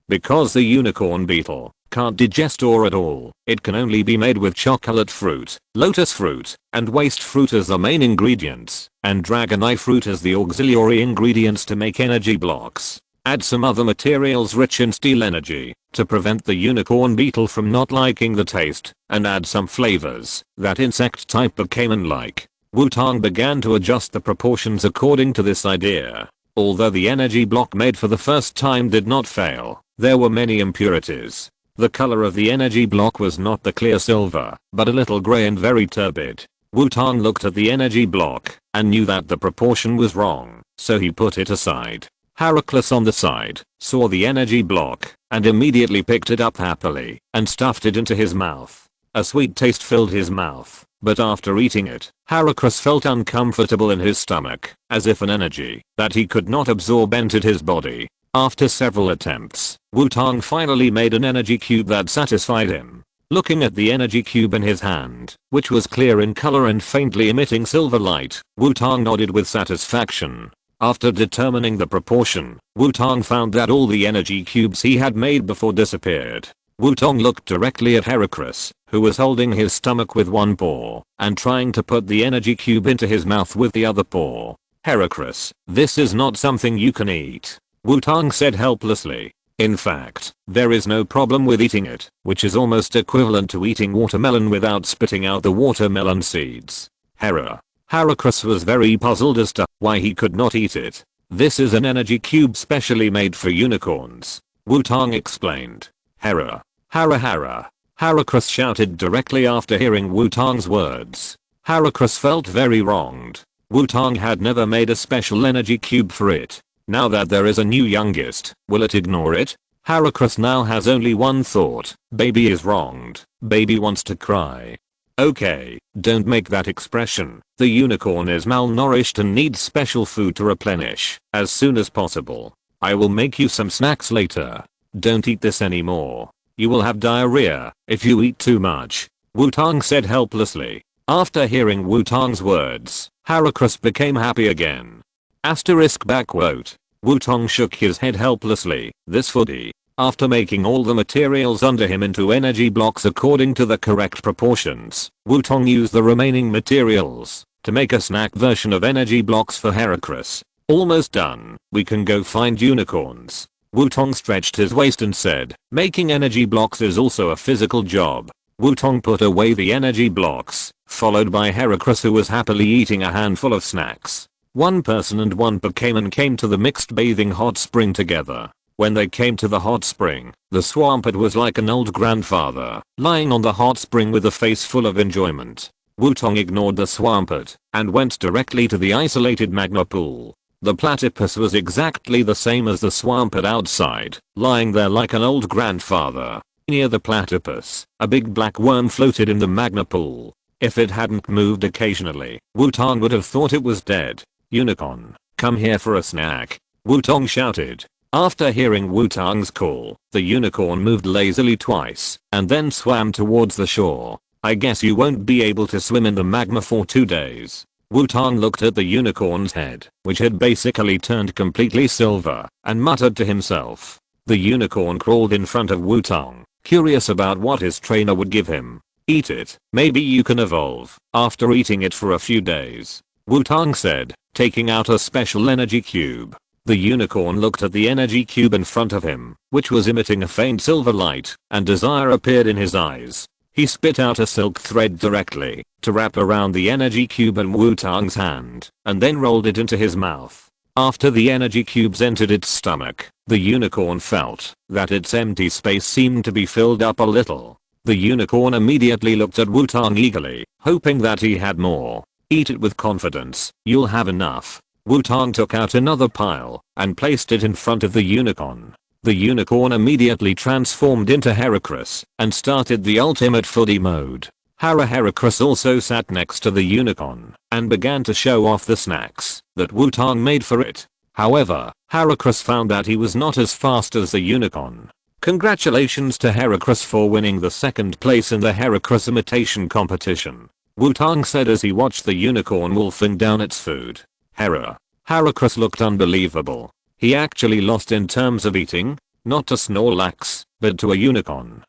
Because the unicorn beetle can't digest ore at all, it can only be made with chocolate fruit, lotus fruit, and waste fruit as the main ingredients, and dragon eye fruit as the auxiliary ingredients to make energy blocks. Add some other materials rich in steel energy to prevent the unicorn beetle from not liking the taste, and add some flavors that insect type Pokémon like. Wutong began to adjust the proportions according to this idea. Although the energy block made for the first time did not fail, there were many impurities. The color of the energy block was not the clear silver, but a little gray and very turbid. Wutong looked at the energy block and knew that the proportion was wrong, so he put it aside. Heracross on the side saw the energy block and immediately picked it up happily and stuffed it into his mouth. A sweet taste filled his mouth, but after eating it, Heracross felt uncomfortable in his stomach, as if an energy that he could not absorb entered his body. After several attempts, Wutong finally made an energy cube that satisfied him. Looking at the energy cube in his hand, which was clear in color and faintly emitting silver light, Wutong nodded with satisfaction. After determining the proportion, Wutong found that all the energy cubes he had made before disappeared. Wutong looked directly at Heracross, who was holding his stomach with one paw and trying to put the energy cube into his mouth with the other paw. Heracross, this is not something you can eat, Wutong said helplessly. In fact, there is no problem with eating it, which is almost equivalent to eating watermelon without spitting out the watermelon seeds. Heracross was very puzzled as to why he could not eat it. This is an energy cube specially made for unicorns, Wutong explained. Heracross shouted directly after hearing Wutong's words. Heracross felt very wronged. Wutong had never made a special energy cube for it. Now that there is a new youngest, will it ignore it? Heracross now has only one thought. Baby is wronged. Baby wants to cry. Okay, don't make that expression. The unicorn is malnourished and needs special food to replenish as soon as possible. I will make you some snacks later. Don't eat this anymore. You will have diarrhea if you eat too much, Wutong said helplessly. After hearing Wutong's words, Heracross became happy again. *backquote. Wutong shook his head helplessly. This foodie, after making all the materials under him into energy blocks according to the correct proportions, Wutong used the remaining materials to make a snack version of energy blocks for Heracross. Almost done. We can go find unicorns. Wutong stretched his waist and said, making energy blocks is also a physical job. Wutong put away the energy blocks, followed by Heracross, who was happily eating a handful of snacks. One person and one Pokémon came to the mixed bathing hot spring together. When they came to the hot spring, the Swampert was like an old grandfather, lying on the hot spring with a face full of enjoyment. Wutong ignored the Swampert and went directly to the isolated magma pool. The platypus was exactly the same as the Swampert outside, lying there like an old grandfather. Near the platypus, a big black worm floated in the magma pool. If it hadn't moved occasionally, Wutong would have thought it was dead. Unicorn, come here for a snack, Wutong shouted. After hearing Wutong's call, the unicorn moved lazily twice and then swam towards the shore. I guess you won't be able to swim in the magma for 2 days. Wutong looked at the unicorn's head, which had basically turned completely silver, and muttered to himself. The unicorn crawled in front of Wutong, curious about what his trainer would give him. Eat it, maybe you can evolve after eating it for a few days, Wutong said, taking out a special energy cube. The unicorn looked at the energy cube in front of him, which was emitting a faint silver light, and desire appeared in his eyes. He spit out a silk thread directly to wrap around the energy cube in Wutong's hand, and then rolled it into his mouth. After the energy cubes entered its stomach, the unicorn felt that its empty space seemed to be filled up a little. The unicorn immediately looked at Wutong eagerly, hoping that he had more. Eat it with confidence, you'll have enough. Wutong took out another pile and placed it in front of the unicorn. The unicorn immediately transformed into Heracross and started the ultimate foodie mode. Heracross also sat next to the unicorn and began to show off the snacks that Wutong made for it. However, Heracross found that he was not as fast as the unicorn. Congratulations to Heracross for winning the 2nd place in the Heracross imitation competition, Wutong said as he watched the unicorn wolfing down its food. Heracross looked unbelievable. He actually lost in terms of eating, not to Snorlax, but to a unicorn?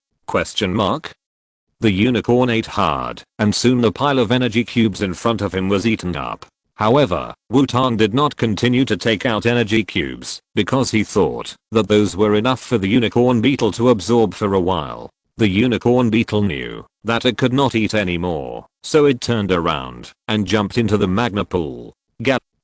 The unicorn ate hard, and soon the pile of energy cubes in front of him was eaten up. However, Wutong did not continue to take out energy cubes because he thought that those were enough for the unicorn beetle to absorb for a while. The unicorn beetle knew that it could not eat anymore, so it turned around and jumped into the magma pool.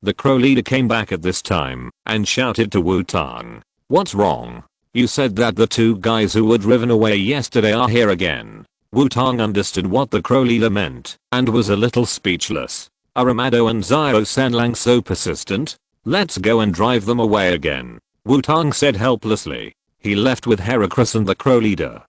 The crow leader came back at this time and shouted to Wutong. What's wrong? You said that the 2 guys who were driven away yesterday are here again. Wutong understood what the crow leader meant and was a little speechless. Are Amado and Xiaoxia so persistent? Let's go and drive them away again, Wutong said helplessly. He left with Heracross and the crow leader.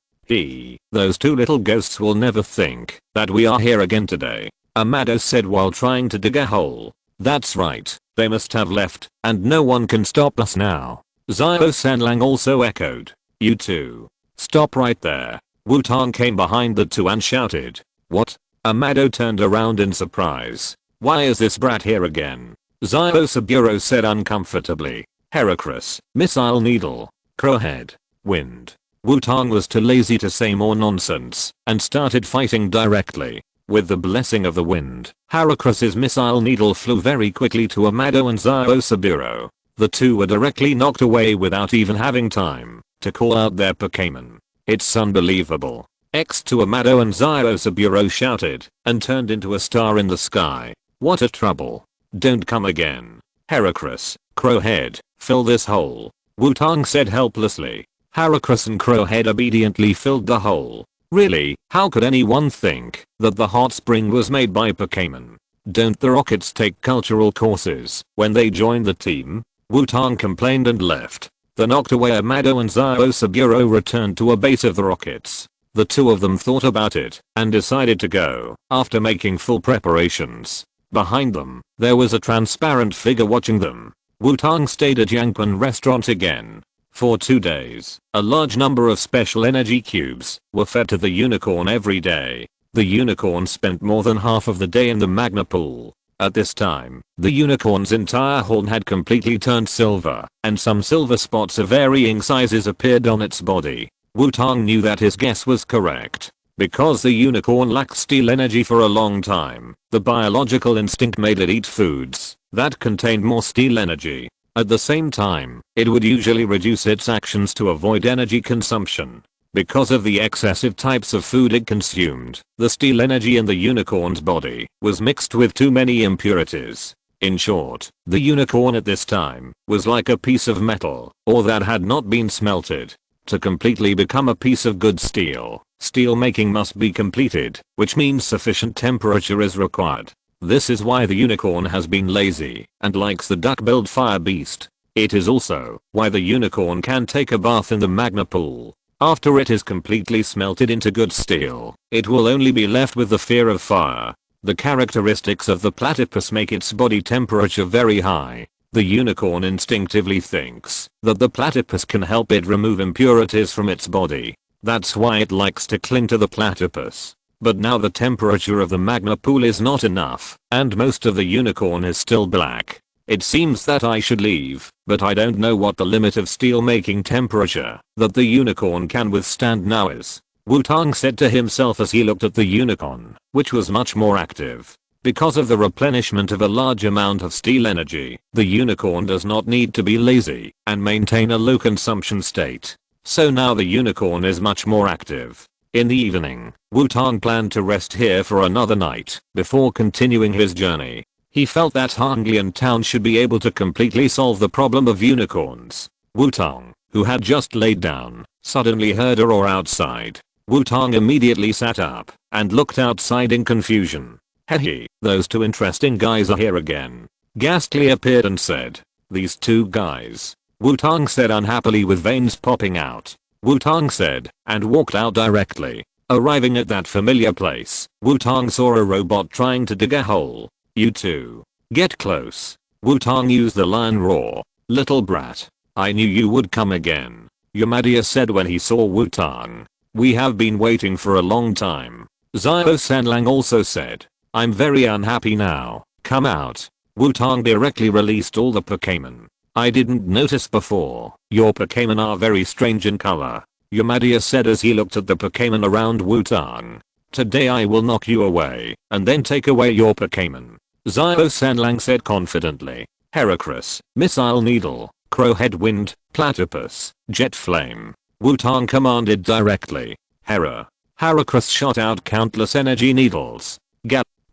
Those 2 little ghosts will never think that we are here again today, Amado said while trying to dig a hole. That's right, they must have left, and no one can stop us now, Xiaoxia also echoed. You two. Stop right there. Wutong came behind the 2 and shouted. What? Amado turned around in surprise. Why is this brat here again? Xiaoxia said uncomfortably. Heracross, Missile Needle, Crowhead, Wind. Wutong was too lazy to say more nonsense and started fighting directly. With the blessing of the wind, Heracross's Missile Needle flew very quickly to Amado and Xiaoxia. The 2 were directly knocked away without even having time to call out their Pokémon. It's unbelievable. X to Amado and Xiaoxia shouted and turned into a star in the sky. What a trouble. Don't come again. Heracross, Crowhead, fill this hole, Wutong said helplessly. Heracross and Crowhead obediently filled the hole. Really, how could anyone think that the hot spring was made by Pokémon? Don't the Rockets take cultural courses when they join the team? Wutong complained and left. The knocked away Amado and Xiaoxia returned to a base of the Rockets. The 2 of them thought about it and decided to go after making full preparations. Behind them, there was a transparent figure watching them. Wutong stayed at Yangquan restaurant again. For 2 days, a large number of special energy cubes were fed to the unicorn every day. The unicorn spent more than half of the day in the magma pool. At this time, the unicorn's entire horn had completely turned silver, and some silver spots of varying sizes appeared on its body. Wutong knew that his guess was correct. Because the unicorn lacked steel energy for a long time, the biological instinct made it eat foods that contained more steel energy. At the same time, it would usually reduce its actions to avoid energy consumption. Because of the excessive types of food it consumed, the steel energy in the unicorn's body was mixed with too many impurities. In short, the unicorn at this time was like a piece of metal, or that had not been smelted. To completely become a piece of good steel, steel making must be completed, which means sufficient temperature is required. This is why the unicorn has been lazy and likes the duck-billed fire beast. It is also why the unicorn can take a bath in the magma pool. After it is completely smelted into good steel, it will only be left with the fear of fire. The characteristics of the platypus make its body temperature very high. The unicorn instinctively thinks that the platypus can help it remove impurities from its body. That's why it likes to cling to the platypus. But now the temperature of the magma pool is not enough, and most of the unicorn is still black. It seems that I should leave, but I don't know what the limit of steel making temperature that the unicorn can withstand now is. Wutong said to himself as he looked at the unicorn, which was much more active. Because of the replenishment of a large amount of steel energy, the unicorn does not need to be lazy and maintain a low consumption state. So now the unicorn is much more active. In the evening, Wutong planned to rest here for another night before continuing his journey. He felt that Hanglian town should be able to completely solve the problem of unicorns. Wutong, who had just laid down, suddenly heard a roar outside. Wutong immediately sat up and looked outside in confusion. Hehe, those two interesting guys are here again. Ghastly appeared and said, "These two guys." Wutong said unhappily with veins popping out. Wutong said, and walked out directly. Arriving at that familiar place, Wutong saw a robot trying to dig a hole. "You two. Get close." Wutong used the lion roar. "Little brat. I knew you would come again," Yamadia said when he saw Wutong. "We have been waiting for a long time." Xiao Sanlang also said, "I'm very unhappy now. Come out." Wutong directly released all the Pokémon. "I didn't notice before. Your Pokémon are very strange in color," Yamadia said as he looked at the Pokémon around Wutong. "Today I will knock you away and then take away your Pokémon," Xiao Sanlang said confidently. Heracross, Missile Needle, Crowhead Wind, Platypus, Jet Flame. Wutong commanded directly. Heracross shot out countless energy needles.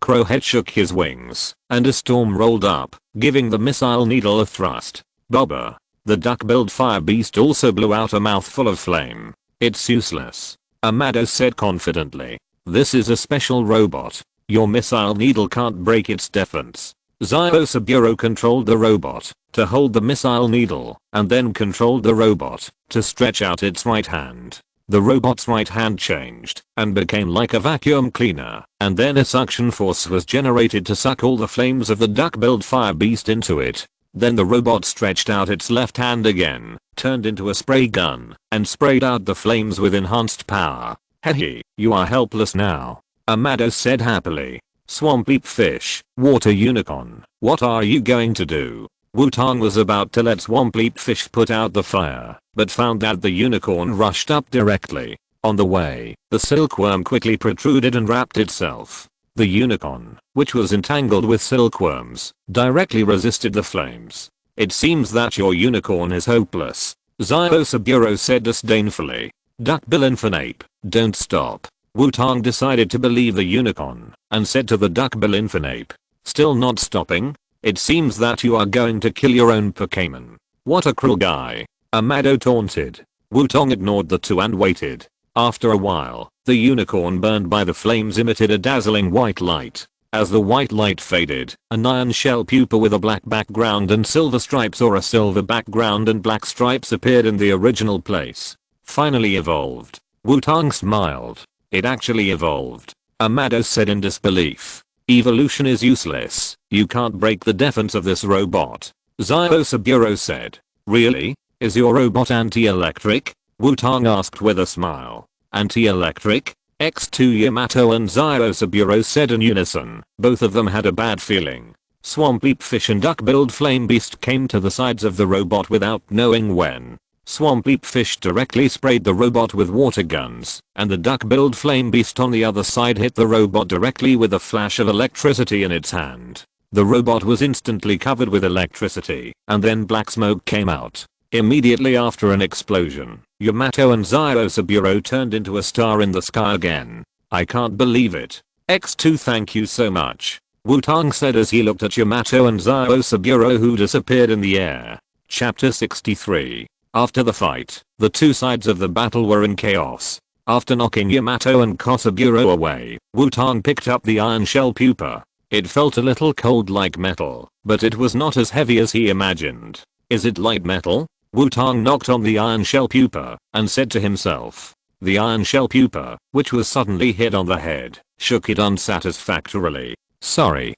Crowhead shook his wings, and a storm rolled up, giving the missile needle a thrust. Bobber, the duck-billed fire beast also blew out a mouthful of flame. "It's useless," Amado said confidently. "This is a special robot. Your missile needle can't break its defense." Spearow controlled the robot to hold the missile needle, and then controlled the robot to stretch out its right hand. The robot's right hand changed and became like a vacuum cleaner, and then a suction force was generated to suck all the flames of the duck-billed fire beast into it. Then the robot stretched out its left hand again, turned into a spray gun, and sprayed out the flames with enhanced power. "Hehe, you are helpless now," Amado said happily. "Swampy fish, water unicorn, what are you going to do?" Wutong was about to let Swampleap Fish put out the fire, but found that the unicorn rushed up directly. On the way, the silkworm quickly protruded and wrapped itself. The unicorn, which was entangled with silkworms, directly resisted the flames. "It seems that your unicorn is hopeless," Spearow said disdainfully. "Duckbill Infinape, don't stop." Wutong decided to believe the unicorn, and said to the Duckbill Infinape, "Still not stopping? It seems that you are going to kill your own Pokémon. What a cruel guy," Amado taunted. Wutong ignored the two and waited. After a while, the unicorn burned by the flames emitted a dazzling white light. As the white light faded, an iron shell pupa with a black background and silver stripes or a silver background and black stripes appeared in the original place. "Finally evolved." Wutong smiled. "It actually evolved," Amado said in disbelief. "Evolution is useless. You can't break the defense of this robot," Spearow said. "Really? Is your robot anti-electric?" Wutong asked with a smile. "Anti-electric?" X2 Yamato and Spearow said in unison. Both of them had a bad feeling. Swampleap Fish and duck-billed flame beast came to the sides of the robot without knowing when. Swampleap Fish directly sprayed the robot with water guns, and the duck-billed flame beast on the other side hit the robot directly with a flash of electricity in its hand. The robot was instantly covered with electricity, and then black smoke came out. Immediately after an explosion, Yamato and Spearow turned into a star in the sky again. "I can't believe it. X2 thank you so much," Wutong said as he looked at Yamato and Spearow who disappeared in the air. Chapter 63. After the fight, the two sides of the battle were in chaos. After knocking Yamato and Spearow away, Wutong picked up the iron shell pupa. It felt a little cold like metal, but it was not as heavy as he imagined. "Is it light metal?" Wutong knocked on the iron shell pupa and said to himself. The iron shell pupa, which was suddenly hit on the head, shook it unsatisfactorily. Sorry,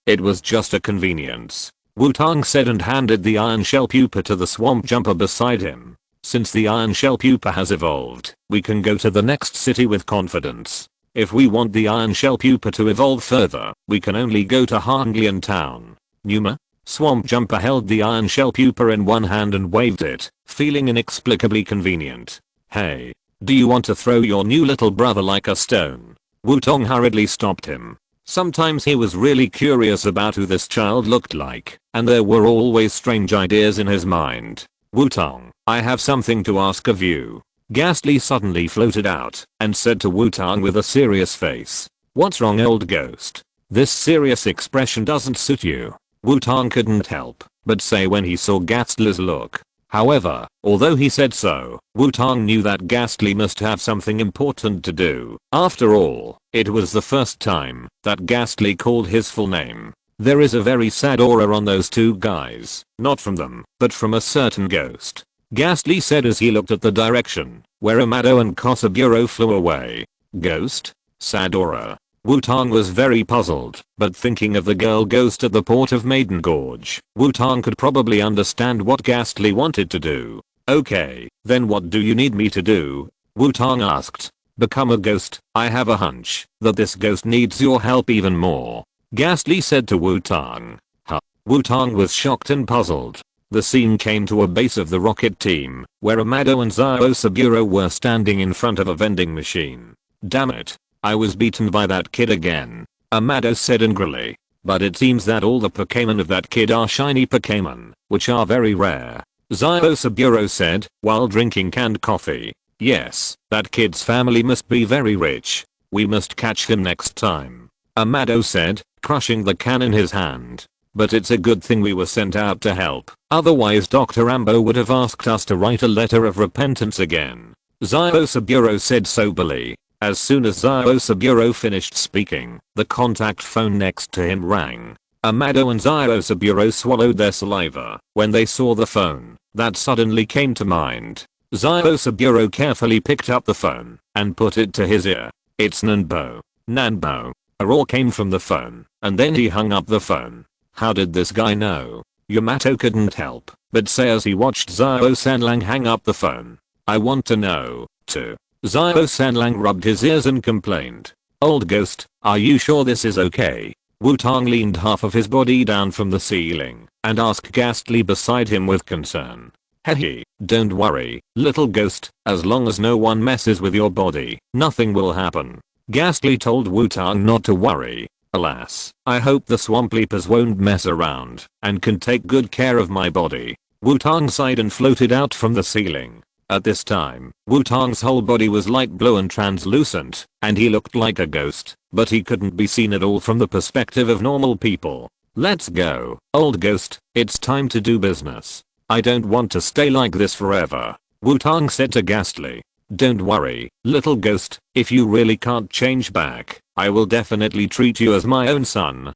it was just a convenience." Wutong said and handed the iron shell pupa to the swamp jumper beside him. Since the iron shell pupa has evolved, we can go to the next city with confidence. If we want the iron shell pupa to evolve further, we can only go to Hanglian town. Numa? Swamp jumper held the iron shell pupa in one hand and waved it, feeling inexplicably convenient. Hey, do you want to throw your new little brother like a stone? Wutong hurriedly stopped him. Sometimes he was really curious about who this child looked like, and there were always strange ideas in his mind. Wutong, I have something to ask of you. Ghastly suddenly floated out and said to Wutong with a serious face. What's wrong, old ghost? This serious expression doesn't suit you. Wutong couldn't help but say when he saw Ghastly's look. However, although he said so, Wutong knew that Ghastly must have something important to do. After all, it was the first time that Ghastly called his full name. There is a very sad aura on those two guys. Not from them, but from a certain ghost. Ghastly said as he looked at the direction where Amado and Kosaburo flew away. Ghost? Sad aura. Wutong was very puzzled, but thinking of the girl ghost at the port of Maiden Gorge, Wutong could probably understand what Ghastly wanted to do. Okay, then what do you need me to do? Wutong asked. Become a ghost. I have a hunch that this ghost needs your help even more. Ghastly said to Wutong. Huh? Wutong was shocked and puzzled. The scene came to a base of the rocket team, where Amado and Xiaozhi were standing in front of a vending machine. Damn it. I was beaten by that kid again, Amado said angrily. But it seems that all the Pokémon of that kid are shiny Pokémon, which are very rare. Xiaozhi said, while drinking canned coffee. Yes, that kid's family must be very rich. We must catch him next time. Amado said, crushing the can in his hand. But it's a good thing we were sent out to help, otherwise Dr. Ambo would have asked us to write a letter of repentance again. Xiaozhi said soberly. As soon as Xiaozhi finished speaking, the contact phone next to him rang. Amado and Xiaozhi swallowed their saliva when they saw the phone that suddenly came to mind. Xiaozhi carefully picked up the phone and put it to his ear. It's Nanbo. Nanbo. A roar came from the phone, and then he hung up the phone. How did this guy know? Yamato couldn't help but say as he watched Xiao Sanlang hang up the phone. I want to know, too. Xiao Sanlang rubbed his ears and complained. Old ghost, are you sure this is okay? Wutong leaned half of his body down from the ceiling and asked Ghastly beside him with concern. Hehe, don't worry, little ghost, as long as no one messes with your body, nothing will happen. Ghastly told Wutong not to worry. Alas, I hope the swamp leapers won't mess around and can take good care of my body. Wutong sighed and floated out from the ceiling. At this time, Wutong's whole body was light blue and translucent, and he looked like a ghost, but he couldn't be seen at all from the perspective of normal people. Let's go, old ghost, it's time to do business. I don't want to stay like this forever, Wutong said to Ghastly. Don't worry, little ghost, if you really can't change back, I will definitely treat you as my own son.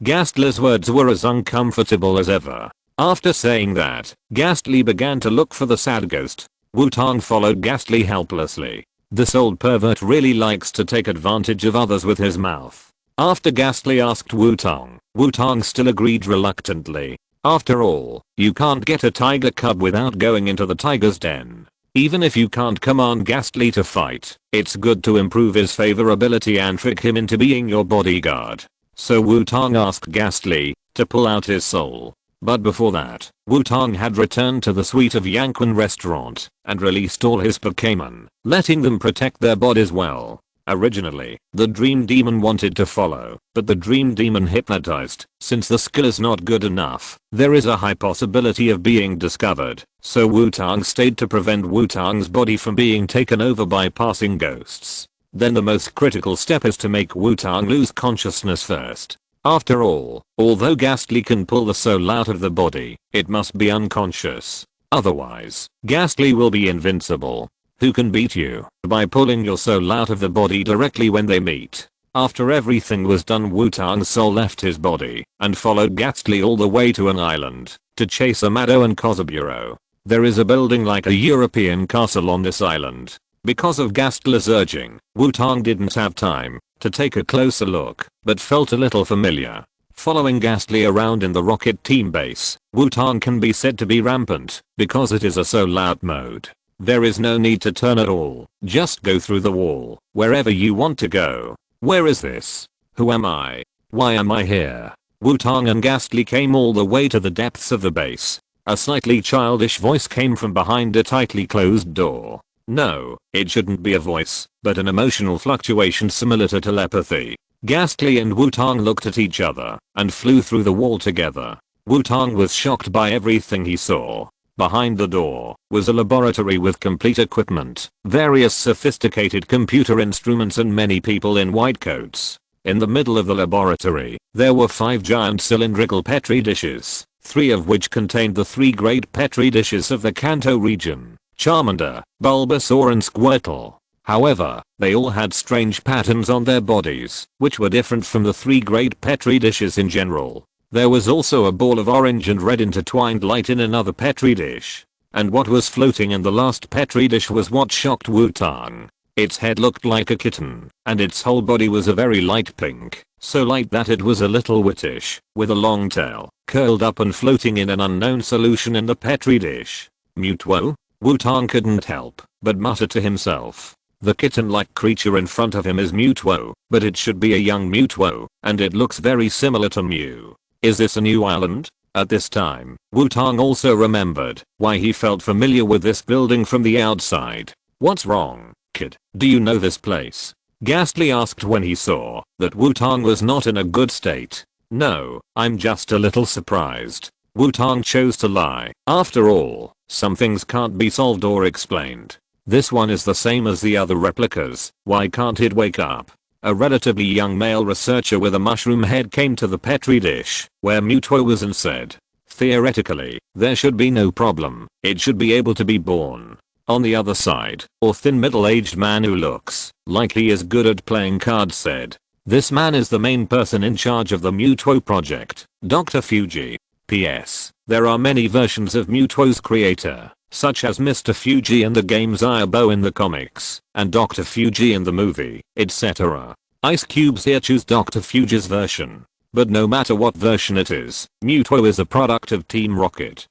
Ghastly's words were as uncomfortable as ever. After saying that, Ghastly began to look for the sad ghost. Wutong followed Ghastly helplessly. This old pervert really likes to take advantage of others with his mouth. After Ghastly asked Wutong, Wutong still agreed reluctantly. After all, you can't get a tiger cub without going into the tiger's den. Even if you can't command Ghastly to fight, it's good to improve his favorability and trick him into being your bodyguard. So Wutong asked Ghastly to pull out his soul. But before that, Wutong had returned to the suite of Yanquan restaurant and released all his Pokémon, letting them protect their bodies well. Originally, the Dream Demon wanted to follow, but the Dream Demon hypnotized. Since the skill is not good enough, there is a high possibility of being discovered, so Wutong stayed to prevent Wutong's body from being taken over by passing ghosts. Then the most critical step is to make Wutong lose consciousness first. After all, although Ghastly can pull the soul out of the body, it must be unconscious. Otherwise, Ghastly will be invincible. Who can beat you by pulling your soul out of the body directly when they meet? After everything was done, Wutong's soul left his body and followed Ghastly all the way to an island to chase Amado and Kosaburo. There is a building like a European castle on this island. Because of Ghastly's urging, Wutong didn't have time to take a closer look, but felt a little familiar. Following Ghastly around in the Rocket Team base, Wutong can be said to be rampant, because it is a so loud mode. There is no need to turn at all, just go through the wall, wherever you want to go. Where is this? Who am I? Why am I here? Wutong and Ghastly came all the way to the depths of the base. A slightly childish voice came from behind a tightly closed door. No, it shouldn't be a voice, but an emotional fluctuation similar to telepathy. Ghastly and Wutong looked at each other and flew through the wall together. Wutong was shocked by everything he saw. Behind the door was a laboratory with complete equipment, various sophisticated computer instruments and many people in white coats. In the middle of the laboratory, there were 5 giant cylindrical petri dishes, 3 of which contained the 3 great petri dishes of the Kanto region, Charmander, Bulbasaur and Squirtle. However, they all had strange patterns on their bodies, which were different from the 3 great petri dishes in general. There was also a ball of orange and red intertwined light in another petri dish. And what was floating in the last petri dish was what shocked Wutong. Its head looked like a kitten, and its whole body was a very light pink, so light that it was a little whitish, with a long tail, curled up and floating in an unknown solution in the petri dish. Mewtwo? Wutong couldn't help but mutter to himself. The kitten-like creature in front of him is Mewtwo, but it should be a young Mewtwo, and it looks very similar to Mew. Is this a new island? At this time, Wutong also remembered why he felt familiar with this building from the outside. What's wrong, kid? Do you know this place? Ghastly asked when he saw that Wutong was not in a good state. No, I'm just a little surprised. Wutong chose to lie. After all, some things can't be solved or explained. This one is the same as the other replicas. Why can't it wake up? A relatively young male researcher with a mushroom head came to the petri dish where Mewtwo was and said, theoretically, there should be no problem. It should be able to be born. On the other side, a thin middle-aged man who looks like he is good at playing cards said, this man is the main person in charge of the Mewtwo project, Dr. Fuji. P.S. There are many versions of Mewtwo's creator, such as Mr. Fuji in the game Xiaobo in the comics, and Dr. Fuji in the movie, etc. Ice Cubes here choose Dr. Fuji's version. But no matter what version it is, Mewtwo is a product of Team Rocket.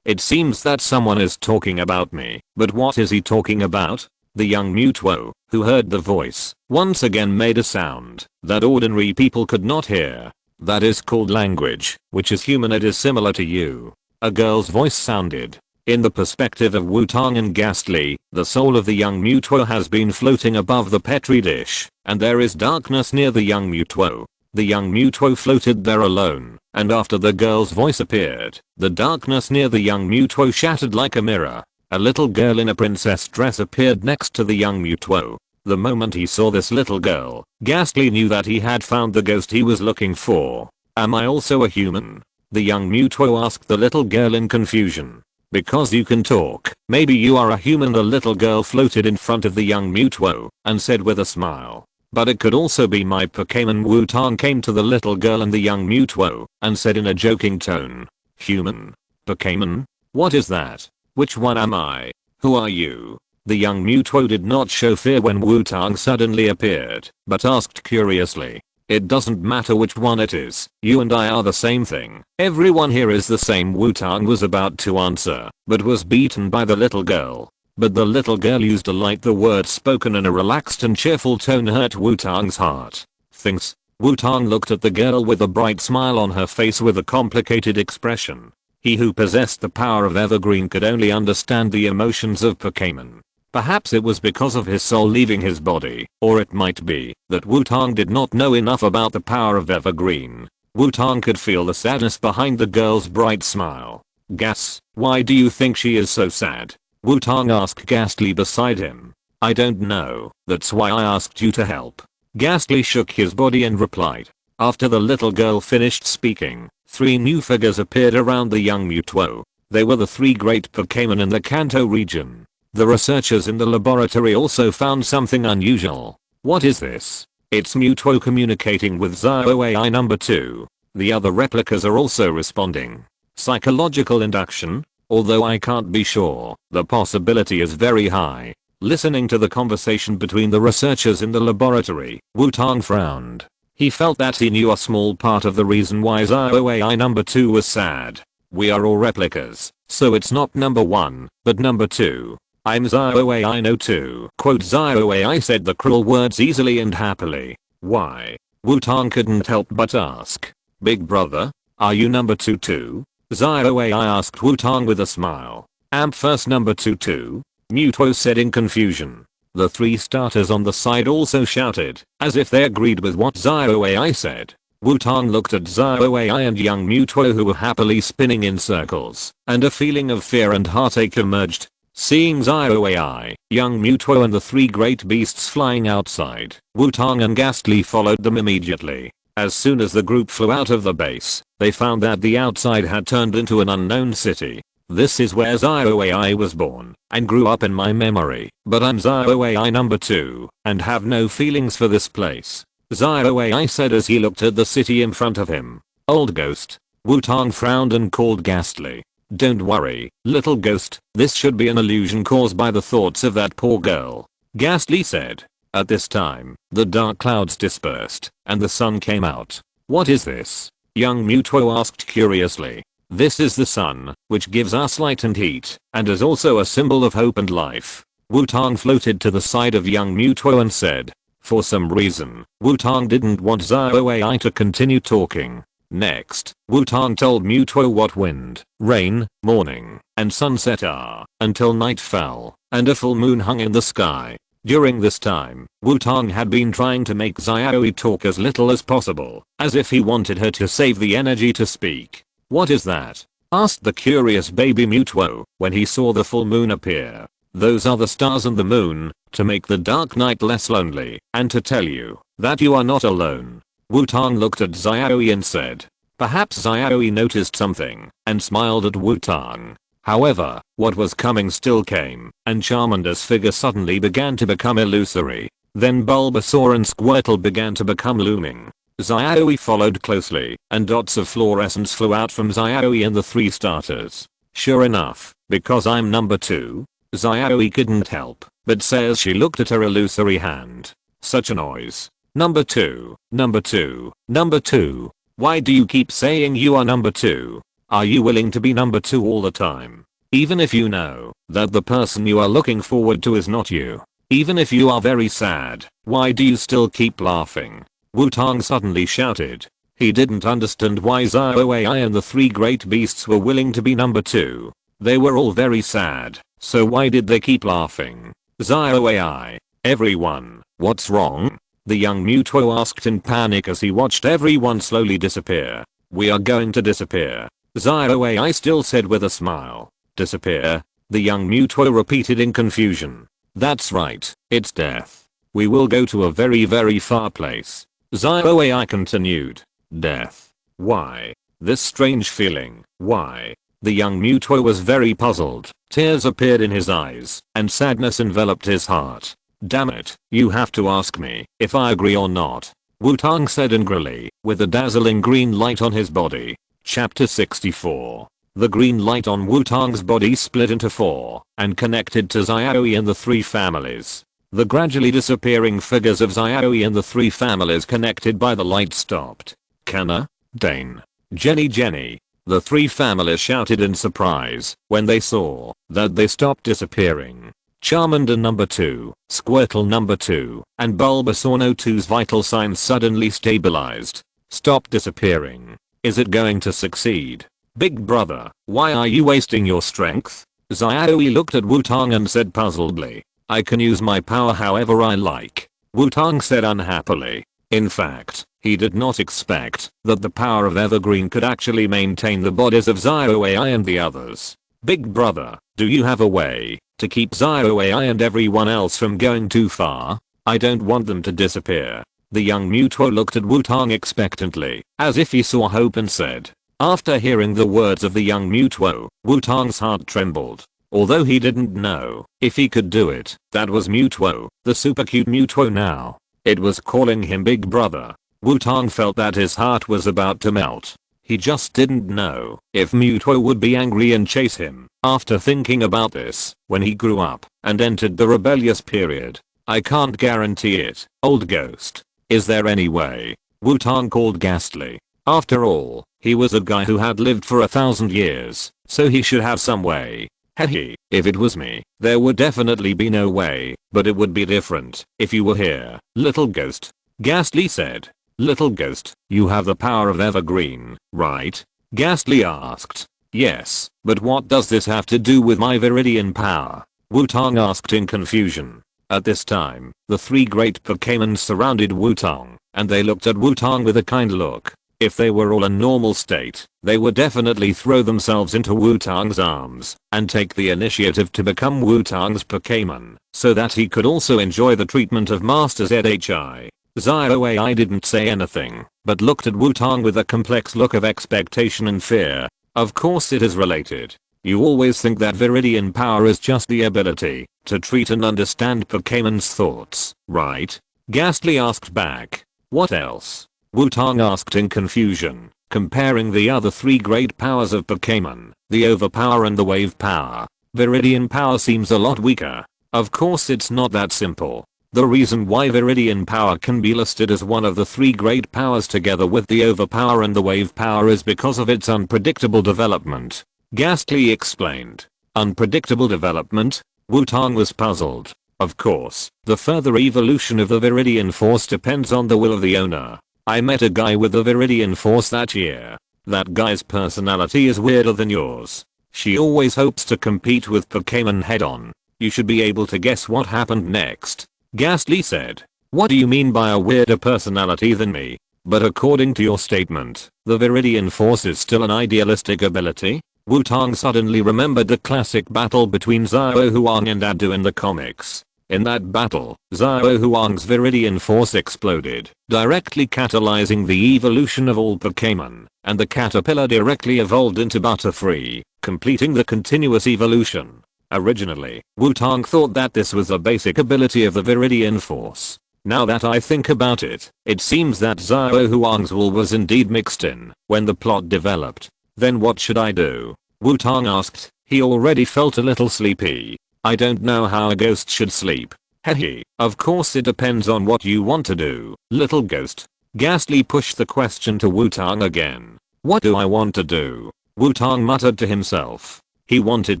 It seems that someone is talking about me, but what is he talking about? The young Mewtwo, who heard the voice, once again made a sound that ordinary people could not hear. That is called language, which is human. It is similar to you. A girl's voice sounded. In the perspective of Wutong and Ghastly, the soul of the young Mewtwo has been floating above the petri dish, and there is darkness near the young Mewtwo. The young Mewtwo floated there alone, and after the girl's voice appeared, the darkness near the young Mewtwo shattered like a mirror. A little girl in a princess dress appeared next to the young Mewtwo. The moment he saw this little girl, Ghastly knew that he had found the ghost he was looking for. Am I also a human? The young Mewtwo asked the little girl in confusion. Because you can talk, maybe you are a human. The little girl floated in front of the young Mewtwo and said with a smile. But it could also be my Pokémon. Wutong came to the little girl and the young Mewtwo and said in a joking tone. Human? Pokémon? What is that? Which one am I? Who are you? The young Mewtwo did not show fear when Wutong suddenly appeared, but asked curiously. It doesn't matter which one it is, you and I are the same thing. Everyone here is the same. Wutong was about to answer, but was beaten by the little girl. But the little girl used a light. The words spoken in a relaxed and cheerful tone hurt Wutong's heart. Thanks. Wutong looked at the girl with a bright smile on her face with a complicated expression. He who possessed the power of Evergreen could only understand the emotions of Pokémon. Perhaps it was because of his soul leaving his body, or it might be that Wutong did not know enough about the power of Evergreen. Wutong could feel the sadness behind the girl's bright smile. Gas, why do you think she is so sad? Wutong asked Ghastly beside him. I don't know, that's why I asked you to help. Ghastly shook his body and replied. After the little girl finished speaking, 3 new figures appeared around the young Mewtwo. They were the 3 great Pokémon in the Kanto region. The researchers in the laboratory also found something unusual. What is this? It's Mewtwo communicating with Xiao AI number 2. The other replicas are also responding. Psychological induction? Although I can't be sure, the possibility is very high. Listening to the conversation between the researchers in the laboratory, Wutong frowned. He felt that he knew a small part of the reason why Xiaoai number 2 was sad. We are all replicas, so it's not number 1, but number 2. I'm Xiaoai I know too. Quote Xiaoai said the cruel words easily and happily. Why? Wutong couldn't help but ask. Big brother? Are you number 2 too? Xiaoai asked Wutong with a smile. Am first number 2 too? Mewtwo said in confusion. The 3 starters on the side also shouted, as if they agreed with what Xiaoai said. Wutong looked at Xiaoai and young Mewtwo who were happily spinning in circles, and a feeling of fear and heartache emerged. Seeing Xiaoai, young Mewtwo and the 3 great beasts flying outside, Wutong and Ghastly followed them immediately. As soon as the group flew out of the base, they found that the outside had turned into an unknown city. This is where Xiaoai was born and grew up in my memory, but I'm Xiaoai number 2 and have no feelings for this place. Xiaoai said as he looked at the city in front of him. Old ghost. Wutong frowned and called Ghastly. Don't worry, little ghost, this should be an illusion caused by the thoughts of that poor girl. Ghastly said. At this time, the dark clouds dispersed, and the sun came out. What is this? Young Mewtwo asked curiously. This is the sun, which gives us light and heat, and is also a symbol of hope and life. Wutong floated to the side of young Mewtwo and said. For some reason, Wutong didn't want Xiaoai to continue talking. Next, Wutong told Mewtwo what wind, rain, morning, and sunset are, until night fell, and a full moon hung in the sky. During this time, Wutong had been trying to make Xiaoai talk as little as possible, as if he wanted her to save the energy to speak. What is that? Asked the curious baby Mewtwo when he saw the full moon appear. Those are the stars and the moon, to make the dark night less lonely, and to tell you that you are not alone. Wutong looked at Xiaoai and said. Perhaps Xiaoai noticed something, and smiled at Wutong. However, what was coming still came, and Charmander's figure suddenly began to become illusory. Then Bulbasaur and Squirtle began to become looming. Xiaoai followed closely, and dots of fluorescence flew out from Xiaoai and the 3 starters. Sure enough, because I'm number 2? Xiaoai couldn't help but say as she looked at her illusory hand. Such a noise. Number 2, number 2, number 2. Why do you keep saying you are number 2? Are you willing to be number 2 all the time? Even if you know that the person you are looking forward to is not you. Even if you are very sad, why do you still keep laughing? Wutong suddenly shouted. He didn't understand why Xiaoai and the 3 great beasts were willing to be number 2. They were all very sad, so why did they keep laughing? Xiaoai. Everyone, what's wrong? The young Mewtwo asked in panic as he watched everyone slowly disappear. We are going to disappear. Xiaoai still said with a smile. Disappear? The young Mewtwo repeated in confusion. That's right, it's death. We will go to a very very far place. Xiaoai continued. Death. Why? This strange feeling, why? The young Mewtwo was very puzzled. Tears appeared in his eyes, and sadness enveloped his heart. Damn it, you have to ask me if I agree or not. Wutong said angrily, with a dazzling green light on his body. Chapter 64. The green light on Wutong's body split into 4, and connected to Xiaoai and the 3 families. The gradually disappearing figures of Xiaoai and the 3 families connected by the light stopped. Kana, Dane, Jenny. The 3 families shouted in surprise when they saw that they stopped disappearing. Charmander number 2, Squirtle number 2, and Bulbasaur no 2's vital signs suddenly stabilized. Stop disappearing. Is it going to succeed? Big brother, why are you wasting your strength? Xiaoai looked at Wutong and said puzzledly. I can use my power however I like. Wutong said unhappily. In fact, he did not expect that the power of Evergreen could actually maintain the bodies of Xiaoai and the others. Big brother, do you have a way to keep Xiaoai and everyone else from going too far? I don't want them to disappear. The young Mewtwo looked at Wutong expectantly, as if he saw hope and said. After hearing the words of the young Mewtwo, Wutong's heart trembled. Although he didn't know if he could do it, that was Mewtwo, the super cute Mewtwo now. It was calling him big brother. Wutong felt that his heart was about to melt. He just didn't know if Mewtwo would be angry and chase him. After thinking about this, when he grew up and entered the rebellious period. I can't guarantee it, old ghost. Is there any way Wutong called Ghastly. After all, he was a guy who had lived for 1,000 years, so he should have some way. Hehe, if it was me, there would definitely be no way, but it would be different if you were here, little ghost. Ghastly said. Little ghost, you have the power of Evergreen, right? Ghastly asked. Yes, but what does this have to do with my Viridian power? Wutong asked in confusion. At this time, the three great Pokémon surrounded Wutong, and they looked at Wutong with a kind look. If they were all in normal state, they would definitely throw themselves into Wutong's arms and take the initiative to become Wutong's Pokémon, so that he could also enjoy the treatment of Master Zhi. Xiaoxia didn't say anything, but looked at Wutong with a complex look of expectation and fear. Of course it is related. You always think that Viridian power is just the ability to treat and understand Pokémon's thoughts, right? Ghastly asked back. What else? Wutong asked in confusion, comparing the other three great powers of Pokémon, the overpower and the wave power. Viridian power seems a lot weaker. Of course it's not that simple. The reason why Viridian power can be listed as one of the three great powers together with the overpower and the wave power is because of its unpredictable development. Ghastly explained. Unpredictable development? Wutong was puzzled. Of course, the further evolution of the Viridian Force depends on the will of the owner. I met a guy with the Viridian Force that year. That guy's personality is weirder than yours. She always hopes to compete with Pokémon head-on. You should be able to guess what happened next. Ghastly said. What do you mean by a weirder personality than me? But according to your statement, the Viridian Force is still an idealistic ability? Wutong suddenly remembered the classic battle between Xiao Huang and Adu in the comics. In that battle, Xiao Huang's Viridian Force exploded, directly catalyzing the evolution of all Pokémon, and the caterpillar directly evolved into Butterfree, completing the continuous evolution. Originally, Wutong thought that this was a basic ability of the Viridian Force. Now that I think about it, it seems that Xiao Huang's will was indeed mixed in when the plot developed. Then what should I do? Wutong asked. He already felt a little sleepy. I don't know how a ghost should sleep. Hehe, of course it depends on what you want to do, little ghost. Ghastly pushed the question to Wutong again. What do I want to do? Wutong muttered to himself. He wanted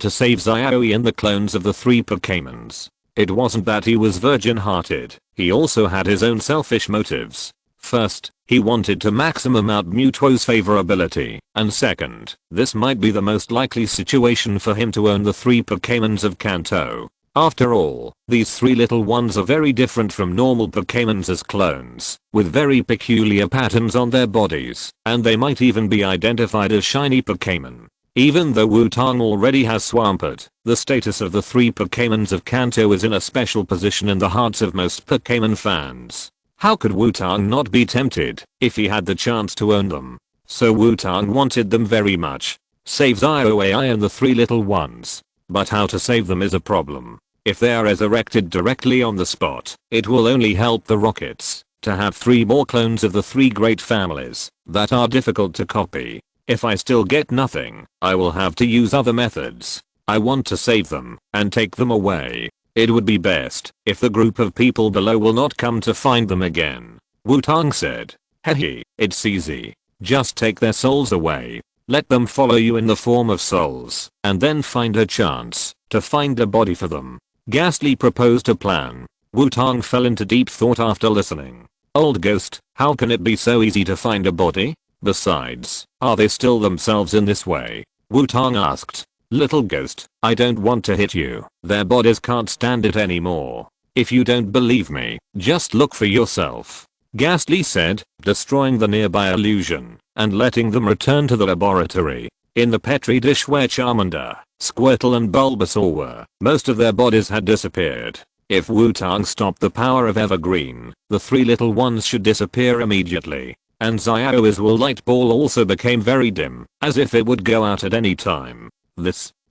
to save Xiaoxia and the clones of the three Pokémons. It wasn't that he was virgin-hearted, he also had his own selfish motives. First, he wanted to maximum out Mewtwo's favorability, and second, this might be the most likely situation for him to own the three Pokémons of Kanto. After all, these three little ones are very different from normal Pokémons as clones, with very peculiar patterns on their bodies, and they might even be identified as shiny Pokémon. Even though Wutong already has Swampert, the status of the three Pokémons of Kanto is in a special position in the hearts of most Pokémon fans. How could Wutong not be tempted if he had the chance to own them? So Wutong wanted them very much. Save Xiaoxia and the three little ones. But how to save them is a problem. If they are resurrected directly on the spot, it will only help the rockets to have three more clones of the three great families that are difficult to copy. If I still get nothing, I will have to use other methods. I want to save them and take them away. It would be best if the group of people below will not come to find them again. Wutong said. Hehe, it's easy. Just take their souls away. Let them follow you in the form of souls, and then find a chance to find a body for them. Ghastly proposed a plan. Wutong fell into deep thought after listening. Old ghost, how can it be so easy to find a body? Besides, are they still themselves in this way? Wutong asked. Little ghost, I don't want to hit you. Their bodies can't stand it anymore. If you don't believe me, just look for yourself. Ghastly said, destroying the nearby illusion and letting them return to the laboratory. In the petri dish where Charmander, Squirtle and Bulbasaur were, most of their bodies had disappeared. If Wutong stopped the power of Evergreen, the three little ones should disappear immediately. And Xiaoxia's will light ball also became very dim, as if it would go out at any time.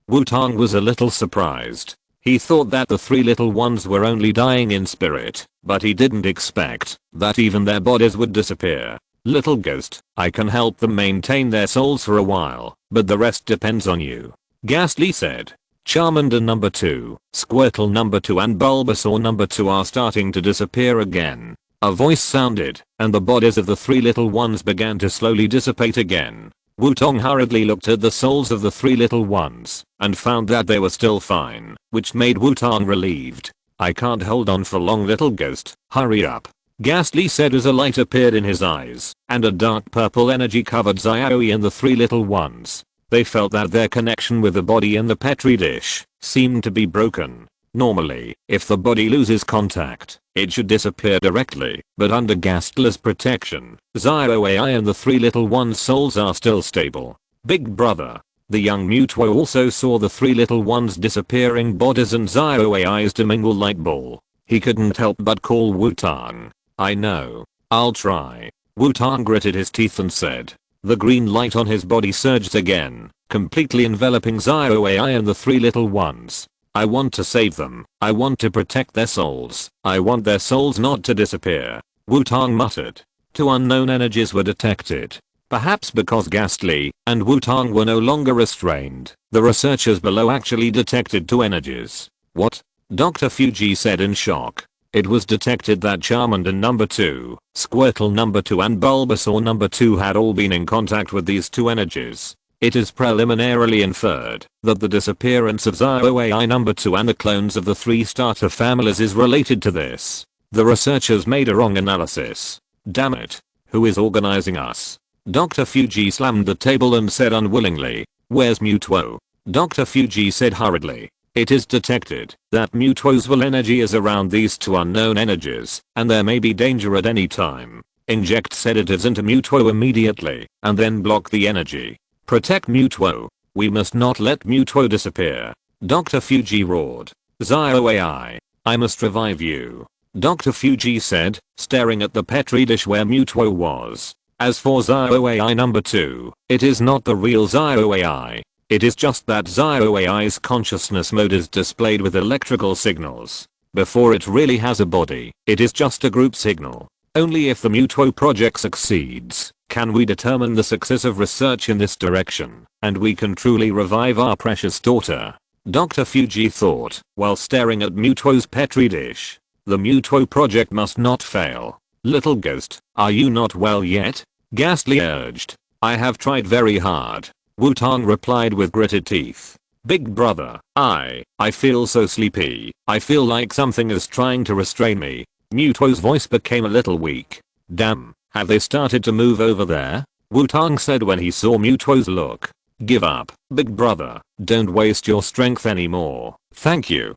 Wutong was a little surprised. He thought that the three little ones were only dying in spirit, but he didn't expect that even their bodies would disappear. Little ghost, I can help them maintain their souls for a while, but the rest depends on you. Ghastly said. Charmander number 2, Squirtle number 2 and Bulbasaur number 2 are starting to disappear again. A voice sounded, and the bodies of the three little ones began to slowly dissipate again. Wutong hurriedly looked at the souls of the three little ones, and found that they were still fine, which made Wutong relieved. I can't hold on for long, little ghost, hurry up. Ghastly said as a light appeared in his eyes, and a dark purple energy covered Xiaoxi and the three little ones. They felt that their connection with the body in the petri dish seemed to be broken. Normally, if the body loses contact, it should disappear directly, but under Ghastly's protection, Xiaoxi and the three little ones' souls are still stable. Big brother. The young Mewtwo also saw the three little ones' disappearing bodies and Xiaoxi's dimming light ball. He couldn't help but call Wutong. I know. I'll try. Wutong gritted his teeth and said. The green light on his body surged again, completely enveloping Xiaoxi and the three little ones. I want to save them. I want to protect their souls. I want their souls not to disappear. Wutong muttered. Two unknown energies were detected. Perhaps because Ghastly and Wutong were no longer restrained, the researchers below actually detected two energies. What? Dr. Fuji said in shock. It was detected that Charmander number 2, Squirtle number 2 and Bulbasaur number 2 had all been in contact with these two energies. It is preliminarily inferred that the disappearance of Xiaoxi number 2 and the clones of the three starter families is related to this. The researchers made a wrong analysis. Damn it. Who is organizing us? Dr. Fuji slammed the table and said unwillingly. Where's Mewtwo? Dr. Fuji said hurriedly. It is detected that Mewtwo's will energy is around these two unknown energies, and there may be danger at any time. Inject sedatives into Mewtwo immediately, and then block the energy. Protect Mewtwo. We must not let Mewtwo disappear. Dr. Fuji roared. Xiaoxi, I must revive you. Dr. Fuji said, staring at the petri dish where Mewtwo was. As for Xiaoxi number 2, it is not the real Xiaoxi. It is just that Xiaoxi's consciousness mode is displayed with electrical signals. Before it really has a body, it is just a group signal. Only if the Mewtwo project succeeds can we determine the success of research in this direction, and we can truly revive our precious daughter. Dr. Fuji thought while staring at Mewtwo's petri dish. The Mewtwo project must not fail. Little ghost, are you not well yet? Ghastly urged. I have tried very hard. Wutong replied with gritted teeth. Big brother, I feel so sleepy. I feel like something is trying to restrain me. Mewtwo's voice became a little weak. Damn, have they started to move over there? Wutong said when he saw Mewtwo's look. Give up, big brother. Don't waste your strength anymore. Thank you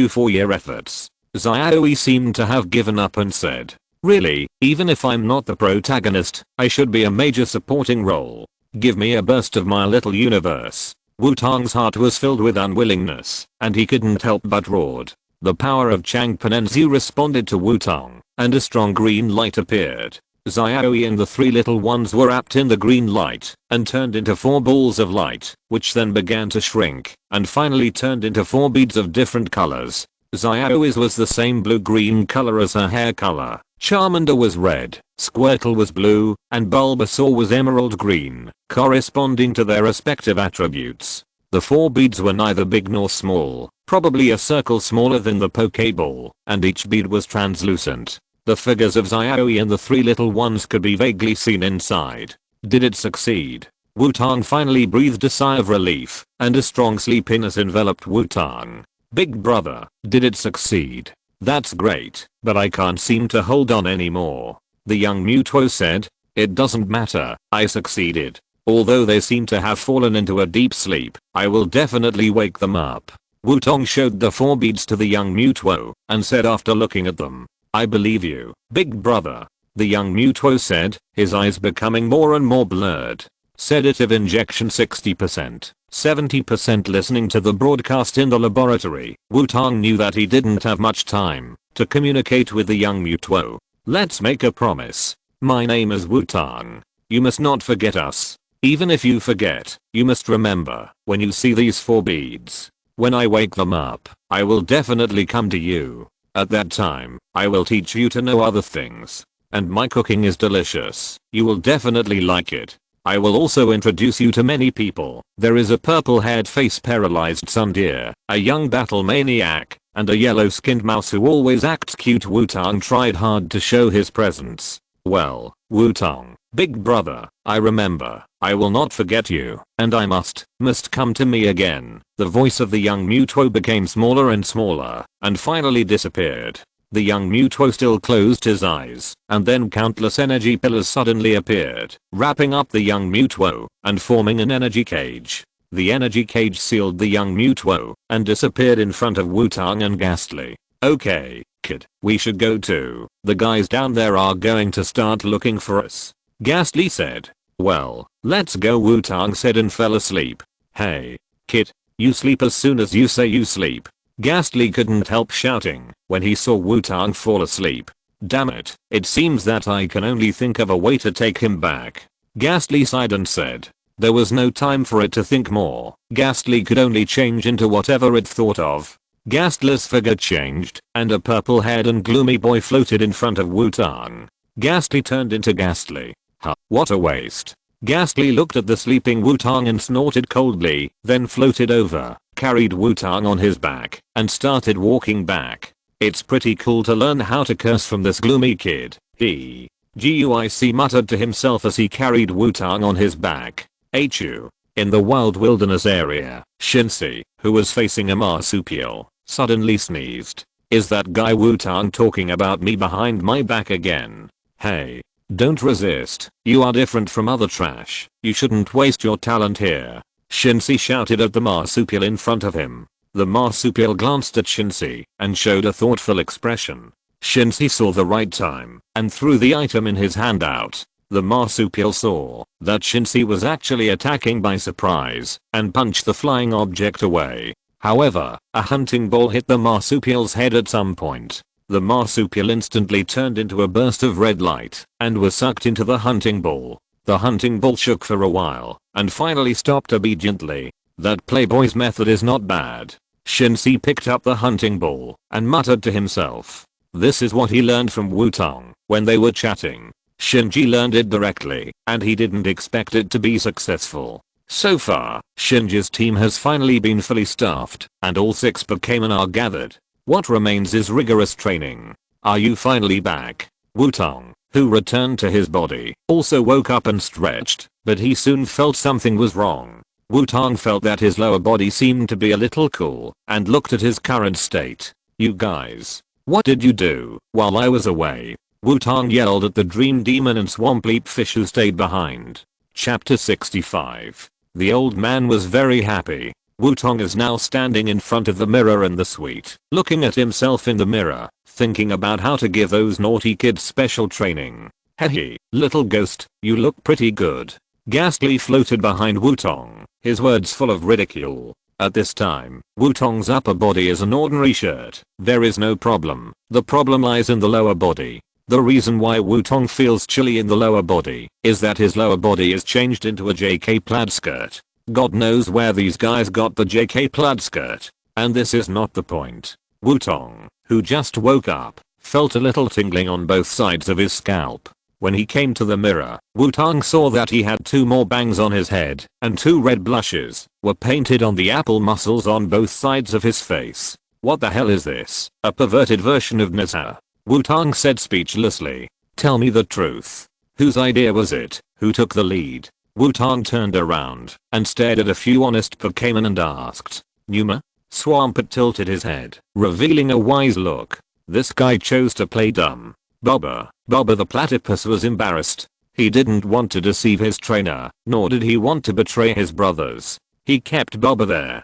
for your efforts. Xiaoxi seemed to have given up and said. Really, even if I'm not the protagonist, I should be a major supporting role. Give me a burst of my little universe. Wutong's heart was filled with unwillingness, and he couldn't help but roared. The power of Changpanenzu responded to Wutong, and a strong green light appeared. Xiaoxi and the three little ones were wrapped in the green light, and turned into 4 balls of light, which then began to shrink, and finally turned into 4 beads of different colors. Xiaoxi's was the same blue-green color as her hair color. Charmander was red, Squirtle was blue, and Bulbasaur was emerald green, corresponding to their respective attributes. The 4 beads were neither big nor small, probably a circle smaller than the Pokeball, and each bead was translucent. The figures of Xiaoxi and the 3 little ones could be vaguely seen inside. Did it succeed? Wutong finally breathed a sigh of relief, and a strong sleepiness enveloped Wutong. Big brother, did it succeed? That's great, but I can't seem to hold on anymore. The young Mewtwo said. It doesn't matter, I succeeded. Although they seem to have fallen into a deep sleep, I will definitely wake them up. Wutong showed the 4 beads to the young Mewtwo, and said after looking at them. I believe you, big brother. The young Mewtwo said, his eyes becoming more and more blurred. Sedative injection 60%, 70% listening to the broadcast in the laboratory. Wutong knew that he didn't have much time to communicate with the young Mewtwo. Let's make a promise. My name is Wutong. You must not forget us. Even if you forget, you must remember when you see these 4 beads. When I wake them up, I will definitely come to you. At that time, I will teach you to know other things. And my cooking is delicious. You will definitely like it. I will also introduce you to many people. There is a purple-haired face-paralyzed sundeer, a young battle maniac, and a yellow-skinned mouse who always acts cute. Wutong tried hard to show his presence. Well, Wutong, big brother, I remember. I will not forget you, and I must come to me again. The voice of the young Mewtwo became smaller and smaller, and finally disappeared. The young Mewtwo still closed his eyes, and then countless energy pillars suddenly appeared, wrapping up the young Mewtwo, and forming an energy cage. The energy cage sealed the young Mewtwo, and disappeared in front of Wutong and Ghastly. Okay, kid, we should go too. The guys down there are going to start looking for us. Ghastly said. Well, let's go, Wutong said and fell asleep. Hey, kid, you sleep as soon as you say you sleep. Ghastly couldn't help shouting when he saw Wutong fall asleep. Damn it, it seems that I can only think of a way to take him back. Ghastly sighed and said. There was no time for it to think more. Ghastly could only change into whatever it thought of. Ghastly's figure changed, and a purple-haired and gloomy boy floated in front of Wutong. Ghastly turned into Ghastly. Huh, what a waste. Ghastly looked at the sleeping Wutong and snorted coldly, then floated over, carried Wutong on his back, and started walking back. It's pretty cool to learn how to curse from this gloomy kid. He. Guic muttered to himself as he carried Wutong on his back. HU. In the wild wilderness area, Xiaozhi, who was facing a marsupial, suddenly sneezed. Is that guy Wutong talking about me behind my back again? Hey. Don't resist. You are different from other trash. You shouldn't waste your talent here. Xiaozhi shouted at the marsupial in front of him. The marsupial glanced at Xiaozhi and showed a thoughtful expression. Xiaozhi saw the right time and threw the item in his hand out. The marsupial saw that Xiaozhi was actually attacking by surprise and punched the flying object away. However, a hunting ball hit the marsupial's head at some point. The marsupial instantly turned into a burst of red light and was sucked into the hunting ball. The hunting ball shook for a while and finally stopped obediently. That playboy's method is not bad. Xiaozhi picked up the hunting ball and muttered to himself. This is what he learned from Wutong when they were chatting. Xiaozhi learned it directly, and he didn't expect it to be successful. So far, Xiaozhi's team has finally been fully staffed, and all 6 Pokémon are gathered. What remains is rigorous training. Are you finally back? Wutong, who returned to his body, also woke up and stretched, but he soon felt something was wrong. Wutong felt that his lower body seemed to be a little cool, and looked at his current state. You guys, what did you do while I was away? Wutong yelled at the Dream Demon and Swamp Leap Fish who stayed behind. Chapter 65. The old man was very happy. Wutong is now standing in front of the mirror in the suite, looking at himself in the mirror, thinking about how to give those naughty kids special training. Hehe, little ghost, you look pretty good. Ghastly floated behind Wutong, his words full of ridicule. At this time, Wutong's upper body is an ordinary shirt. There is no problem. The problem lies in the lower body. The reason why Wutong feels chilly in the lower body is that his lower body is changed into a JK plaid skirt. God knows where these guys got the JK plaid skirt. And this is not the point. Wutong, who just woke up, felt a little tingling on both sides of his scalp. When he came to the mirror, Wutong saw that he had 2 more bangs on his head, and 2 red blushes were painted on the apple muscles on both sides of his face. What the hell is this? A perverted version of Nessa? Wutong said speechlessly. Tell me the truth. Whose idea was it? Who took the lead? Wutong turned around and stared at a few honest Pokémon and asked. Numa? Swampert tilted his head, revealing a wise look. This guy chose to play dumb. Bobber the platypus was embarrassed. He didn't want to deceive his trainer, nor did he want to betray his brothers. He kept Bobber there.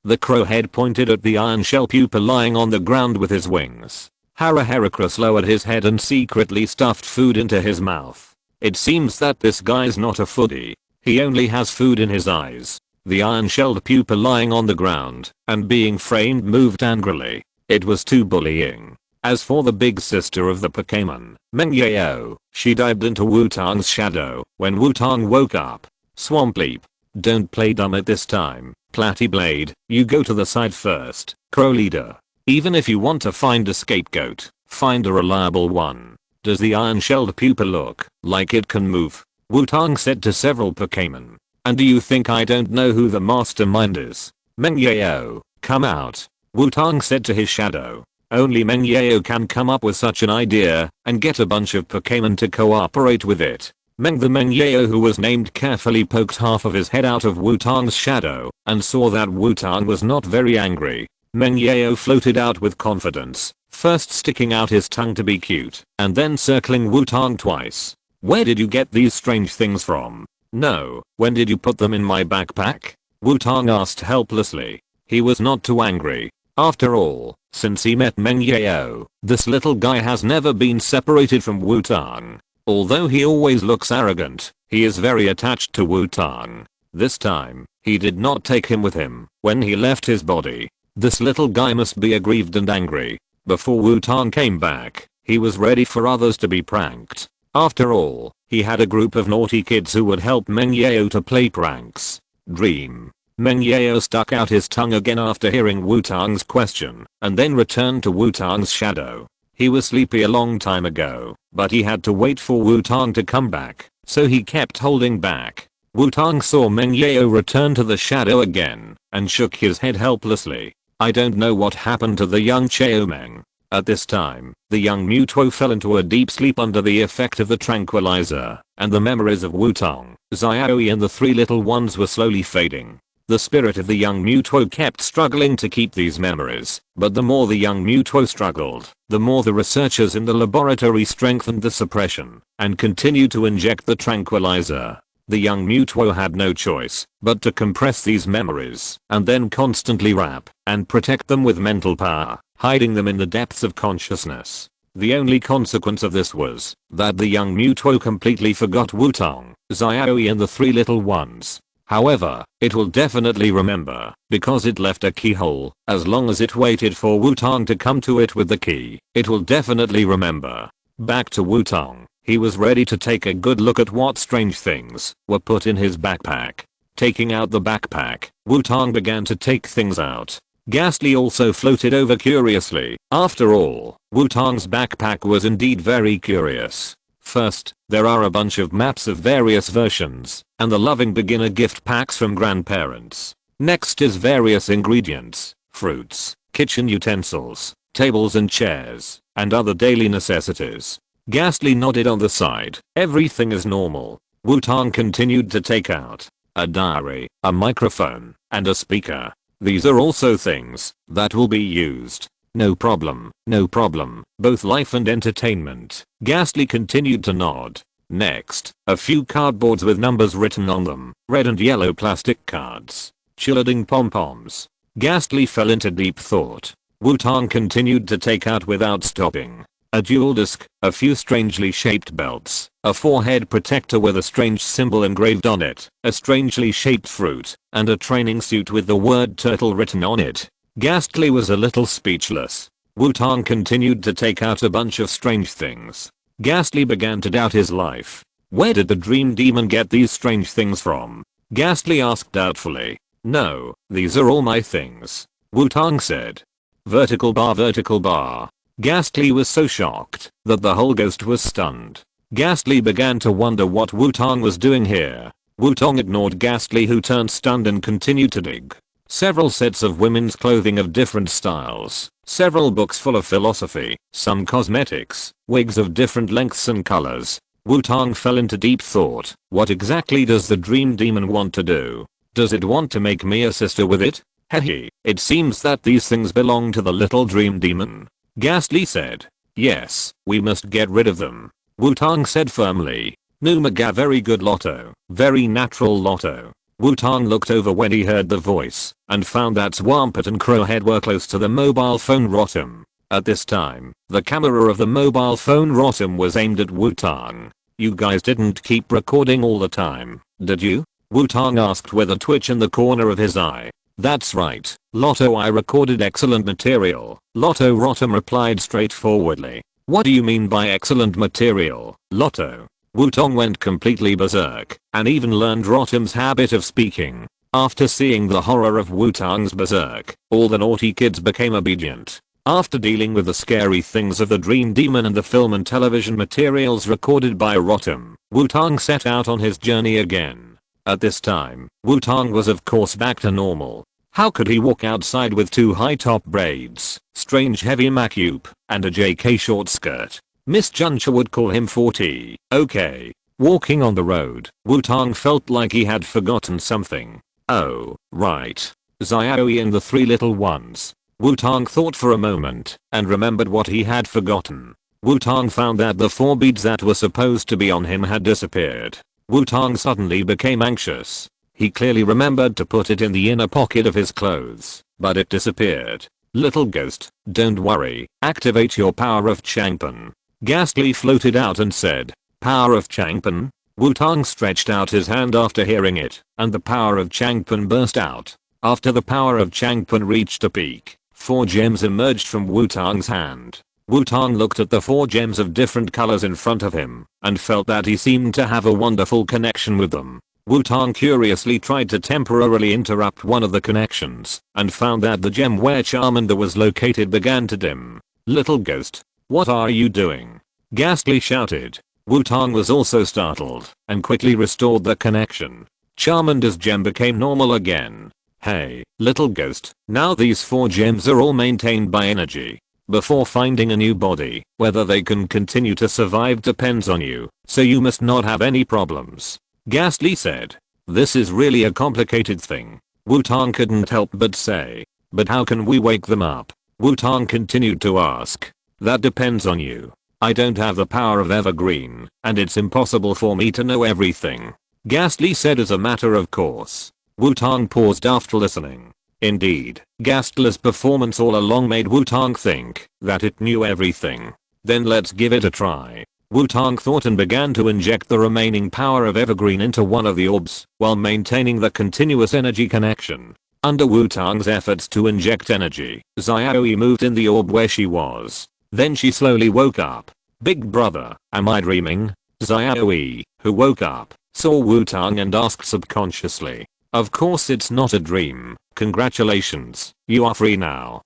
The crowhead pointed at the iron shell pupa lying on the ground with his wings. Heracross lowered his head and secretly stuffed food into his mouth. It seems that this guy's not a foodie. He only has food in his eyes. The iron-shelled pupa lying on the ground and being framed moved angrily. It was too bullying. As for the big sister of the Pokémon, Mengyao, she dived into Wutong's shadow when Wutong woke up. Swamp Leap. Don't play dumb at this time. Platyblade, you go to the side first. Crow Leader. Even if you want to find a scapegoat, find a reliable one. Does the iron-shelled pupa look like it can move? Wutong said to several Pokémon. And do you think I don't know who the mastermind is? Mengyao, come out. Wutong said to his shadow. Only Meng Yao can come up with such an idea and get a bunch of Pokémon to cooperate with it. The Meng Yao who was named carefully poked half of his head out of Wutong's shadow and saw that Wutong was not very angry. Meng Yao floated out with confidence, first sticking out his tongue to be cute and then circling Wutong twice. Where did you get these strange things from? No, when did you put them in my backpack? Wutong asked helplessly. He was not too angry. After all, since he met Meng Yao, this little guy has never been separated from Wutong. Although he always looks arrogant, he is very attached to Wutong. This time, he did not take him with him when he left his body. This little guy must be aggrieved and angry. Before Wutong came back, he was ready for others to be pranked. After all, he had a group of naughty kids who would help Meng Yao to play pranks. Dream. Meng Yao stuck out his tongue again after hearing Wutong's question and then returned to Wutong's shadow. He was sleepy a long time ago, but he had to wait for Wutong to come back, so he kept holding back. Wutong saw Meng Yao return to the shadow again and shook his head helplessly. I don't know what happened to the young Xiaomeng. At this time, the young Mewtwo fell into a deep sleep under the effect of the tranquilizer, and the memories of Wutong, Xiaozhi and the three little ones were slowly fading. The spirit of the young Mewtwo kept struggling to keep these memories, but the more the young Mewtwo struggled, the more the researchers in the laboratory strengthened the suppression and continued to inject the tranquilizer. The young Mewtwo had no choice but to compress these memories and then constantly wrap and protect them with mental power, hiding them in the depths of consciousness. The only consequence of this was that the young Mewtwo completely forgot Wutong, Xiaozhi and the three little ones. However, it will definitely remember, because it left a keyhole. As long as it waited for Wutong to come to it with the key, it will definitely remember. Back to Wutong, he was ready to take a good look at what strange things were put in his backpack. Taking out the backpack, Wutong began to take things out. Ghastly also floated over curiously. After all, Wutong's backpack was indeed very curious. First, there are a bunch of maps of various versions, and the loving beginner gift packs from grandparents. Next is various ingredients, fruits, kitchen utensils, tables and chairs, and other daily necessities. Ghastly nodded on the side. Everything is normal. Wutong continued to take out a diary, a microphone, and a speaker. These are also things that will be used. No problem, no problem, both life and entertainment. Ghastly continued to nod. Next, a few cardboards with numbers written on them, red and yellow plastic cards. Chillading pom-poms. Ghastly fell into deep thought. Wutong continued to take out without stopping. A dual disc, a few strangely shaped belts, a forehead protector with a strange symbol engraved on it, a strangely shaped fruit, and a training suit with the word turtle written on it. Ghastly was a little speechless. Wutong continued to take out a bunch of strange things. Ghastly began to doubt his life. Where did the dream demon get these strange things from? Ghastly asked doubtfully. No, these are all my things. Wutong said. Vertical bar, vertical bar. Ghastly was so shocked that the whole ghost was stunned. Ghastly began to wonder what Wutong was doing here. Wutong ignored Ghastly, who turned stunned and continued to dig. Several sets of women's clothing of different styles, several books full of philosophy, some cosmetics, wigs of different lengths and colors. Wutong fell into deep thought. What exactly does the dream demon want to do? Does it want to make me a sister with it? Hehe, it seems that these things belong to the little dream demon. Ghastly said. Yes, we must get rid of them. Wutong said firmly. Numaga, very good Lotto, very natural Lotto. Wutong looked over when he heard the voice and found that Swampert and Crowhead were close to the mobile phone Rotom. At this time, the camera of the mobile phone Rotom was aimed at Wutong. You guys didn't keep recording all the time, did you? Wutong asked with a twitch in the corner of his eye. That's right, Lotto, I recorded excellent material. Lotto. Rotom replied straightforwardly. What do you mean by excellent material, Lotto? Wutong went completely berserk and even learned Rotom's habit of speaking. After seeing the horror of Wutong's berserk, all the naughty kids became obedient. After dealing with the scary things of the dream demon and the film and television materials recorded by Rotom, Wutong set out on his journey again. At this time, Wutong was of course back to normal. How could he walk outside with two high top braids, strange heavy macupe, and a JK short skirt? Miss Juncha would call him 40. Okay. Walking on the road, Wutong felt like he had forgotten something. Oh, right. Xiaoxi and the three little ones. Wutong thought for a moment and remembered what he had forgotten. Wutong found that the 4 beads that were supposed to be on him had disappeared. Wutong suddenly became anxious. He clearly remembered to put it in the inner pocket of his clothes, but it disappeared. Little ghost, don't worry, activate your power of Changpan. Ghastly floated out and said, power of Changpan? Wutong stretched out his hand after hearing it, and the power of Changpan burst out. After the power of Changpan reached a peak, 4 gems emerged from Wutong's hand. Wutong looked at the 4 gems of different colors in front of him, and felt that he seemed to have a wonderful connection with them. Wutong curiously tried to temporarily interrupt one of the connections, and found that the gem where Charmander was located began to dim. Little ghost, what are you doing? Ghastly shouted. Wutong was also startled, and quickly restored the connection. Charmander's gem became normal again. Hey, little ghost, now these 4 gems are all maintained by energy. Before finding a new body, whether they can continue to survive depends on you, so you must not have any problems. Ghastly said. This is really a complicated thing. Wutong couldn't help but say. But how can we wake them up? Wutong continued to ask. That depends on you. I don't have the power of Evergreen, and it's impossible for me to know everything. Ghastly said as a matter of course. Wutong paused after listening. Indeed, Ghastly's performance all along made Wutong think that it knew everything. Then let's give it a try. Wutong thought and began to inject the remaining power of Evergreen into one of the orbs, while maintaining the continuous energy connection. Under Wutong's efforts to inject energy, Xiaoxi moved in the orb where she was. Then she slowly woke up. Big brother, am I dreaming? Xiaoxi, who woke up, saw Wutong and asked subconsciously. Of course it's not a dream. Congratulations, you are free now,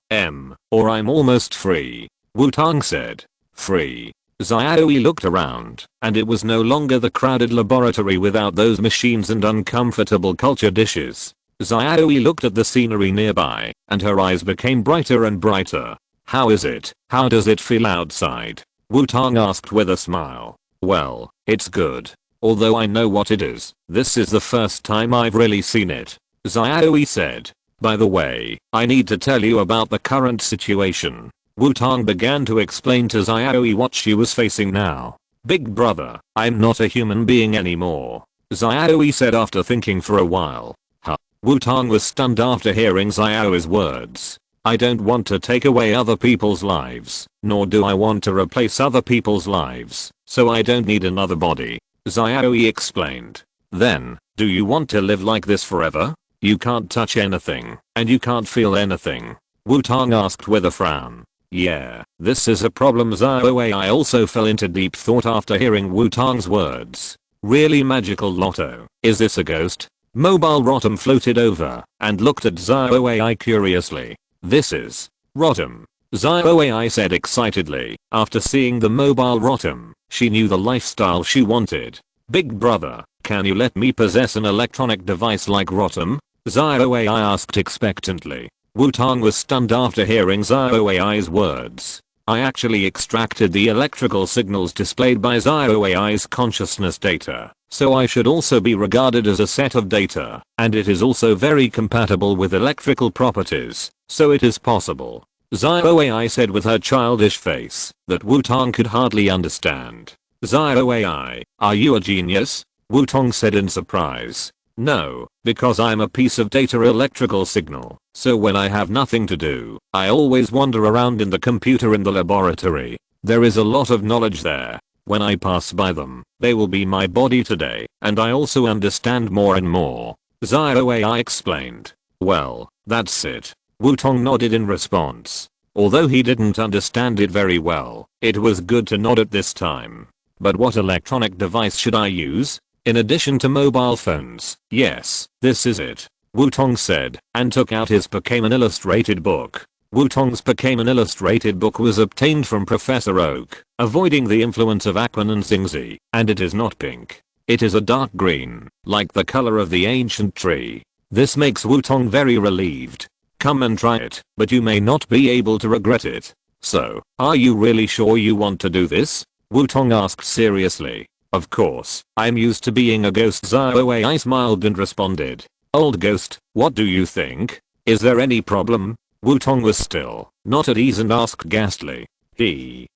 or I'm almost free. Wutong said. Free. Xiaoxi looked around, and it was no longer the crowded laboratory without those machines and uncomfortable culture dishes. Xiaoxi looked at the scenery nearby, and her eyes became brighter and brighter. How is it? How does it feel outside? Wutong asked with a smile. Well, it's good. Although I know what it is, this is the first time I've really seen it. Xiaoxi said. By the way, I need to tell you about the current situation. Wutong began to explain to Xiaoxi what she was facing now. Big brother, I'm not a human being anymore. Xiaoxi said after thinking for a while. Huh. Wutong was stunned after hearing Xiaoxi's words. I don't want to take away other people's lives, nor do I want to replace other people's lives, so I don't need another body. Xiaoxi explained. Then, do you want to live like this forever? You can't touch anything, and you can't feel anything. Wutong asked with a frown. Yeah, this is a problem. Xiaoxi also fell into deep thought after hearing Wutong's words. Really magical Lotto, is this a ghost? Mobile Rotom floated over and looked at Xiaoxi curiously. This is Rotom. Xiaoxi said excitedly. After seeing the mobile Rotom, she knew the lifestyle she wanted. Big brother, can you let me possess an electronic device like Rotom? Xiaoxi asked expectantly. Wutong was stunned after hearing Xiaoxi's words. I actually extracted the electrical signals displayed by Xiaoxi's consciousness data, so I should also be regarded as a set of data, and it is also very compatible with electrical properties, so it is possible. Xiaoxi said with her childish face that Wutong could hardly understand. Xiaoxi, are you a genius? Wutong said in surprise. No, because I'm a piece of data electrical signal, so when I have nothing to do, I always wander around in the computer in the laboratory. There is a lot of knowledge there. When I pass by them, they will be my body today, and I also understand more and more. Xiaoxi explained. Well, that's it. Wutong nodded in response. Although he didn't understand it very well, it was good to nod at this time. But what electronic device should I use? In addition to mobile phones, yes, this is it. Wutong said, and took out his Pokémon illustrated book. Wutong's Pokémon illustrated book was obtained from Professor Oak, avoiding the influence of Aquan and Xingzi, and it is not pink. It is a dark green, like the color of the ancient tree. This makes Wutong very relieved. Come and try it, but you may not be able to regret it. So, are you really sure you want to do this? Wutong asked seriously. Of course, I'm used to being a ghost. Xiaoxia smiled and responded. Old ghost, what do you think? Is there any problem? Wutong was still not at ease and asked ghastly.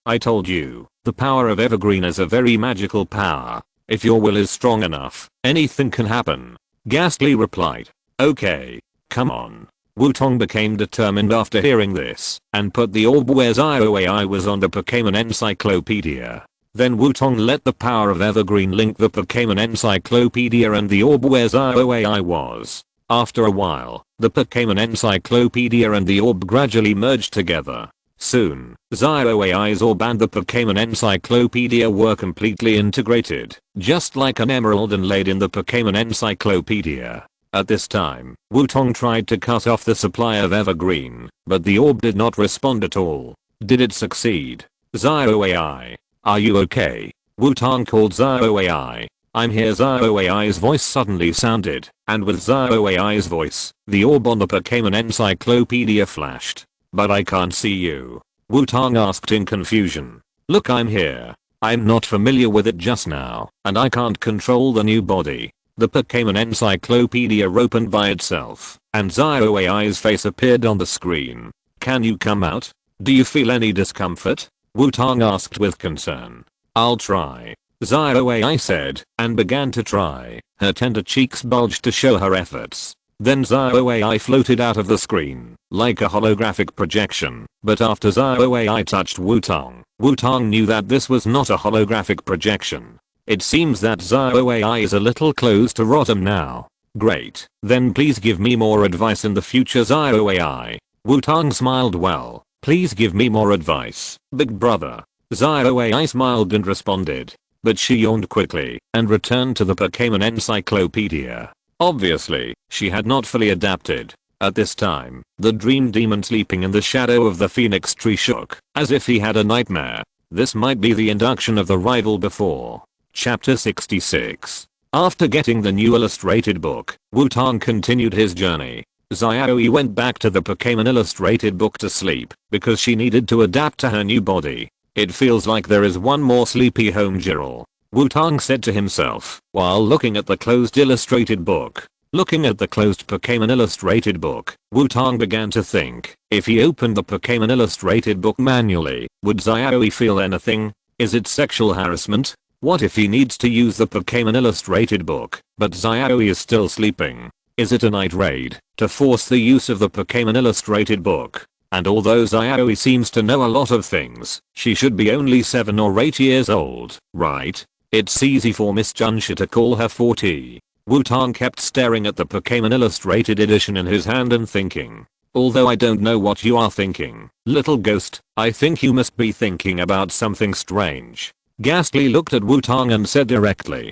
I told you, the power of Evergreen is a very magical power. If your will is strong enough, anything can happen. Ghastly replied. Okay, come on. Wutong became determined after hearing this and put the orb where Xiaoxia was on the Pokémon Encyclopedia. Then Wutong let the power of Evergreen link the Pokémon Encyclopedia and the orb where Xiaoxia was. After a while, the Pokémon Encyclopedia and the orb gradually merged together. Soon, Xiaoxia's orb and the Pokémon Encyclopedia were completely integrated, just like an emerald inlaid in the Pokémon Encyclopedia. At this time, Wutong tried to cut off the supply of Evergreen, but the orb did not respond at all. Did it succeed? Xiaoxia, are you okay? Wutong called Xiaoxia. I'm here. Xiaoxia's voice suddenly sounded, and with Xiaoxia's voice, the orb on the Pokémon Encyclopedia flashed. But I can't see you. Wutong asked in confusion. Look, I'm here. I'm not familiar with it just now, and I can't control the new body. The Pokémon Encyclopedia opened by itself, and Xiaoxia's face appeared on the screen. Can you come out? Do you feel any discomfort? Wutong asked with concern. I'll try. Xiaoxia said, and began to try. Her tender cheeks bulged to show her efforts. Then Xiaoxia floated out of the screen, like a holographic projection, but after Xiaoxia touched Wutong, Wutong knew that this was not a holographic projection. It seems that Xiaoxia is a little close to rotten now. Great, then please give me more advice in the future. Xiaoxia. Wutong smiled. Well, please give me more advice, big brother. Xiaoxia smiled and responded, but she yawned quickly and returned to the Pokémon Encyclopedia. Obviously, she had not fully adapted. At this time, the dream demon sleeping in the shadow of the phoenix tree shook, as if he had a nightmare. This might be the induction of the rival before. Chapter 66. After getting the new illustrated book, Wutong continued his journey. Xiaoxia went back to the Pokémon illustrated book to sleep, because she needed to adapt to her new body. It feels like there is one more sleepy home Jiril. Wutong said to himself, while looking at the closed illustrated book. Looking at the closed Pokémon illustrated book, Wutong began to think, if he opened the Pokémon illustrated book manually, would Xiaoxia feel anything? Is it sexual harassment? What if he needs to use the Pokémon illustrated book, but Xiaoxia is still sleeping? Is it a night raid, to force the use of the Pokémon illustrated book? And although Xiaoxia seems to know a lot of things, she should be only 7 or 8 years old, right? It's easy for Miss Junsha to call her 40. Wutong kept staring at the Pokémon Illustrated edition in his hand and thinking. Although I don't know what you are thinking, little ghost, I think you must be thinking about something strange. Ghastly looked at Wutong and said directly.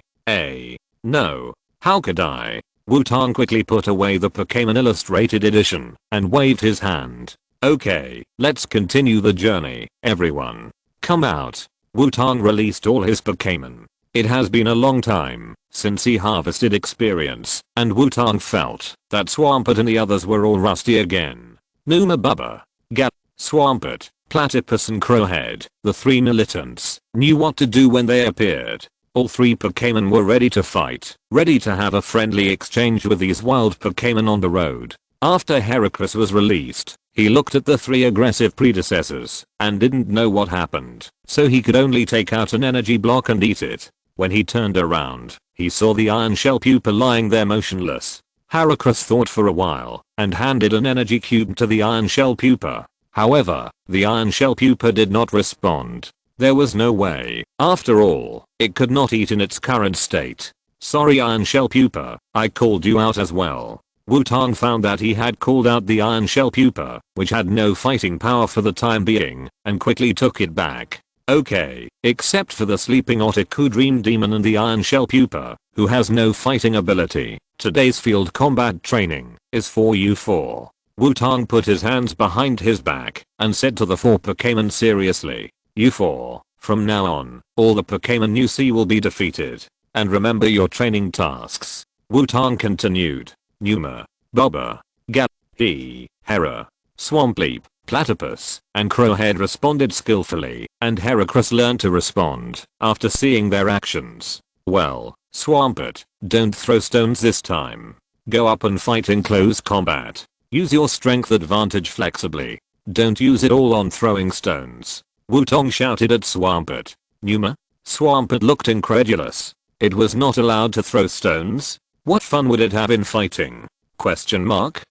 No. How could I? Wutong quickly put away the Pokémon Illustrated edition and waved his hand. Okay, let's continue the journey, everyone. Come out. Wutong released all his Pokémon. It has been a long time since he harvested experience, and Wutong felt that Swampert and the others were all rusty again. Numa Bubba, Gal, Swampert, Platypus and Crowhead, the 3 militants, knew what to do when they appeared. All 3 Pokémon were ready to fight, ready to have a friendly exchange with these wild Pokémon on the road. After Heracles was released, he looked at the 3 aggressive predecessors and didn't know what happened, so he could only take out an energy block and eat it. When he turned around, he saw the Iron Shell Pupa lying there motionless. Heracles thought for a while and handed an energy cube to the Iron Shell Pupa. However, the Iron Shell Pupa did not respond. There was no way. After all, it could not eat in its current state. Sorry Iron Shell Pupa, I called you out as well. Wutong found that he had called out the Iron Shell Pupa, which had no fighting power for the time being, and quickly took it back. Okay, except for the sleeping Otaku Dream Demon and the Iron Shell Pupa, who has no fighting ability. Today's field combat training is for you 4. Wutong put his hands behind his back and said to the 4 Pokémon seriously, you 4, from now on, all the Pokémon you see will be defeated. And remember your training tasks. Wutong continued. Numa, Bobber, Galaxy, Hera, Swampleap, Platypus, and Crowhead responded skillfully, and Heracross learned to respond after seeing their actions. Well, Swampert, don't throw stones this time. Go up and fight in close combat. Use your strength advantage flexibly. Don't use it all on throwing stones. Wutong shouted at Swampert. Numa? Swampert looked incredulous. It was not allowed to throw stones? What fun would it have in fighting? Question mark?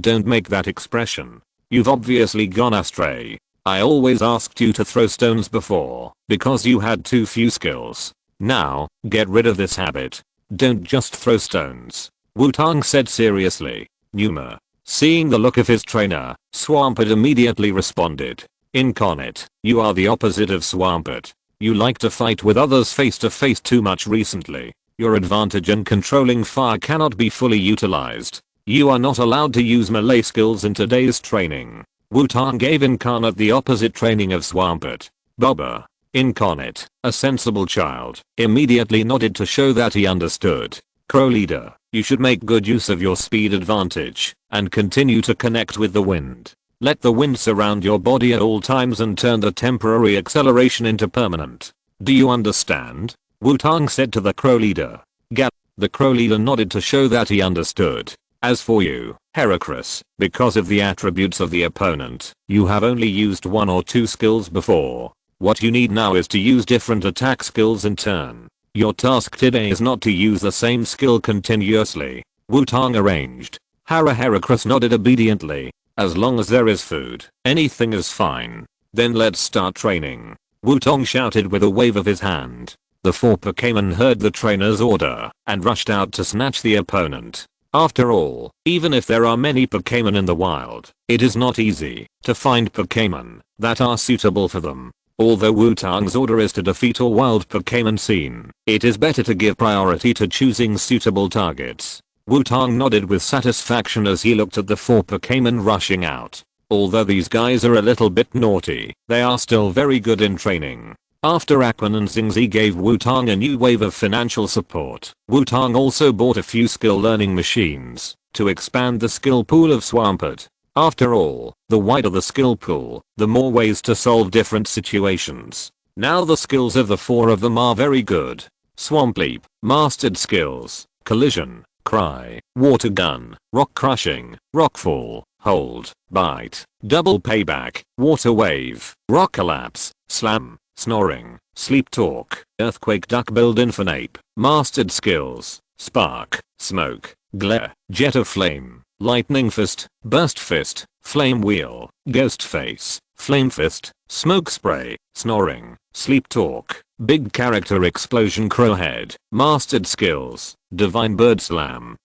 Don't make that expression. You've obviously gone astray. I always asked you to throw stones before, because you had too few skills. Now, get rid of this habit. Don't just throw stones. Wutong said seriously. Numa. Seeing the look of his trainer, Swampert immediately responded. Incarnate, you are the opposite of Swampert. You like to fight with others face to face too much recently. Your advantage in controlling fire cannot be fully utilized. You are not allowed to use melee skills in today's training. Wutong gave Incarnate the opposite training of Swampert. Bobber. Incarnate, a sensible child, immediately nodded to show that he understood. Crow leader, you should make good use of your speed advantage, and continue to connect with the wind. Let the wind surround your body at all times and turn the temporary acceleration into permanent. Do you understand? Wutong said to the crow leader. The crow leader nodded to show that he understood. As for you, Heracross, because of the attributes of the opponent, you have only used 1 or 2 skills before. What you need now is to use different attack skills in turn. Your task today is not to use the same skill continuously. Wutong arranged. Heracross nodded obediently. As long as there is food, anything is fine. Then let's start training. Wutong shouted with a wave of his hand. The 4 Pokémon heard the trainer's order and rushed out to snatch the opponent. After all, even if there are many Pokémon in the wild, it is not easy to find Pokémon that are suitable for them. Although Wutong's order is to defeat all wild Pokémon seen, it is better to give priority to choosing suitable targets. Wutong nodded with satisfaction as he looked at the 4 Pokémon rushing out. Although these guys are a little bit naughty, they are still very good in training. After Aquan and Xingzi gave Wutong a new wave of financial support, Wutong also bought a few skill learning machines to expand the skill pool of Swampert. After all, the wider the skill pool, the more ways to solve different situations. Now the skills of the 4 of them are very good. Swampleap, mastered skills, collision, cry, water gun, rock crushing, rockfall, hold, bite, double payback, water wave, rock collapse, slam, snoring, sleep talk, earthquake duck build infinite, mastered skills, spark, smoke, glare, jet of flame, lightning fist, burst fist, flame wheel, ghost face, flame fist, smoke spray, snoring, sleep talk, big character explosion crowhead, mastered skills, divine bird slam,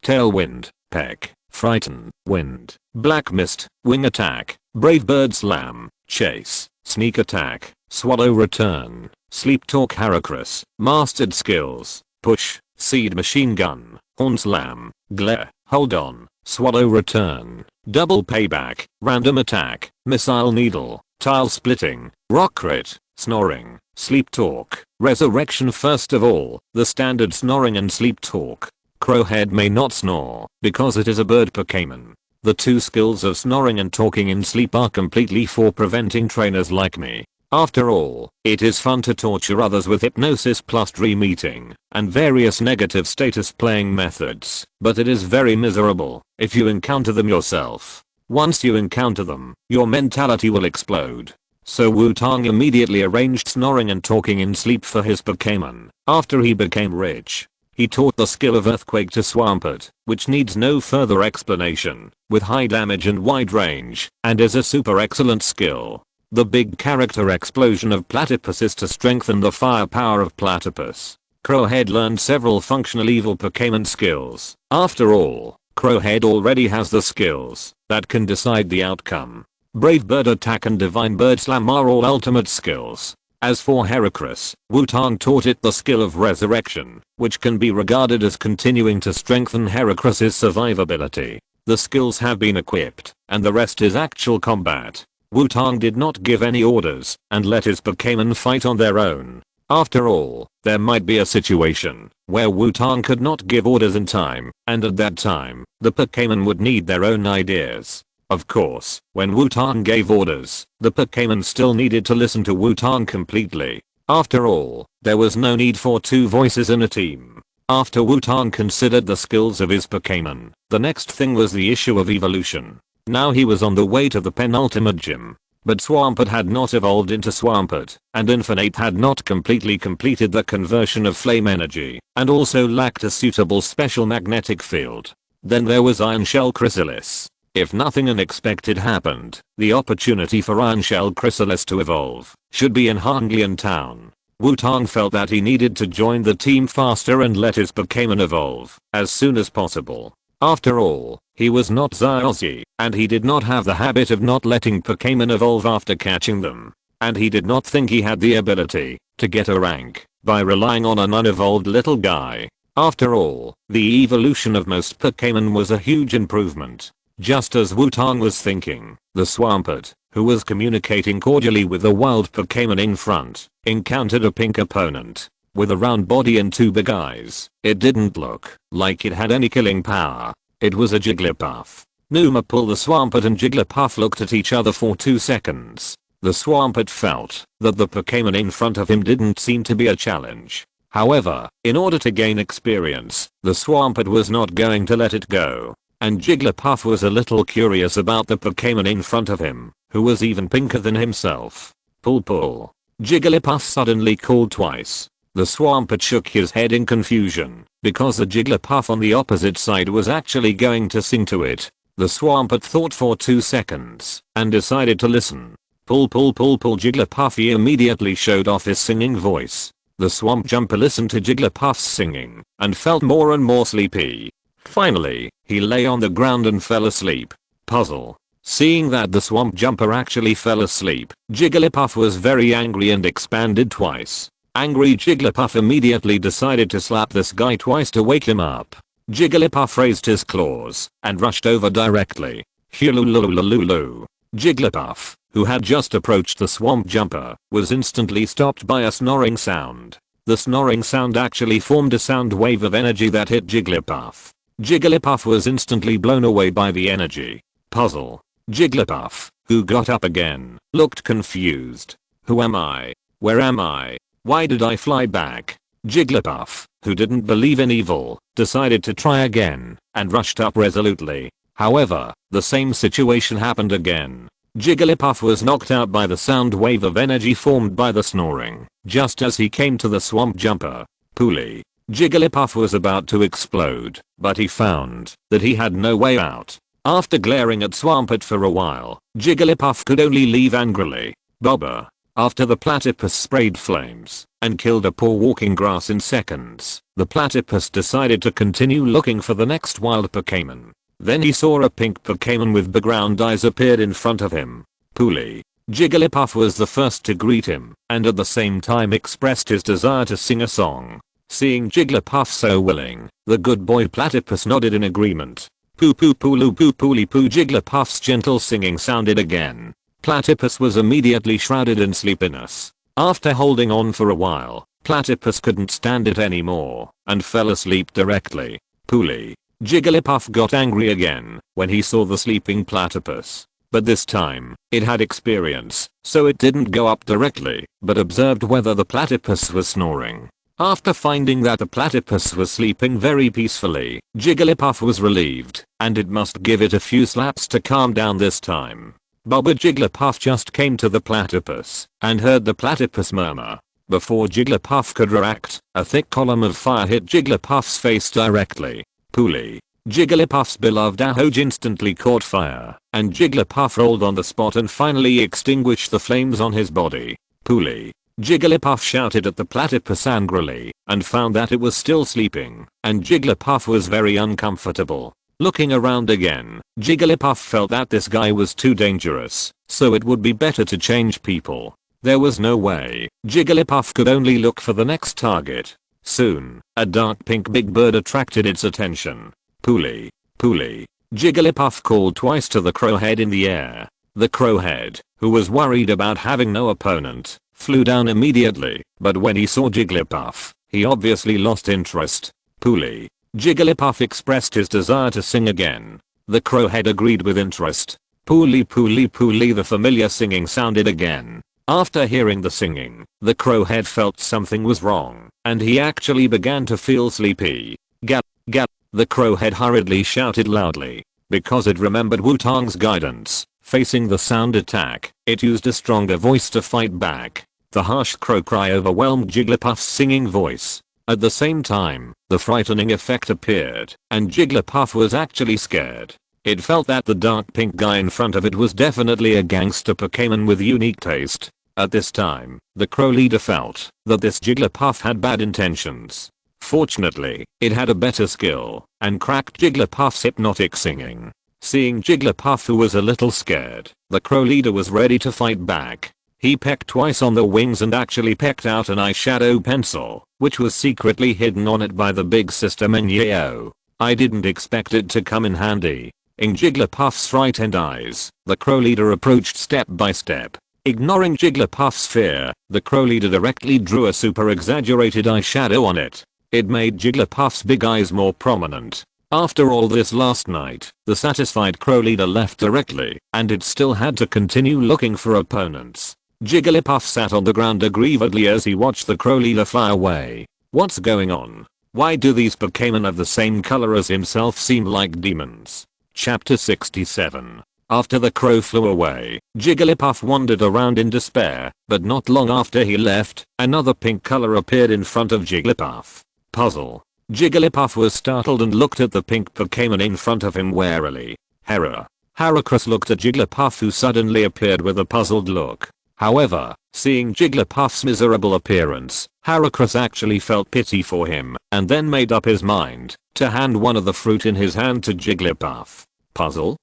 tailwind, peck, frighten, wind, black mist, wing attack, brave bird slam, chase, sneak attack, swallow return, sleep talk Heracross, mastered skills, push, seed machine gun, horn slam, glare, hold on, swallow return, double payback, random attack, missile needle, tile splitting, rock crit, snoring, sleep talk, resurrection. First of all, the standard snoring and sleep talk. Crowhead may not snore because it is a bird Pokémon. The 2 skills of snoring and talking in sleep are completely for preventing trainers like me. After all, it is fun to torture others with hypnosis plus dream eating and various negative status playing methods, but it is very miserable if you encounter them yourself. Once you encounter them, your mentality will explode. So Wutong immediately arranged snoring and talking in sleep for his Pokémon. After he became rich, he taught the skill of earthquake to Swampert, which needs no further explanation, with high damage and wide range, and is a super excellent skill. The big character explosion of Platypus is to strengthen the firepower of Platypus. Crowhead learned several functional evil Pokémon skills. After all, Crowhead already has the skills that can decide the outcome. Brave Bird Attack and Divine Bird Slam are all ultimate skills. As for Heracross, Wutong taught it the skill of Resurrection, which can be regarded as continuing to strengthen Heracross's survivability. The skills have been equipped, and the rest is actual combat. Wutong did not give any orders and let his Pokémon fight on their own. After all, there might be a situation where Wutong could not give orders in time, and at that time, the Pokémon would need their own ideas. Of course, when Wutong gave orders, the Pokémon still needed to listen to Wutong completely. After all, there was no need for two voices in a team. After Wutong considered the skills of his Pokémon, the next thing was the issue of evolution. Now he was on the way to the penultimate gym. But Swampert had not evolved into Swampert, and Infinite had not completely completed the conversion of flame energy, and also lacked a suitable special magnetic field. Then there was Iron Shell Chrysalis. If nothing unexpected happened, the opportunity for Iron Shell Chrysalis to evolve should be in Hanglian Town. Wutong felt that he needed to join the team faster and let his Pokémon evolve as soon as possible. After all, he was not Xiaozhi, and he did not have the habit of not letting Pokémon evolve after catching them. And he did not think he had the ability to get a rank by relying on an unevolved little guy. After all, the evolution of most Pokémon was a huge improvement. Just as Wutong was thinking, the Swampert, who was communicating cordially with the wild Pokémon in front, encountered a pink opponent with a round body and two big eyes. It didn't look like it had any killing power. It was a Jigglypuff. Numapul the Swampert and Jigglypuff looked at each other for 2 seconds. The Swampert felt that the Pokémon in front of him didn't seem to be a challenge. However, in order to gain experience, the Swampert was not going to let it go. And Jigglypuff was a little curious about the Pokémon in front of him, who was even pinker than himself. Pull pull. Jigglypuff suddenly called twice. The Swampert shook his head in confusion, because the Jigglypuff on the opposite side was actually going to sing to it. The Swampert thought for 2 seconds, and decided to listen. Pull pull pull pull Jigglypuff. He immediately showed off his singing voice. The Swamp Jumper listened to Jigglypuff's singing, and felt more and more sleepy. Finally, he lay on the ground and fell asleep. Puzzle. Seeing that the Swamp Jumper actually fell asleep, Jigglypuff was very angry and expanded twice. Angry Jigglypuff immediately decided to slap this guy twice to wake him up. Jigglypuff raised his claws and rushed over directly. Hulululululu. Jigglypuff, who had just approached the Swamp Jumper, was instantly stopped by a snoring sound. The snoring sound actually formed a sound wave of energy that hit Jigglypuff. Jigglypuff was instantly blown away by the energy. Puzzle. Jigglypuff, who got up again, looked confused. Who am I? Where am I? Why did I fly back? Jigglypuff, who didn't believe in evil, decided to try again, and rushed up resolutely. However, the same situation happened again. Jigglypuff was knocked out by the sound wave of energy formed by the snoring, just as he came to the Swamp Jumper. Pooly. Jigglypuff was about to explode, but he found that he had no way out. After glaring at Swampert for a while, Jigglypuff could only leave angrily. Bobber. After the platypus sprayed flames and killed a poor walking grass in seconds, the platypus decided to continue looking for the next wild Pokémon. Then he saw a pink Pokémon with background eyes appeared in front of him. Pooly. Jigglypuff was the first to greet him, and at the same time expressed his desire to sing a song. Seeing Jigglypuff so willing, the good boy platypus nodded in agreement. Poo poo pooloo poo pooly poo. Jigglypuff's gentle singing sounded again. Platypus was immediately shrouded in sleepiness. After holding on for a while, Platypus couldn't stand it anymore, and fell asleep directly. Pooly. Jigglypuff got angry again when he saw the sleeping platypus. But this time, it had experience, so it didn't go up directly, but observed whether the platypus was snoring. After finding that the platypus was sleeping very peacefully, Jigglypuff was relieved, and it must give it a few slaps to calm down this time. Bobber. Jigglypuff just came to the platypus, and heard the platypus murmur. Before Jigglypuff could react, a thick column of fire hit Jigglypuff's face directly. Pooly. Jigglypuff's beloved Ahoj instantly caught fire, and Jigglypuff rolled on the spot and finally extinguished the flames on his body. Pooly. Jigglypuff shouted at the platypus angrily, and found that it was still sleeping, and Jigglypuff was very uncomfortable. Looking around again, Jigglypuff felt that this guy was too dangerous, so it would be better to change people. There was no way. Jigglypuff could only look for the next target. Soon, a dark pink big bird attracted its attention. Pooly. Pooly. Jigglypuff called twice to the crowhead in the air. The crowhead, who was worried about having no opponent, flew down immediately, but when he saw Jigglypuff, he obviously lost interest. Pooley. Jigglypuff expressed his desire to sing again. The crowhead agreed with interest. Pooley pooley pooley, the familiar singing sounded again. After hearing the singing, the crowhead felt something was wrong, and he actually began to feel sleepy. Gap, gap, the crowhead hurriedly shouted loudly. Because it remembered Wutong's guidance, facing the sound attack, it used a stronger voice to fight back. The harsh crow cry overwhelmed Jigglypuff's singing voice. At the same time, the frightening effect appeared, and Jigglypuff was actually scared. It felt that the dark pink guy in front of it was definitely a gangster Pokémon with unique taste. At this time, the crow leader felt that this Jigglypuff had bad intentions. Fortunately, it had a better skill, and cracked Jigglypuff's hypnotic singing. Seeing Jigglypuff, who was a little scared, the crow leader was ready to fight back. He pecked twice on the wings and actually pecked out an eyeshadow pencil, which was secretly hidden on it by the big sister Menyeo. I didn't expect it to come in handy. In Jigglypuff's frightened eyes, the crow leader approached step by step. Ignoring Jigglypuff's fear, the crow leader directly drew a super exaggerated eyeshadow on it. It made Jigglypuff's big eyes more prominent. After all this last night, the satisfied crow leader left directly, and it still had to continue looking for opponents. Jigglypuff sat on the ground aggrievedly as he watched the crow leader fly away. What's going on? Why do these Pokémon of the same color as himself seem like demons? Chapter 67. After the crow flew away, Jigglypuff wandered around in despair, but not long after he left, another pink color appeared in front of Jigglypuff. Puzzle. Jigglypuff was startled and looked at the pink Pokémon in front of him warily. Heracross looked at Jigglypuff, who suddenly appeared with a puzzled look. However, seeing Jigglypuff's miserable appearance, Heracross actually felt pity for him, and then made up his mind to hand one of the fruit in his hand to Jigglypuff. Puzzle?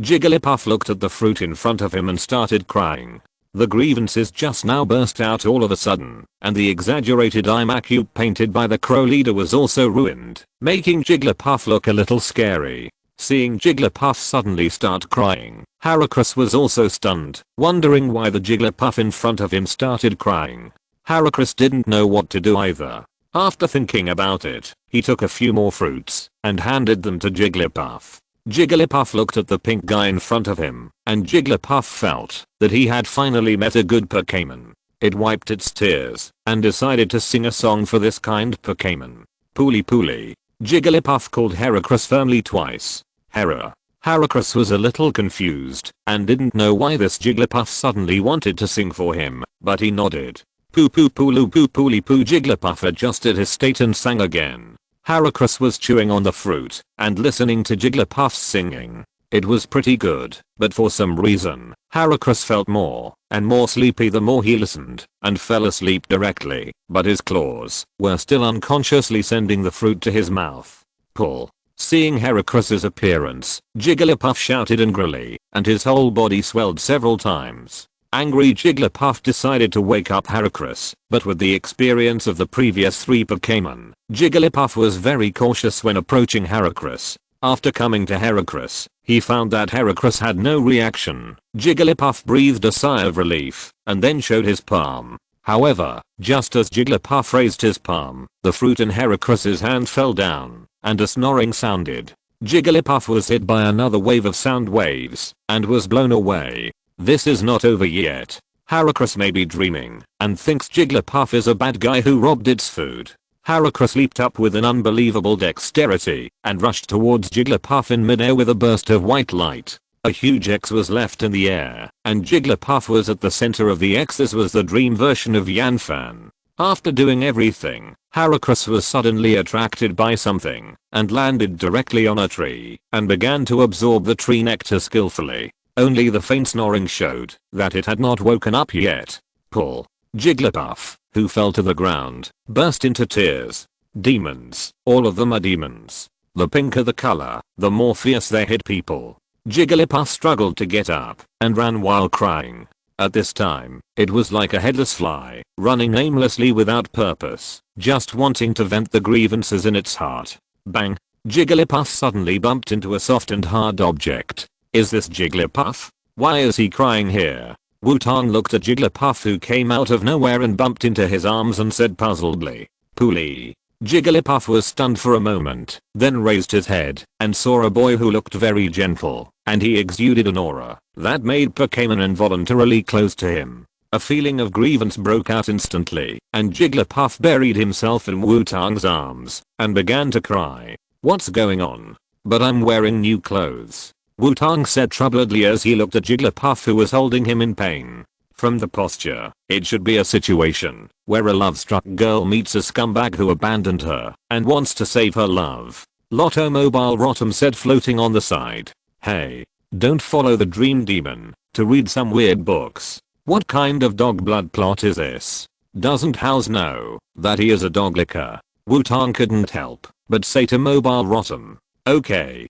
Jigglypuff looked at the fruit in front of him and started crying. The grievances just now burst out all of a sudden, and the exaggerated eye makeup painted by the crow leader was also ruined, making Jigglypuff look a little scary. Seeing Jigglypuff suddenly start crying, Heracross was also stunned, wondering why the Jigglypuff in front of him started crying. Heracross didn't know what to do either. After thinking about it, he took a few more fruits and handed them to Jigglypuff. Jigglypuff looked at the pink guy in front of him, and Jigglypuff felt that he had finally met a good Pokémon. It wiped its tears and decided to sing a song for this kind Pokémon. Pooley pooley. Jigglypuff called Heracross firmly twice. Heracross was a little confused and didn't know why this Jigglypuff suddenly wanted to sing for him, but he nodded. Poo poo pooloo poo pooley poo. Jigglypuff adjusted his state and sang again. Heracross was chewing on the fruit and listening to Jigglypuff's singing. It was pretty good, but for some reason, Heracross felt more and more sleepy the more he listened, and fell asleep directly, but his claws were still unconsciously sending the fruit to his mouth. Pull. Seeing Heracross's appearance, Jigglypuff shouted angrily, and his whole body swelled several times. Angry Jigglypuff decided to wake up Heracross, but with the experience of the previous 3 Pokémon, Jigglypuff was very cautious when approaching Heracross. After coming to Heracross, he found that Heracross had no reaction. Jigglypuff breathed a sigh of relief, and then showed his palm. However, just as Jigglypuff raised his palm, the fruit in Heracross's hand fell down, and a snoring sounded. Jigglypuff was hit by another wave of sound waves, and was blown away. This is not over yet. Heracross may be dreaming, and thinks Jigglypuff is a bad guy who robbed its food. Heracross leaped up with an unbelievable dexterity, and rushed towards Jigglypuff in midair with a burst of white light. A huge X was left in the air, and Jigglypuff was at the center of the X. This was the dream version of Yanfan. After doing everything, Heracross was suddenly attracted by something, and landed directly on a tree, and began to absorb the tree nectar skillfully. Only the faint snoring showed that it had not woken up yet. Pull. Jigglypuff, who fell to the ground, burst into tears. Demons. All of them are demons. The pinker the color, the more fierce they hit people. Jigglypuff struggled to get up and ran while crying. At this time, it was like a headless fly, running aimlessly without purpose, just wanting to vent the grievances in its heart. Bang! Jigglypuff suddenly bumped into a soft and hard object. Is this Jigglypuff? Why is he crying here? Wutong looked at Jigglypuff, who came out of nowhere and bumped into his arms and said puzzledly, "Poolie." Jigglypuff was stunned for a moment, then raised his head and saw a boy who looked very gentle, and he exuded an aura that made Pokémon involuntarily close to him. A feeling of grievance broke out instantly, and Jigglypuff buried himself in Wutong's arms and began to cry. "What's going on? But I'm wearing new clothes," Wutong said troubledly as he looked at Jigglypuff, who was holding him in pain. From the posture, it should be a situation where a love-struck girl meets a scumbag who abandoned her and wants to save her love. Lotto Mobile Rotom said, floating on the side. "Hey, don't follow the dream demon to read some weird books. What kind of dog blood plot is this? Doesn't House know that he is a dog licker?" Wutong couldn't help but say to Mobile Rotom. Okay,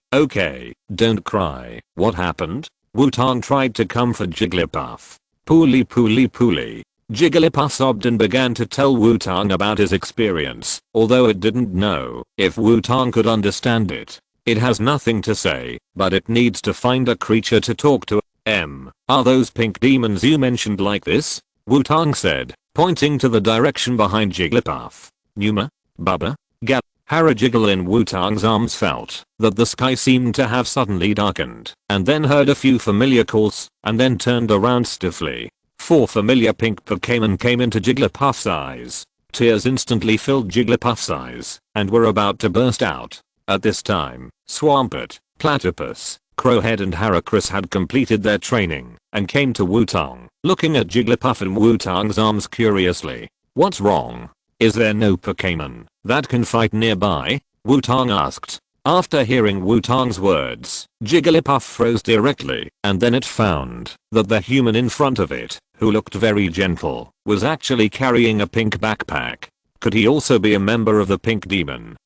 don't cry. What happened?" Wutong tried to comfort Jigglypuff. Poolie. Jigglypuff sobbed and began to tell Wutong about his experience, although it didn't know if Wutong could understand it. It has nothing to say, but it needs to find a creature to talk to. Are those pink demons you mentioned like this?" Wutong said, pointing to the direction behind Jigglypuff. Numa, Bubba, Gal, Harajiggle in Wutong's arms felt that the sky seemed to have suddenly darkened, and then heard a few familiar calls, and then turned around stiffly. 4 familiar pink Pokémon came into Jigglypuff's eyes. Tears instantly filled Jigglypuff's eyes, and were about to burst out. At this time, Swampert, Platypus, Crowhead and Heracris had completed their training, and came to Wutong, looking at Jigglypuff in Wutong's arms curiously. "What's wrong? Is there no Pokémon that can fight nearby?" Wutong asked. After hearing Wutong's words, Jigglypuff froze directly, and then it found that the human in front of it, who looked very gentle, was actually carrying a pink backpack. Could he also be a member of the Pink Demon?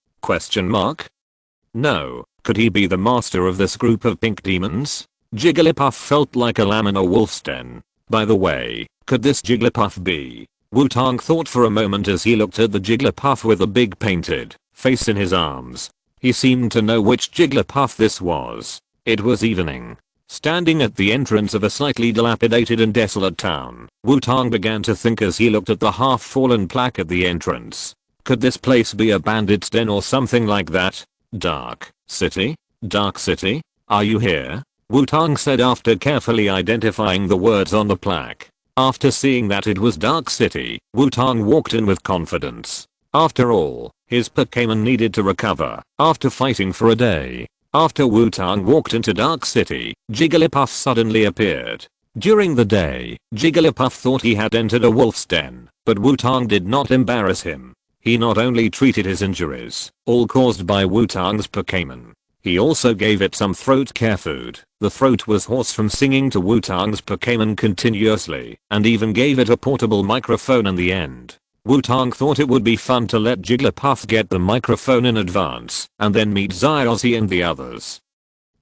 No, could he be the master of this group of pink demons? Jigglypuff felt like a lamb in a wolf's den. By the way, could this Jigglypuff be? Wutong thought for a moment as he looked at the Jigglypuff with a big painted face in his arms. He seemed to know which Jigglypuff this was. It was evening. Standing at the entrance of a slightly dilapidated and desolate town, Wutong began to think as he looked at the half-fallen plaque at the entrance. Could this place be a bandit's den or something like that? Dark City? Dark City? Are you here? Wutong said after carefully identifying the words on the plaque. After seeing that it was Dark City, Wutong walked in with confidence. After all, his Pokémon needed to recover after fighting for a day. After Wutong walked into Dark City, Jigglypuff suddenly appeared. During the day, Jigglypuff thought he had entered a wolf's den, but Wutong did not embarrass him. He not only treated his injuries, all caused by Wutong's Pokémon, he also gave it some throat care food. The throat was hoarse from singing to Wutong's Pokémon continuously, and even gave it a portable microphone in the end. Wutong thought it would be fun to let Jigglypuff get the microphone in advance, and then meet Xiaozhi and the others.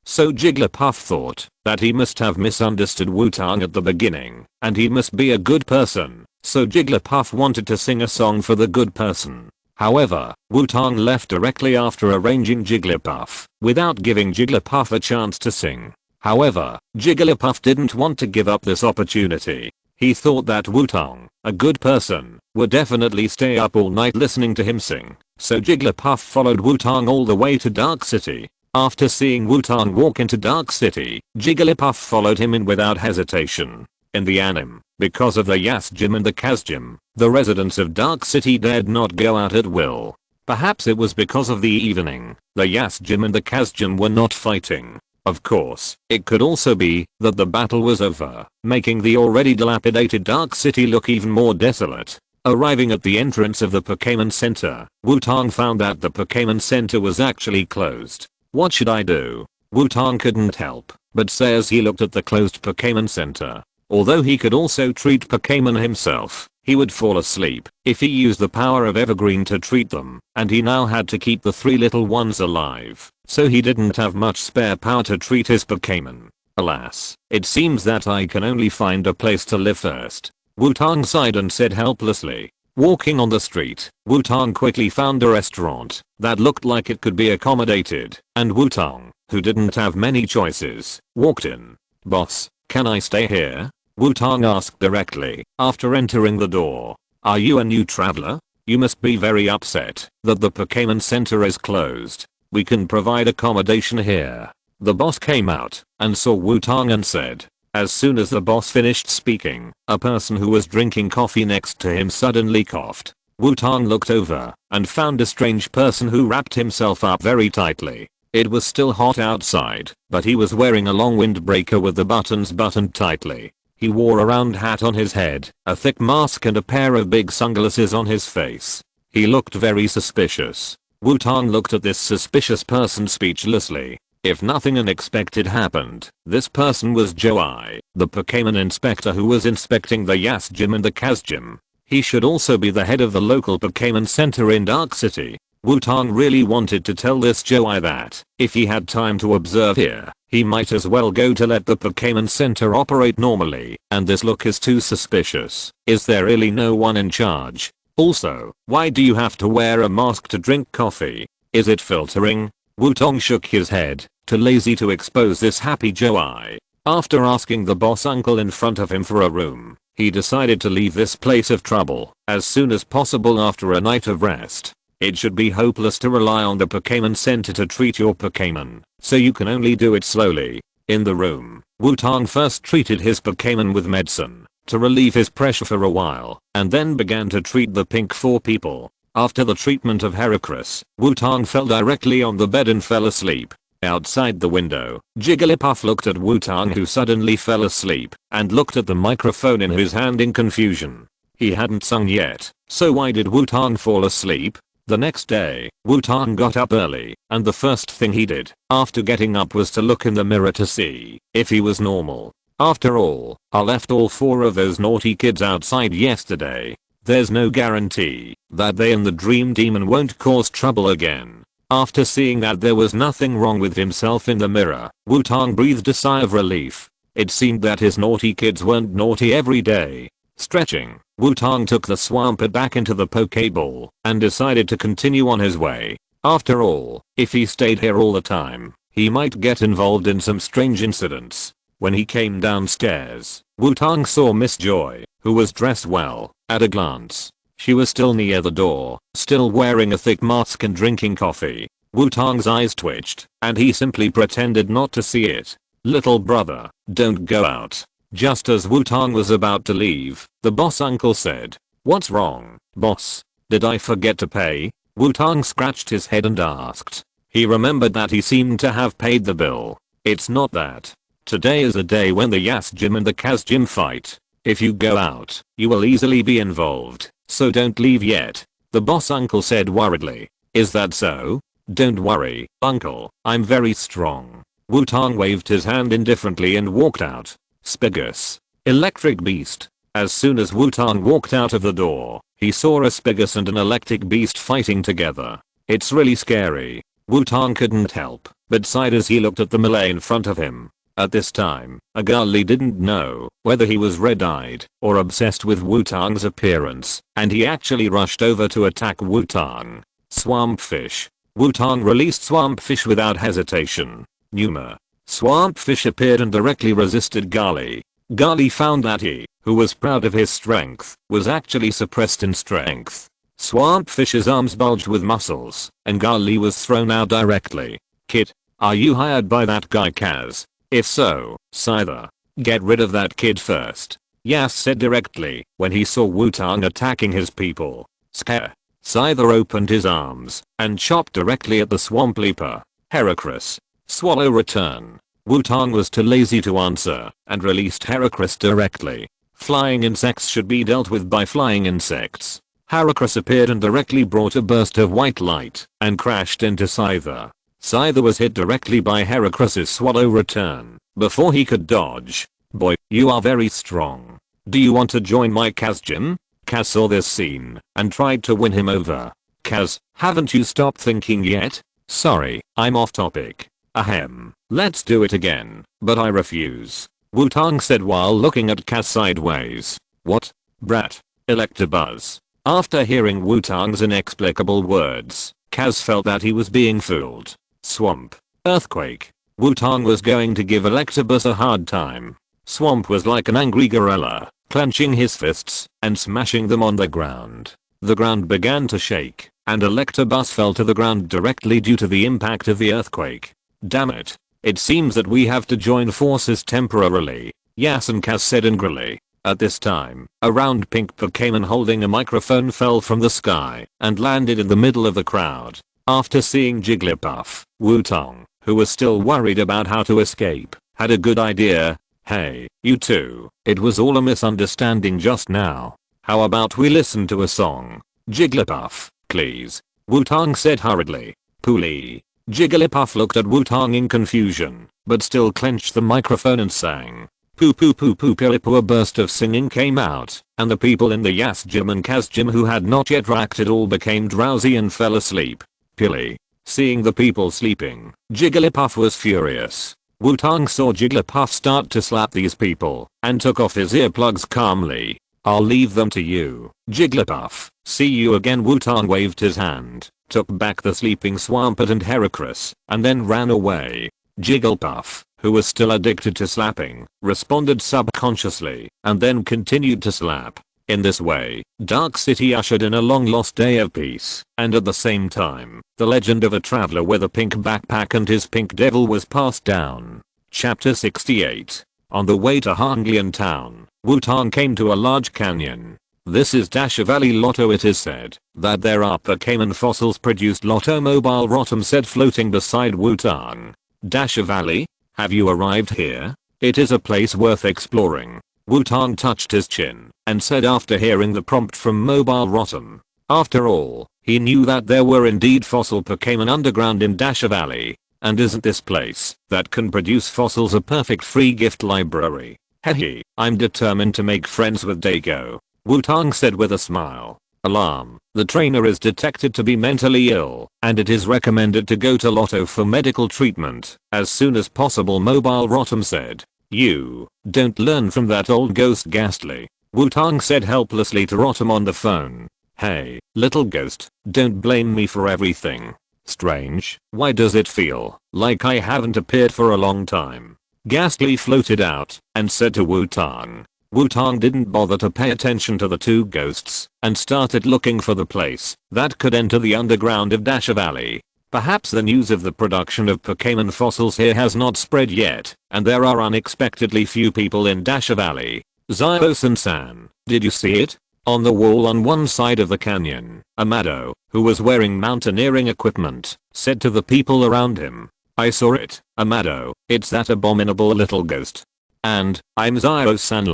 So Jigglypuff thought that he must have misunderstood Wutong at the beginning, and he must be a good person, so Jigglypuff wanted to sing a song for the good person. However, Wutong left directly after arranging Jigglypuff, without giving Jigglypuff a chance to sing. However, Jigglypuff didn't want to give up this opportunity. He thought that Wutong, a good person, would definitely stay up all night listening to him sing, so Jigglypuff followed Wutong all the way to Dark City. After seeing Wutong walk into Dark City, Jigglypuff followed him in without hesitation. In the anime, because of the Yas Gym and the Kaz Gym, the residents of Dark City dared not go out at will. Perhaps it was because of the evening, the Yas Gym and the Kaz Gym were not fighting. Of course, it could also be that the battle was over, making the already dilapidated Dark City look even more desolate. Arriving at the entrance of the Pokémon Center, Wutong found that the Pokémon Center was actually closed. What should I do? Wutong couldn't help but say as he looked at the closed Pokémon Center. Although he could also treat Pokémon himself, he would fall asleep if he used the power of Evergreen to treat them, and he now had to keep the 3 little ones alive, so he didn't have much spare power to treat his Pokémon. Alas, it seems that I can only find a place to live first. Wutong sighed and said helplessly. Walking on the street, Wutong quickly found a restaurant that looked like it could be accommodated, and Wutong, who didn't have many choices, walked in. Boss, can I stay here? Wutong asked directly after entering the door. Are you a new traveler? You must be very upset that the Pokémon Center is closed. We can provide accommodation here. The boss came out and saw Wutong and said. As soon as the boss finished speaking, a person who was drinking coffee next to him suddenly coughed. Wutong looked over and found a strange person who wrapped himself up very tightly. It was still hot outside, but he was wearing a long windbreaker with the buttons buttoned tightly. He wore a round hat on his head, a thick mask and a pair of big sunglasses on his face. He looked very suspicious. Wutong looked at this suspicious person speechlessly. If nothing unexpected happened, this person was Xiaozhi, the Pokémon inspector who was inspecting the Yas Gym and the Kaz Gym. He should also be the head of the local Pokémon Center in Dark City. Wutong really wanted to tell this Xiaozhi that, if he had time to observe here, he might as well go to let the Pokémon Center operate normally, and this look is too suspicious. Is there really no one in charge? Also, why do you have to wear a mask to drink coffee? Is it filtering? Wutong shook his head, too lazy to expose this happy Xiaozhi. After asking the boss uncle in front of him for a room, he decided to leave this place of trouble as soon as possible after a night of rest. It should be hopeless to rely on the Pokémon Center to treat your Pokémon, so you can only do it slowly. In the room, Wutong first treated his Pokémon with medicine to relieve his pressure for a while, and then began to treat the pink 4 people. After the treatment of Heracross, Wutong fell directly on the bed and fell asleep. Outside the window, Jigglypuff looked at Wutong who suddenly fell asleep and looked at the microphone in his hand in confusion. He hadn't sung yet, so why did Wutong fall asleep? The next day, Wutong got up early, and the first thing he did after getting up was to look in the mirror to see if he was normal. After all, I left all 4 of those naughty kids outside yesterday. There's no guarantee that they and the Dream Demon won't cause trouble again. After seeing that there was nothing wrong with himself in the mirror, Wutong breathed a sigh of relief. It seemed that his naughty kids weren't naughty every day. Stretching, Wutong took the Swampert back into the Pokeball and decided to continue on his way. After all, if he stayed here all the time, he might get involved in some strange incidents. When he came downstairs, Wutong saw Miss Joy, who was dressed well, at a glance. She was still near the door, still wearing a thick mask and drinking coffee. Wutong's eyes twitched, and he simply pretended not to see it. Little brother, don't go out. Just as Wutong was about to leave, the boss uncle said, "What's wrong, boss? Did I forget to pay?" Wutong scratched his head and asked. He remembered that he seemed to have paid the bill. "It's not that. Today is a day when the Yas Gym and the Kaz Gym fight. If you go out, you will easily be involved, so don't leave yet," the boss uncle said worriedly. "Is that so? Don't worry, uncle, I'm very strong." Wutong waved his hand indifferently and walked out. Spigus. Electric Beast. As soon as Wutong walked out of the door, he saw a Spigus and an electric beast fighting together. It's really scary. Wutong couldn't help but sighed as he looked at the melee in front of him. At this time, Agali didn't know whether he was red-eyed or obsessed with Wutong's appearance, and he actually rushed over to attack Wutong. Swampfish. Wutong released Swampfish without hesitation. Numa. Swampfish appeared and directly resisted Gali. Gali found that he, who was proud of his strength, was actually suppressed in strength. Swampfish's arms bulged with muscles, and Gali was thrown out directly. "Kid, are you hired by that guy Kaz? If so, Scyther, get rid of that kid first," Yas said directly when he saw Wutong attacking his people. Scare. Scyther opened his arms and chopped directly at the Swamp Leaper. Heracross. Swallow return. Wutong was too lazy to answer and released Heracross directly. Flying insects should be dealt with by flying insects. Heracross appeared and directly brought a burst of white light and crashed into Scyther. Scyther was hit directly by Heracross's Swallow return before he could dodge. "Boy, you are very strong. Do you want to join my Kaz Gym?" Kaz saw this scene and tried to win him over. "Kaz, haven't you stopped thinking yet? Sorry, I'm off topic. Ahem. Let's do it again, but I refuse," Wutong said while looking at Kaz sideways. "What? Brat." Electabuzz. After hearing Wutong's inexplicable words, Kaz felt that he was being fooled. Swamp. Earthquake. Wutong was going to give Electabuzz a hard time. Swamp was like an angry gorilla, clenching his fists and smashing them on the ground. The ground began to shake, and Electabuzz fell to the ground directly due to the impact of the earthquake. Damn it. It seems that we have to join forces temporarily, Yasin Kaz said angrily. At this time, a round pink Pokémon holding a microphone fell from the sky and landed in the middle of the crowd. After seeing Jigglypuff, Wutong, who was still worried about how to escape, had a good idea. Hey, you two, it was all a misunderstanding just now. How about we listen to a song? Jigglypuff, please, Wutong said hurriedly. Pooly. Jigglypuff looked at Wutong in confusion, but still clenched the microphone and sang. Poo poo poo poo poo. A burst of singing came out, and the people in the Yas gym and Kaz gym who had not yet reacted all became drowsy and fell asleep. Pilly. Seeing the people sleeping, Jigglypuff was furious. Wutong saw Jigglypuff start to slap these people, and took off his earplugs calmly. I'll leave them to you, Jigglypuff. See you again. Wutong waved his hand, took back the sleeping Swampert and Heracross, and then ran away. Jigglypuff, who was still addicted to slapping, responded subconsciously, and then continued to slap. In this way, Dark City ushered in a long-lost day of peace, and at the same time, the legend of a traveler with a pink backpack and his pink devil was passed down. Chapter 68. On the way to Hanglian Town, Wutong came to a large canyon. This is Dasha Valley Lotto. It is said that there are Pokémon fossils produced. Lotto Mobile Rotom said, floating beside Wutong. Dasha Valley? Have you arrived here? It is a place worth exploring. Wutong touched his chin and said after hearing the prompt from Mobile Rotom. After all, he knew that there were indeed fossil Pokémon underground in Dasha Valley. And isn't this place that can produce fossils a perfect free gift library? Hehe, I'm determined to make friends with Dago, Wutong said with a smile. Alarm. The trainer is detected to be mentally ill, and it is recommended to go to Lotto for medical treatment as soon as possible, Mobile Rotom said. You don't learn from that old ghost, Ghastly, Wutong said helplessly to Rotom on the phone. Hey, little ghost, don't blame me for everything. Strange, why does it feel like I haven't appeared for a long time? Ghastly floated out and said to Wutong. Wutong didn't bother to pay attention to the two ghosts and started looking for the place that could enter the underground of Dasha Valley. Perhaps the news of the production of Pokémon fossils here has not spread yet, and there are unexpectedly few people in Dasha Valley. Xiaozhi-san, did you see it? On the wall on one side of the canyon, Amado, who was wearing mountaineering equipment, said to the people around him. I saw it, Amado, it's that abominable little ghost. And, I'm Xiao-san.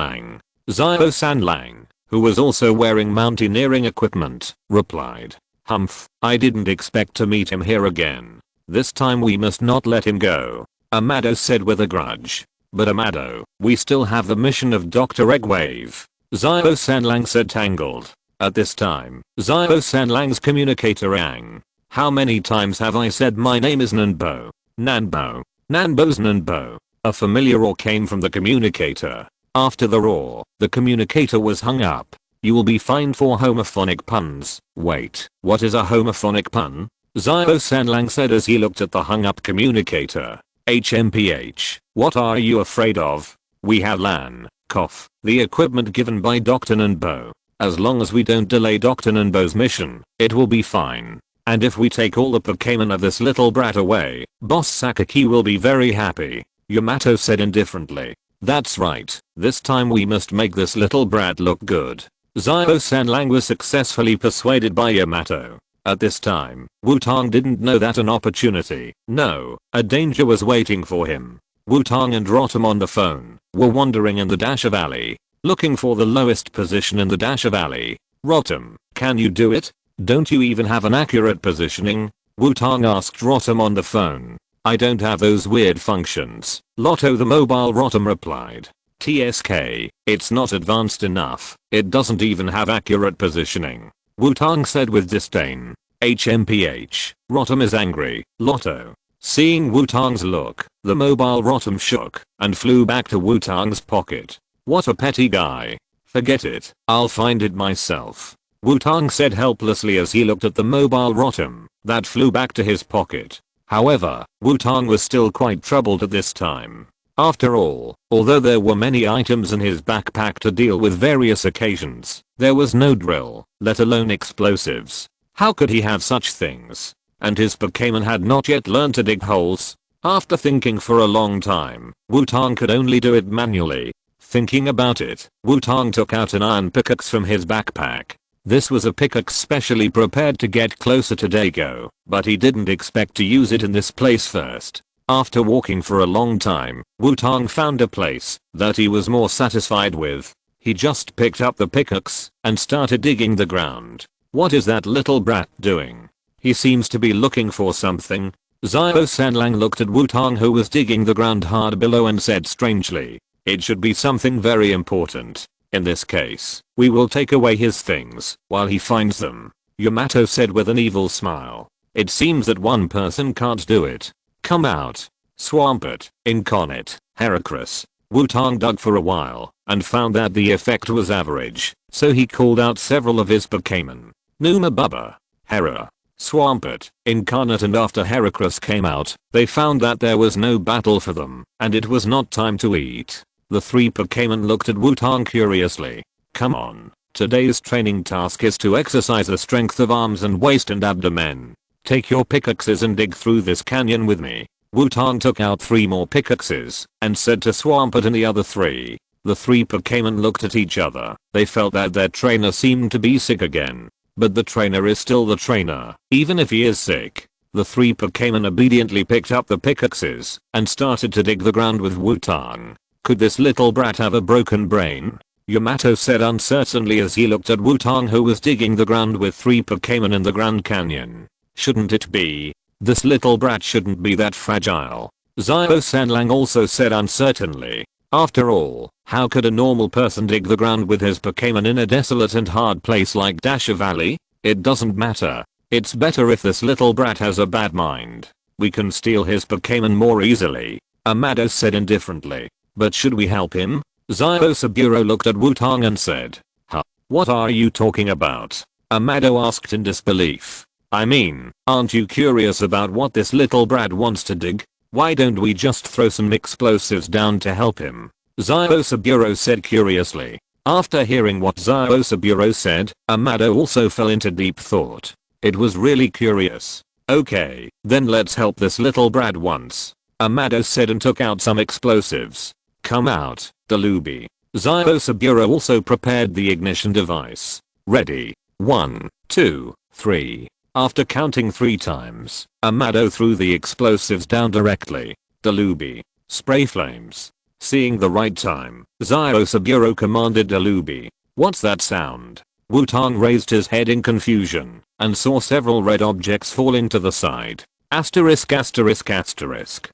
Xiao-san, who was also wearing mountaineering equipment, replied. Humph, I didn't expect to meet him here again. This time we must not let him go, Amado said with a grudge. But Amado, we still have the mission of Dr. Eggwave, Xiao-san said tangled. At this time, Xiao-san's communicator rang. How many times have I said my name is Nanbo? Nanbo. Nanbo's Nanbo. A familiar roar came from the communicator. After the roar, the communicator was hung up. You will be fined for homophonic puns. Wait, what is a homophonic pun? Xiao-san said as he looked at the hung up communicator. HMPH, what are you afraid of? We have the equipment given by Dr. Nanbo. As long as we don't delay Dr. Nanbo's mission, it will be fine. And if we take all the Pokémon of this little brat away, Boss Sakaki will be very happy, Yamato said indifferently. That's right, this time we must make this little brat look good. Xiao-san was successfully persuaded by Yamato. At this time, Wutong didn't know that an opportunity, no, a danger was waiting for him. Wutong and Rotom on the phone were wandering in the Dasha Valley, looking for the lowest position in the Dasha Valley. Rotom, can you do it? Don't you even have an accurate positioning? Wutong asked Rotom on the phone. I don't have those weird functions, Lotto the Mobile Rotom replied. TSK, it's not advanced enough, it doesn't even have accurate positioning, Wutong said with disdain. HMPH, Rotom is angry, Lotto. Seeing Wutong's look, the Mobile Rotom shook and flew back to Wutong's pocket. What a petty guy. Forget it, I'll find it myself, Wutong said helplessly as he looked at the Mobile Rotom that flew back to his pocket. However, Wutong was still quite troubled at this time. After all, although there were many items in his backpack to deal with various occasions, there was no drill, let alone explosives. How could he have such things? And his Pokémon had not yet learned to dig holes. After thinking for a long time, Wutong could only do it manually. Thinking about it, Wutong took out an iron pickaxe from his backpack. This was a pickaxe specially prepared to get closer to Dago, but he didn't expect to use it in this place first. After walking for a long time, Wutong found a place that he was more satisfied with. He just picked up the pickaxe and started digging the ground. What is that little brat doing? He seems to be looking for something. Xiaoxi looked at Wutong, who was digging the ground hard below, and said strangely, "It should be something very important. In this case, we will take away his things while he finds them," Yamato said with an evil smile. "It seems that one person can't do it. Come out. Swampert, Incarnate, Heracross." Wutong dug for a while and found that the effect was average, so he called out several of his Pokémon. Numa Bubba, Hera, Swampert, Incarnate, and after Heracross came out, they found that there was no battle for them, and it was not time to eat. The three Pokémon looked at Wutong curiously. "Come on, today's training task is to exercise the strength of arms and waist and abdomen. Take your pickaxes and dig through this canyon with me." Wutong took out 3 more pickaxes and said to Swampert and the other 3. The 3 Pokémon looked at each other. They felt that their trainer seemed to be sick again. But the trainer is still the trainer, even if he is sick. The 3 Pokémon obediently picked up the pickaxes and started to dig the ground with Wutong. Could this little brat have a broken brain? Yamato said uncertainly as he looked at Wutong, who was digging the ground with 3 Pokémon in the Grand Canyon. Shouldn't it be? This little brat shouldn't be that fragile. Xiaoxi also said uncertainly. After all, how could a normal person dig the ground with his Pokémon in a desolate and hard place like Dasha Valley? It doesn't matter. It's better if this little brat has a bad mind. We can steal his Pokémon more easily, Amado said indifferently. But should we help him? Spearow looked at Wutong and said, "Huh? What are you talking about?" Amado asked in disbelief. "I mean, aren't you curious about what this little brat wants to dig? Why don't we just throw some explosives down to help him?" Spearow said curiously. After hearing what Spearow said, Amado also fell into deep thought. It was really curious. "Okay, then let's help this little brat once," Amado said and took out some explosives. "Come out, Dalubi." Spearow also prepared the ignition device. "Ready. 1, 2, 3. After counting 3 times, Amado threw the explosives down directly. Dalubi. Spray flames. Seeing the right time, Spearow commanded Dalubi. "What's that sound?" Wutong raised his head in confusion and saw several red objects falling to the side. Asterisk asterisk asterisk.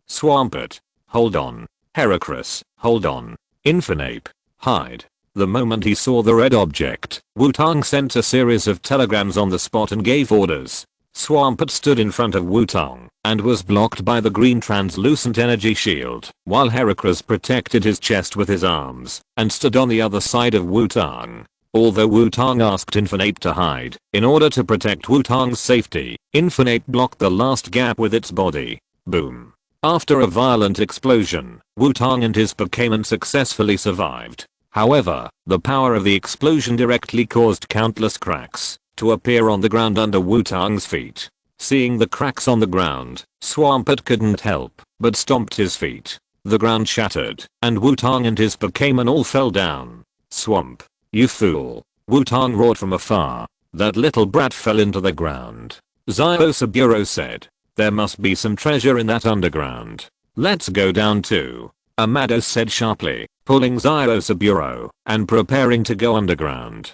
Swampert. Hold on. Heracross. Hold on. Infernape. Hide. The moment he saw the red object, Wutong sent a series of telegrams on the spot and gave orders. Swampert stood in front of Wutong and was blocked by the green translucent energy shield, while Heracross protected his chest with his arms and stood on the other side of Wutong. Although Wutong asked Infernape to hide in order to protect Wutong's safety, Infernape blocked the last gap with its body. Boom. After a violent explosion, Wutong and his Pokémon successfully survived. However, the power of the explosion directly caused countless cracks to appear on the ground under Wutong's feet. Seeing the cracks on the ground, Swampert couldn't help but stomped his feet. The ground shattered, and Wutong and his Pokémon all fell down. "Swamp, you fool!" Wutong roared from afar. "That little brat fell into the ground." Spearow said, "There must be some treasure in that underground. Let's go down too," Amado said sharply, pulling Spearow and preparing to go underground.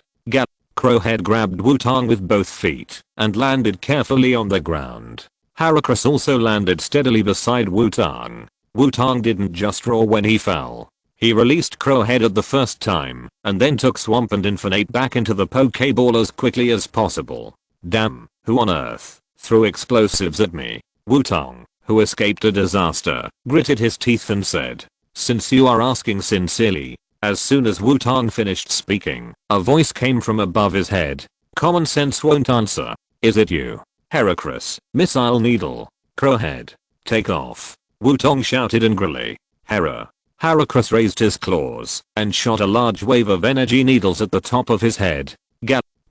Crowhead grabbed Wutong with both feet and landed carefully on the ground. Heracross also landed steadily beside Wutong. Wutong didn't just roar when he fell. He released Crowhead at the first time and then took Swamp and Infernape back into the Pokeball as quickly as possible. "Damn, who on earth threw explosives at me?" Wutong, who escaped a disaster, gritted his teeth and said, "Since you are asking sincerely." As soon as Wutong finished speaking, a voice came from above his head. "Common sense won't answer. Is it you? Heracross, Missile Needle, Crowhead, take off." Wutong shouted angrily. Heracross raised his claws and shot a large wave of energy needles at the top of his head.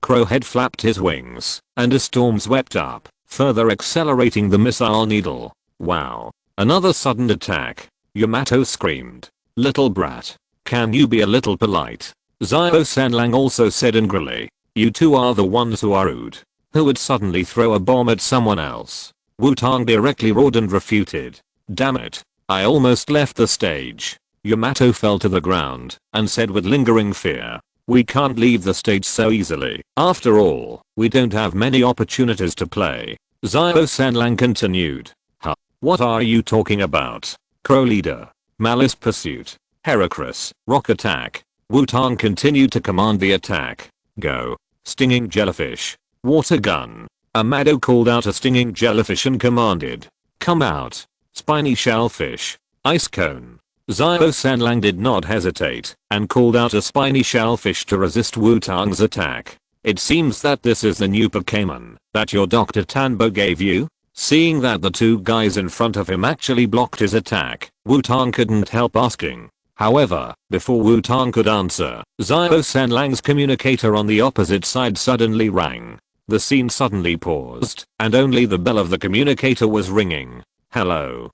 Crowhead flapped his wings, and a storm swept up, further accelerating the missile needle. Wow. Another sudden attack. Yamato screamed. Little brat. Can you be a little polite? Xiao also said angrily. You two are the ones who are rude. Who would suddenly throw a bomb at someone else? Wutong directly roared and refuted. Damn it. I almost left the stage. Yamato fell to the ground and said with lingering fear. We can't leave the stage so easily. After all, we don't have many opportunities to play. Xiao continued. Huh? What are you talking about? Crow leader. Malice pursuit. Heracross. Rock attack. Wutong continued to command the attack. Go. Stinging jellyfish. Water gun. Amado called out a stinging jellyfish and commanded. Come out. Spiny shellfish. Ice cone. Xiao did not hesitate and called out a spiny shellfish to resist Wutong's attack. It seems that this is the new Pokémon that your Dr. Tanbo gave you? Seeing that the two guys in front of him actually blocked his attack, Wutong couldn't help asking. However, before Wutong could answer, Xiao communicator on the opposite side suddenly rang. The scene suddenly paused, and only the bell of the communicator was ringing. Hello,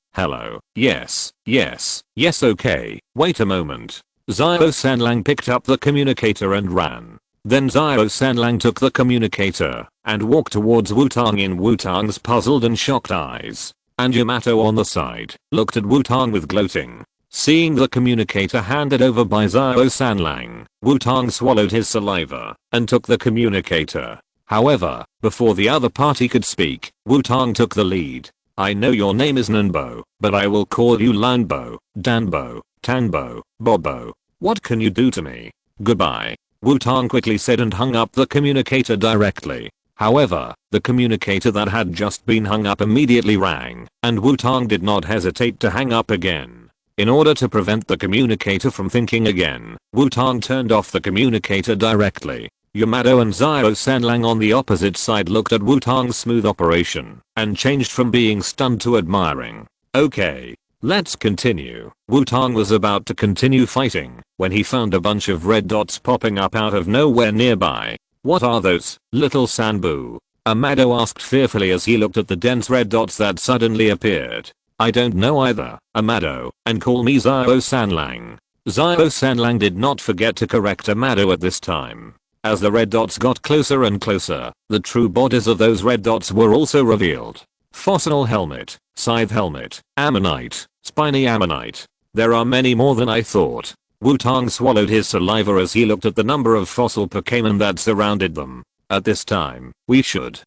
yes, okay, wait a moment. Xiao picked up the communicator and ran. Then Xiao took the communicator and walked towards Wutong in Wutong's puzzled and shocked eyes. And Yamato on the side looked at Wutong with gloating. Seeing the communicator handed over by Xiao Wutong swallowed his saliva and took the communicator. However, before the other party could speak, Wutong took the lead. I know your name is Nanbo, but I will call you Lanbo, Danbo, Tanbo, Bobo. What can you do to me? Goodbye. Wutong quickly said and hung up the communicator directly. However, the communicator that had just been hung up immediately rang, and Wutong did not hesitate to hang up again. In order to prevent the communicator from thinking again, Wutong turned off the communicator directly. Yamato and Xiao on the opposite side looked at Wutong's smooth operation and changed from being stunned to admiring. Okay, let's continue. Wutong was about to continue fighting when he found a bunch of red dots popping up out of nowhere nearby. What are those, little Sanbu? Amado asked fearfully as he looked at the dense red dots that suddenly appeared. I don't know either, Amado, and call me Xiao. Xiao did not forget to correct Amado at this time. As the red dots got closer and closer, the true bodies of those red dots were also revealed. Fossil helmet, scythe helmet, ammonite, spiny ammonite. There are many more than I thought. Wutong swallowed his saliva as he looked at the number of fossil Pokémon that surrounded them. At this time, we should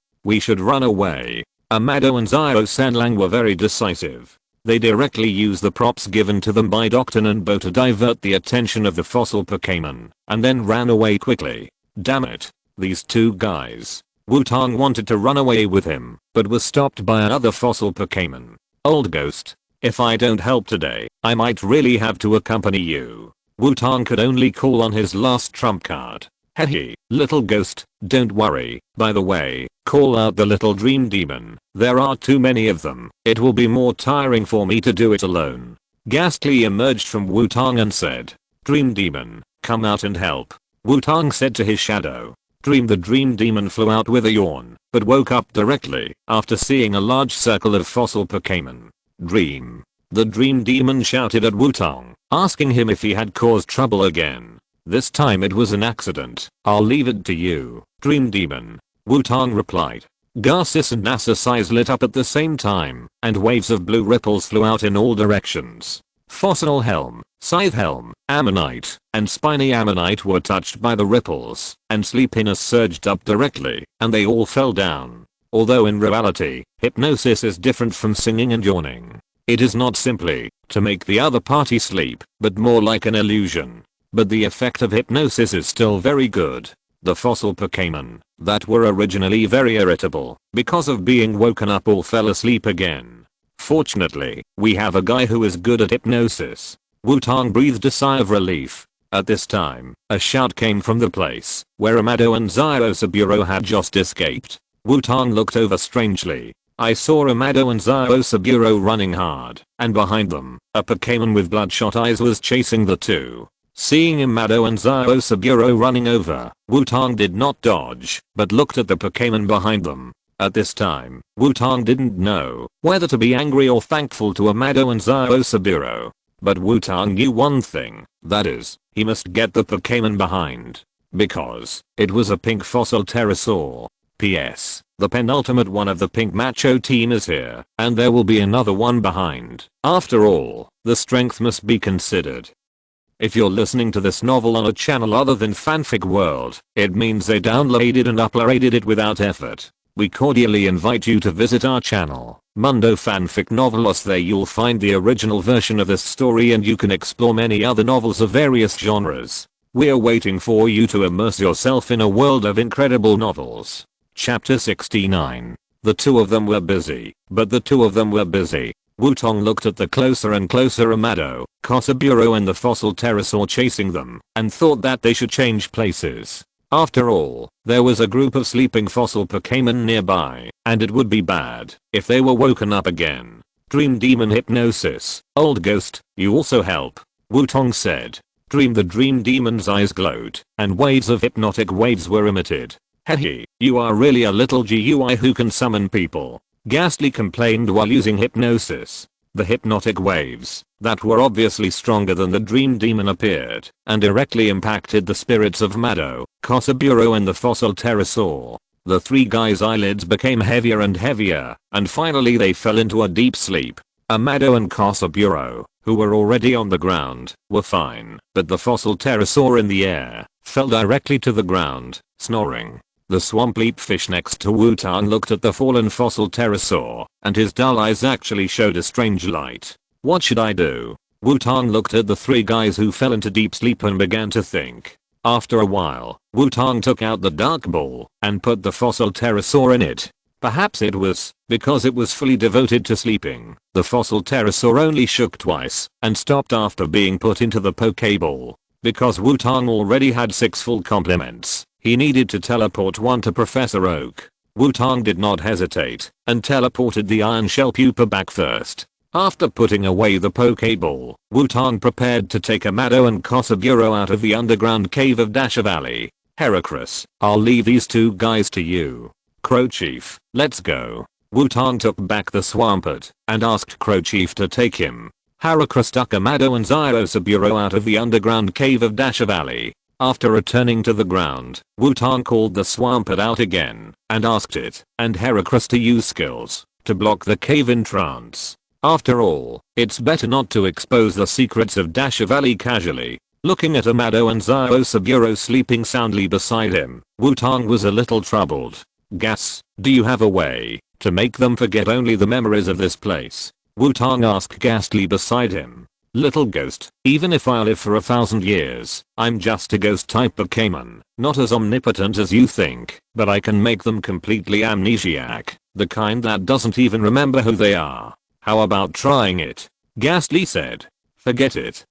run away. Amado and Xiao were very decisive. They directly used the props given to them by Dr. Nanbo to divert the attention of the fossil Pokémon, and then ran away quickly. Damn it, these two guys. Wutong wanted to run away with him, but was stopped by another fossil Pokémon. Old Ghost. If I don't help today, I might really have to accompany you. Wutong could only call on his last trump card. Hehe, little ghost, don't worry. By the way, call out the little dream demon. There are too many of them. It will be more tiring for me to do it alone. Ghastly emerged from Wutong and said, Dream demon, come out and help. Wutong said to his shadow. The dream demon flew out with a yawn, but woke up directly after seeing a large circle of fossil Pokémon. Dream. The dream demon shouted at Wutong, asking him if he had caused trouble again. This time it was an accident. I'll leave it to you, dream demon. Wutong replied. Garcis and Nasa's eyes lit up at the same time, and waves of blue ripples flew out in all directions. Fossil helm, scythe helm, ammonite, and spiny ammonite were touched by the ripples, and sleepiness surged up directly, and they all fell down. Although in reality, hypnosis is different from singing and yawning. It is not simply to make the other party sleep, but more like an illusion. But the effect of hypnosis is still very good. The fossil Pokémon that were originally very irritable because of being woken up all fell asleep again. Fortunately, we have a guy who is good at hypnosis. Wutong breathed a sigh of relief. At this time, a shout came from the place where Amado and Spearow had just escaped. Wutong looked over strangely. I saw Amado and Xiaoxia running hard, and behind them, a Pokémon with bloodshot eyes was chasing the two. Seeing Amado and Xiaoxia running over, Wutong did not dodge, but looked at the Pokémon behind them. At this time, Wutong didn't know whether to be angry or thankful to Amado and Xiaoxia. But Wutong knew one thing, that is, he must get the Pokémon behind. Because it was a pink fossil pterosaur. P.S. The penultimate one of the pink macho team is here, and there will be another one behind. After all, the strength must be considered. If you're listening to this novel on a channel other than Fanfic World, it means they downloaded and uploaded it without effort. We cordially invite you to visit our channel, Mundo Fanfic Novelos. There you'll find the original version of this story and you can explore many other novels of various genres. We're waiting for you to immerse yourself in a world of incredible novels. Chapter 69. The two of them were busy. Wutong looked at the closer and closer Amado, Spearow and the fossil pterosaur chasing them, and thought that they should change places. After all, there was a group of sleeping fossil Pokémon nearby, and it would be bad if they were woken up again. Dream Demon Hypnosis. Old Ghost, you also help, Wutong said. The Dream Demon's eyes glowed, and waves of hypnotic waves were emitted. Hehe, you are really a little GUI who can summon people, Ghastly complained while using hypnosis. The hypnotic waves, that were obviously stronger than the Dream Demon, appeared, and directly impacted the spirits of Amado, Spearow and the fossil pterosaur. The three guys' eyelids became heavier and heavier, and finally they fell into a deep sleep. Amado and Spearow, who were already on the ground, were fine, but the fossil pterosaur in the air fell directly to the ground, snoring. The swamp leap fish next to Wutong looked at the fallen fossil pterosaur, and his dull eyes actually showed a strange light. What should I do? Wutong looked at the three guys who fell into deep sleep and began to think. After a while, Wutong took out the dark ball and put the fossil pterosaur in it. Perhaps it was because it was fully devoted to sleeping. The fossil pterosaur only shook twice and stopped after being put into the Pokeball. Because Wutong already had 6 full complements, he needed to teleport one to Professor Oak. Wutong did not hesitate and teleported the Iron Shell Pupa back first. After putting away the Pokeball, Wutong prepared to take Amado and Spearow out of the underground cave of Dasha Valley. Heracross, I'll leave these two guys to you. Crow Chief, let's go. Wutong took back the Swampert and asked Crow Chief to take him. Heracross took Amado and Spearow out of the underground cave of Dasha Valley. After returning to the ground, Wutong called the Swampert out again and asked it and Heracross to use skills to block the cave entrance. After all, it's better not to expose the secrets of Dasha Valley casually. Looking at Amado and Spearow sleeping soundly beside him, Wutong was a little troubled. Gas, do you have a way to make them forget only the memories of this place? Wutong asked Ghastly beside him. Little ghost, even if I live for 1,000 years, I'm just a ghost type Pokémon, not as omnipotent as you think, but I can make them completely amnesiac, the kind that doesn't even remember who they are. How about trying it? Ghastly said. Forget it,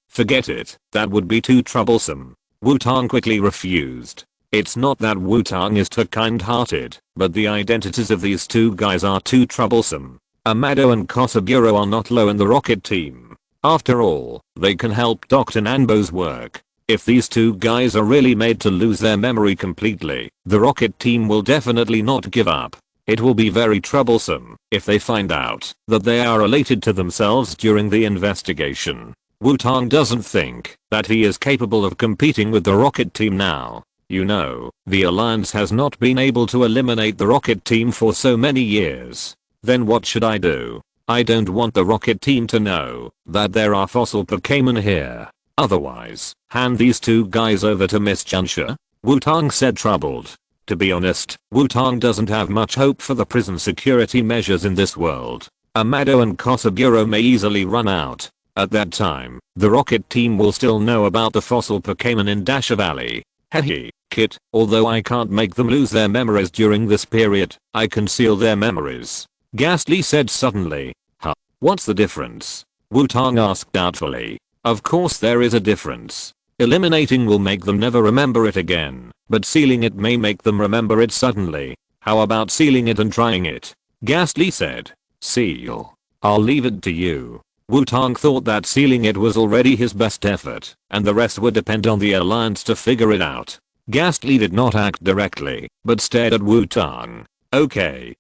that would be too troublesome. Wutong quickly refused. It's not that Wutong is too kind-hearted, but the identities of these two guys are too troublesome. Amado and Spearow are not low in the rocket team. After all, they can help Dr. Nanbo's work. If these two guys are really made to lose their memory completely, the rocket team will definitely not give up. It will be very troublesome if they find out that they are related to themselves during the investigation. Wutong doesn't think that he is capable of competing with the rocket team now. You know, the Alliance has not been able to eliminate the rocket team for so many years. Then what should I do? I don't want the rocket team to know that there are fossil Pokémon here. Otherwise, hand these two guys over to Miss Junsha? Wutong said, troubled. To be honest, Wutong doesn't have much hope for the prison security measures in this world. Amado and Spearow may easily run out. At that time, the rocket team will still know about the fossil Pokémon in Dasha Valley. Hehe, Kit, although I can't make them lose their memories during this period, I can seal their memories. Ghastly said suddenly. Huh? What's the difference? Wutong asked doubtfully. Of course there is a difference. Eliminating will make them never remember it again, but sealing it may make them remember it suddenly. How about sealing it and trying it? Ghastly said. Seal. I'll leave it to you. Wutong thought that sealing it was already his best effort, and the rest would depend on the alliance to figure it out. Ghastly did not act directly, but stared at Wutong. Okay,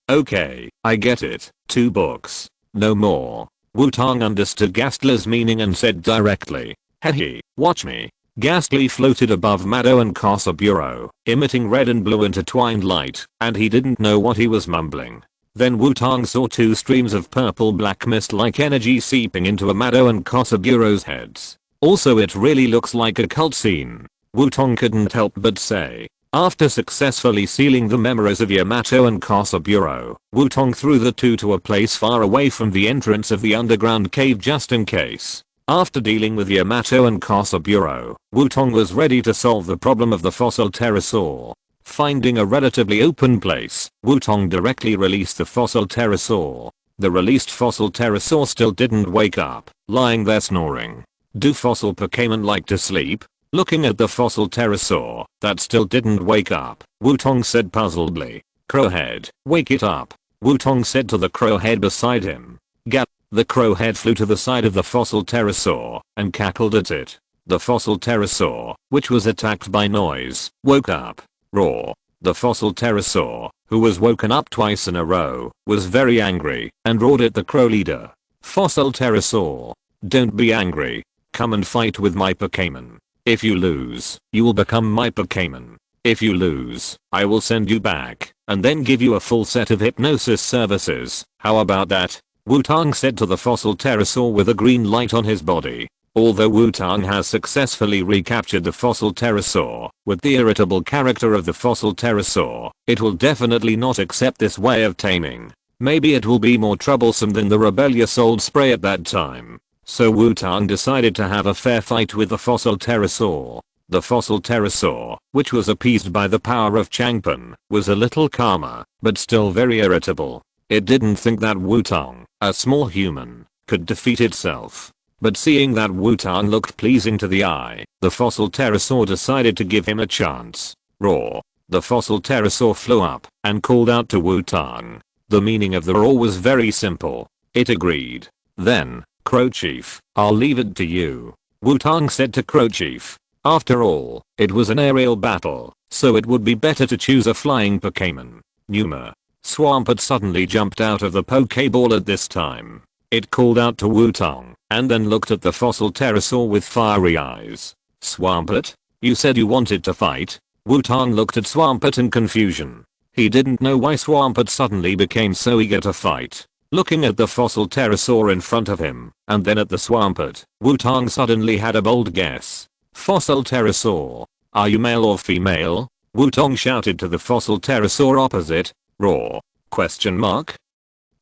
I get it. 2 books. No more. Wutong understood Ghastly's meaning and said directly. Hehe, watch me. Ghastly floated above Meadow and Spearow, emitting red and blue intertwined light, and he didn't know what he was mumbling. Then Wutong saw 2 streams of purple black mist-like energy seeping into Meadow and Spearow's heads. Also, it really looks like a cult scene. Wutong couldn't help but say. After successfully sealing the memories of Yamato and Spearow, Wutong threw the 2 to a place far away from the entrance of the underground cave just in case. After dealing with Yamato and Spearow, Wutong was ready to solve the problem of the fossil pterosaur. Finding a relatively open place, Wutong directly released the fossil pterosaur. The released fossil pterosaur still didn't wake up, lying there snoring. Do fossil Pokémon like to sleep? Looking at the fossil pterosaur that still didn't wake up, Wutong said puzzledly. Crowhead, wake it up. Wutong said to the crowhead beside him. Gap. The crowhead flew to the side of the fossil pterosaur and cackled at it. The fossil pterosaur, which was attacked by noise, woke up. Roar. The fossil pterosaur, who was woken up twice in a row, was very angry and roared at the crow leader. Fossil pterosaur, don't be angry. Come and fight with my Pokémon. If you lose, you will become my Pokémon. If you lose, I will send you back and then give you a full set of hypnosis services. How about that? Wutong said to the fossil pterosaur with a green light on his body. Although Wutong has successfully recaptured the fossil pterosaur, with the irritable character of the fossil pterosaur, it will definitely not accept this way of taming. Maybe it will be more troublesome than the rebellious old spray at that time. So Wutong decided to have a fair fight with the fossil pterosaur. The fossil pterosaur, which was appeased by the power of Changpon, was a little calmer, but still very irritable. It didn't think that Wutong, a small human, could defeat itself. But seeing that Wutong looked pleasing to the eye, the fossil pterosaur decided to give him a chance. Roar. The fossil pterosaur flew up and called out to Wutong. The meaning of the roar was very simple. It agreed. Then, Crow Chief, I'll leave it to you. Wutong said to Crow Chief. After all, it was an aerial battle, so it would be better to choose a flying Pokémon. Numa. Swampert suddenly jumped out of the Pokéball at this time. It called out to Wutong, and then looked at the fossil pterosaur with fiery eyes. Swampert? You said you wanted to fight? Wutong looked at Swampert in confusion. He didn't know why Swampert suddenly became so eager to fight. Looking at the fossil pterosaur in front of him, and then at the Swampert, Wutong suddenly had a bold guess. Fossil pterosaur, are you male or female? Wutong shouted to the fossil pterosaur opposite. Roar? Question mark?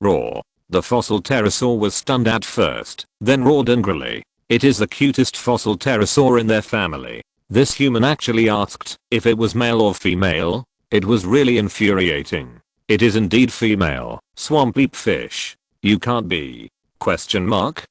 Roar. The fossil pterosaur was stunned at first, then roared angrily. It is the cutest fossil pterosaur in their family. This human actually asked if it was male or female. It was really infuriating. It is indeed female. Swampleap fish. You can't be. Question mark?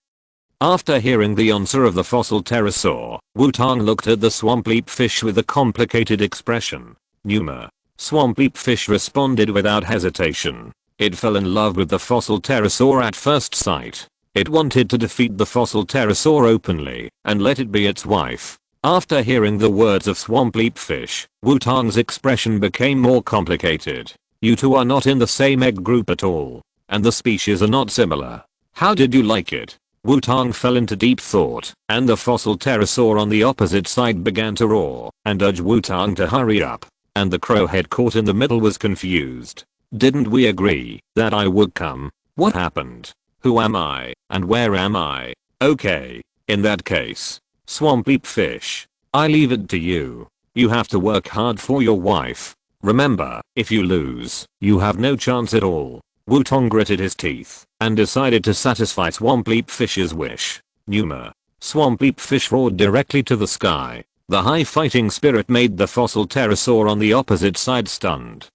After hearing the answer of the fossil pterosaur, Wutong looked at the Swampleap fish with a complicated expression. Numa. Swampleap fish responded without hesitation. It fell in love with the fossil pterosaur at first sight. It wanted to defeat the fossil pterosaur openly and let it be its wife. After hearing the words of Swampleap fish, Wutong's expression became more complicated. You two are not in the same egg group at all, and the species are not similar. How did you like it? Wutong fell into deep thought, and the fossil pterosaur on the opposite side began to roar and urge Wutong to hurry up, and the crowhead caught in the middle was confused. Didn't we agree that I would come? What happened? Who am I, and where am I? Okay, in that case, Swampleap fish, I leave it to you. You have to work hard for your wife. Remember, if you lose, you have no chance at all. Wutong gritted his teeth and decided to satisfy Swampleap fish's wish. Numa. Swampleap fish roared directly to the sky. The high fighting spirit made the fossil pterosaur on the opposite side stunned.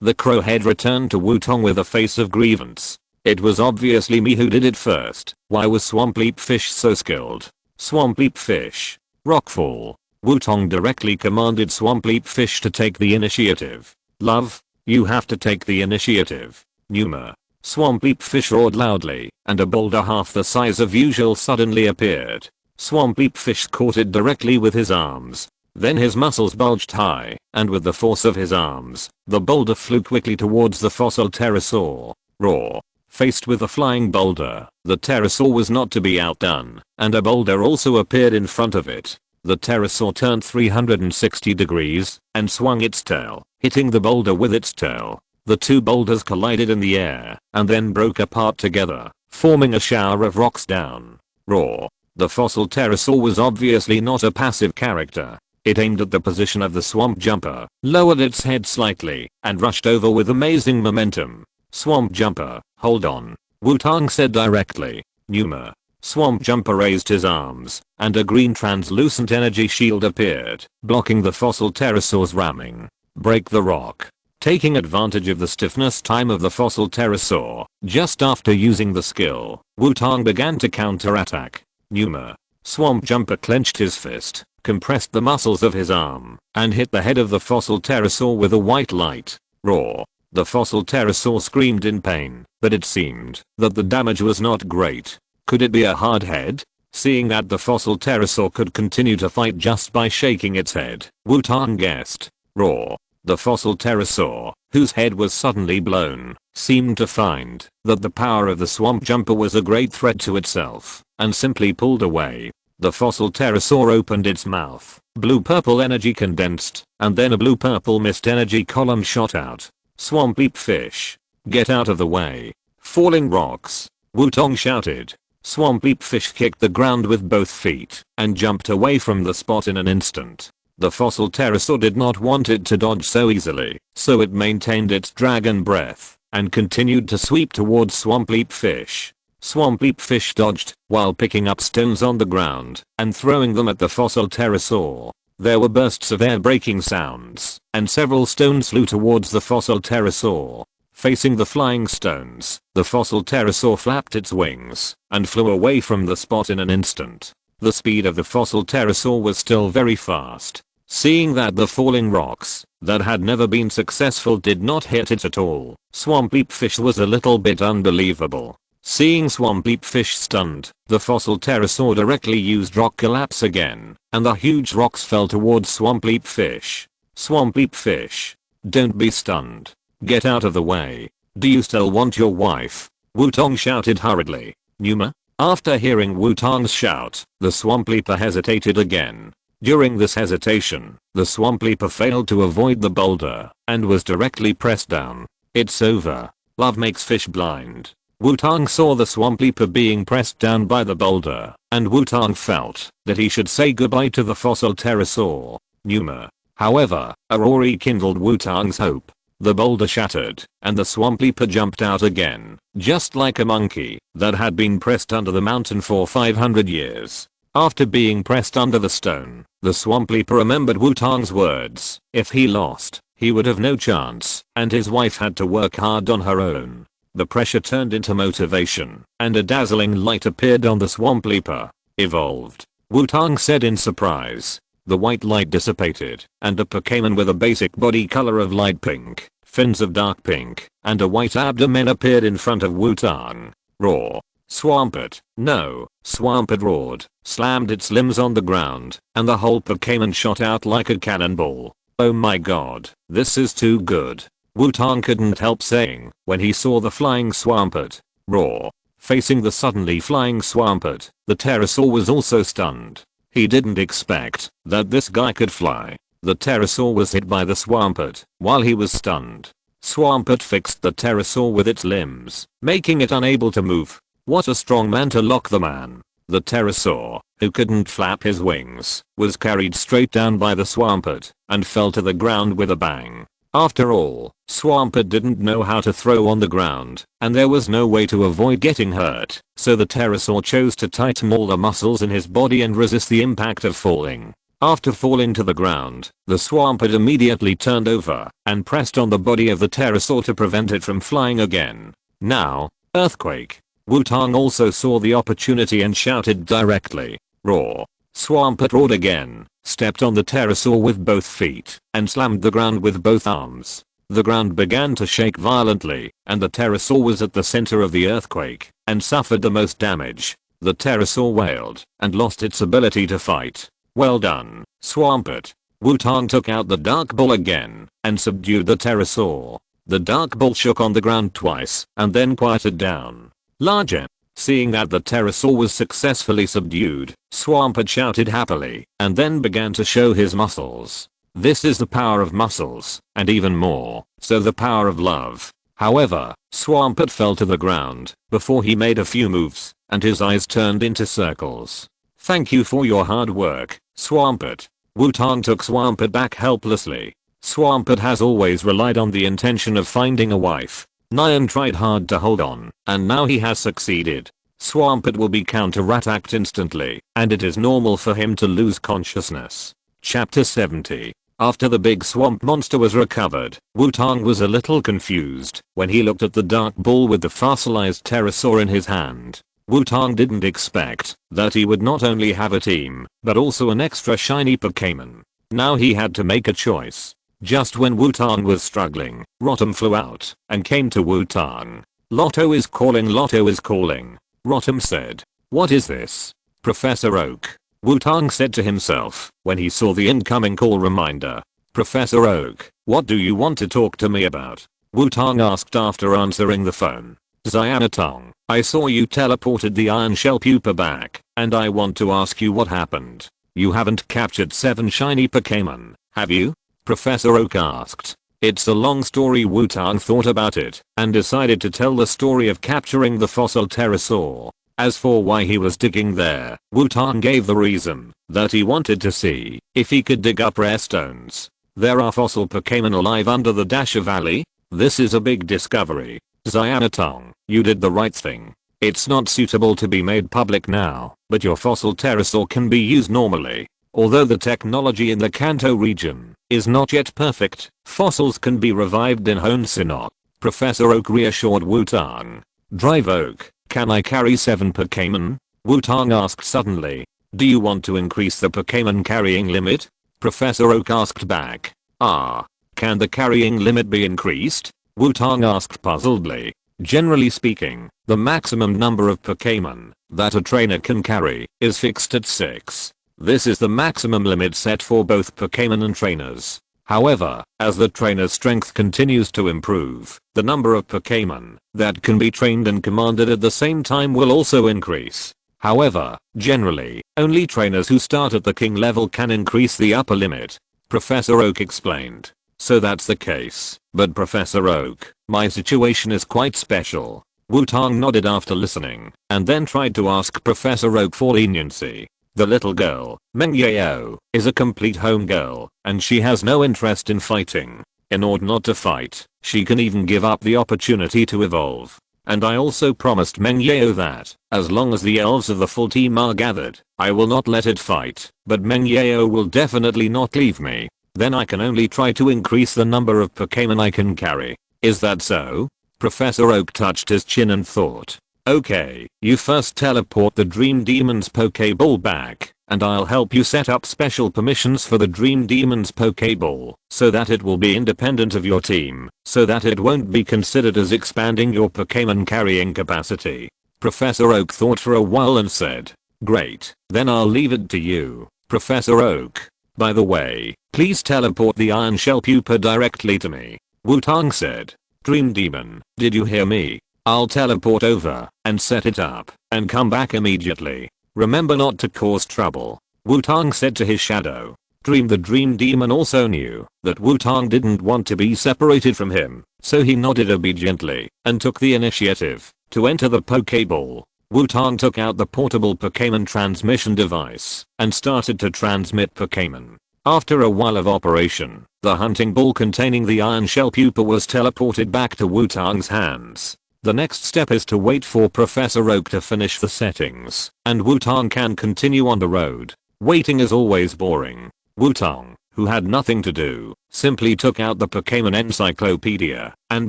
The crowhead returned to Wutong with a face of grievance. It was obviously me who did it first. Why was Swampleap fish so skilled? Swampleap fish. Rockfall. Wutong directly commanded Swampleap fish to take the initiative. Love, you have to take the initiative. Numa. Swampy Fish roared loudly, and a boulder half the size of usual suddenly appeared. Swampy Fish caught it directly with his arms. Then his muscles bulged high, and with the force of his arms, the boulder flew quickly towards the fossil pterosaur. Roar. Faced with a flying boulder, the pterosaur was not to be outdone, and a boulder also appeared in front of it. The pterosaur turned 360 degrees, and swung its tail, hitting the boulder with its tail. The two boulders collided in the air, and then broke apart together, forming a shower of rocks down. Roar. The fossil pterosaur was obviously not a passive character. It aimed at the position of the swamp jumper, lowered its head slightly, and rushed over with amazing momentum. Swamp jumper, hold on. Wutong said directly. Numa. Swamp jumper raised his arms, and a green translucent energy shield appeared, blocking the fossil pterosaur's ramming. Break the rock. Taking advantage of the stiffness time of the fossil pterosaur, just after using the skill, Wutong began to counterattack. Numa. Swamp jumper clenched his fist, compressed the muscles of his arm, and hit the head of the fossil pterosaur with a white light. Roar. The fossil pterosaur screamed in pain, but it seemed that the damage was not great. Could it be a hard head? Seeing that the fossil pterosaur could continue to fight just by shaking its head, Wutong guessed. Roar. The fossil pterosaur, whose head was suddenly blown, seemed to find that the power of the swamp jumper was a great threat to itself, and simply pulled away. The fossil pterosaur opened its mouth, blue-purple energy condensed, and then a blue-purple mist energy column shot out. Swampy Fish. Get out of the way. Falling rocks. Wutong shouted. Swampy Fish kicked the ground with both feet, and jumped away from the spot in an instant. The fossil pterosaur did not want it to dodge so easily, so it maintained its dragon breath, and continued to sweep towards Swampy Fish. Swampy Fish dodged, while picking up stones on the ground, and throwing them at the fossil pterosaur. There were bursts of air-breaking sounds, and several stones flew towards the fossil pterosaur. Facing the flying stones, the fossil pterosaur flapped its wings, and flew away from the spot in an instant. The speed of the fossil pterosaur was still very fast. Seeing that the falling rocks, that had never been successful, did not hit it at all, Swampy Fish was a little bit unbelievable. Seeing Swampy Fish stunned, the fossil pterosaur directly used rock collapse again, and the huge rocks fell towards Swampy Fish. Swampy Fish. Don't be stunned. Get out of the way. Do you still want your wife? Wutong shouted hurriedly. Numa? After hearing Wutong's shout, the swamp leaper hesitated again. During this hesitation, the swamp leaper failed to avoid the boulder, and was directly pressed down. It's over. Love makes fish blind. Wutong saw the swamp leaper being pressed down by the boulder, and Wutong felt that he should say goodbye to the fossil pterosaur. Numa. However, a roar rekindled Wutong's hope. The boulder shattered, and the swamp leaper jumped out again, just like a monkey that had been pressed under the mountain for 500 years. After being pressed under the stone, the swamp leaper remembered Wutong's words. If he lost, he would have no chance, and his wife had to work hard on her own. The pressure turned into motivation, and a dazzling light appeared on the swamp leaper. Evolved. Wutong said in surprise. The white light dissipated, and a Pokémon with a basic body color of light pink, fins of dark pink, and a white abdomen appeared in front of Wutong. Roar. Swampert. No. Swampert roared, slammed its limbs on the ground, and the whole Pokémon shot out like a cannonball. Oh my god, this is too good. Wutong couldn't help saying when he saw the flying Swampert. Roar. Facing the suddenly flying Swampert, the pterosaur was also stunned. He didn't expect that this guy could fly. The pterosaur was hit by the Swampert while he was stunned. Swampert fixed the pterosaur with its limbs, making it unable to move. What a strong man to lock the man. The pterosaur, who couldn't flap his wings, was carried straight down by the Swampert and fell to the ground with a bang. After all, Swampert didn't know how to throw on the ground, and there was no way to avoid getting hurt, so the pterosaur chose to tighten all the muscles in his body and resist the impact of falling. After falling to the ground, the Swampert immediately turned over and pressed on the body of the pterosaur to prevent it from flying again. Now, earthquake. Wutong also saw the opportunity and shouted directly. Roar. Swampert roared again, stepped on the pterosaur with both feet, and slammed the ground with both arms. The ground began to shake violently, and the pterosaur was at the center of the earthquake, and suffered the most damage. The pterosaur wailed, and lost its ability to fight. Well done, Swampert. Wutong took out the dark ball again, and subdued the pterosaur. The dark ball shook on the ground twice, and then quieted down. Larger. Seeing that the pterosaur was successfully subdued, Swampert shouted happily, and then began to show his muscles. This is the power of muscles, and even more, so the power of love. However, Swampert fell to the ground, before he made a few moves, and his eyes turned into circles. Thank you for your hard work, Swampert. Wutong took Swampert back helplessly. Swampert has always relied on the intention of finding a wife. Nyan tried hard to hold on, and now he has succeeded. Swampert will be counter-attacked instantly, and it is normal for him to lose consciousness. Chapter 70. After the big swamp monster was recovered, Wutong was a little confused when he looked at the dark ball with the fossilized pterosaur in his hand. Wutong didn't expect that he would not only have a team, but also an extra shiny Pokémon. Now he had to make a choice. Just when Wutong was struggling, Rotom flew out and came to Wutong. Lotto is calling, Lotto is calling. Rotom said. What is this? Professor Oak. Wutong said to himself when he saw the incoming call reminder. Professor Oak, what do you want to talk to me about? Wutong asked after answering the phone. Xianatong, I saw you teleported the Iron Shell Pupa back, and I want to ask you what happened. You haven't captured 7 shiny Pokémon, have you? Professor Oak asked. It's a long story. Wutong thought about it, and decided to tell the story of capturing the fossil pterosaur. As for why he was digging there, Wutong gave the reason that he wanted to see if he could dig up rare stones. There are fossil Pokémon alive under the Dasher Valley. This is a big discovery. Xianatong, you did the right thing. It's not suitable to be made public now, but your fossil pterosaur can be used normally. Although the technology in the Kanto region is not yet perfect, fossils can be revived in Kanto and Sinnoh. Professor Oak reassured Wutong. Drive Oak. Can I carry 7 Pokémon? Wutong asked suddenly. Do you want to increase the Pokémon carrying limit? Professor Oak asked back. Can the carrying limit be increased? Wutong asked puzzledly. Generally speaking, the maximum number of Pokémon that a trainer can carry is fixed at 6. This is the maximum limit set for both Pokémon and trainers. However, as the trainer's strength continues to improve, the number of Pokémon that can be trained and commanded at the same time will also increase. However, generally, only trainers who start at the king level can increase the upper limit. Professor Oak explained. So that's the case, but Professor Oak, my situation is quite special. Wutong nodded after listening, and then tried to ask Professor Oak for leniency. The little girl, Mengyao, is a complete homegirl, and she has no interest in fighting. In order not to fight, she can even give up the opportunity to evolve. And I also promised Mengyao that, as long as the elves of the full team are gathered, I will not let it fight, but Mengyao will definitely not leave me. Then I can only try to increase the number of Pokémon I can carry. Is that so? Professor Oak touched his chin and thought. Okay, you first teleport the Dream Demon's Pokéball back, and I'll help you set up special permissions for the Dream Demon's Pokéball, so that it will be independent of your team, so that it won't be considered as expanding your Pokémon carrying capacity. Professor Oak thought for a while and said, great, then I'll leave it to you, Professor Oak. By the way, please teleport the Iron Shell Pupa directly to me. Wutong said. Dream Demon, did you hear me? I'll teleport over and set it up and come back immediately. Remember not to cause trouble. Wutong said to his shadow. The Dream Demon also knew that Wutong didn't want to be separated from him, so he nodded obediently and took the initiative to enter the Pokéball. Wutong took out the portable Pokémon transmission device and started to transmit Pokémon. After a while of operation, the hunting ball containing the Iron Shell Pupa was teleported back to Wutong's hands. The next step is to wait for Professor Oak to finish the settings, and Wutong can continue on the road. Waiting is always boring. Wutong, who had nothing to do, simply took out the Pokémon Encyclopedia and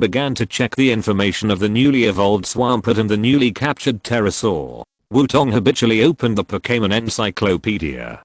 began to check the information of the newly evolved Swampert and the newly captured pterosaur. Wutong habitually opened the Pokémon Encyclopedia.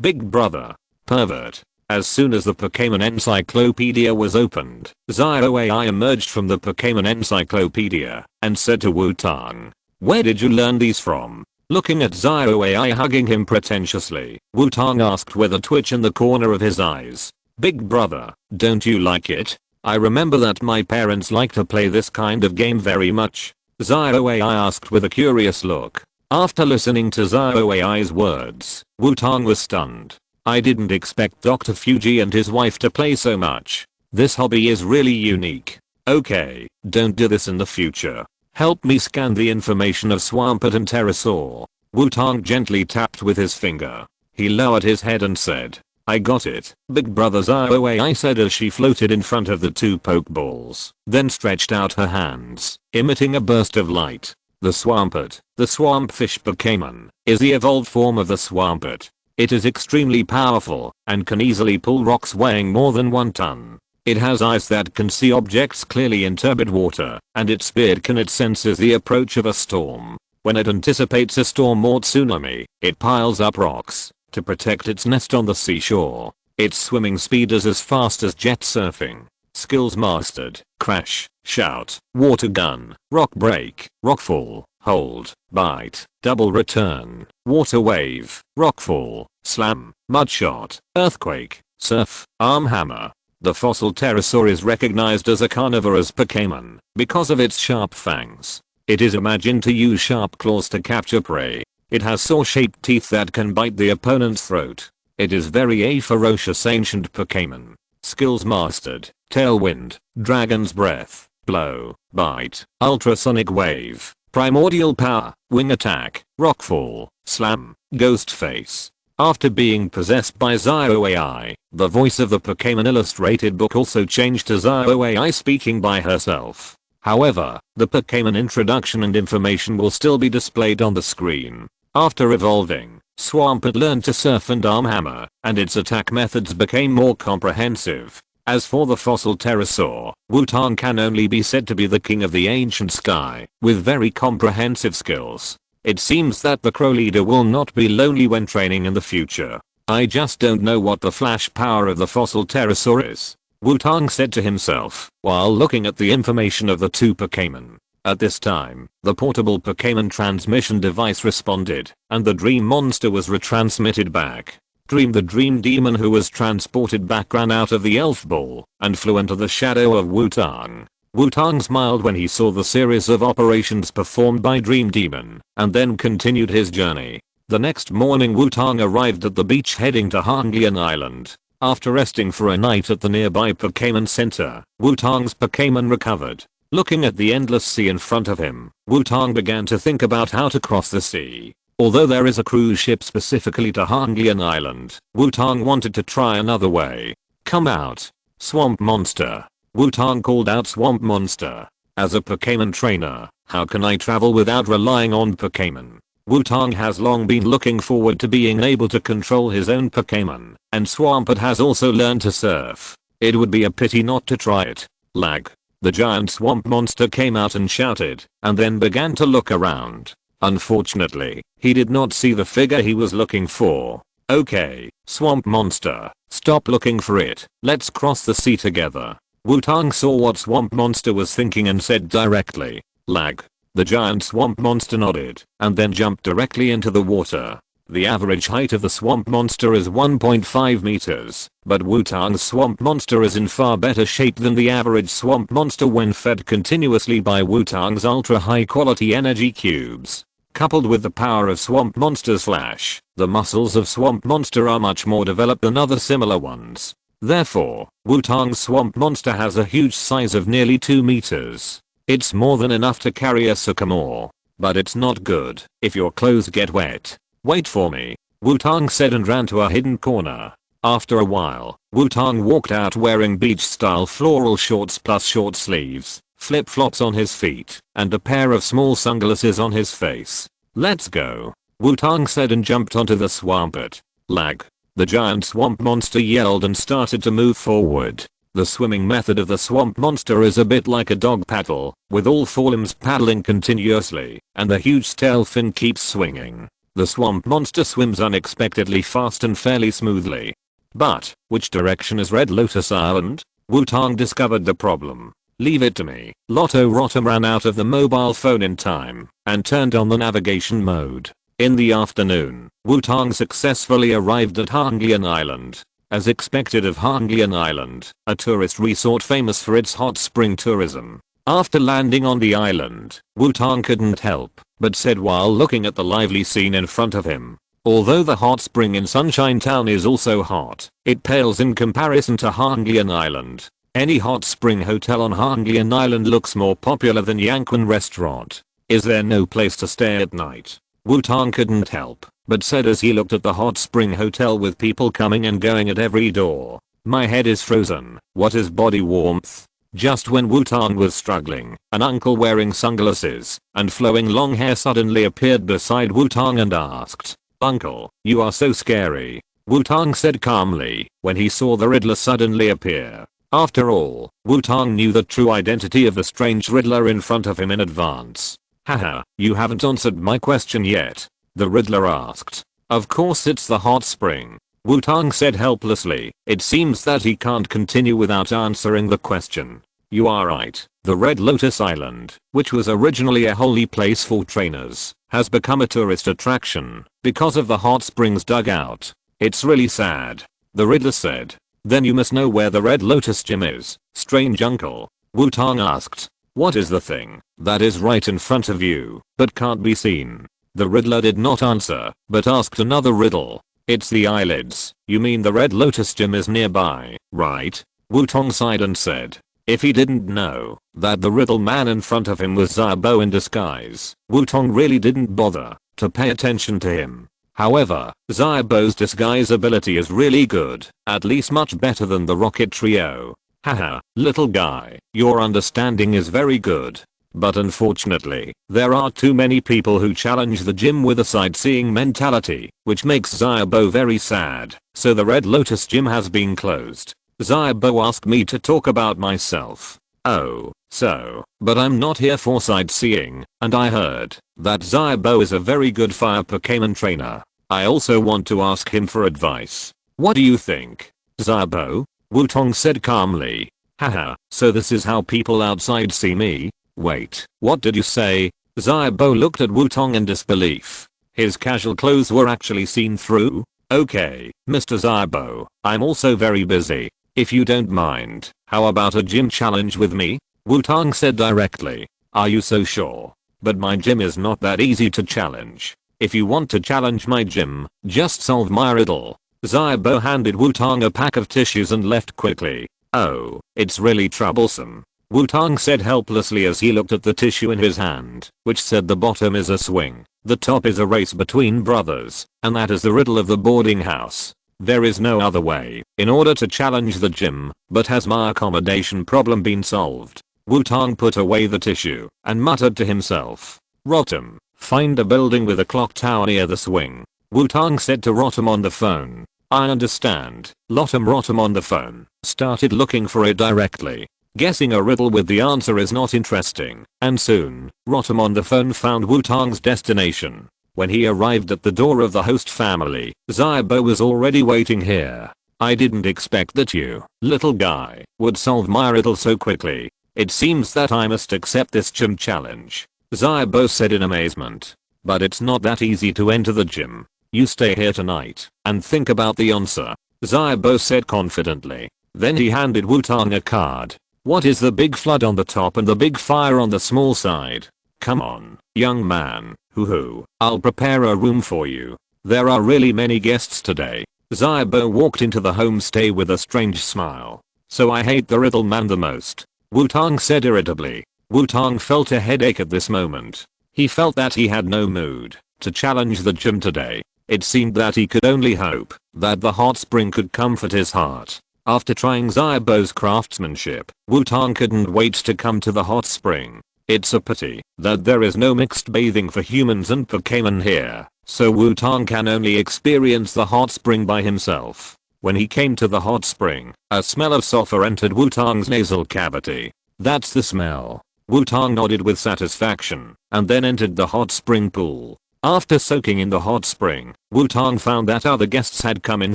Big brother. Pervert. As soon as the Pokémon Encyclopedia was opened, Xiaoxia emerged from the Pokémon Encyclopedia and said to Wutong, "Where did you learn these from?" Looking at Xiaoxia hugging him pretentiously, Wutong asked with a twitch in the corner of his eyes, "Big brother, don't you like it? I remember that my parents like to play this kind of game very much." Xiaoxia asked with a curious look. After listening to Xiaoxia's words, Wutong was stunned. "I didn't expect Dr. Fuji and his wife to play so much. This hobby is really unique. Okay, don't do this in the future. Help me scan the information of Swampert and Pterosaur." Wutong gently tapped with his finger. He lowered his head and said, "I got it, big brother." Xiaoxia said as she floated in front of the two Pokeballs, then stretched out her hands, emitting a burst of light. The Swampert, the Swampfish Pokémon, is the evolved form of the Swampert. It is extremely powerful and can easily pull rocks weighing more than 1 ton. It has eyes that can see objects clearly in turbid water, and its beard can senses the approach of a storm. When it anticipates a storm or tsunami, it piles up rocks to protect its nest on the seashore. Its swimming speed is as fast as jet surfing. Skills mastered: Crash, Shout, Water Gun, Rock Break, Rock Fall, Hold, Bite, Double Return, Water Wave, Rock Fall, Slam, Mud Shot, Earthquake, Surf, Arm Hammer. The fossil pterosaur is recognized as a carnivorous Pokémon because of its sharp fangs. It is imagined to use sharp claws to capture prey. It has saw-shaped teeth that can bite the opponent's throat. It is very a ferocious ancient Pokémon. Skills mastered: Tailwind, Dragon's Breath, Blow, Bite, Ultrasonic Wave, Primordial Power, Wing Attack, Rockfall, Slam, Ghost Face. After being possessed by Xiaoxia, the voice of the Pokémon illustrated book also changed to Xiaoxia speaking by herself. However, the Pokémon introduction and information will still be displayed on the screen. After evolving, Swampert learned to surf and arm hammer, and its attack methods became more comprehensive. As for the fossil pterosaur, Wutong can only be said to be the king of the ancient sky, with very comprehensive skills. It seems that the crow leader will not be lonely when training in the future. "I just don't know what the flash power of the fossil pterosaur is," Wutong said to himself while looking at the information of the two Pokémon. At this time, the portable Pokémon transmission device responded, and the dream monster was retransmitted back. Dream, the dream demon who was transported back, ran out of the elf ball and flew into the shadow of Wutong. Wutong smiled when he saw the series of operations performed by Dream Demon, and then continued his journey. The next morning Wutong arrived at the beach heading to Hongyan Island. After resting for a night at the nearby Pokémon Center, Wutong's Pokémon recovered. Looking at the endless sea in front of him, Wutong began to think about how to cross the sea. Although there is a cruise ship specifically to Hongyan Island, Wutong wanted to try another way. "Come out, Swamp Monster." Wutong called out Swamp Monster. As a Pokémon trainer, how can I travel without relying on Pokémon? Wutong has long been looking forward to being able to control his own Pokémon, and Swampert has also learned to surf. It would be a pity not to try it. Lag. The giant swamp monster came out and shouted, and then began to look around. Unfortunately, he did not see the figure he was looking for. "Okay, swamp monster, stop looking for it, let's cross the sea together." Wutong saw what swamp monster was thinking and said directly, "Lag." The giant swamp monster nodded, and then jumped directly into the water. The average height of the swamp monster is 1.5 meters, but Wutong's swamp monster is in far better shape than the average swamp monster when fed continuously by Wutong's ultra high quality energy cubes. Coupled with the power of swamp monster's flash, the muscles of swamp monster are much more developed than other similar ones. Therefore, Wutong's swamp monster has a huge size of nearly 2 meters. It's more than enough to carry a sycamore. But it's not good if your clothes get wet. "Wait for me," Wutong said and ran to a hidden corner. After a while, Wutong walked out wearing beach-style floral shorts plus short sleeves, flip-flops on his feet, and a pair of small sunglasses on his face. "Let's go," Wutong said and jumped onto the Swampert. Lag. The giant swamp monster yelled and started to move forward. The swimming method of the swamp monster is a bit like a dog paddle, with all four limbs paddling continuously, and the huge tail fin keeps swinging. The swamp monster swims unexpectedly fast and fairly smoothly. But, which direction is Red Lotus Island? Wutong discovered the problem. Leave it to me. Lotto Rotom ran out of the mobile phone in time and turned on the navigation mode. In the afternoon, Wutong successfully arrived at Hanglian Island. As expected of Hanglian Island, a tourist resort famous for its hot spring tourism. After landing on the island, Wutong couldn't help but said while looking at the lively scene in front of him, although the hot spring in Sunshine Town is also hot, it pales in comparison to Hanglian Island. Any hot spring hotel on Hanglian Island looks more popular than Yanquan Restaurant. Is there no place to stay at night? Wutong couldn't help but said as he looked at the hot spring hotel with people coming and going at every door. My head is frozen. What is body warmth? Just when Wutong was struggling, an uncle wearing sunglasses and flowing long hair suddenly appeared beside Wutong and asked, "Uncle, you are so scary." Wutong said calmly when he saw the Riddler suddenly appear. After all, Wutong knew the true identity of the strange Riddler in front of him in advance. "Haha, you haven't answered my question yet," the Riddler asked. "Of course it's the hot spring," Wutong said helplessly. It seems that he can't continue without answering the question. "You are right. The Red Lotus Island, which was originally a holy place for trainers, has become a tourist attraction because of the hot springs dugout. It's really sad," the Riddler said. "Then you must know where the Red Lotus Gym is, strange uncle," Wutong asked. "What is the thing that is right in front of you but can't be seen?" The Riddler did not answer but asked another riddle. "It's the eyelids. You mean the Red Lotus Gym is nearby, right?" Wutong sighed and said. If he didn't know that the riddle man in front of him was Xiaobo in disguise, Wutong really didn't bother to pay attention to him. However, Xiaobo's disguise ability is really good, at least much better than the Rocket Trio. Haha, little guy, your understanding is very good. But unfortunately, there are too many people who challenge the gym with a sightseeing mentality, which makes Xiaobo very sad, so the Red Lotus Gym has been closed. Xiaobo asked me to talk about myself. Oh, so, but I'm not here for sightseeing, and I heard that Xiaobo is a very good fire Pokémon trainer. I also want to ask him for advice. What do you think, Xiaobo? Wutong said calmly. Haha, so this is how people outside see me? Wait, what did you say? Xiaobo looked at Wutong in disbelief. His casual clothes were actually seen through? Okay, Mr. Xiaobo, I'm also very busy. If you don't mind, how about a gym challenge with me? Wutong said directly. Are you so sure? But my gym is not that easy to challenge. If you want to challenge my gym, just solve my riddle. Xiaobo handed Wutong a pack of tissues and left quickly. Oh, it's really troublesome, Wutong said helplessly as he looked at the tissue in his hand, which said the bottom is a swing, the top is a race between brothers, and that is the riddle of the boarding house. There is no other way in order to challenge the gym, but has my accommodation problem been solved? Wutong put away the tissue and muttered to himself. Rotom, find a building with a clock tower near the swing, Wutong said to Rotom on the phone. I understand. Rotom on the phone started looking for it directly. Guessing a riddle with the answer is not interesting, and soon, Rotom on the phone found Wutong's destination. When he arrived at the door of the host family, Xiaobo was already waiting here. I didn't expect that you, little guy, would solve my riddle so quickly. It seems that I must accept this gym challenge, Xiaobo said in amazement. But it's not that easy to enter the gym. You stay here tonight and think about the answer, Xiaobo said confidently. Then he handed Wutong a card. What is the big flood on the top and the big fire on the small side? Come on, young man, hoo-hoo, I'll prepare a room for you. There are really many guests today. Xiaobo walked into the homestay with a strange smile. So I hate the riddle man the most, Wutong said irritably. Wutong felt a headache at this moment. He felt that he had no mood to challenge the gym today. It seemed that he could only hope that the hot spring could comfort his heart. After trying Xiaobo's craftsmanship, Wutong couldn't wait to come to the hot spring. It's a pity that there is no mixed bathing for humans and Pokémon here, so Wutong can only experience the hot spring by himself. When he came to the hot spring, a smell of sulfur entered Wutong's nasal cavity. That's the smell. Wutong nodded with satisfaction, and then entered the hot spring pool. After soaking in the hot spring, Wutong found that other guests had come in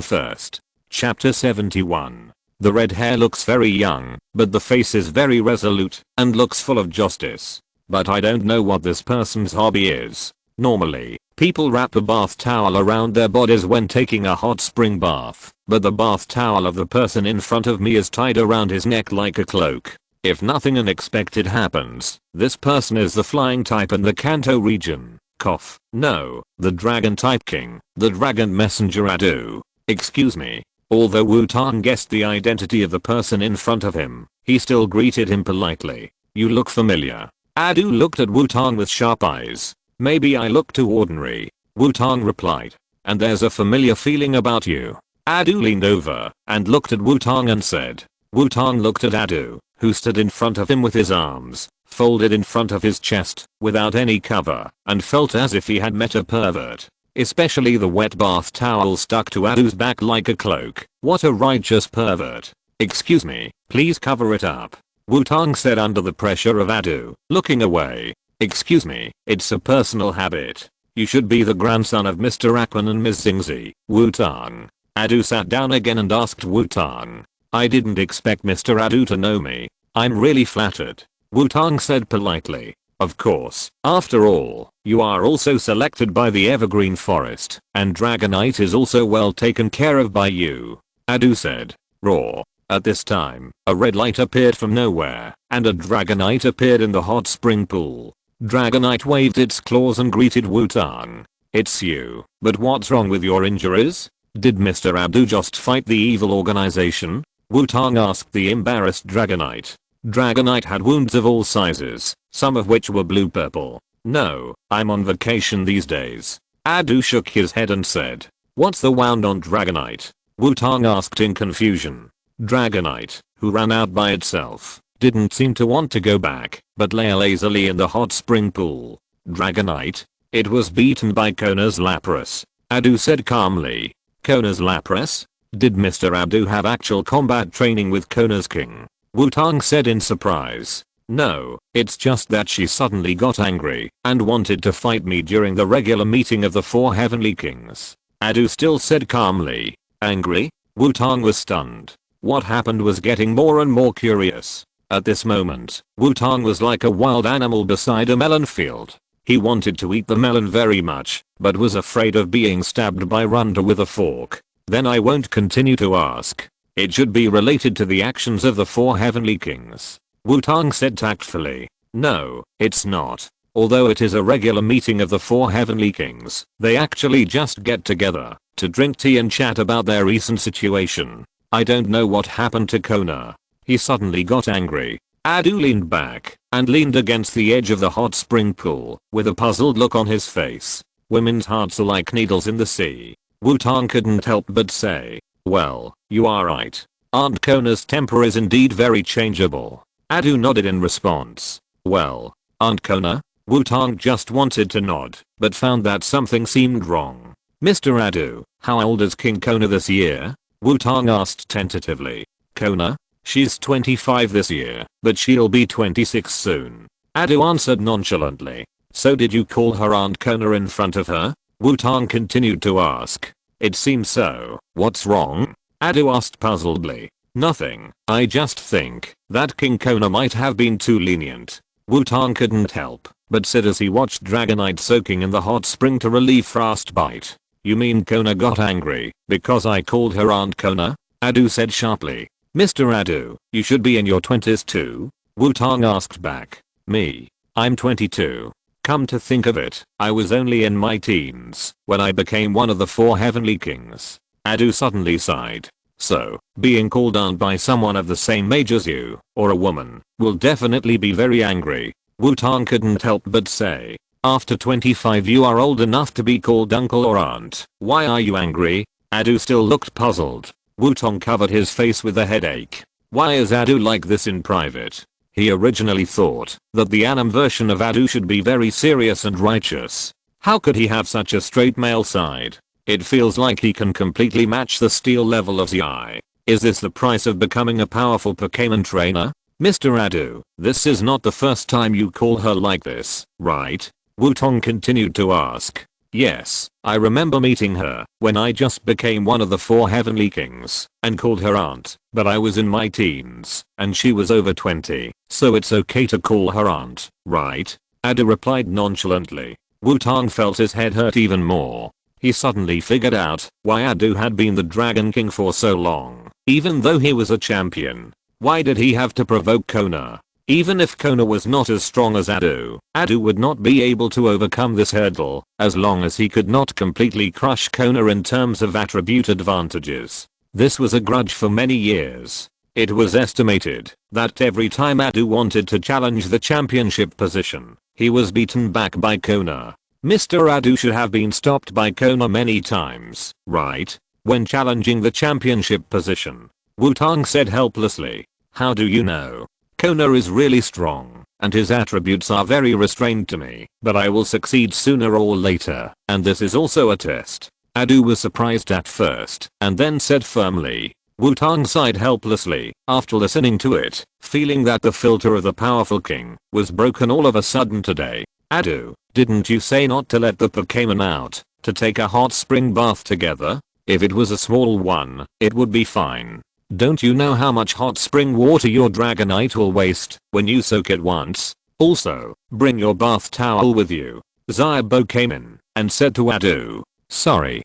first. Chapter 71. The red hair looks very young, but the face is very resolute and looks full of justice. But I don't know what this person's hobby is. Normally, people wrap a bath towel around their bodies when taking a hot spring bath, but the bath towel of the person in front of me is tied around his neck like a cloak. If nothing unexpected happens, this person is the flying type in the Kanto region. Cough. No, the dragon type king, the dragon messenger Adu. Excuse me. Although Wutong guessed the identity of the person in front of him, he still greeted him politely. You look familiar. Adu looked at Wutong with sharp eyes. Maybe I look too ordinary. Wutong replied. And there's a familiar feeling about you. Adu leaned over and looked at Wutong and said. Wutong looked at Adu, who stood in front of him with his arms folded in front of his chest, without any cover, and felt as if he had met a pervert. Especially the wet bath towel stuck to Adu's back like a cloak. What a righteous pervert. Excuse me, please cover it up. Wutong said under the pressure of Adu, looking away. Excuse me, it's a personal habit. You should be the grandson of Mr. Aquan and Ms. Xingzi, Wutong. Adu sat down again and asked Wutong. I didn't expect Mr. Adu to know me. I'm really flattered. Wutong said politely. Of course, after all, you are also selected by the Evergreen Forest, and Dragonite is also well taken care of by you. Adu said. Raw. At this time, a red light appeared from nowhere, and a Dragonite appeared in the hot spring pool. Dragonite waved its claws and greeted Wutong. It's you, but what's wrong with your injuries? Did Mr. Adu just fight the evil organization? Wutong asked the embarrassed Dragonite. Dragonite had wounds of all sizes, some of which were blue-purple. No, I'm on vacation these days. Adu shook his head and said. What's the wound on Dragonite? Wutong asked in confusion. Dragonite, who ran out by itself, didn't seem to want to go back, but lay lazily in the hot spring pool. Dragonite? It was beaten by Kona's Lapras. Adu said calmly. Kona's Lapras? Did Mr. Adu have actual combat training with Kona's king? Wutong said in surprise. No, it's just that she suddenly got angry and wanted to fight me during the regular meeting of the 4 heavenly kings. Adu still said calmly. Angry? Wutong was stunned. What happened was getting more and more curious. At this moment, Wutong was like a wild animal beside a melon field. He wanted to eat the melon very much, but was afraid of being stabbed by Runda with a fork. Then I won't continue to ask. It should be related to the actions of the 4 heavenly kings. Wutong said tactfully. No, it's not. Although it is a regular meeting of the 4 heavenly kings, they actually just get together to drink tea and chat about their recent situation. I don't know what happened to Kona. He suddenly got angry. Adu leaned back and leaned against the edge of the hot spring pool with a puzzled look on his face. Women's hearts are like needles in the sea. Wutong couldn't help but say. Well, you are right. Aunt Kona's temper is indeed very changeable. Adu nodded in response. Well, Aunt Kona? Wutong just wanted to nod, but found that something seemed wrong. Mr. Adu, how old is King Kona this year? Wutong asked tentatively. Kona? She's 25 this year, but she'll be 26 soon. Adu answered nonchalantly. So did you call her Aunt Kona in front of her? Wutong continued to ask. It seems so. What's wrong? Adu asked puzzledly. Nothing. I just think that King Kona might have been too lenient. Wutong couldn't help but said as he watched Dragonite soaking in the hot spring to relieve frostbite. You mean Kona got angry because I called her Aunt Kona? Adu said sharply. Mr. Adu, you should be in your 20s too? Wutong asked back. Me? I'm 22. Come to think of it, I was only in my teens when I became one of the 4 heavenly kings. Adu suddenly sighed. So, being called aunt by someone of the same age as you, or a woman, will definitely be very angry. Wutong couldn't help but say. After 25 you are old enough to be called uncle or aunt. Why are you angry? Adu still looked puzzled. Wutong covered his face with a headache. Why is Adu like this in private? He originally thought that the anime version of Adu should be very serious and righteous. How could he have such a straight male side? It feels like he can completely match the steel level of Xiaozhi. Is this the price of becoming a powerful Pokémon trainer? Mr. Adu, this is not the first time you call her like this, right? Wutong continued to ask. Yes, I remember meeting her when I just became one of the 4 heavenly kings and called her aunt, but I was in my teens and she was over 20, so it's okay to call her aunt, right? Adu replied nonchalantly. Wutong felt his head hurt even more. He suddenly figured out why Adu had been the Dragon King for so long, even though he was a champion. Why did he have to provoke Kona? Even if Kona was not as strong as Adu would not be able to overcome this hurdle as long as he could not completely crush Kona in terms of attribute advantages. This was a grudge for many years. It was estimated that every time Adu wanted to challenge the championship position, he was beaten back by Kona. Mr. Adu should have been stopped by Kona many times, right? When challenging the championship position, Wutong said helplessly. How do you know? Kona is really strong, and his attributes are very restrained to me, but I will succeed sooner or later, and this is also a test. Adu was surprised at first, and then said firmly. Wutong sighed helplessly after listening to it, feeling that the filter of the powerful king was broken all of a sudden today. Adu, didn't you say not to let the Pokémon out, to take a hot spring bath together? If it was a small one, it would be fine. Don't you know how much hot spring water your Dragonite will waste when you soak it once? Also, bring your bath towel with you. Xiaobo came in and said to Adu. Sorry,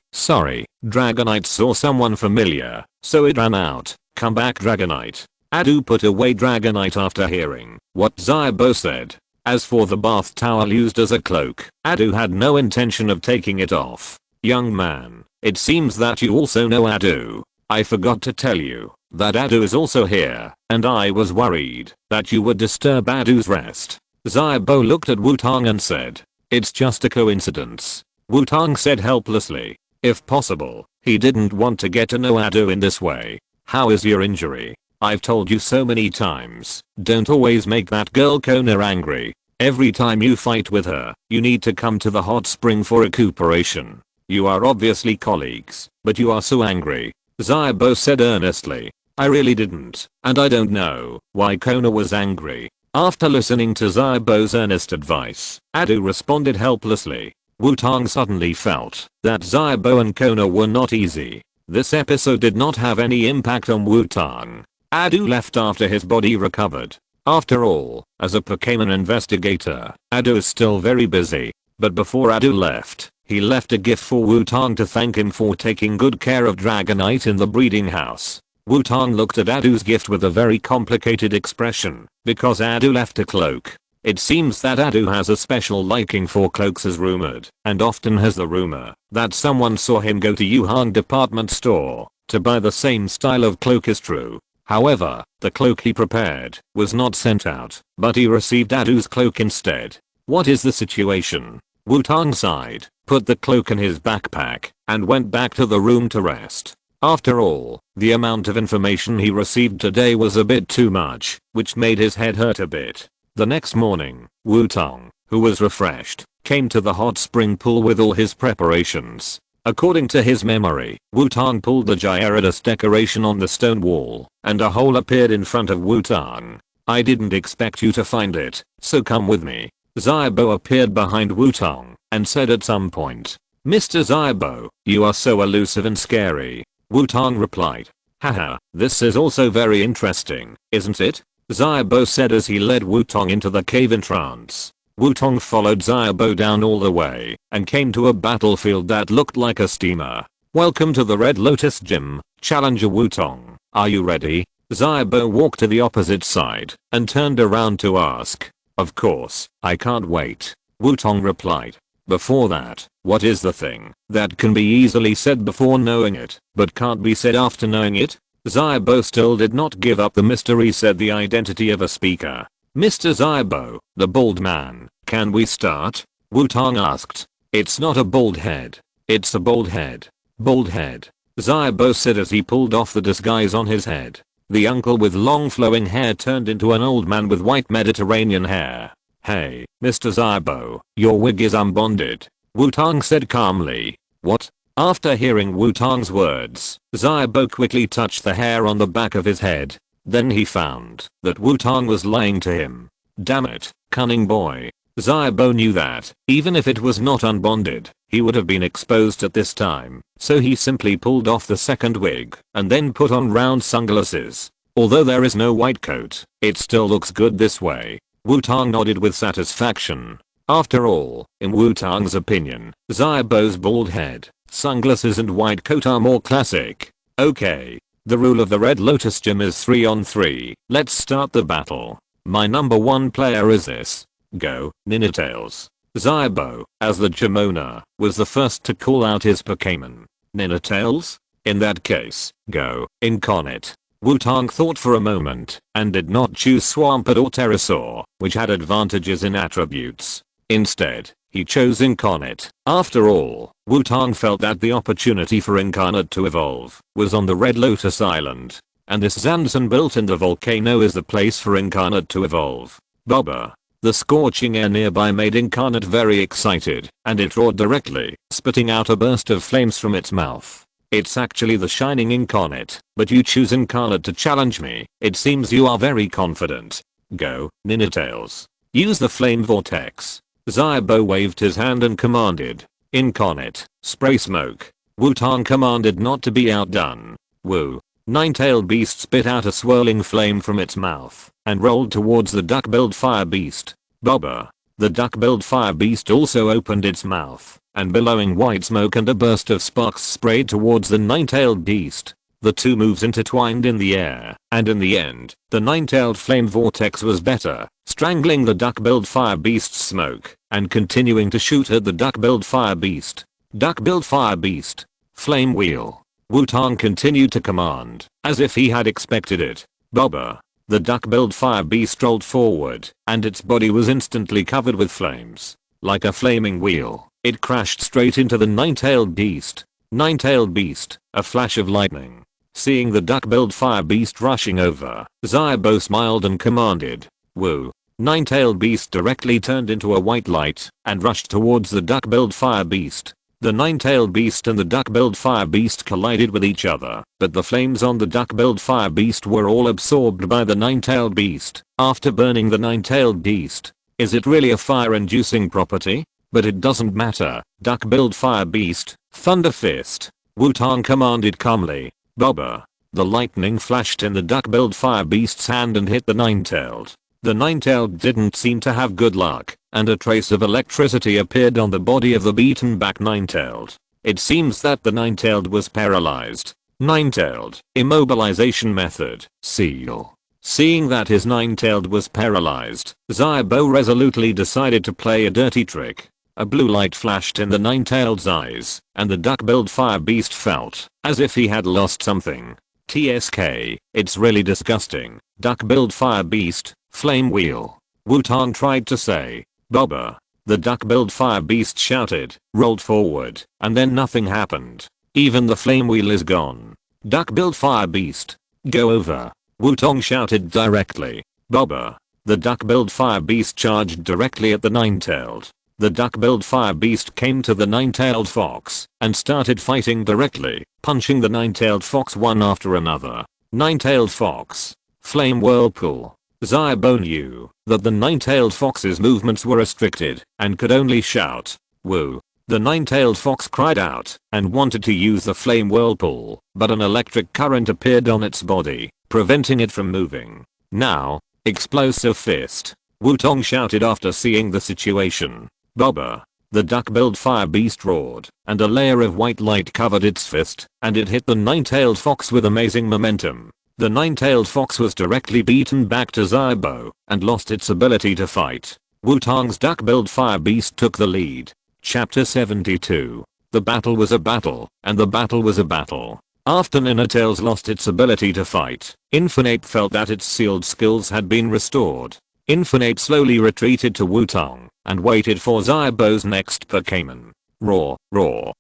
Dragonite saw someone familiar, so it ran out. Come back Dragonite. Adu put away Dragonite after hearing what Xiaobo said. As for the bath towel used as a cloak, Adu had no intention of taking it off. Young man, it seems that you also know Adu. I forgot to tell you that Adu is also here, and I was worried that you would disturb Adu's rest. Xiaobo looked at Wutong and said, it's just a coincidence. Wutong said helplessly. If possible, he didn't want to get to know Adu in this way. How is your injury? I've told you so many times, don't always make that girl Kona angry. Every time you fight with her, you need to come to the hot spring for recuperation. You are obviously colleagues, but you are so angry. Xiaobo said earnestly. I really didn't, and I don't know why Kona was angry. After listening to Xiaobo's earnest advice, Adu responded helplessly. Wutong suddenly felt that Xiaobo and Kona were not easy. This episode did not have any impact on Wutong. Adu left after his body recovered. After all, as a Pokémon investigator, Adu is still very busy. But before Adu left, he left a gift for Wutong to thank him for taking good care of Dragonite in the breeding house. Wutong looked at Adu's gift with a very complicated expression, because Adu left a cloak. It seems that Adu has a special liking for cloaks as rumored, and often has the rumor that someone saw him go to Yuhan department store to buy the same style of cloak is true. However, the cloak he prepared was not sent out, but he received Adu's cloak instead. What is the situation? Wutong sighed, put the cloak in his backpack, and went back to the room to rest. After all, the amount of information he received today was a bit too much, which made his head hurt a bit. The next morning, Wutong, who was refreshed, came to the hot spring pool with all his preparations. According to his memory, Wutong pulled the Gyarados decoration on the stone wall, and a hole appeared in front of Wutong. I didn't expect you to find it, so come with me. Xiaobo appeared behind Wutong, and said at some point, Mr. Xiaobo, you are so elusive and scary. Wutong replied, haha, this is also very interesting, isn't it? Xiaobo said as he led Wutong into the cave entrance. Wutong followed Xiaobo down all the way and came to a battlefield that looked like a steamer. Welcome to the Red Lotus Gym, Challenger Wutong. Are you ready? Xiaobo walked to the opposite side and turned around to ask. Of course, I can't wait. Wutong replied. Before that, what is the thing that can be easily said before knowing it, but can't be said after knowing it? Xiaobo still did not give up the mystery, said the identity of a speaker. Mr. Xiaobo, the bald man, can we start? Wutong asked. It's not a bald head. It's a bald head. Bald head. Xiaobo said as he pulled off the disguise on his head. The uncle with long flowing hair turned into an old man with white Mediterranean hair. Hey, Mr. Xiaobo, your wig is unbonded. Wutong said calmly. What? After hearing Wutong's words, Xiaobo quickly touched the hair on the back of his head. Then he found that Wutong was lying to him. Damn it, cunning boy. Xiaobo knew that, even if it was not unbonded, he would have been exposed at this time, so he simply pulled off the second wig and then put on round sunglasses. Although there is no white coat, it still looks good this way. Wutong nodded with satisfaction. After all, in Wutong's opinion, Xiaobo's bald head, sunglasses and white coat are more classic. Okay. The rule of the Red Lotus Gym is 3 on 3. Let's start the battle. My number 1 player is this. Go, Ninetales. Xiaobo, as the gym owner, was the first to call out his Pokémon. Ninetales? In that case, go, incarnate. Wutong thought for a moment, and did not choose Swampert or Pterosaur, which had advantages in attributes. Instead, he chose Incarnate. After all, Wutong felt that the opportunity for Incarnate to evolve was on the Red Lotus Island, and this Zanzan built in the volcano is the place for Incarnate to evolve. Bobber. The scorching air nearby made Incarnate very excited, and it roared directly, spitting out a burst of flames from its mouth. It's actually the Shining Incarnate, but you choose Incarnate to challenge me. It seems you are very confident. Go, Ninetales. Use the Flame Vortex. Xiaobo waved his hand and commanded. Incarnate, spray smoke. Wutong commanded not to be outdone. Woo. Ninetale Beast spit out a swirling flame from its mouth and rolled towards the duck-billed fire beast. Bobber. The duck-billed fire beast also opened its mouth, and billowing white smoke and a burst of sparks sprayed towards the nine-tailed beast. The two moves intertwined in the air, and in the end, the nine-tailed flame vortex was better, strangling the duck-billed fire beast's smoke, and continuing to shoot at the duck-billed fire beast. Duck-billed fire beast. Flame wheel. Wutong continued to command, as if he had expected it. Bobber. The duck-billed fire beast rolled forward, and its body was instantly covered with flames. Like a flaming wheel, it crashed straight into the nine-tailed beast. Nine-tailed beast, a flash of lightning. Seeing the duck-billed fire beast rushing over, Xiaobo smiled and commanded. Woo. Nine-tailed beast directly turned into a white light, and rushed towards the duck-billed fire beast. The nine-tailed beast and the duck-billed fire beast collided with each other, but the flames on the duck-billed fire beast were all absorbed by the nine-tailed beast, after burning the nine-tailed beast. Is it really a fire-inducing property? But it doesn't matter. Duck-billed fire beast, thunder fist. Wutong commanded calmly. Bobber. The lightning flashed in the duck-billed fire beast's hand and hit the nine-tailed. The nine-tailed didn't seem to have good luck, and a trace of electricity appeared on the body of the beaten back nine-tailed. It seems that the nine-tailed was paralyzed. Nine-tailed, immobilization method, seal. Seeing that his nine-tailed was paralyzed, Xiaobo resolutely decided to play a dirty trick. A blue light flashed in the nine-tailed's eyes, and the duck-billed fire beast felt as if he had lost something. TSK, it's really disgusting. Duck-billed fire beast, flame wheel. Wutong tried to say. Bobber. The duck-billed fire beast shouted, rolled forward, and then nothing happened. Even the flame wheel is gone. Duck-billed fire beast. Go over. Wutong shouted directly. Bobber. The duck-billed fire beast charged directly at the nine-tailed. The duck-billed fire beast came to the nine-tailed fox and started fighting directly, punching the nine-tailed fox one after another. Nine-tailed fox. Flame whirlpool. Xiaobo knew that the nine-tailed fox's movements were restricted and could only shout. Woo. The nine-tailed fox cried out and wanted to use the flame whirlpool, but an electric current appeared on its body, preventing it from moving. Now, explosive fist. Wutong shouted after seeing the situation. Bobber. The duck-billed fire beast roared, and a layer of white light covered its fist, and it hit the nine-tailed fox with amazing momentum. The nine-tailed fox was directly beaten back to Xiaobo, and lost its ability to fight. Wutong's duck-billed fire beast took the lead. Chapter 72. The battle was a battle, and the battle was a battle. After Ninetales lost its ability to fight, Infinite felt that its sealed skills had been restored. Infinite slowly retreated to Wutong, and waited for Xiaobo's next Pokémon. Roar,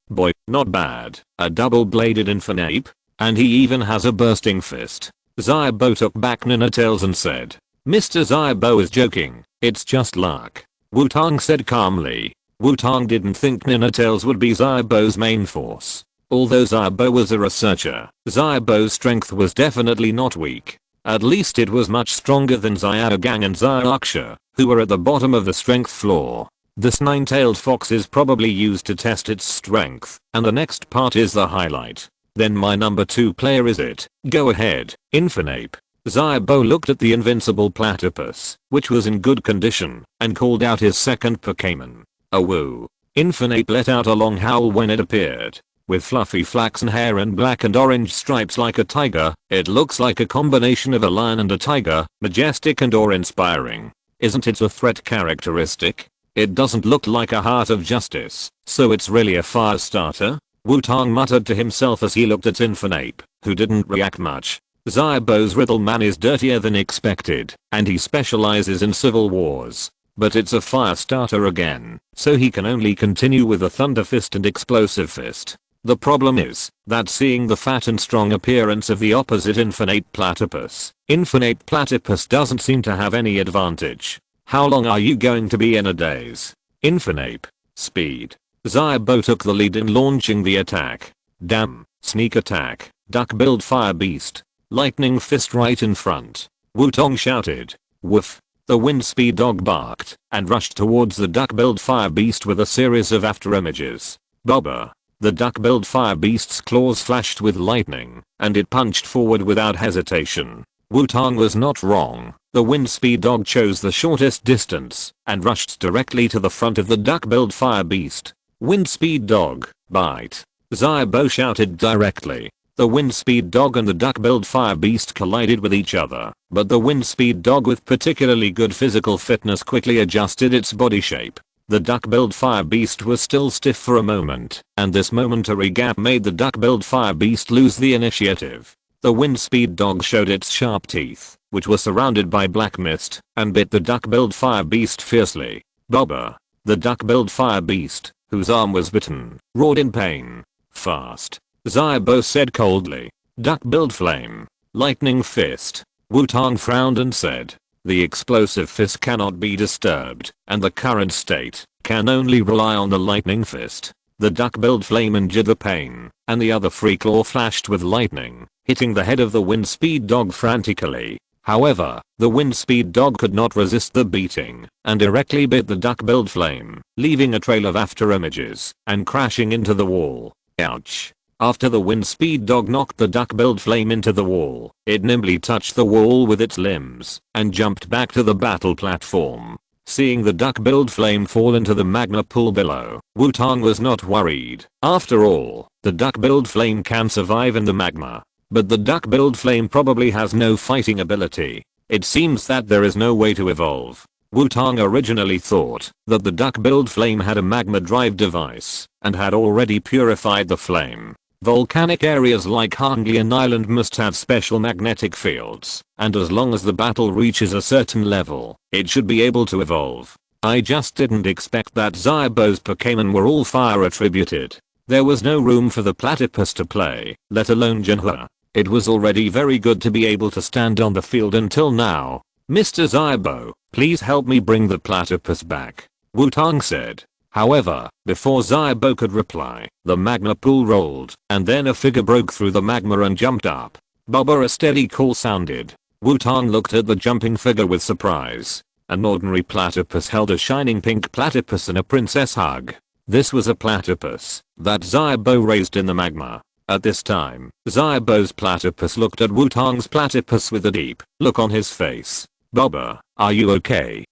boy, not bad. A double-bladed Infinite? And he even has a bursting fist. Xiaobo took back Ninetales and said, Mr. Xiaobo is joking, it's just luck. Wutong said calmly. Wutong didn't think Ninetales would be Xiaobo's main force. Although Xiaobo was a researcher, Xiaobo's strength was definitely not weak. At least it was much stronger than Xiaogang and Xiaoxia, who were at the bottom of the strength floor. This nine-tailed fox is probably used to test its strength, and the next part is the highlight. Then my number 2 player is it. Go ahead, Infinape. Xiaobo looked at the invincible platypus, which was in good condition, and called out his second Pokémon. A woo. Infinape let out a long howl when it appeared. With fluffy flaxen hair and black and orange stripes like a tiger, it looks like a combination of a lion and a tiger, majestic and awe-inspiring. Isn't it a threat characteristic? It doesn't look like a heart of justice, so it's really a fire starter? Wutong muttered to himself as he looked at Infinape, who didn't react much. Xiaobo's riddle man is dirtier than expected, and he specializes in civil wars. But it's a fire starter again, so he can only continue with a Thunder Fist and Explosive Fist. The problem is that seeing the fat and strong appearance of the opposite Infinape Platypus, Infinape Platypus doesn't seem to have any advantage. How long are you going to be in a daze? Infinape. Speed. Xiaobo took the lead in launching the attack. Damn. Sneak attack. Duck-billed fire beast. Lightning fist right in front. Wutong shouted. Woof. The wind speed dog barked and rushed towards the duck-billed fire beast with a series of afterimages. Bobber. The duck-billed fire beast's claws flashed with lightning, and it punched forward without hesitation. Wutong was not wrong. The wind speed dog chose the shortest distance and rushed directly to the front of the duck-billed fire beast. Wind speed dog, bite. Xiaobo shouted directly. The wind speed dog and the duck-billed fire beast collided with each other, but the wind speed dog with particularly good physical fitness quickly adjusted its body shape. The duck-billed fire beast was still stiff for a moment, and this momentary gap made the duck-billed fire beast lose the initiative. The wind speed dog showed its sharp teeth, which were surrounded by black mist, and bit the duck-billed fire beast fiercely. Bobber. The duck-billed fire beast, whose arm was bitten, roared in pain. Fast. Xiaobo said coldly. Duck-billed flame. Lightning fist. Wutong frowned and said. The explosive fist cannot be disturbed, and the current state can only rely on the lightning fist. The duck-billed flame endured the pain, and the other free claw flashed with lightning, hitting the head of the wind speed dog frantically. However, the wind speed dog could not resist the beating, and directly bit the duck-billed flame, leaving a trail of afterimages, and crashing into the wall. Ouch. After the wind speed dog knocked the duck-billed flame into the wall, it nimbly touched the wall with its limbs, and jumped back to the battle platform. Seeing the duck-billed flame fall into the magma pool below, Wutong was not worried. After all, the duck-billed flame can survive in the magma. But the duck-billed flame probably has no fighting ability. It seems that there is no way to evolve. Wutong originally thought that the duck-billed flame had a magma drive device and had already purified the flame. Volcanic areas like Hanglian Island must have special magnetic fields, and as long as the battle reaches a certain level, it should be able to evolve. I just didn't expect that Xiaobo's Pokémon were all fire attributed. There was no room for the platypus to play, let alone Jinhua. It was already very good to be able to stand on the field until now. Mr. Xiaobo, please help me bring the platypus back, Wutong said. However, before Xiaobo could reply, the magma pool rolled, and then a figure broke through the magma and jumped up. Bobber, a steady call sounded. Wutong looked at the jumping figure with surprise. An ordinary platypus held a shining pink platypus in a princess hug. This was a platypus that Xiaobo raised in the magma. At this time, Xiaobo's platypus looked at Wutong's platypus with a deep look on his face. Bobber, are you okay?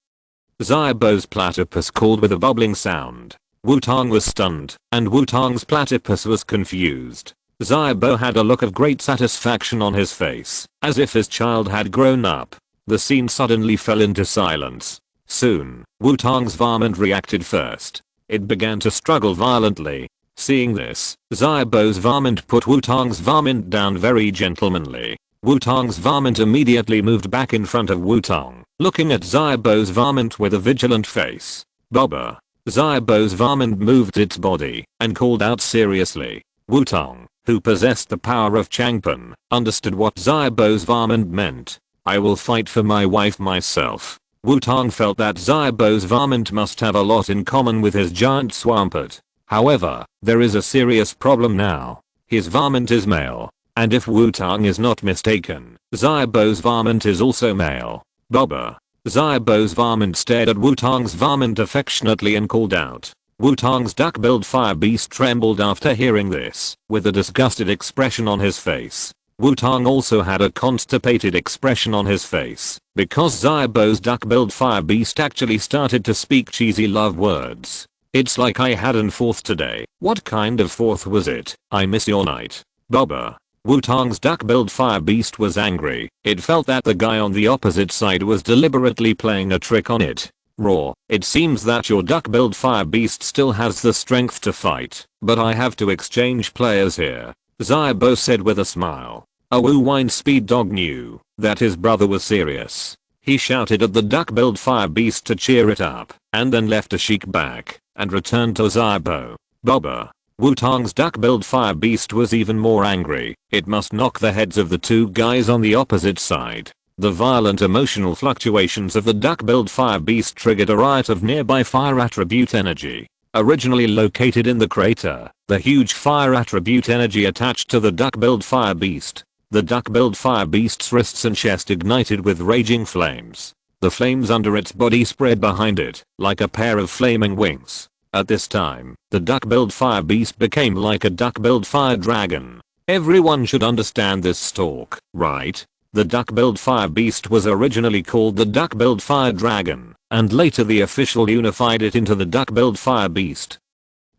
Xiaobo's platypus called with a bubbling sound. Wutong was stunned, and Wutong's platypus was confused. Xiaobo had a look of great satisfaction on his face, as if his child had grown up. The scene suddenly fell into silence. Soon, Wutong's varmint reacted first. It began to struggle violently. Seeing this, Xiaobo's varmint put Wutong's varmint down very gentlemanly. Wutong's varmint immediately moved back in front of Wutong, looking at Xiaobo's varmint with a vigilant face. Bobber. Xiaobo's varmint moved its body and called out seriously. Wutong, who possessed the power of Changpan, understood what Xiaobo's varmint meant. I will fight for my wife myself. Wutong felt that Xiaobo's varmint must have a lot in common with his giant swampert. However, there is a serious problem now. His varmint is male. And if Wutong is not mistaken, Xiaobo's varmint is also male. Bobber. Xiaobo's varmint stared at Wutong's varmint affectionately and called out. Wutong's duck-billed fire beast trembled after hearing this, with a disgusted expression on his face. Wutong also had a constipated expression on his face, because Xiaobo's duck-billed fire beast actually started to speak cheesy love words. It's like I had an fourth today. What kind of fourth was it? I miss your night. Bubba. Wutong's duck-billed fire beast was angry. It felt that the guy on the opposite side was deliberately playing a trick on it. Roar. It seems that your duck-billed fire beast still has the strength to fight, but I have to exchange players here. Xiaobo said with a smile. Wine Speed Dog knew that his brother was serious. He shouted at the duck-billed fire beast to cheer it up, and then left a chic back, and returned to Xiaobo. Bubba. Wutong's duck-billed fire beast was even more angry. It must knock the heads of the two guys on the opposite side. The violent emotional fluctuations of the duck-billed fire beast triggered a riot of nearby fire attribute energy. Originally located in the crater, the huge fire attribute energy attached to the duck-billed fire beast. The duck-billed fire beast's wrists and chest ignited with raging flames. The flames under its body spread behind it, like a pair of flaming wings. At this time, the duck-billed fire beast became like a duck-billed fire dragon. Everyone should understand this stalk, right? The duck-billed fire beast was originally called the duck-billed fire dragon, and later the official unified it into the duck-billed fire beast.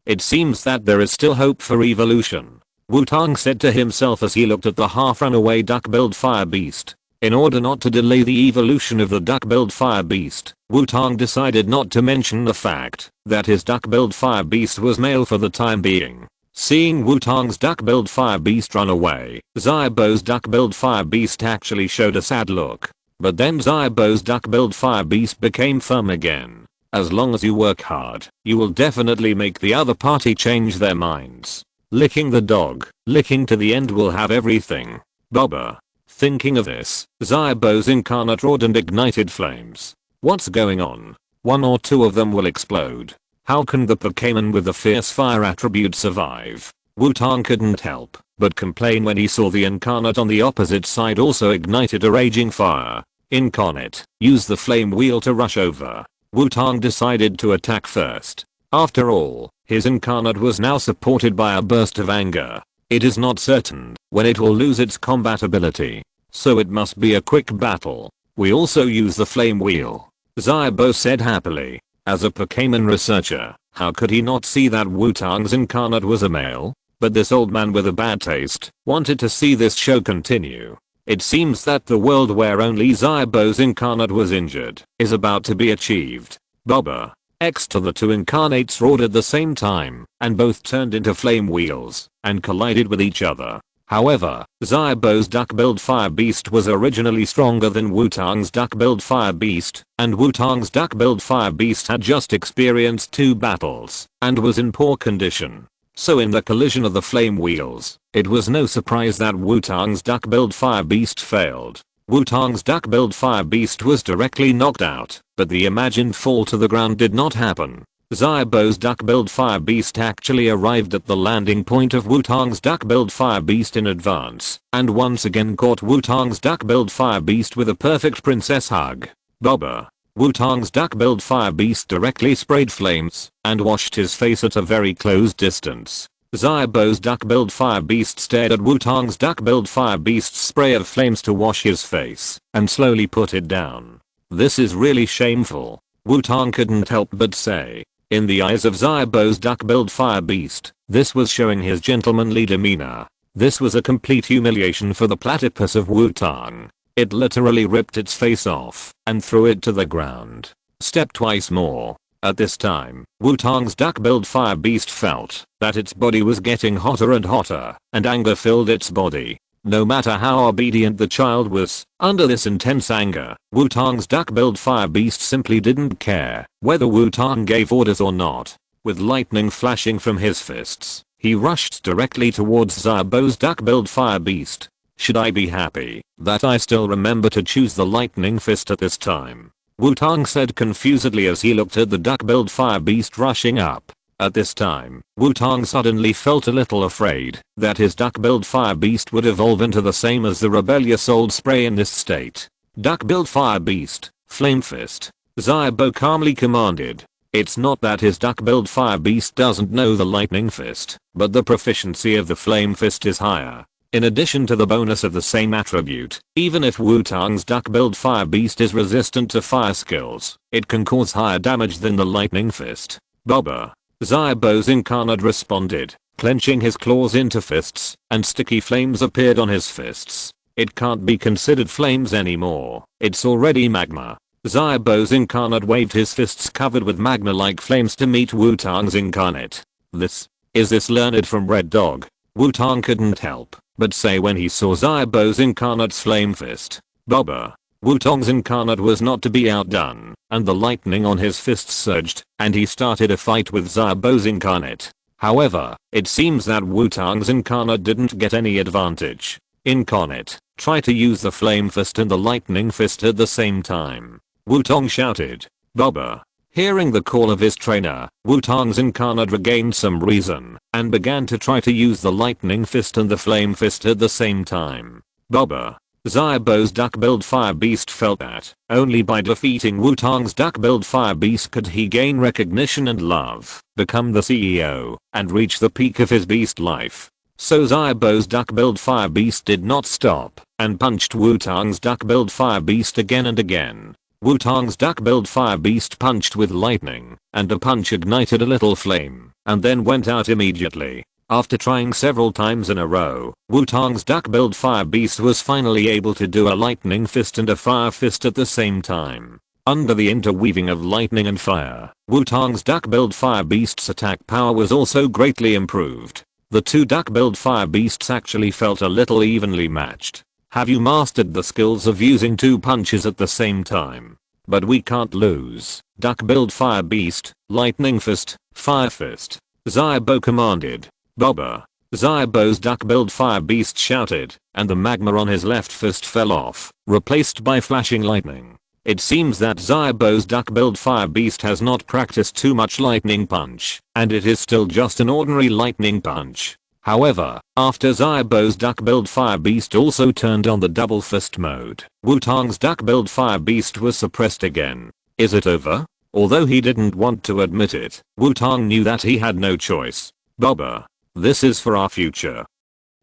It seems that there is still hope for evolution, Wutong said to himself as he looked at the half-runaway duck-billed fire beast. In order not to delay the evolution of the duck-billed fire beast, Wutong decided not to mention the fact that his duck-billed fire beast was male for the time being. Seeing Wutong's duck-billed fire beast run away, Xiaobo's duck-billed fire beast actually showed a sad look. But then Xiaobo's duck-billed fire beast became firm again. As long as you work hard, you will definitely make the other party change their minds. Licking the dog, licking to the end will have everything. Bubba. Thinking of this, Xiaobo's incarnate roared and ignited flames. What's going on? One or two of them will explode. How can the Pokémon with the fierce fire attribute survive? Wutong couldn't help but complain when he saw the incarnate on the opposite side also ignited a raging fire. Incarnate, use the flame wheel to rush over. Wutong decided to attack first. After all, his incarnate was now supported by a burst of anger. It is not certain when it will lose its combat ability, so it must be a quick battle. We also use the flame wheel, Xiaobo said happily. As a Pokémon researcher, how could he not see that Wutong's incarnate was a male? But this old man with a bad taste wanted to see this show continue. It seems that the world where only Xiaobo's incarnate was injured is about to be achieved. Bubba. X to the two incarnates roared at the same time, and both turned into flame wheels and collided with each other. However, Xiaobo's duck-billed fire beast was originally stronger than Wutong's duck-billed fire beast, and Wutong's duck-billed fire beast had just experienced 2 battles and was in poor condition. So in the collision of the flame wheels, it was no surprise that Wutong's duck-billed fire beast failed. Wutong's duck-billed fire beast was directly knocked out, but the imagined fall to the ground did not happen. Xiaobo's duck-billed fire beast actually arrived at the landing point of Wutong's duck-billed fire beast in advance, and once again caught Wutong's duck-billed fire beast with a perfect princess hug. Bubba. Wutong's duck-billed fire beast directly sprayed flames and washed his face at a very close distance. Xiaobo's duck-billed fire beast stared at Wutong's duck-billed fire beast's spray of flames to wash his face and slowly put it down. This is really shameful, Wutong couldn't help but say. In the eyes of Xiaobo's duck-billed fire beast, this was showing his gentlemanly demeanor. This was a complete humiliation for the platypus of Wutong. It literally ripped its face off and threw it to the ground. Step twice more. At this time, Wutong's duck-billed fire beast felt that its body was getting hotter and hotter, and anger filled its body. No matter how obedient the child was, under this intense anger, Wutong's duck-billed fire beast simply didn't care whether Wutong gave orders or not. With lightning flashing from his fists, he rushed directly towards Xiaobo's duck-billed fire beast. Should I be happy that I still remember to choose the lightning fist at this time? Wutong said confusedly as he looked at the duck-billed fire beast rushing up. At this time, Wutong suddenly felt a little afraid that his duck-billed fire beast would evolve into the same as the rebellious old spray in this state. Duck-billed fire beast, Flame Fist. Xiaobo calmly commanded. It's not that his duck-billed fire beast doesn't know the lightning fist, but the proficiency of the flame fist is higher. In addition to the bonus of the same attribute, even if Wutong's duck-billed fire beast is resistant to fire skills, it can cause higher damage than the lightning fist. Bobber. Xiaobo's incarnate responded, clenching his claws into fists, and sticky flames appeared on his fists. It can't be considered flames anymore, it's already magma. Xiaobo's incarnate waved his fists covered with magma-like flames to meet Wutong's incarnate. Is this learned from Red Dog? Wutong couldn't help but say when he saw Xiaobo's incarnate's flame fist. Bobber. Wutong's incarnate was not to be outdone, and the lightning on his fists surged, and he started a fight with Xiaobo's incarnate. However, it seems that Wutong's incarnate didn't get any advantage. Incarnate, try to use the flame fist and the lightning fist at the same time. Wutong shouted. Bobber. Hearing the call of his trainer, Wutong's incarnate regained some reason, and began to try to use the lightning fist and the flame fist at the same time. Bobber. Xiaobo's duck-billed fire beast felt that only by defeating Wutong's duck-billed fire beast could he gain recognition and love, become the CEO, and reach the peak of his beast life. So Xiaobo's duck-billed fire beast did not stop, and punched Wutong's duck-billed fire beast again and again. Wutong's duck-billed fire beast punched with lightning, and the punch ignited a little flame, and then went out immediately. After trying several times in a row, Wutong's duck-billed fire beast was finally able to do a lightning fist and a fire fist at the same time. Under the interweaving of lightning and fire, Wutong's duck-billed fire beast's attack power was also greatly improved. The two duck-billed fire beasts actually felt a little evenly matched. Have you mastered the skills of using two punches at the same time? But we can't lose. Duck-billed fire beast, lightning fist, fire fist. Xiaobo commanded. Bobber. Xiaobo's duck-billed fire beast shouted, and the magma on his left fist fell off, replaced by flashing lightning. It seems that Xiaobo's duck-billed fire beast has not practiced too much lightning punch, and it is still just an ordinary lightning punch. However, after Xiaobo's duck-billed fire beast also turned on the double fist mode, Wutong's duck-billed fire beast was suppressed again. Is it over? Although he didn't want to admit it, Wutong knew that he had no choice. Bobber. This is for our future.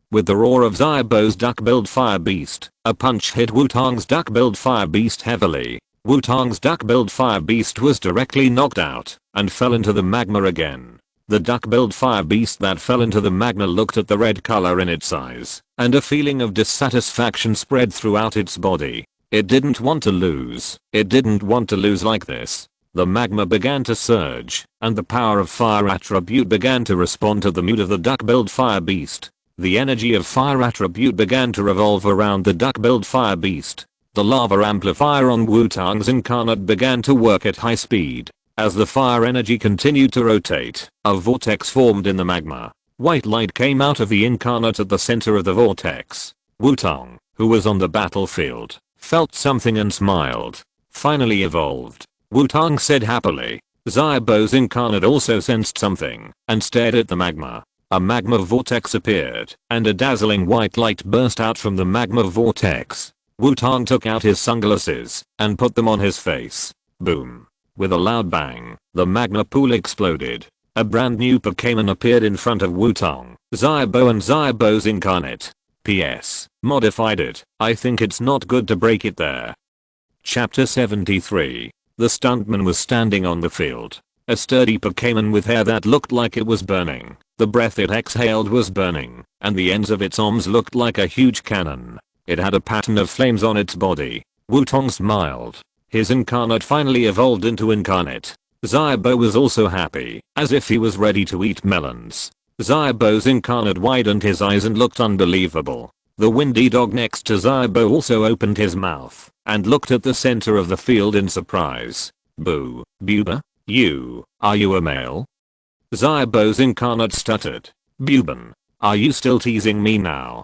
With the roar of Xiaobo's duck-billed fire beast, a punch hit Wutong's duck-billed fire beast heavily. Wutong's duck-billed fire beast was directly knocked out, and fell into the magma again. The duck-billed fire beast that fell into the magma looked at the red color in its eyes, and a feeling of dissatisfaction spread throughout its body. It didn't want to lose. It didn't want to lose like this. The magma began to surge, and the power of fire attribute began to respond to the mood of the duck-billed fire beast. The energy of fire attribute began to revolve around the duck-billed fire beast. The lava amplifier on Wutong's incarnate began to work at high speed. As the fire energy continued to rotate, a vortex formed in the magma. White light came out of the incarnate at the center of the vortex. Wutong, who was on the battlefield, felt something and smiled. Finally evolved. Wutong said happily. Xiaobo's incarnate also sensed something, and stared at the magma. A magma vortex appeared, and a dazzling white light burst out from the magma vortex. Wutong took out his sunglasses, and put them on his face. Boom. With a loud bang, the magma pool exploded. A brand new Pokémon appeared in front of Wutong, Xiaobo and Xiaobo's incarnate. PS. Modified it. I think it's not good to break it there. Chapter 73. The stuntman was standing on the field. A sturdy Pokémon with hair that looked like it was burning. The breath it exhaled was burning, and the ends of its arms looked like a huge cannon. It had a pattern of flames on its body. Wutong smiled. His incarnate finally evolved into incarnate. Xiaobo was also happy, as if he was ready to eat melons. Xiaobo's incarnate widened his eyes and looked unbelievable. The windy dog next to Xiaobo also opened his mouth, and looked at the center of the field in surprise. Boo, Buba? Are you a male? Xiaobo's incarnate stuttered. Buban, are you still teasing me now?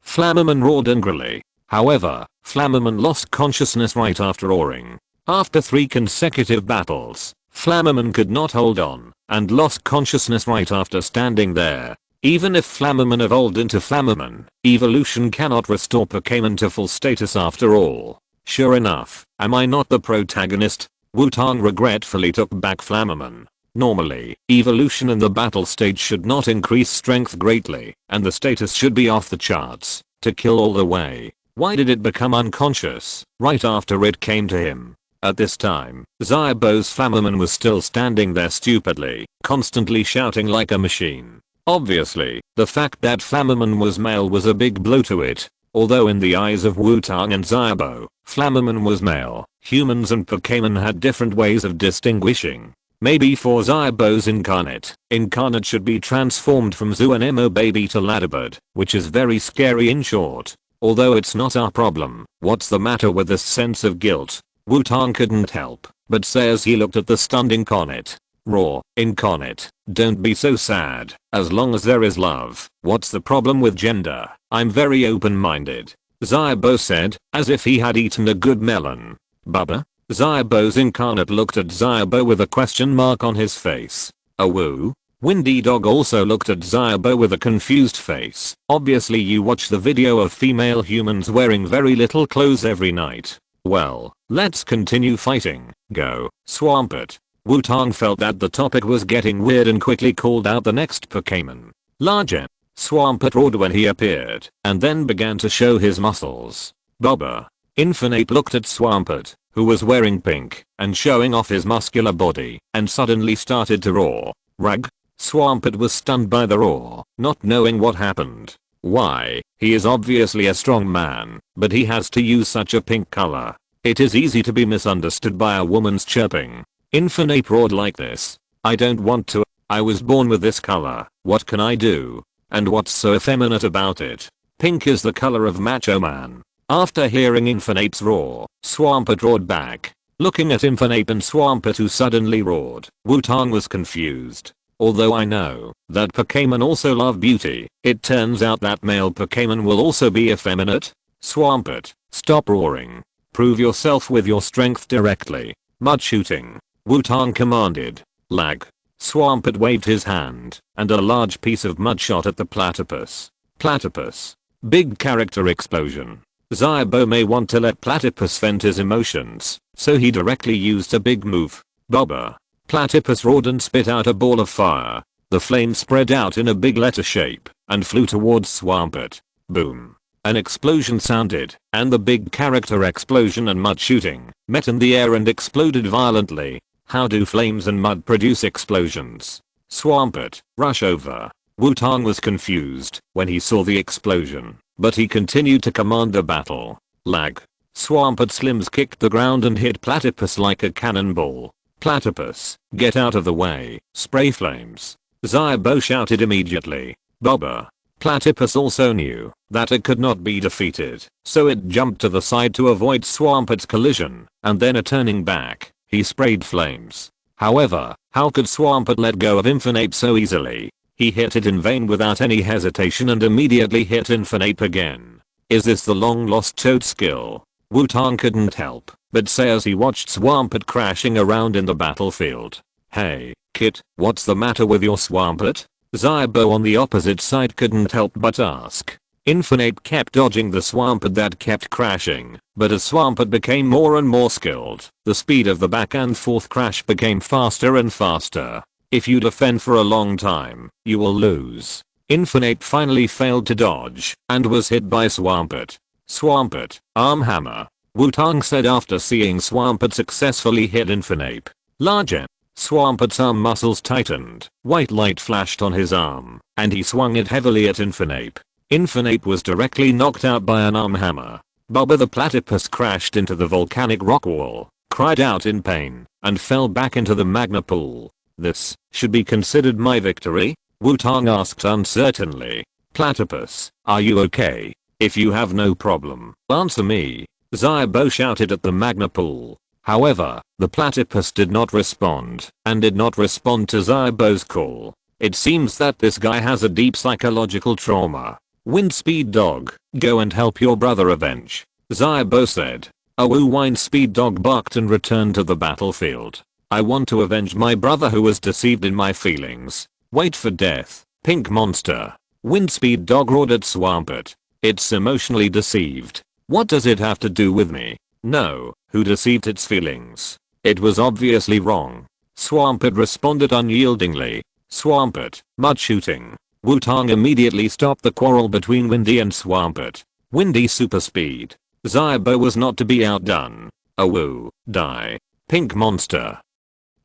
Flammerman roared angrily. However, Flammerman lost consciousness right after roaring. After 3 consecutive battles, Flammerman could not hold on, and lost consciousness right after standing there. Even if Flammerman evolved into Flammerman, evolution cannot restore Pokémon to full status after all. Sure enough, am I not the protagonist? Wutong regretfully took back Flammerman. Normally, evolution in the battle stage should not increase strength greatly, and the status should be off the charts, to kill all the way. Why did it become unconscious right after it came to him? At this time, Xiaobo's Flammerman was still standing there stupidly, constantly shouting like a machine. Obviously, the fact that Flammerman was male was a big blow to it. Although in the eyes of Wutong and Xiaobo, Flammerman was male, humans and Pokémon had different ways of distinguishing. Maybe for Xiaobo's incarnate should be transformed from Zuanimo baby to ladybird, which is very scary in short. Although it's not our problem, what's the matter with this sense of guilt? Wutong couldn't help but say as he looked at the stunned incarnate. Raw, incarnate, don't be so sad, as long as there is love, what's the problem with gender? I'm very open-minded. Xiaobo said, as if he had eaten a good melon. Bubba? Xiaobo's incarnate looked at Xiaobo with a question mark on his face. A woo? Windy Dog also looked at Xiaobo with a confused face. Obviously you watch the video of female humans wearing very little clothes every night. Well, let's continue fighting. Go, Swampert. Wutong felt that the topic was getting weird and quickly called out the next Pokémon. Larger. Swampert roared when he appeared, and then began to show his muscles. Bubba. Infinite looked at Swampert, who was wearing pink, and showing off his muscular body, and suddenly started to roar. Rag. Swampert was stunned by the roar, not knowing what happened. Why, he is obviously a strong man, but he has to use such a pink color. It is easy to be misunderstood by a woman's chirping. Infinite roared like this. I don't want to. I was born with this color. What can I do? And what's so effeminate about it? Pink is the color of macho man. After hearing Infinite's roar, Swampert roared back. Looking at Infinite and Swampert who suddenly roared, Wutong was confused. Although I know that Pokémon also love beauty, it turns out that male Pokémon will also be effeminate. Swampert, stop roaring. Prove yourself with your strength directly. Mud shooting. Wutong commanded. Lag. Swampert waved his hand, and a large piece of mud shot at the platypus. Platypus. Big character explosion. Xiaobo may want to let platypus vent his emotions, so he directly used a big move. Bubba. Platypus roared and spit out a ball of fire. The flame spread out in a big letter shape, and flew towards Swampert. Boom. An explosion sounded, and the big character explosion and mud shooting met in the air and exploded violently. How do flames and mud produce explosions? Swampert, rush over. Wutong was confused when he saw the explosion, but he continued to command the battle. Lag. Swampert's limbs kicked the ground and hit Platypus like a cannonball. Platypus, get out of the way, spray flames. Xiaobo shouted immediately. Bubba. Platypus also knew that it could not be defeated, so it jumped to the side to avoid Swampert's collision, and then turning back, he sprayed flames. However, how could Swampert let go of Infinite so easily? He hit it in vain without any hesitation and immediately hit Infinite again. Is this the long lost Toad skill? Wutong couldn't help but say as he watched Swampert crashing around in the battlefield. Hey, Kit, what's the matter with your Swampert? Xiaobo on the opposite side couldn't help but ask. Infinite kept dodging the Swampert that kept crashing, but as Swampert became more and more skilled, the speed of the back and forth crash became faster and faster. If you defend for a long time, you will lose. Infinite finally failed to dodge, and was hit by Swampert. Swampert, arm hammer. Wutong said after seeing Swampert successfully hit Infinite. Larger. Swampert's arm muscles tightened, white light flashed on his arm, and he swung it heavily at Infinite. Infinite was directly knocked out by an arm hammer. Bubba the platypus crashed into the volcanic rock wall, cried out in pain, and fell back into the magma pool. This should be considered my victory? Wutong asked uncertainly. Platypus, are you okay? If you have no problem, answer me. Xiaobo shouted at the magma pool. However, the platypus did not respond, and did not respond to Xiaobo's call. It seems that this guy has a deep psychological trauma. Wind Speed Dog, go and help your brother avenge. Xiaobo said. A woo Wind Speed Dog barked and returned to the battlefield. I want to avenge my brother who was deceived in my feelings. Wait for death, pink monster. Wind Speed Dog roared at Swampert. It's emotionally deceived. What does it have to do with me? No, who deceived its feelings? It was obviously wrong. Swampert responded unyieldingly. Swampert, mud shooting. Wutong immediately stopped the quarrel between Windy and Swampert. Windy super speed. Zybo was not to be outdone. Awoo, die. Pink monster.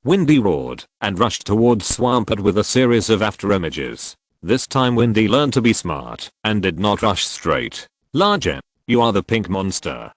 Windy roared and rushed towards Swampert with a series of afterimages. This time Windy learned to be smart and did not rush straight. Larger, you are the pink monster.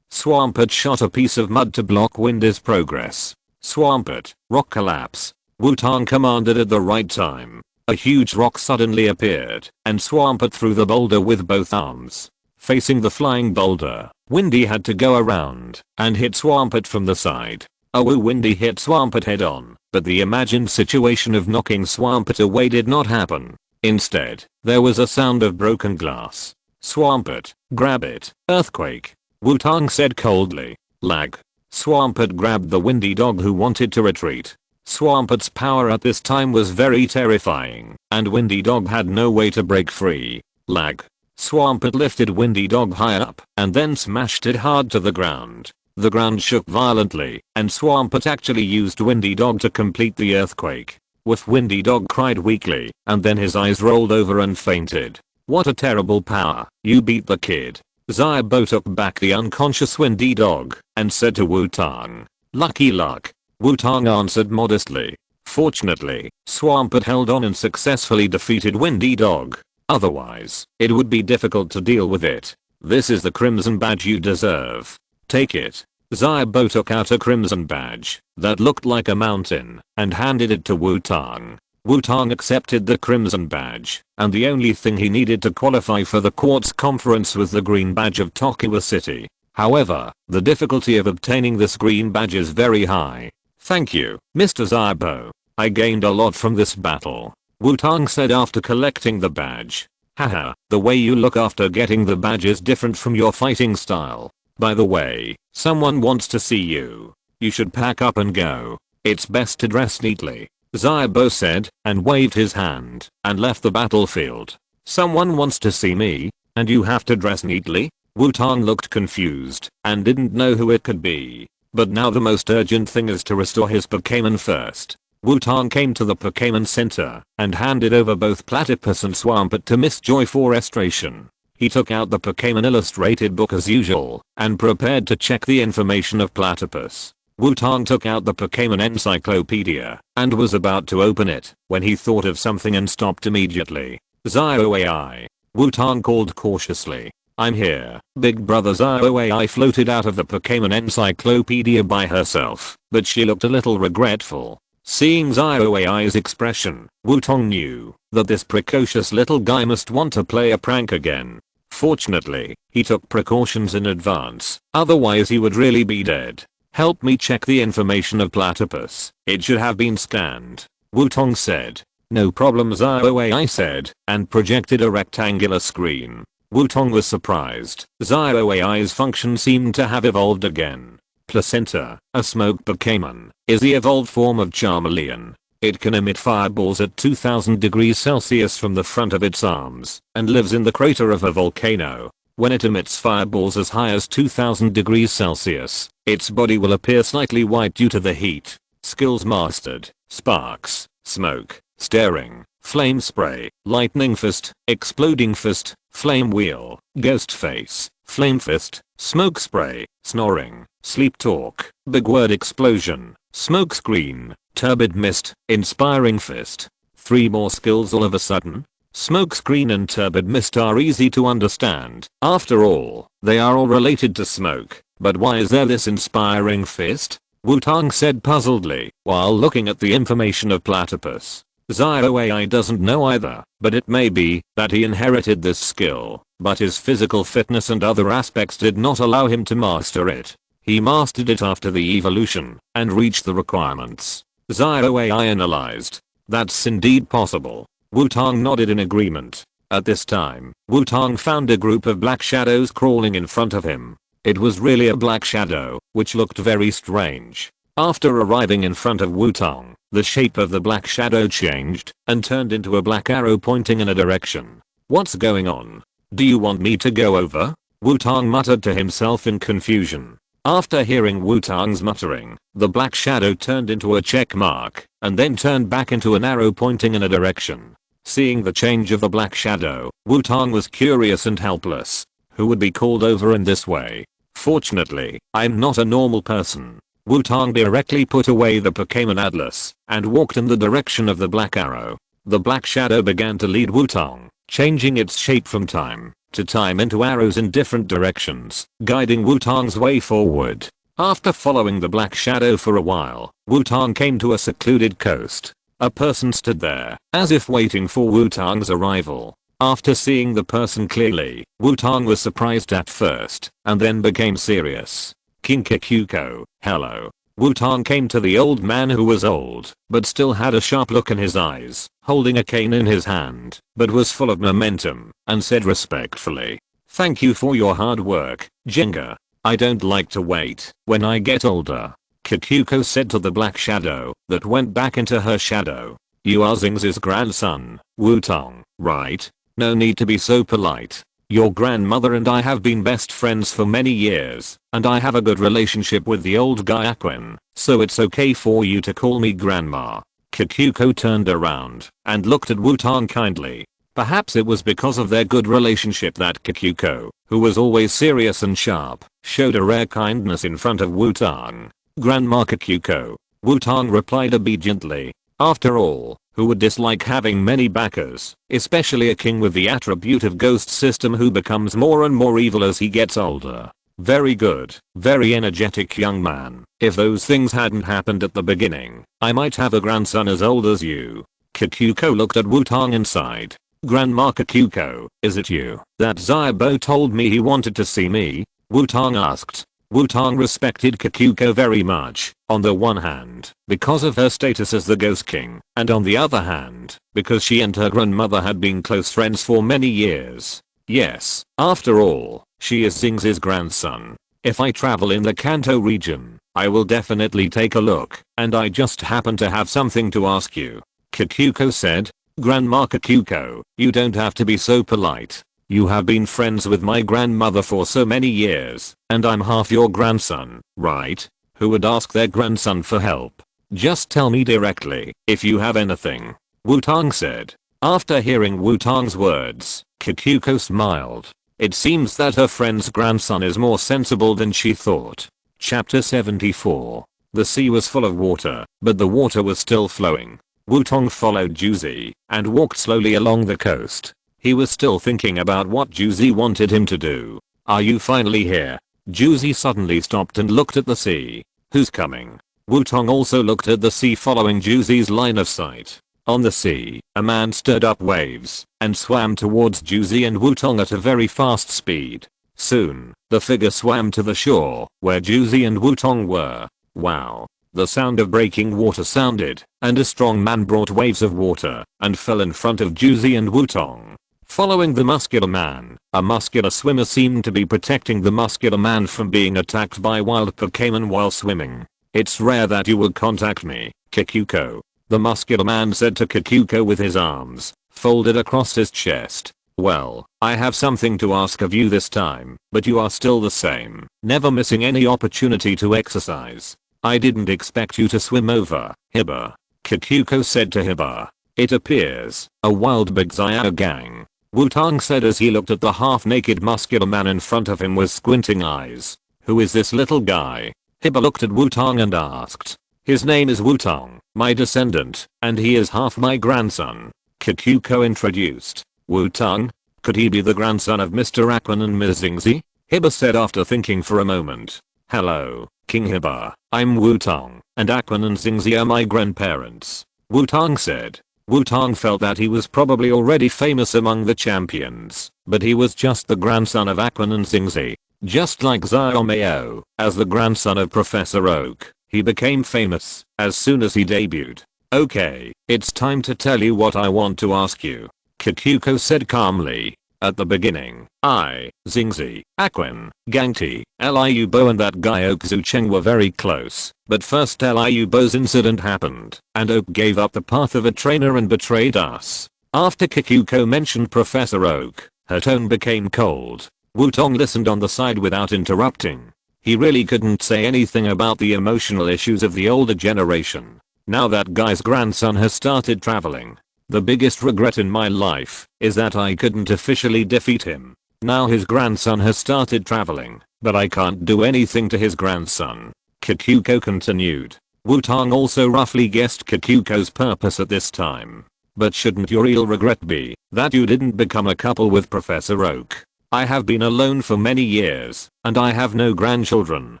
Swampert shot a piece of mud to block Windy's progress. Swampert, rock collapse. Wutong commanded at the right time. A huge rock suddenly appeared, and Swampert threw the boulder with both arms. Facing the flying boulder, Windy had to go around and hit Swampert from the side. Windy hit Swampert head on, but the imagined situation of knocking Swampert away did not happen. Instead, there was a sound of broken glass. Swampert, grab it, earthquake. Wutong said coldly. Lag. Swampert grabbed the Windy dog who wanted to retreat. Swampert's power at this time was very terrifying, and Windy dog had no way to break free. Lag. Swampert lifted Windy dog high up and then smashed it hard to the ground. The ground shook violently, and Swampert actually used Windy dog to complete the earthquake. With Windy dog cried weakly, and then his eyes rolled over and fainted. What a terrible power, you beat the kid. Zybo took back the unconscious Windy dog and said to Wutong, lucky luck. Wutong answered modestly. Fortunately, Swampert held on and successfully defeated Windy dog. Otherwise, it would be difficult to deal with it. This is the crimson badge you deserve. Take it. Zybo took out a crimson badge that looked like a mountain and handed it to Wutong. Wutong accepted the crimson badge, and the only thing he needed to qualify for the quartz conference was the green badge of Tokiwa City. However, the difficulty of obtaining this green badge is very high. Thank you, Mr. Zybo. I gained a lot from this battle. Wutong said after collecting the badge. Haha, the way you look after getting the badge is different from your fighting style. By the way, someone wants to see you. You should pack up and go. It's best to dress neatly. Zybo said, and waved his hand, and left the battlefield. Someone wants to see me, and you have to dress neatly? Wutong looked confused, and didn't know who it could be. But now the most urgent thing is to restore his Pokémon first. Wutong came to the Pokémon Center, and handed over both Platypus and Swampert to Miss Joy for restoration. He took out the Pokémon illustrated book as usual, and prepared to check the information of Platypus. Wutong took out the Pokémon encyclopedia, and was about to open it, when he thought of something and stopped immediately. Xiaoxia. Wutong called cautiously. I'm here. Big brother Xiaoxia floated out of the Pokémon encyclopedia by herself, but she looked a little regretful. Seeing Xiaoxia's expression, Wutong knew that this precocious little guy must want to play a prank again. Fortunately, he took precautions in advance, otherwise he would really be dead. Help me check the information of Platypus. It should have been scanned. Wutong said. No problem, Xiaoxia said, and projected a rectangular screen. Wutong was surprised. Xiaoxia's function seemed to have evolved again. Placenta, a smoke Pokémon, is the evolved form of Charmeleon. It can emit fireballs at 2000 degrees Celsius from the front of its arms, and lives in the crater of a volcano. When it emits fireballs as high as 2000 degrees Celsius, its body will appear slightly white due to the heat. Skills mastered: sparks, smoke, staring, flame spray, lightning fist, exploding fist, flame wheel, ghost face, flame fist, smoke spray, snoring, sleep talk, big word explosion, smoke screen, turbid mist, inspiring fist. 3 more skills all of a sudden? Smoke screen and turbid mist are easy to understand. After all, they are all related to smoke. But why is there this inspiring fist? Wutong said puzzledly, while looking at the information of Platypus. Xiaoxia doesn't know either, but it may be that he inherited this skill, but his physical fitness and other aspects did not allow him to master it. He mastered it after the evolution, and reached the requirements. Xiaoxia analyzed. That's indeed possible. Wutong nodded in agreement. At this time, Wutong found a group of black shadows crawling in front of him. It was really a black shadow, which looked very strange. After arriving in front of Wutong, the shape of the black shadow changed, and turned into a black arrow pointing in a direction. What's going on? Do you want me to go over? Wutong muttered to himself in confusion. After hearing Wutong's muttering, the black shadow turned into a check mark, and then turned back into an arrow pointing in a direction. Seeing the change of the black shadow, Wutong was curious and helpless. Who would be called over in this way? Fortunately, I'm not a normal person. Wutong directly put away the Pokémon Atlas, and walked in the direction of the black arrow. The black shadow began to lead Wutong, changing its shape from time to time into arrows in different directions, guiding Wutong's way forward. After following the black shadow for a while, Wutong came to a secluded coast. A person stood there, as if waiting for Wutong's arrival. After seeing the person clearly, Wutong was surprised at first, and then became serious. King Kikuko, hello. Wutong came to the old man who was old, but still had a sharp look in his eyes, holding a cane in his hand, but was full of momentum, and said respectfully, "Thank you for your hard work, Jenga. I don't like to wait when I get older." Kikuko said to the black shadow, that went back into her shadow. "You are Xing's grandson, Wutong, right? No need to be so polite. Your grandmother and I have been best friends for many years, and I have a good relationship with the old guy Aquin, so it's okay for you to call me grandma." Kikuko turned around and looked at Wutong kindly. Perhaps it was because of their good relationship that Kikuko, who was always serious and sharp, showed a rare kindness in front of Wutong. "Grandma Kikuko," Wutong replied obediently. After all, who would dislike having many backers, especially a king with the attribute of ghost system who becomes more and more evil as he gets older? Very good, very energetic young man. If those things hadn't happened at the beginning, I might have a grandson as old as you. Kikuko looked at Wutong and sighed. "Grandma Kikuko, is it you? That Xiaobo told me he wanted to see me?" Wutong asked. Wutong respected Kikuko very much, on the one hand, because of her status as the Ghost King, and on the other hand, because she and her grandmother had been close friends for many years. Yes, after all, she is Xing's grandson. If I travel in the Kanto region, I will definitely take a look, and I just happen to have something to ask you. Kikuko said. "Grandma Kikuko, you don't have to be so polite. You have been friends with my grandmother for so many years, and I'm half your grandson, right? Who would ask their grandson for help? Just tell me directly if you have anything," Wutong said. After hearing Wutong's words, Kikuko smiled. It seems that her friend's grandson is more sensible than she thought. Chapter 74. The sea was full of water, but the water was still flowing. Wutong followed Xiaozhi and walked slowly along the coast. He was still thinking about what Xiaozhi wanted him to do. "Are you finally here?" Xiaozhi suddenly stopped and looked at the sea. "Who's coming?" Wutong also looked at the sea following Xiaozhi's line of sight. On the sea, a man stirred up waves and swam towards Xiaozhi and Wutong at a very fast speed. Soon, the figure swam to the shore where Xiaozhi and Wutong were. Wow. The sound of breaking water sounded, and a strong man brought waves of water and fell in front of Xiaozhi and Wutong. Following the muscular man, a muscular swimmer seemed to be protecting the muscular man from being attacked by wild Pokémon while swimming. "It's rare that you would contact me, Kikuko," the muscular man said to Kikuko with his arms folded across his chest. "Well, I have something to ask of you this time, but you are still the same, never missing any opportunity to exercise. I didn't expect you to swim over, Hiba," Kikuko said to Hiba. "It appears, a wild big Xiao gang," Wutong said as he looked at the half-naked muscular man in front of him with squinting eyes. "Who is this little guy?" Hiba looked at Wutong and asked. "His name is Wutong, my descendant, and he is half my grandson," Kikuko introduced. "Wutong? Could he be the grandson of Mr. Aquin and Ms. Xingzi?" Hiba said after thinking for a moment. "Hello, King Hiba, I'm Wutong, and Aquin and Xingzi are my grandparents," Wutong said. Wutong felt that he was probably already famous among the champions, but he was just the grandson of Aquin and Xingzi. Just like Xiaomei, as the grandson of Professor Oak, he became famous as soon as he debuted. "Okay, it's time to tell you what I want to ask you," Kikuko said calmly. "At the beginning, I, Xingzi, Aquin, Gangti, Liubo and that guy Oak Zucheng were very close, but first Liubo's incident happened, and Oak gave up the path of a trainer and betrayed us." After Kikuko mentioned Professor Oak, her tone became cold. Wutong listened on the side without interrupting. He really couldn't say anything about the emotional issues of the older generation. Now that guy's grandson has started traveling. The biggest regret in my life is that I couldn't officially defeat him. Now his grandson has started traveling, but I can't do anything to his grandson. Kikuko continued. Wutong also roughly guessed Kikuko's purpose at this time. But shouldn't your real regret be that you didn't become a couple with Professor Oak? I have been alone for many years, and I have no grandchildren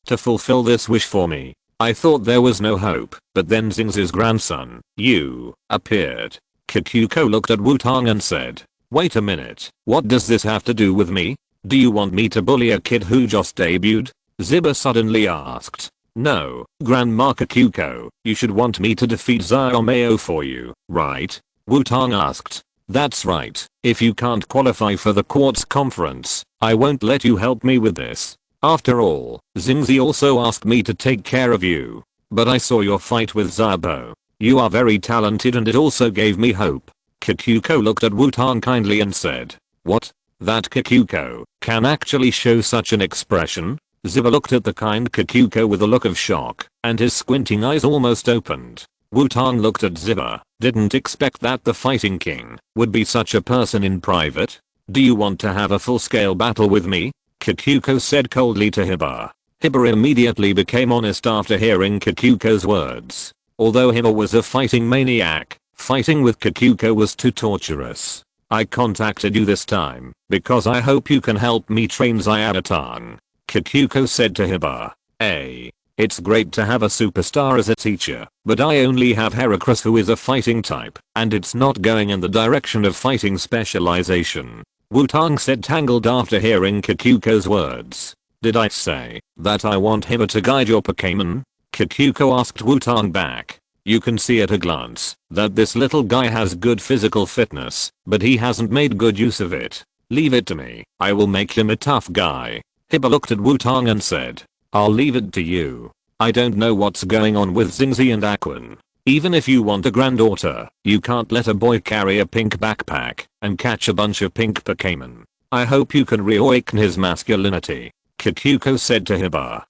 to fulfill this wish for me. I thought there was no hope, but then Xing's grandson, you, appeared. Kikuko looked at Wutong and said, "Wait a minute, what does this have to do with me? Do you want me to bully a kid who just debuted?" Ziba suddenly asked. "No, Grandma Kikuko, you should want me to defeat Xiaomei for you, right?" Wutong asked. "That's right, if you can't qualify for the Quartz Conference, I won't let you help me with this. After all, Xingzi also asked me to take care of you. But I saw your fight with Xiaobo. You are very talented and it also gave me hope." Kikuko looked at Wutong kindly and said, "What? That Kikuko can actually show such an expression?" Ziba looked at the kind Kikuko with a look of shock, and his squinting eyes almost opened. Wutong looked at Ziba, didn't expect that the Fighting King would be such a person in private. "Do you want to have a full-scale battle with me?" Kikuko said coldly to Hiba. Hiba immediately became honest after hearing Kikuko's words. Although Hiba was a fighting maniac, fighting with Kikuko was too torturous. "I contacted you this time because I hope you can help me train Xiaotong," Kikuko said to Hiba. It's great to have a superstar as a teacher, but I only have Heracross who is a fighting type, and it's not going in the direction of fighting specialization," Wutong said tangled after hearing Kikuko's words. "Did I say that I want Hiba to guide your Pokémon?" Kikuko asked Wutong back. "You can see at a glance that this little guy has good physical fitness, but he hasn't made good use of it. Leave it to me, I will make him a tough guy." Hiba looked at Wutong and said, "I'll leave it to you. I don't know what's going on with Xingzi and Aquan. Even if you want a granddaughter, you can't let a boy carry a pink backpack and catch a bunch of pink Pokémon. I hope you can reawaken his masculinity," Kikuko said to Hiba.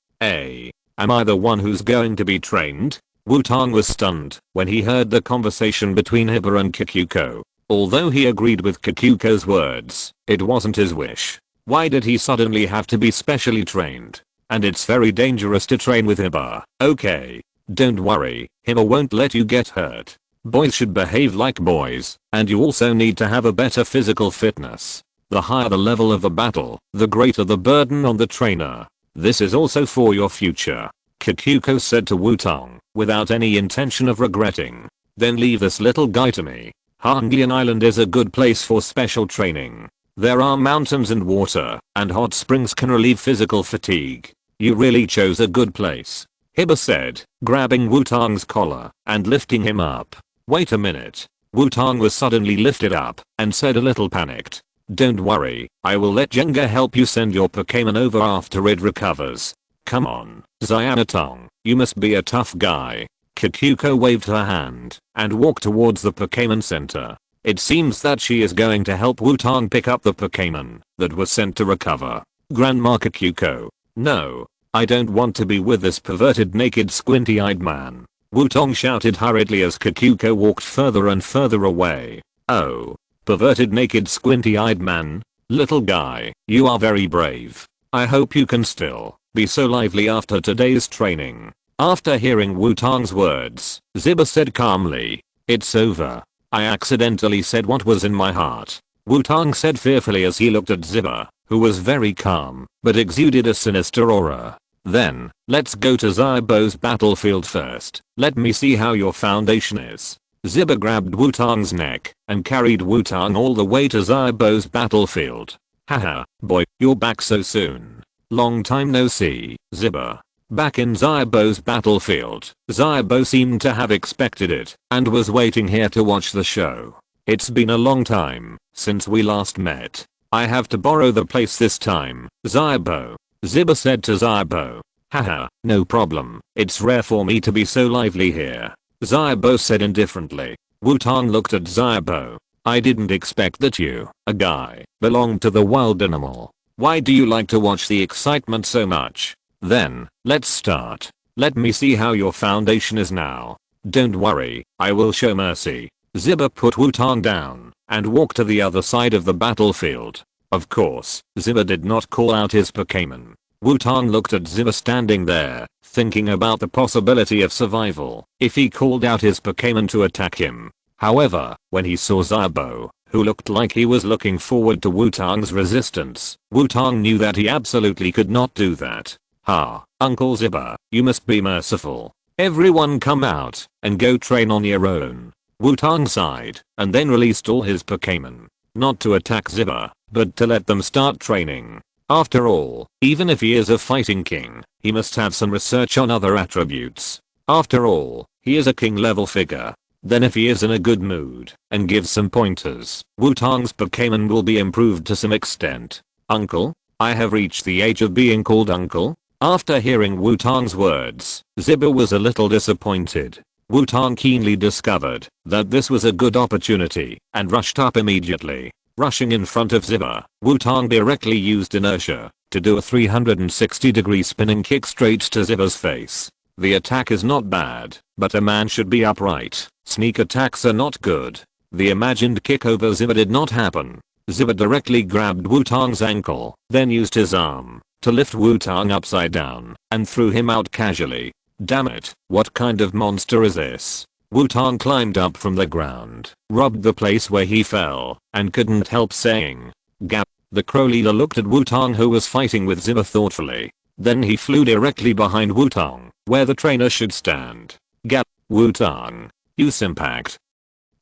Am I the one who's going to be trained?" Wutong was stunned when he heard the conversation between Hiba and Kikuko. Although he agreed with Kikuko's words, it wasn't his wish. Why did he suddenly have to be specially trained? And it's very dangerous to train with Hiba. "Okay. Don't worry, Hiba won't let you get hurt. Boys should behave like boys, and you also need to have a better physical fitness. The higher the level of the battle, the greater the burden on the trainer. This is also for your future," Kikuko said to Wutong, without any intention of regretting. "Then leave this little guy to me. Hanglian Island is a good place for special training. There are mountains and water, and hot springs can relieve physical fatigue. You really chose a good place," Hiba said, grabbing Wutong's collar and lifting him up. "Wait a minute." Wutong was suddenly lifted up and said a little panicked, "Don't worry, I will let Jenga help you send your Pokémon over after it recovers. Come on, Xiaotong, you must be a tough guy." Kikuko waved her hand and walked towards the Pokémon Center. It seems that she is going to help Wutong pick up the Pokémon that was sent to recover. "Grandma Kikuko, no, I don't want to be with this perverted naked squinty-eyed man," Wutong shouted hurriedly as Kikuko walked further and further away. "Oh, perverted naked squinty-eyed man? Little guy, you are very brave. I hope you can still be so lively after today's training." After hearing Wutong's words, Ziba said calmly, "It's over. I accidentally said what was in my heart," Wutong said fearfully as he looked at Ziba, who was very calm, but exuded a sinister aura. "Then, let's go to Xiaobo's battlefield first. Let me see how your foundation is." Ziba grabbed Wutong's neck and carried Wutong all the way to Xiaobo's battlefield. "Haha, boy, you're back so soon. Long time no see, Ziba." Back in Xiaobo's battlefield, Xiaobo seemed to have expected it and was waiting here to watch the show. "It's been a long time since we last met. I have to borrow the place this time, Xiaobo," Ziba said to Xiaobo. "Haha, no problem. It's rare for me to be so lively here," Xiaobo said indifferently. Wutong looked at Xiaobo. "I didn't expect that you, a guy, belonged to the wild animal. Why do you like to watch the excitement so much?" Then, let's start. Let me see how your foundation is now. Don't worry, I will show mercy. Zibba put Wutong down and walked to the other side of the battlefield. Of course, Zibba did not call out his Pokémon. Wutong looked at Zibba standing there, thinking about the possibility of survival if he called out his Pokémon to attack him. However, when he saw Zabo, who looked like he was looking forward to Wutong's resistance, Wutong knew that he absolutely could not do that. Ha, Uncle Zibba, you must be merciful. Everyone come out and go train on your own. Wutong sighed and then released all his Pokémon. Not to attack Zibba, but to let them start training. After all, even if he is a fighting king, he must have some research on other attributes. After all, he is a king level figure. Then if he is in a good mood and gives some pointers, Wutong's Pokémon will be improved to some extent. Uncle? I have reached the age of being called uncle? After hearing Wutong's words, Zibba was a little disappointed. Wutong keenly discovered that this was a good opportunity and rushed up immediately. Rushing in front of Zibba, Wutong directly used inertia to do a 360-degree spinning kick straight to Zibba's face. The attack is not bad, but a man should be upright. Sneak attacks are not good. The imagined kick over Zibba did not happen. Zibba directly grabbed Wutong's ankle, then used his arm to lift Wutong upside down and threw him out casually. Damn it, what kind of monster is this? Wutong climbed up from the ground, rubbed the place where he fell, and couldn't help saying, "Gap." The crow leader looked at Wutong, who was fighting with Zibba, thoughtfully. Then he flew directly behind Wutong, where the trainer should stand. "Gap, Wutong. Use impact."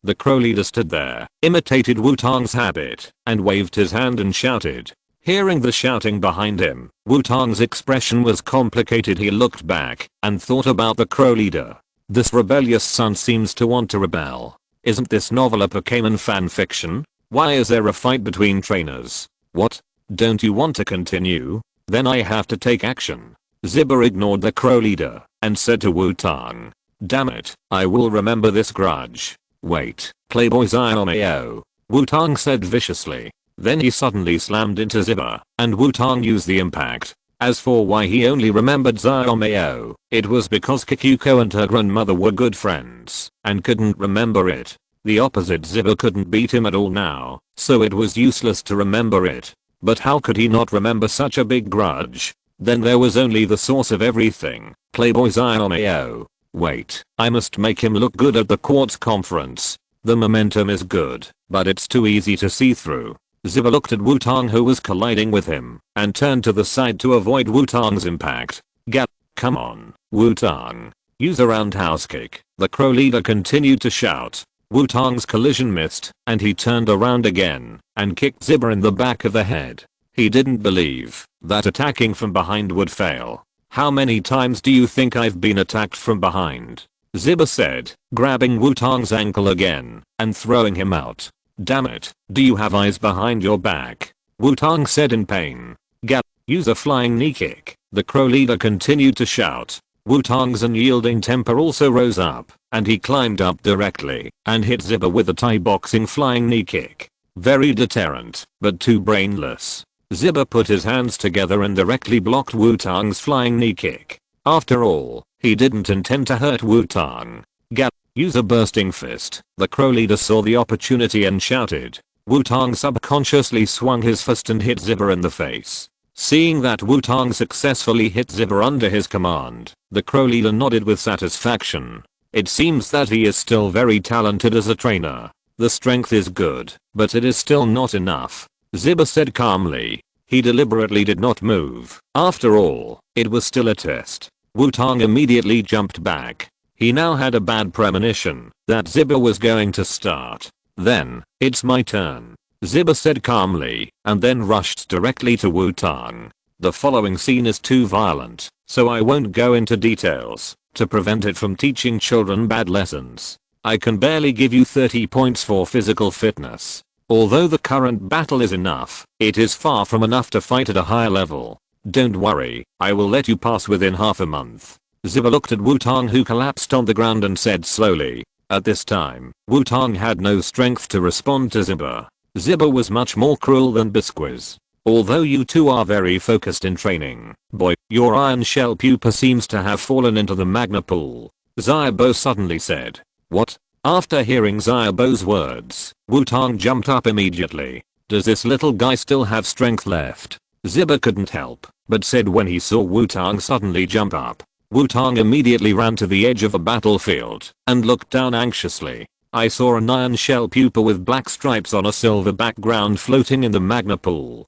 The crow leader stood there, imitated Wutong's habit, and waved his hand and shouted. Hearing the shouting behind him, Wutong's expression was complicated. He looked back and thought about the crow leader. This rebellious son seems to want to rebel. Isn't this novel a Pokémon fan fiction? Why is there a fight between trainers? What? Don't you want to continue? Then I have to take action. Zibba ignored the crow leader and said to Wutong, "Damn it, I will remember this grudge." "Wait, Playboy Xiaoxia," Wutong said viciously. Then he suddenly slammed into Zibba, and Wutong used the impact. As for why he only remembered Xiaoxia, it was because Kikuko and her grandmother were good friends and couldn't remember it. The opposite Zibba couldn't beat him at all now, so it was useless to remember it. But how could he not remember such a big grudge? Then there was only the source of everything, Playboy Xiaoxia. Wait, I must make him look good at the quartz conference. The momentum is good, but it's too easy to see through. Zibba looked at Wutong, who was colliding with him, and turned to the side to avoid Wutong's impact. "Gap, come on, Wutong. Use a roundhouse kick." The crow leader continued to shout. Wutong's collision missed, and he turned around again and kicked Zibba in the back of the head. He didn't believe that attacking from behind would fail. "How many times do you think I've been attacked from behind?" Zibba said, grabbing Wutong's ankle again and throwing him out. "Damn it, do you have eyes behind your back?" Wutong said in pain. "Gap, use a flying knee kick." The crow leader continued to shout. Wutong's unyielding temper also rose up, and he climbed up directly and hit Zibba with a Thai-boxing flying knee kick. Very deterrent, but too brainless. Zibba put his hands together and directly blocked Wutong's flying knee kick. After all, he didn't intend to hurt Wutong. "Gap, use a bursting fist." The crow leader saw the opportunity and shouted. Wutong subconsciously swung his fist and hit Zibba in the face. Seeing that Wutong successfully hit Zibba under his command, the crow leader nodded with satisfaction. It seems that he is still very talented as a trainer. The strength is good, but it is still not enough, Zibba said calmly. He deliberately did not move. After all, it was still a test. Wutong immediately jumped back. He now had a bad premonition that Zibba was going to start. "Then, it's my turn," Zibba said calmly, and then rushed directly to Wutong. The following scene is too violent, so I won't go into details to prevent it from teaching children bad lessons. I can barely give you 30 points for physical fitness. Although the current battle is enough, it is far from enough to fight at a higher level. Don't worry, I will let you pass within half a month. Zibba looked at Wutong, who collapsed on the ground, and said slowly. At this time, Wutong had no strength to respond to Zibba. Zibba was much more cruel than Bisquiz. Although you two are very focused in training, boy, your iron shell pupa seems to have fallen into the magma pool. Xiaobo suddenly said. What? After hearing Xiaobo's words, Wutong jumped up immediately. Does this little guy still have strength left? Ziba couldn't help, but said when he saw Wutong suddenly jump up. Wutong immediately ran to the edge of a battlefield and looked down anxiously. I saw an iron shell pupa with black stripes on a silver background floating in the magma pool.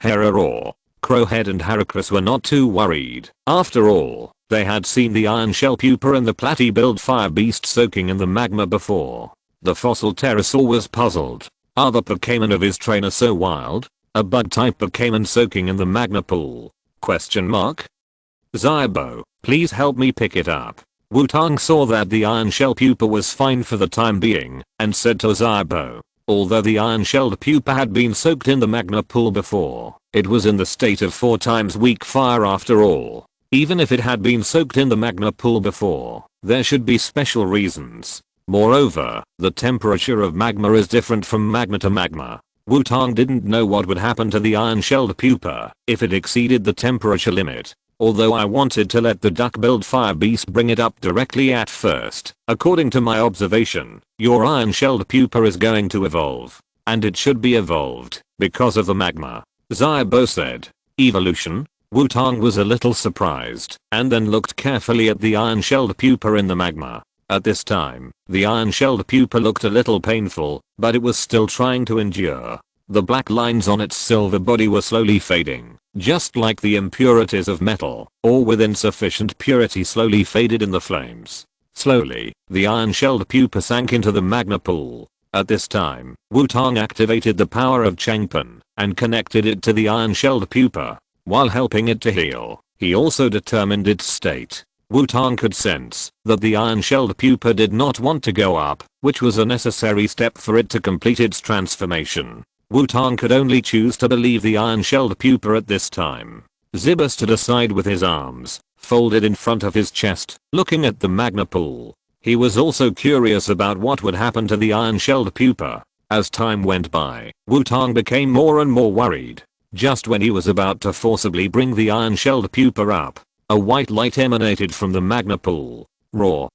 Herror, Crowhead and Heracles were not too worried. After all, they had seen the iron shell pupa and the platy-billed fire beast soaking in the magma before. The fossil pterosaur was puzzled. Are the Pokémon of his trainer so wild? A bug-type Pokémon soaking in the magma pool? Question mark? Xiaobo, please help me pick it up. Wutong saw that the iron shell pupa was fine for the time being and said to Xiaobo. Although the iron-shelled pupa had been soaked in the magma pool before, it was in the state of 4 times weak fire after all. Even if it had been soaked in the magma pool before, there should be special reasons. Moreover, the temperature of magma is different from magma to magma. Wutong didn't know what would happen to the iron-shelled pupa if it exceeded the temperature limit. Although I wanted to let the duck-billed fire beast bring it up directly at first, according to my observation, your iron-shelled pupa is going to evolve. And it should be evolved because of the magma. Xiaobo said. Evolution? Wutong was a little surprised and then looked carefully at the iron-shelled pupa in the magma. At this time, the iron-shelled pupa looked a little painful, but it was still trying to endure. The black lines on its silver body were slowly fading, just like the impurities of metal, or with insufficient purity slowly faded in the flames. Slowly, the iron-shelled pupa sank into the magma pool. At this time, Wutong activated the power of Changpan and connected it to the iron-shelled pupa. While helping it to heal, he also determined its state. Wutong could sense that the iron-shelled pupa did not want to go up, which was a necessary step for it to complete its transformation. Wutong could only choose to believe the iron-shelled pupa at this time. Ziba stood aside with his arms folded in front of his chest, looking at the magma pool. He was also curious about what would happen to the iron-shelled pupa. As time went by, Wutong became more and more worried. Just when he was about to forcibly bring the iron-shelled pupa up, a white light emanated from the magma pool. Roar.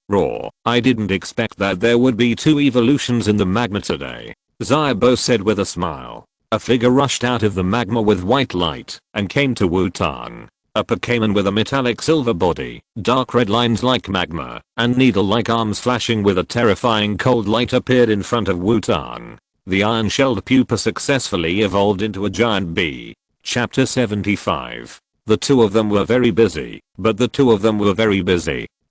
I didn't expect that there would be 2 evolutions in the magma today. Xiaobo said with a smile. A figure rushed out of the magma with white light and came to Wutong. A Pokémon with a metallic silver body, dark red lines like magma, and needle-like arms flashing with a terrifying cold light appeared in front of Wutong. The iron-shelled pupa successfully evolved into a giant bee. Chapter 75. The two of them were very busy,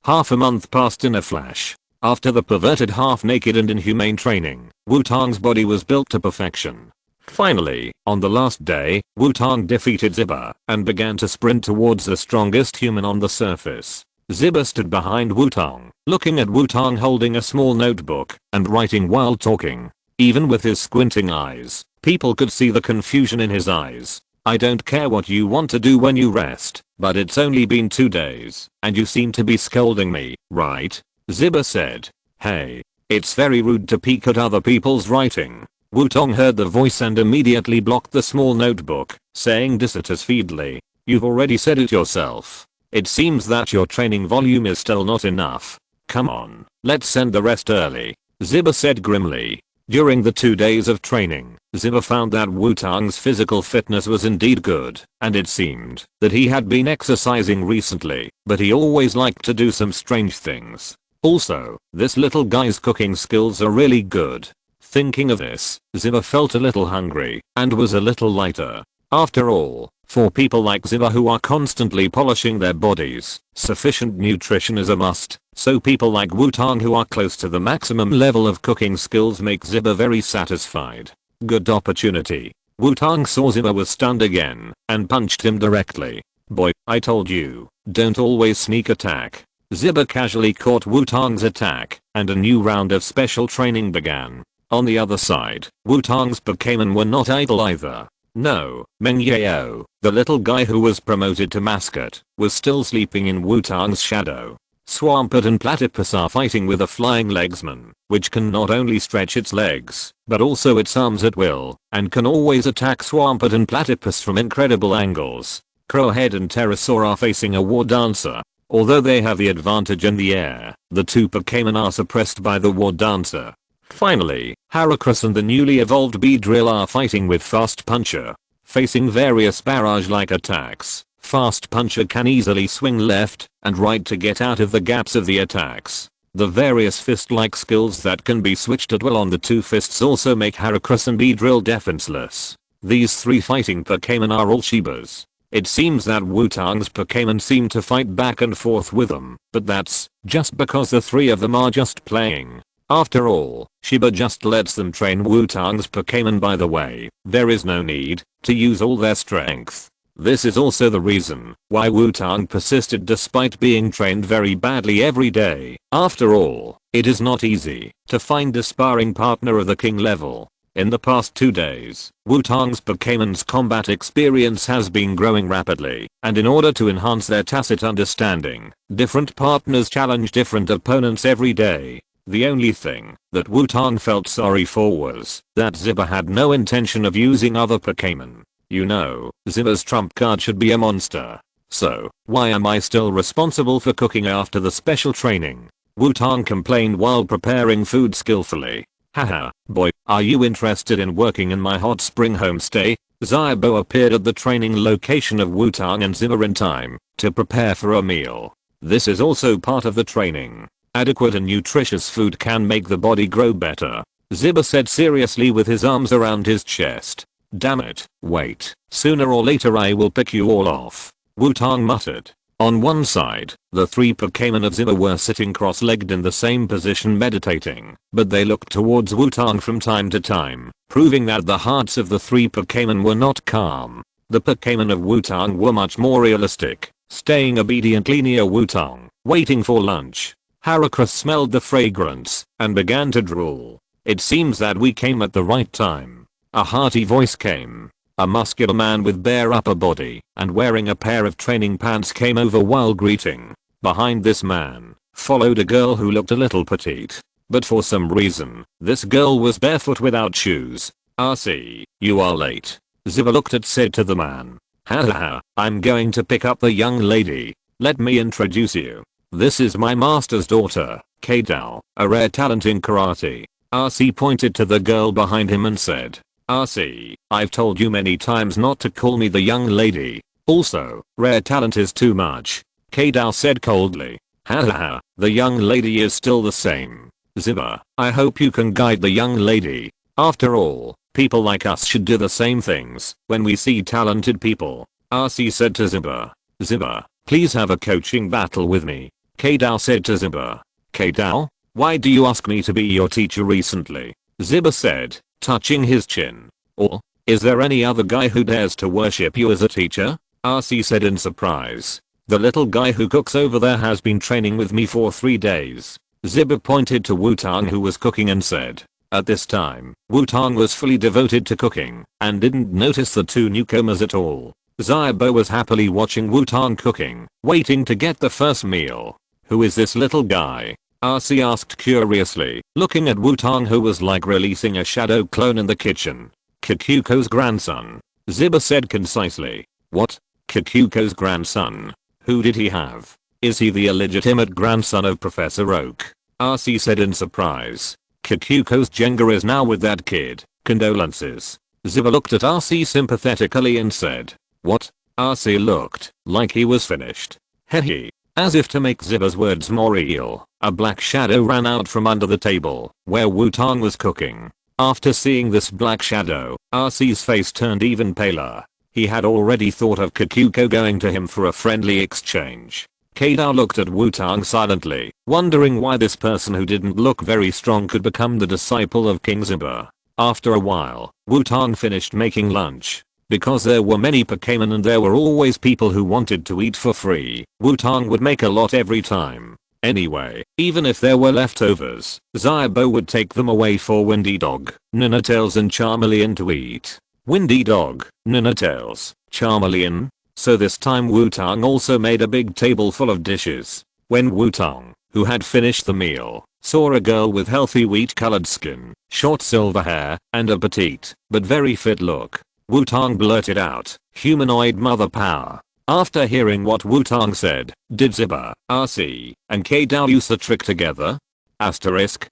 Half a month passed in a flash. After the perverted half-naked and inhumane training, Wutong's body was built to perfection. Finally, on the last day, Wutong defeated Ziba and began to sprint towards the strongest human on the surface. Ziba stood behind Wutong, looking at Wutong holding a small notebook and writing while talking. Even with his squinting eyes, people could see the confusion in his eyes. I don't care what you want to do when you rest, but it's only been 2 days, and you seem to be scolding me, right? Ziba said. Hey. It's very rude to peek at other people's writing. Wutong heard the voice and immediately blocked the small notebook, saying dissatisfiedly. You've already said it yourself. It seems that your training volume is still not enough. Come on, let's send the rest early. Ziba said grimly. During the 2 days of training, Ziba found that Wutong's physical fitness was indeed good, and it seemed that he had been exercising recently, but he always liked to do some strange things. Also, this little guy's cooking skills are really good. Thinking of this, Ziba felt a little hungry and was a little lighter. After all, for people like Ziba who are constantly polishing their bodies, sufficient nutrition is a must, so people like Wutong who are close to the maximum level of cooking skills make Ziba very satisfied. Good opportunity. Wutong saw Ziba was stunned again and punched him directly. Boy, I told you, don't always sneak attack. Ziba casually caught Wutong's attack, and a new round of special training began. On the other side, Wutong's Pokémon were not idle either. No, Mengyao, the little guy who was promoted to mascot, was still sleeping in Wutong's shadow. Swampert and Platypus are fighting with a flying legsman, which can not only stretch its legs, but also its arms at will, and can always attack Swampert and Platypus from incredible angles. Crowhead and Pterosaur are facing a war dancer. Although they have the advantage in the air, the two Pokémon are suppressed by the war dancer. Finally, Heracross and the newly evolved Beedrill are fighting with Fast Puncher. Facing various barrage-like attacks, Fast Puncher can easily swing left and right to get out of the gaps of the attacks. The various fist-like skills that can be switched at will on the two fists also make Heracross and Beedrill defenseless. These three fighting Pokémon are all Shibas. It seems that Wutong's Pokémon seem to fight back and forth with them, but that's just because the three of them are just playing. After all, Shiba just lets them train Wutong's Pokémon. By the way, there is no need to use all their strength. This is also the reason why Wutong persisted despite being trained very badly every day. After all, it is not easy to find a sparring partner of the king level. In the past 2 days, Wutong's Pokémon's combat experience has been growing rapidly, and in order to enhance their tacit understanding, different partners challenge different opponents every day. The only thing that Wutong felt sorry for was that Ziba had no intention of using other Pokémon. You know, Ziba's trump card should be a monster. So, why am I still responsible for cooking after the special training? Wutong complained while preparing food skillfully. Haha, boy, are you interested in working in my hot spring homestay? Xiaobo appeared at the training location of Wutong and Ziba in time to prepare for a meal. This is also part of the training. Adequate and nutritious food can make the body grow better, Ziba said seriously with his arms around his chest. Damn it, wait, sooner or later I will pick you all off, Wutong muttered. On one side, the three Pokémon of Ziba were sitting cross-legged in the same position meditating, but they looked towards Wutong from time to time, proving that the hearts of the three Pokémon were not calm. The Pokémon of Wutong were much more realistic, staying obediently near Wutong, waiting for lunch. Heracross smelled the fragrance and began to drool. It seems that we came at the right time. A hearty voice came. A muscular man with bare upper body and wearing a pair of training pants came over while greeting. Behind this man followed a girl who looked a little petite, but for some reason, this girl was barefoot without shoes. RC, you are late. Ziba looked at said to the man. Haha, I'm going to pick up the young lady. Let me introduce you. This is my master's daughter, K-Dao, a rare talent in karate. RC pointed to the girl behind him and said, RC, I've told you many times not to call me the young lady. Also, rare talent is too much. K-Dao said coldly. Haha, the young lady is still the same. Ziba, I hope you can guide the young lady. After all, people like us should do the same things when we see talented people. RC said to Ziba. Ziba, please have a coaching battle with me. K-Dao said to Ziba. K-Dao, why do you ask me to be your teacher recently? Ziba said, touching his chin. Or, is there any other guy who dares to worship you as a teacher? RC said in surprise. The little guy who cooks over there has been training with me for 3 days. Ziba pointed to Wutong who was cooking and said. At this time, Wutong was fully devoted to cooking and didn't notice the two newcomers at all. Xiaobo was happily watching Wutong cooking, waiting to get the first meal. Who is this little guy? RC asked curiously, looking at Wutong who was like releasing a shadow clone in the kitchen. Kikuko's grandson. Ziba said concisely. What? Kikuko's grandson? Who did he have? Is he the illegitimate grandson of Professor Oak? RC said in surprise. Kikuko's Jenga is now with that kid. Condolences. Ziba looked at RC sympathetically and said. What? RC looked like he was finished. Hehe. As if to make Ziba's words more real, a black shadow ran out from under the table where Wutong was cooking. After seeing this black shadow, RC's face turned even paler. He had already thought of Kikuko going to him for a friendly exchange. K-Dao looked at Wutong silently, wondering why this person who didn't look very strong could become the disciple of King Ziba. After a while, Wutong finished making lunch. Because there were many Pokémon and there were always people who wanted to eat for free, Wutong would make a lot every time. Anyway, even if there were leftovers, Xiaobo would take them away for Windy Dog, Ninetales and Charmeleon to eat. Windy Dog, Ninetales, Charmeleon. So this time Wutong also made a big table full of dishes. When Wutong, who had finished the meal, saw a girl with healthy wheat-colored skin, short silver hair, and a petite, but very fit look, Wutong blurted out, "Humanoid mother power." After hearing what Wutong said, did Ziba, RC, and K-Dao use the trick together? Asterisk.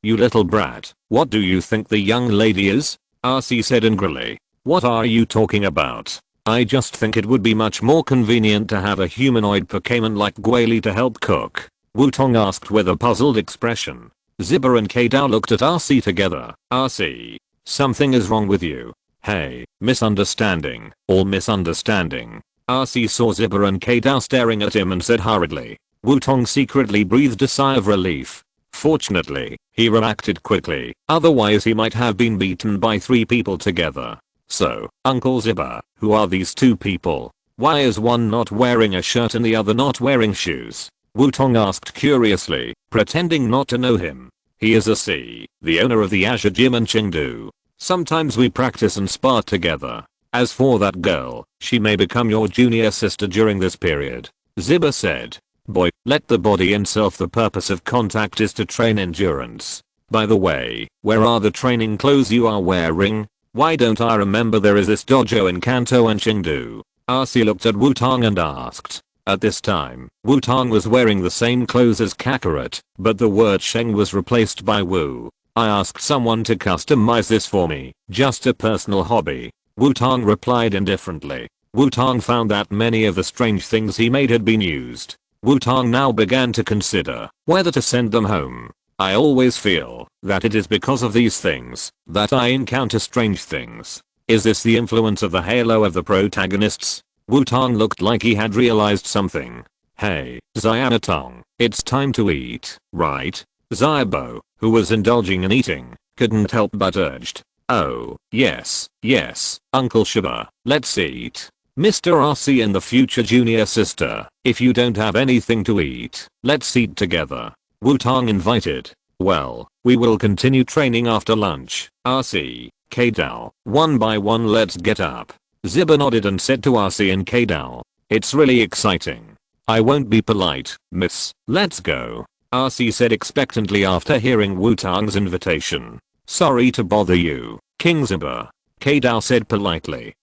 "You little brat, what do you think the young lady is?" RC said angrily. "What are you talking about? I just think it would be much more convenient to have a humanoid Pokémon like Guili to help cook," Wutong asked with a puzzled expression. Ziba and K-Dao looked at RC together. "RC, something is wrong with you. Hey, misunderstanding, all misunderstanding." RC saw Ziba and K-Dao staring at him and said hurriedly. Wutong secretly breathed a sigh of relief. Fortunately, he reacted quickly, otherwise he might have been beaten by 3 people together. "So, Uncle Ziba, who are these 2 people? Why is one not wearing a shirt and the other not wearing shoes?" Wutong asked curiously, pretending not to know him. "He is a C, the owner of the Azure Gym in Chengdu. Sometimes we practice and spar together. As for that girl, she may become your junior sister during this period," Ziba said. "Boy, let the body and self. The purpose of contact is to train endurance. By the way, where are the training clothes you are wearing? Why don't I remember there is this dojo in Kanto and Chengdu?" RC looked at Wutong and asked. At this time, Wutong was wearing the same clothes as Kakarot, but the word Sheng was replaced by Wu. "I asked someone to customize this for me, just a personal hobby," Wutong replied indifferently. Wutong found that many of the strange things he made had been used. Wutong now began to consider whether to send them home. "I always feel that it is because of these things that I encounter strange things. Is this the influence of the halo of the protagonists?" Wutong looked like he had realized something. "Hey, Xianatong, it's time to eat, right?" Xiaobo, who was indulging in eating, couldn't help but urged. "Oh, yes, Uncle Shiba, let's eat. Mr. RC and the future junior sister, if you don't have anything to eat, let's eat together," Wutong invited. "Well, we will continue training after lunch, RC, K-Dao, one by one let's get up." Ziba nodded and said to RC and K-Dao, "It's really exciting. I won't be polite, miss, let's go," RC said expectantly after hearing Wutong's invitation. "Sorry to bother you, King Ziba," K-Dao said politely.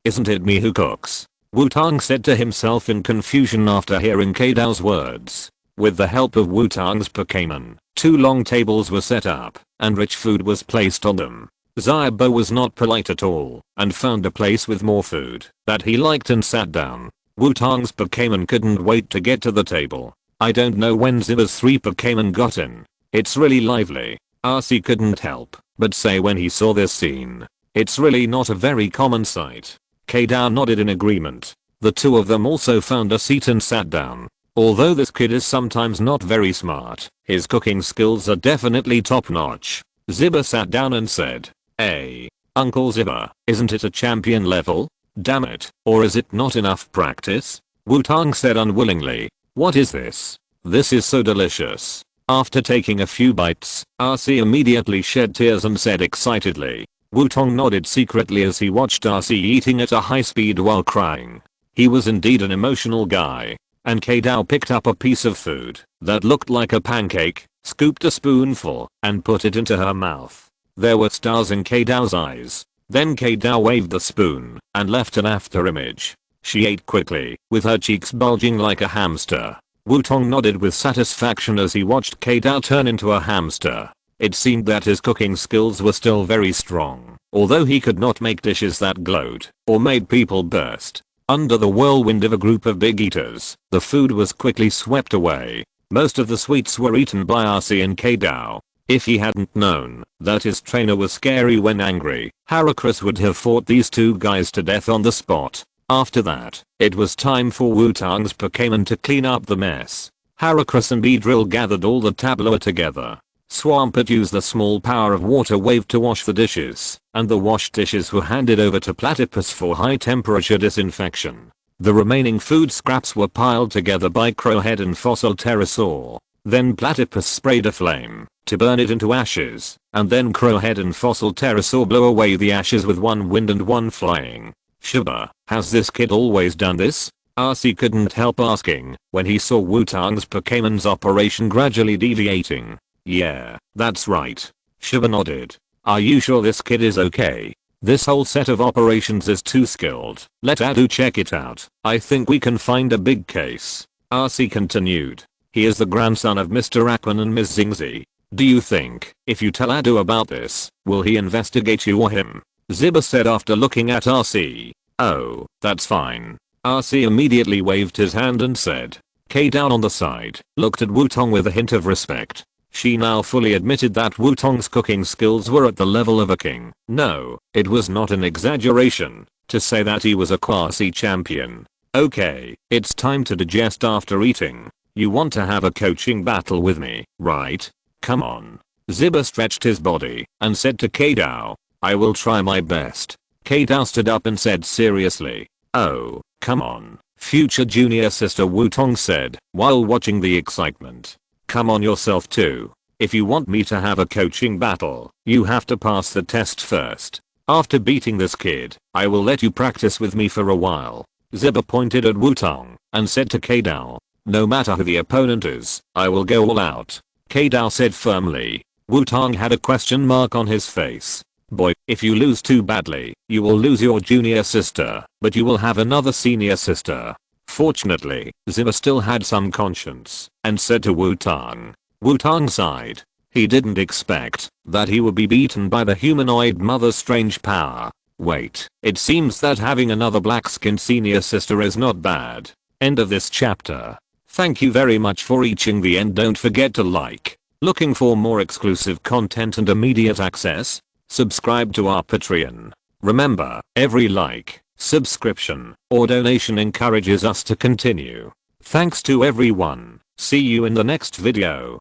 Isn't it me who cooks?" Wutong said to himself in confusion after hearing K-Dao's words. With the help of Wutong's Pokémon, 2 long tables were set up, and rich food was placed on them. Xiaobo was not polite at all, and found a place with more food that he liked and sat down. Wutong's Pokémon couldn't wait to get to the table. "I don't know when Ziba's 3 Pokémon got in. It's really lively," RC couldn't help but say when he saw this scene. "It's really not a very common sight." K-Dao nodded in agreement. The 2 of them also found a seat and sat down. Although this kid is sometimes not very smart, his cooking skills are definitely top notch. Ziba sat down and said, "Hey, Uncle Ziba, isn't it a champion level? Damn it, or is it not enough practice?" Wutong said unwillingly. "What is this? This is so delicious." After taking a few bites, RC immediately shed tears and said excitedly. Wutong nodded secretly as he watched RC eating at a high speed while crying. He was indeed an emotional guy. And K-Dao picked up a piece of food that looked like a pancake, scooped a spoonful, and put it into her mouth. There were stars in K-Dao's eyes. Then K-Dao waved the spoon and left an after image. She ate quickly, with her cheeks bulging like a hamster. Wutong nodded with satisfaction as he watched K-Dao turn into a hamster. It seemed that his cooking skills were still very strong, although he could not make dishes that glowed or made people burst. Under the whirlwind of a group of big eaters, the food was quickly swept away. Most of the sweets were eaten by RC and K-Dao. If he hadn't known that his trainer was scary when angry, Heracross would have fought these 2 guys to death on the spot. After that, it was time for Wutong's Pokémon to clean up the mess. Heracross and Beedrill gathered all the tableau together. Swampert used the small power of water wave to wash the dishes, and the washed dishes were handed over to Platypus for high temperature disinfection. The remaining food scraps were piled together by Crowhead and Fossil Pterosaur. Then Platypus sprayed a flame to burn it into ashes, and then Crowhead and Fossil Pterosaur blew away the ashes with one wind and one flying. "Shiba, has this kid always done this?" RC couldn't help asking when he saw Wutong's Pokemon's operation gradually deviating. Yeah, that's right. Shiba nodded. Are you sure this kid is okay? This whole set of operations is too skilled. Let Adu check it out. I think we can find a big case. RC continued. He is the grandson of Mr. Aquan and Ms. Xingzi. Do you think, if you tell Adu about this, will he investigate you or him? Ziba said after looking at RC. Oh, that's fine. RC immediately waved his hand and said. K down on the side, looked at Wutong with a hint of respect. She now fully admitted that Wutong's cooking skills were at the level of a king. No, it was not an exaggeration to say that he was a quasi champion. Okay, it's time to digest after eating. You want to have a coaching battle with me, right? Come on. Ziba stretched his body and said to Kadao, I will try my best. Kadao stood up and said seriously, oh, come on. Future junior sister Wutong said while watching the excitement. Come on yourself too. If you want me to have a coaching battle, you have to pass the test first. After beating this kid, I will let you practice with me for a while. Ziba pointed at Wutong and said to Kadao, no matter who the opponent is, I will go all out. Kadao said firmly. Wutong had a question mark on his face. Boy, if you lose too badly, you will lose your junior sister, but you will have another senior sister. Fortunately, Ziba still had some conscience and said to Wutong. Wutong sighed. He didn't expect that he would be beaten by the humanoid mother's strange power. Wait, it seems that having another black-skinned senior sister is not bad. End of this chapter. Thank you very much for reaching the end. Don't forget to like. Looking for more exclusive content and immediate access? Subscribe to our Patreon. Remember, every like, subscription, or donation encourages us to continue. Thanks to everyone. See you in the next video.